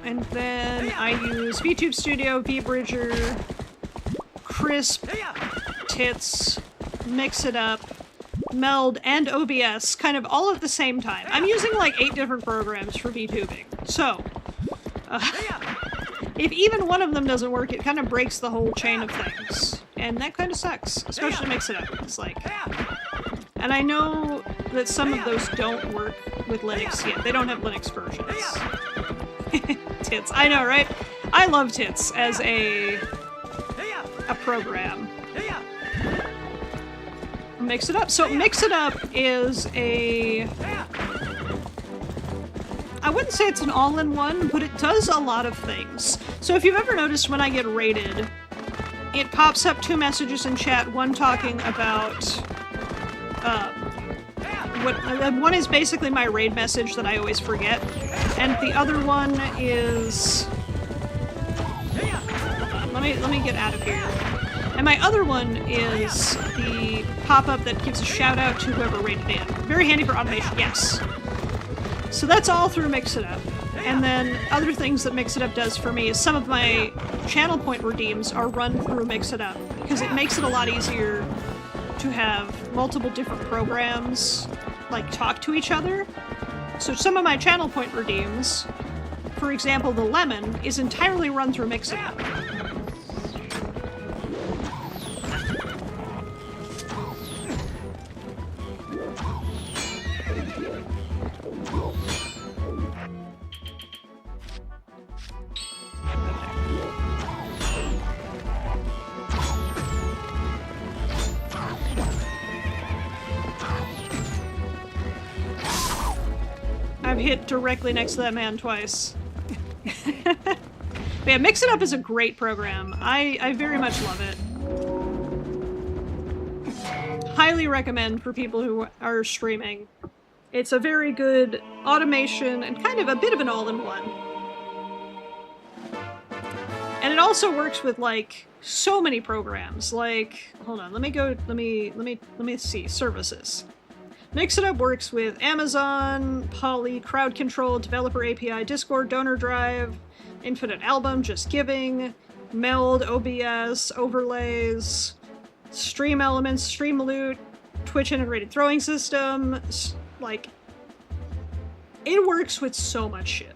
And then I use VTube Studio, VBridger, Crisp, Tits, Mix It Up, Meld, and OBS, kind of all at the same time. I'm using like 8 different programs for VTubing, so if even one of them doesn't work, it kind of breaks the whole chain of things, and that kind of sucks, especially Mix It Up. It's like, and I know that some of those don't work with Linux yet. They don't have Linux versions. Tits, I know, right? I love Tits as a program. Mix It Up. So Mix It Up is a... I wouldn't say it's an all-in-one, but it does a lot of things. So if you've ever noticed when I get raided, it pops up 2 messages in chat, one talking about... one is basically my raid message that I always forget, and the other one is... Let me get out of here. And my other one is the pop-up that gives a shout-out to whoever raided in. Very handy for automation, yes. So that's all through Mix It Up. And then other things that Mix It Up does for me is some of my channel point redeems are run through Mix It Up, because it makes it a lot easier to have multiple different programs, like, talk to each other. So some of my channel point redeems, for example, the lemon, is entirely run through Mix It Up. I've hit directly next to that man twice. But yeah, Mix It Up is a great program. I very much love it. Highly recommend for people who are streaming. It's a very good automation and kind of a bit of an all-in-one. And it also works with like so many programs. Like, hold on, let me see services. Mix It Up works with Amazon, Poly, Crowd Control, Developer API, Discord, Donor Drive, Infinite Album, Just Giving, Meld, OBS, Overlays, Stream Elements, Stream Loot, Twitch Integrated Throwing System. Like, it works with so much shit.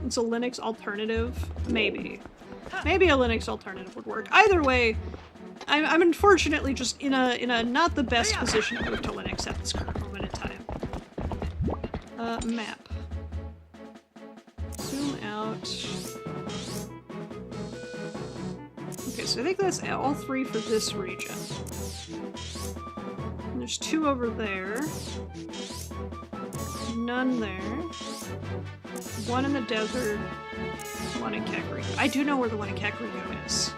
It's a Linux alternative? Maybe. Maybe a Linux alternative would work. Either way, I'm unfortunately just in a not the best position to move to Linux at this current moment in time. Map. Zoom out. Okay, so I think that's all 3 for this region. And there's 2 over there. None there. 1 in the desert. 1 in Kakariko. I do know where the one in Kakariko is.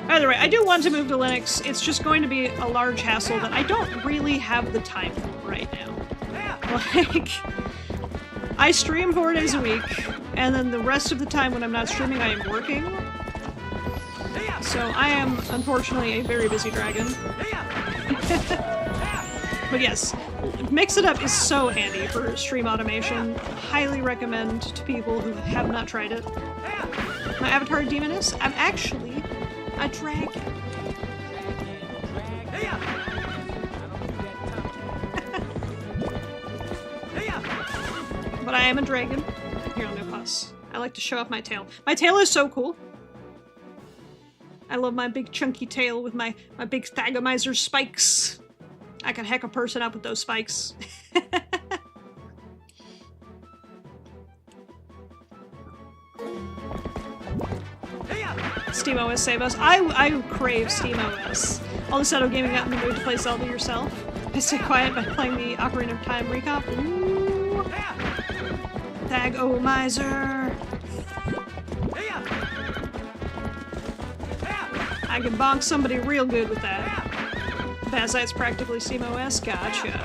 Either way, I do want to move to Linux. It's just going to be a large hassle that I don't really have the time for right now. Like, I stream 4 days a week, and then the rest of the time when I'm not streaming, I am working. So I am, unfortunately, a very busy dragon. But yes, Mix It Up is so handy for stream automation. Highly recommend to people who have not tried it. My avatar demoness? I'm actually a dragon. But I am a dragon. Here, let me pause. I like to show off my tail. My tail is so cool. I love my big chunky tail with my big Thagomizer spikes. I can heck a person up with those spikes. SteamOS save us. I crave SteamOS. All the Shadow Gaming got in the mood to play Zelda yourself. I stay quiet by playing the Ocarina of Time recomp. Ooh. Thagomizer. I can bonk somebody real good with that. Bazite's practically SteamOS. Gotcha.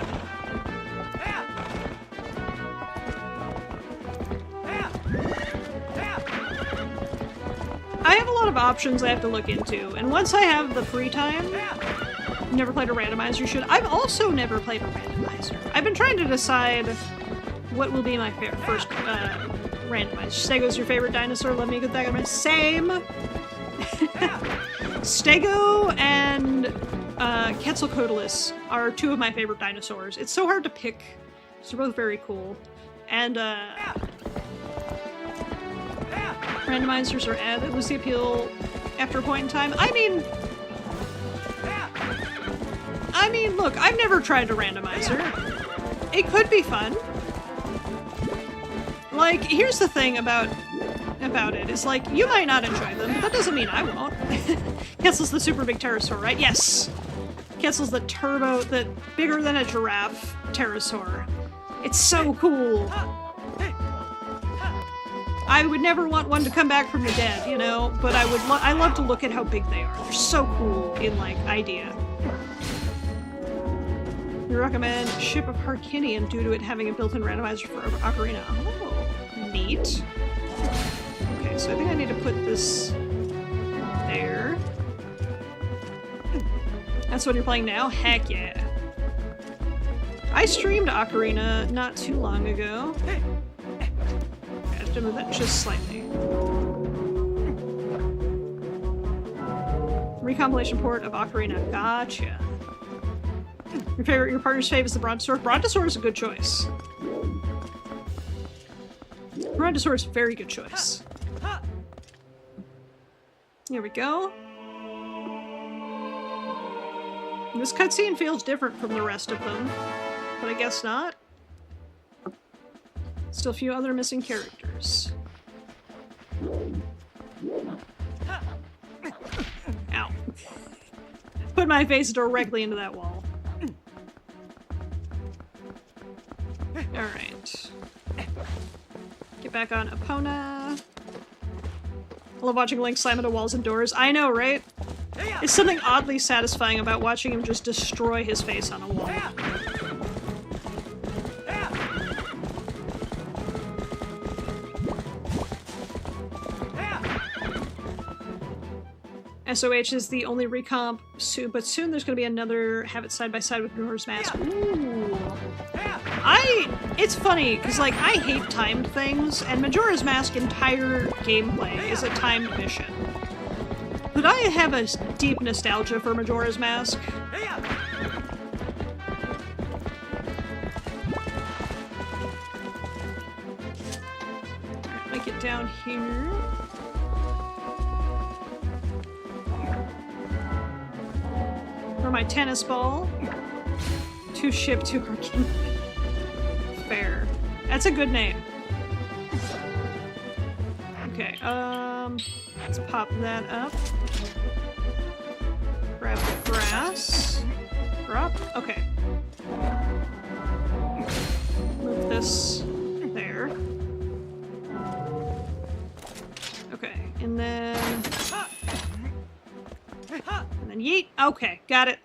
I have a lot of options I have to look into, and once I have the free time, never played a randomizer, should. I've also never played a randomizer. I've been trying to decide what will be my first randomizer. Stego's your favorite dinosaur? Love me a good Thagomizer. Same! Stego and Quetzalcoatlus are 2 of my favorite dinosaurs. It's so hard to pick. They're both very cool. And randomizers are added. Was the appeal after a point in time? I mean, look, I've never tried a randomizer. It could be fun. Like, here's the thing about it, is like, you might not enjoy them, but that doesn't mean I won't. Quetzal's the super big pterosaur, right? Yes! Quetzal's the bigger than a giraffe pterosaur. It's so cool! I would never want one to come back from the dead, you know, but I love to look at how big they are. They're so cool in, like, idea. We recommend Ship of Harkinian due to it having a built-in randomizer for Ocarina. Oh, neat. Okay, so I think I need to put this there. That's what you're playing now? Heck yeah. I streamed Ocarina not too long ago. I have to move that just slightly. Recompilation port of Ocarina. Gotcha. Your partner's fave is the Brontosaurus? Brontosaurus is a good choice. Brontosaurus is a very good choice. Here we go. This cutscene feels different from the rest of them, but I guess not. Still a few other missing characters. Ow. Put my face directly into that wall. Alright. Get back on Epona. I love watching Link slam into walls and doors. I know, right? It's something oddly satisfying about watching him just destroy his face on a wall. SOH is the only recomp, but soon there's going to be another have it side by side with Majora's Mask. Ooh. It's funny, because like, I hate timed things, and Majora's Mask entire gameplay is a timed mission. But I have a deep nostalgia for Majora's Mask. Alright, make it down here. For my tennis ball. To ship to Arkin. Fair. That's a good name. Okay, let's pop that up. Grab the grass. Drop. Okay. Move this there. Okay, and then yeet. Okay, got it.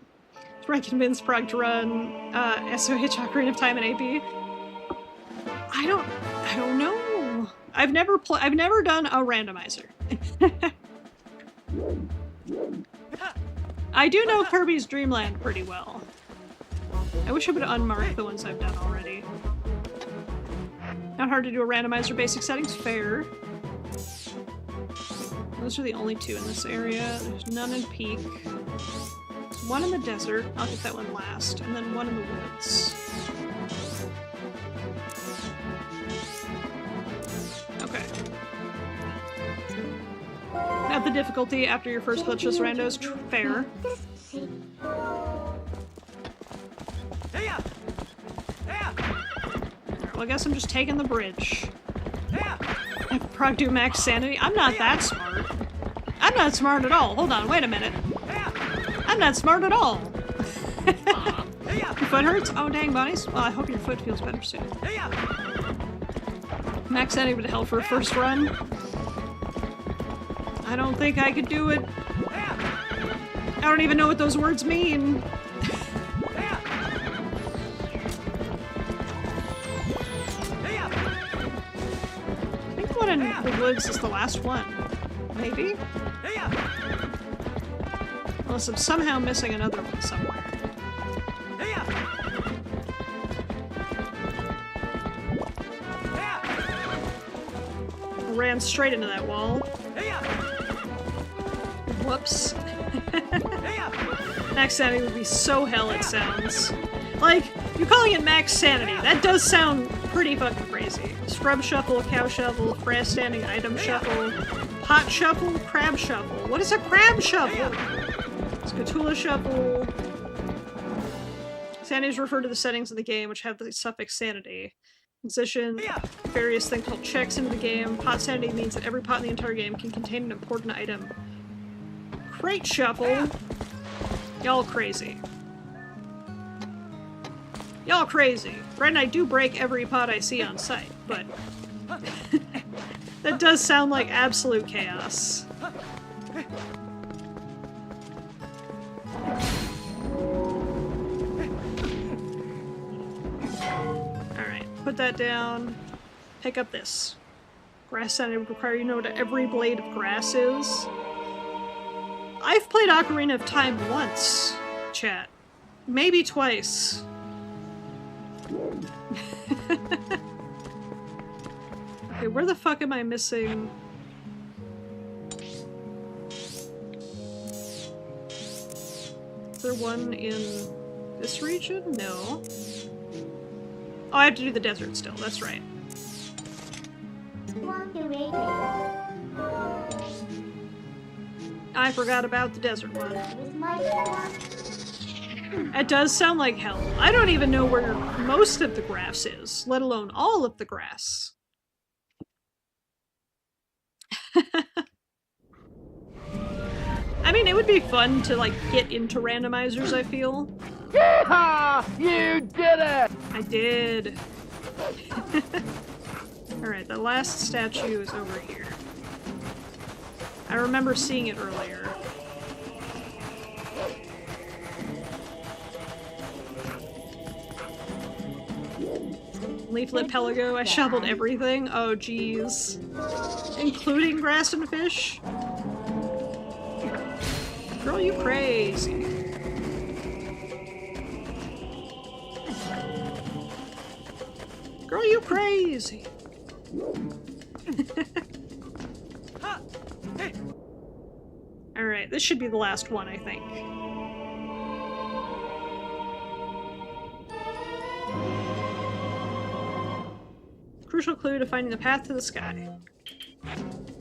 Try to convince Prog to run SOH Ocarina of Time and AP. I don't know. I've never done a randomizer. I do know Kirby's Dream Land pretty well. I wish I would unmark the ones I've done already. Not hard to do a randomizer basic settings, fair. Those are the only two in this area. There's none in Peak. There's one in the desert. I'll get that one last. And then one in the woods. Okay. At the difficulty after your first glitchless randos, fair. Well, I guess I'm just taking the bridge. Have Prog do max sanity? I'm not that smart. I'm not smart at all. Hold on, wait a minute. I'm not smart at all. Your foot hurts? Oh, dang, bunnies. Well, I hope your foot feels better soon. Max sanity would help for a first run. I don't think I could do it. I don't even know what those words mean. I think the one in the woods is the last one. Maybe? Unless I'm somehow missing another one somewhere. Ran straight into that wall. Whoops. Max sanity would be so hell it sounds. Like, you're calling it max sanity. That does sound pretty fucking crazy. Scrub shuffle, cow shuffle, fast standing item shuffle, pot shuffle, crab shuffle. What is a crab shuffle? Scatula shuffle. Sanities refer to the settings of the game which have the suffix sanity. Position, various things called checks into the game. Pot sanity means that every pot in the entire game can contain an important item. Crate shuffle. Y'all crazy. Y'all crazy. Right, and I do break every pot I see on site, but that does sound like absolute chaos. Alright, put that down. Pick up this. Grass sanity would require you to know what every blade of grass is. I've played Ocarina of Time once, chat. Maybe twice. Okay, where the fuck am I missing? Is there one in this region? No. Oh, I have to do the desert still, that's right. I forgot about the desert one. It does sound like hell. I don't even know where most of the grass is, let alone all of the grass. I mean, it would be fun to, like, get into randomizers, I feel. Yeehaw! You did it! I did. Alright, the last statue is over here. I remember seeing it earlier. Leaflet Pelago, I shoveled everything. Oh jeez. Including grass and fish? Girl, you crazy. Girl, you crazy. Alright, this should be the last one, I think. Crucial clue to finding the path to the sky.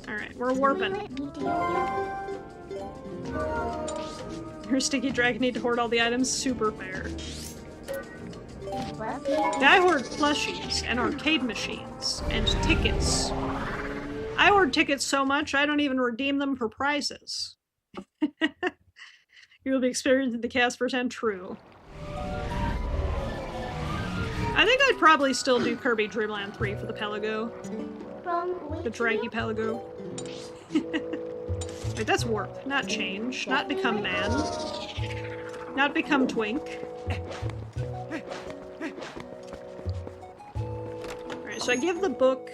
Alright, we're warping. Her sticky dragon need to hoard all the items. Super fair. I hoard plushies and arcade machines and tickets. I hoard tickets so much I don't even redeem them for prizes. You will be experiencing the chaos firsthand. True. I think I'd probably still do Kirby Dream Land 3 for the Pelago. The Draggy Pelago. Wait, that's warp, not change, not become man. Not become twink. Alright, so I give the book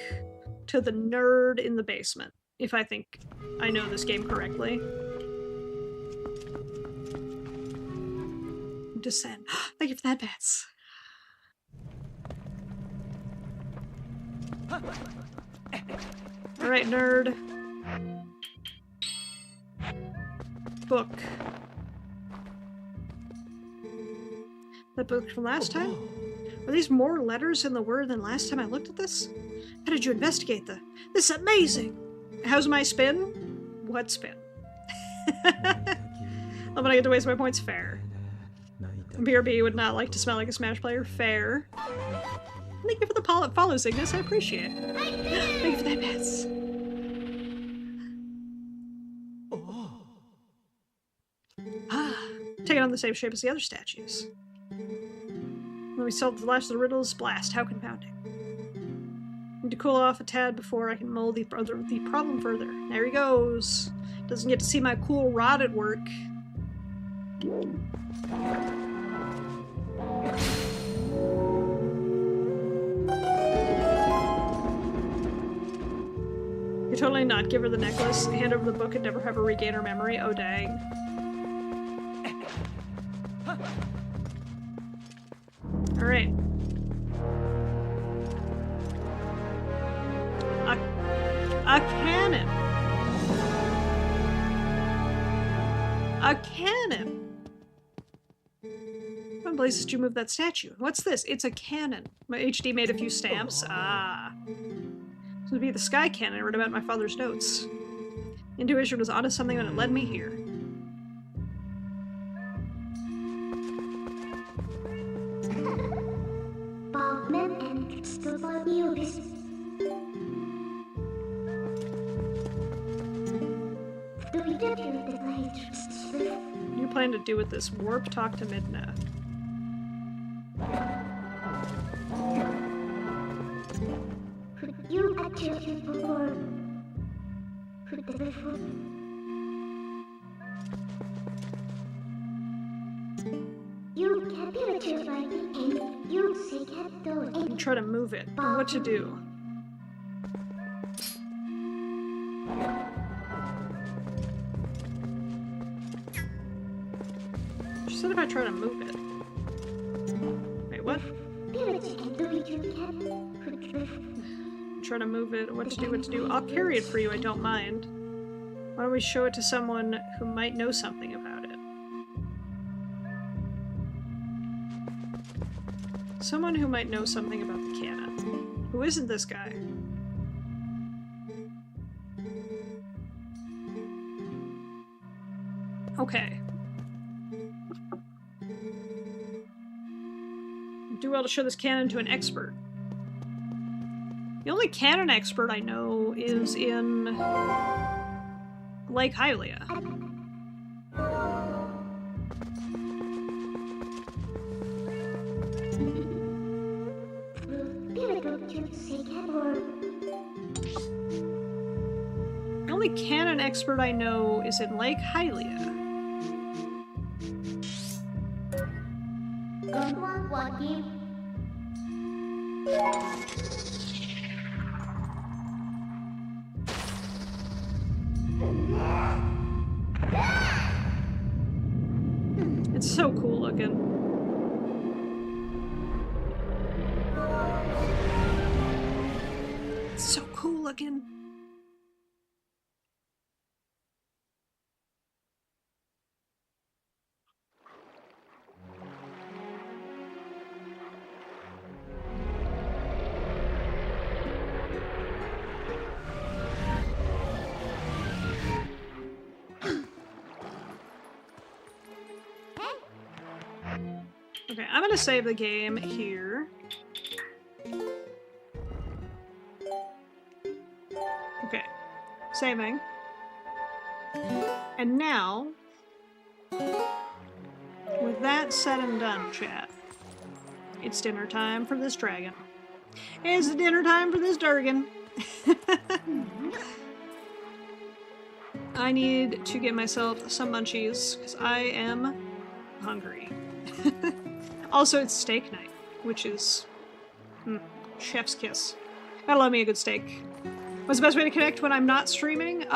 to the nerd in the basement, if I think I know this game correctly. Descend. Thank you for that, Bats. Alright, nerd. Book. That book from last time? Are these more letters in the word than last time I looked at this? How did you investigate this is amazing! How's my spin? What spin? I'm gonna get to waste my points. Fair. BRB would not like to smell like a Smash player. Fair. Thank you for the follow, Cygnus. I appreciate it. Thank you for that, Bats. Take it on the same shape as the other statues. When we solve the last of the riddles, blast. How confounding. Need to cool off a tad before I can mold the problem further. There he goes. Doesn't get to see my cool rod at work. You totally not give her the necklace, hand over the book, and never have her regain her memory. Oh dang. Alright. A cannon! A cannon! What places did you move that statue? What's this? It's a cannon. My HD made a few stamps. Ah. This would be the sky cannon I read about in my father's notes. Intuition was onto something when it led me here. What do you plan to do with this? Warp, talk to Midna. And try to move it. And what to do? She said if I try to move it. Wait, what? Try to move it. What to do, what to do. I'll carry it for you, I don't mind. Why don't we show it to someone who might know something about it? Someone who might know something about the cannon. Who isn't this guy? Okay. Do well to show this cannon to an expert. The only cannon expert I know is in Lake Hylia. only canon expert I know is in Lake Hylia. It's so cool looking. It's so cool looking. Okay, I'm gonna save the game here. Okay, saving. And now, with that said and done, chat, it's dinner time for this dragon. It's dinner time for this Durgan. I need to get myself some munchies, because I am hungry. Also, it's steak night, which is chef's kiss. Gotta love me a good steak. What's the best way to connect when I'm not streaming?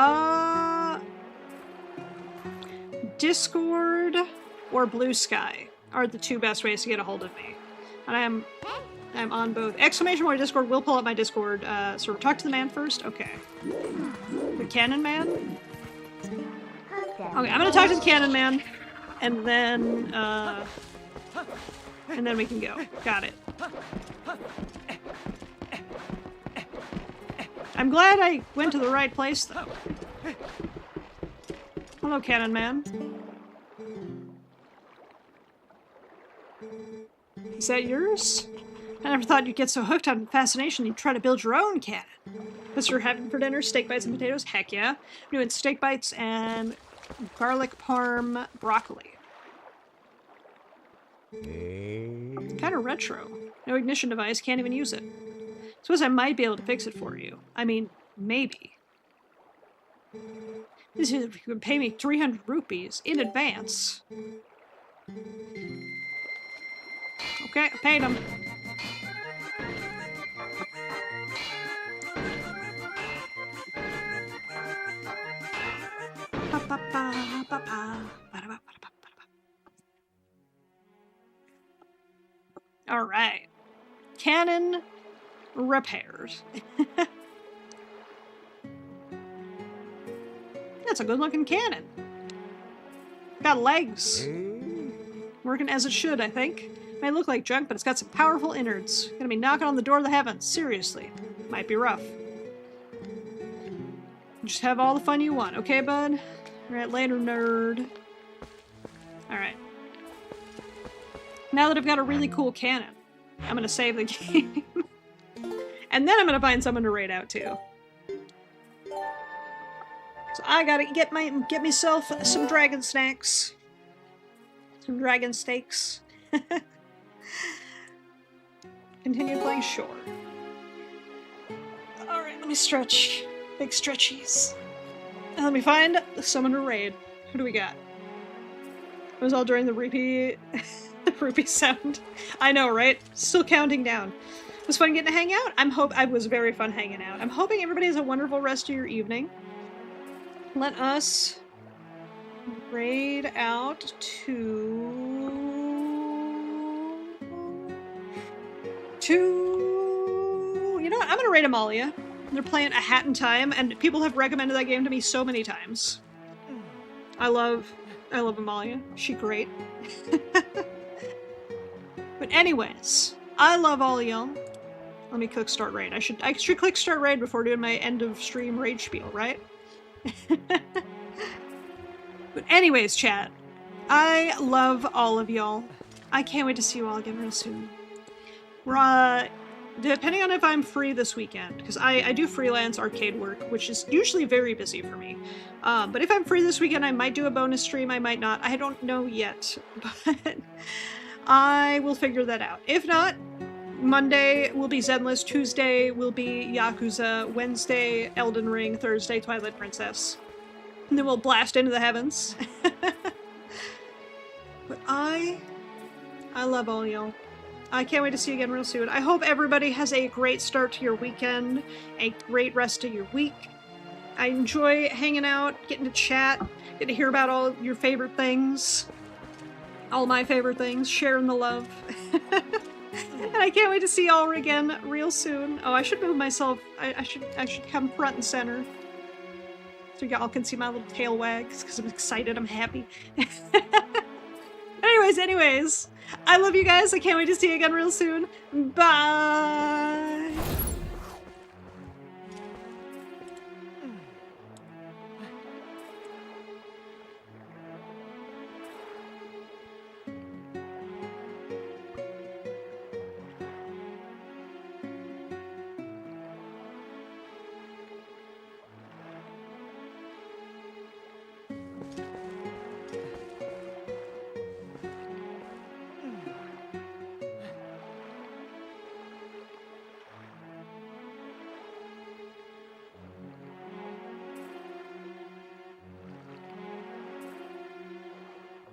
Discord or Blue Sky are the two best ways to get a hold of me. And I'm on both. Exclamation point Discord will pull up my Discord. So we'll talk to the man first? Okay. The Cannon Man? Okay, I'm gonna talk to the Cannon Man, and then we can go. Got it. I'm glad I went to the right place, though. Hello, Cannon Man. Is that yours? I never thought you'd get so hooked on fascination you'd try to build your own cannon. What's you're having for dinner? Steak bites and potatoes? Heck yeah. I'm doing steak bites and garlic parm broccoli. Kind of retro. No ignition device, can't even use it. Suppose I might be able to fix it for you. I mean, maybe. This is if you could pay me 300 rupees in advance. Okay, I paid him. All right. Cannon repaired. That's a good-looking cannon. Got legs. Working as it should, I think. May look like junk, but it's got some powerful innards. Gonna be knocking on the door of the heavens. Seriously. Might be rough. Just have all the fun you want, okay, bud? Alright, later, nerd. Alright. Now that I've got a really cool cannon, I'm gonna save the game. And then I'm gonna find someone to raid out to. So I gotta get myself some dragon snacks. Some dragon steaks. Continue playing Shore. Alright, let me stretch. Big stretchies. And let me find someone to raid. Who do we got? It was all during the rupee rupee sound. I know, right? Still counting down. It was fun getting to hang out. I was very fun hanging out. I'm hoping everybody has a wonderful rest of your evening. Let us raid out to you know what? I'm gonna raid Amalia. They're playing A Hat in Time, and people have recommended that game to me so many times. I love Amalia. She's great. But anyways, I love all y'all. Let me click start raid. I should click start raid before doing my end of stream raid spiel, right? But anyways, chat, I love all of y'all. I can't wait to see you all again real soon. We're depending on if I'm free this weekend, because I do freelance arcade work, which is usually very busy for me. But if I'm free this weekend, I might do a bonus stream, I might not. I don't know yet, but I will figure that out. If not, Monday will be Zenless, Tuesday will be Yakuza, Wednesday Elden Ring, Thursday Twilight Princess. And then we'll blast into the heavens. But I love all y'all. I can't wait to see you again real soon. I hope everybody has a great start to your weekend, a great rest of your week. I enjoy hanging out, getting to chat, getting to hear about all your favorite things. All my favorite things, sharing the love. And I can't wait to see y'all again real soon. Oh, I should move myself. I should come front and center. So y'all can see my little tail wags, because I'm excited, I'm happy. Anyways, I love you guys. I can't wait to see you again real soon. Bye!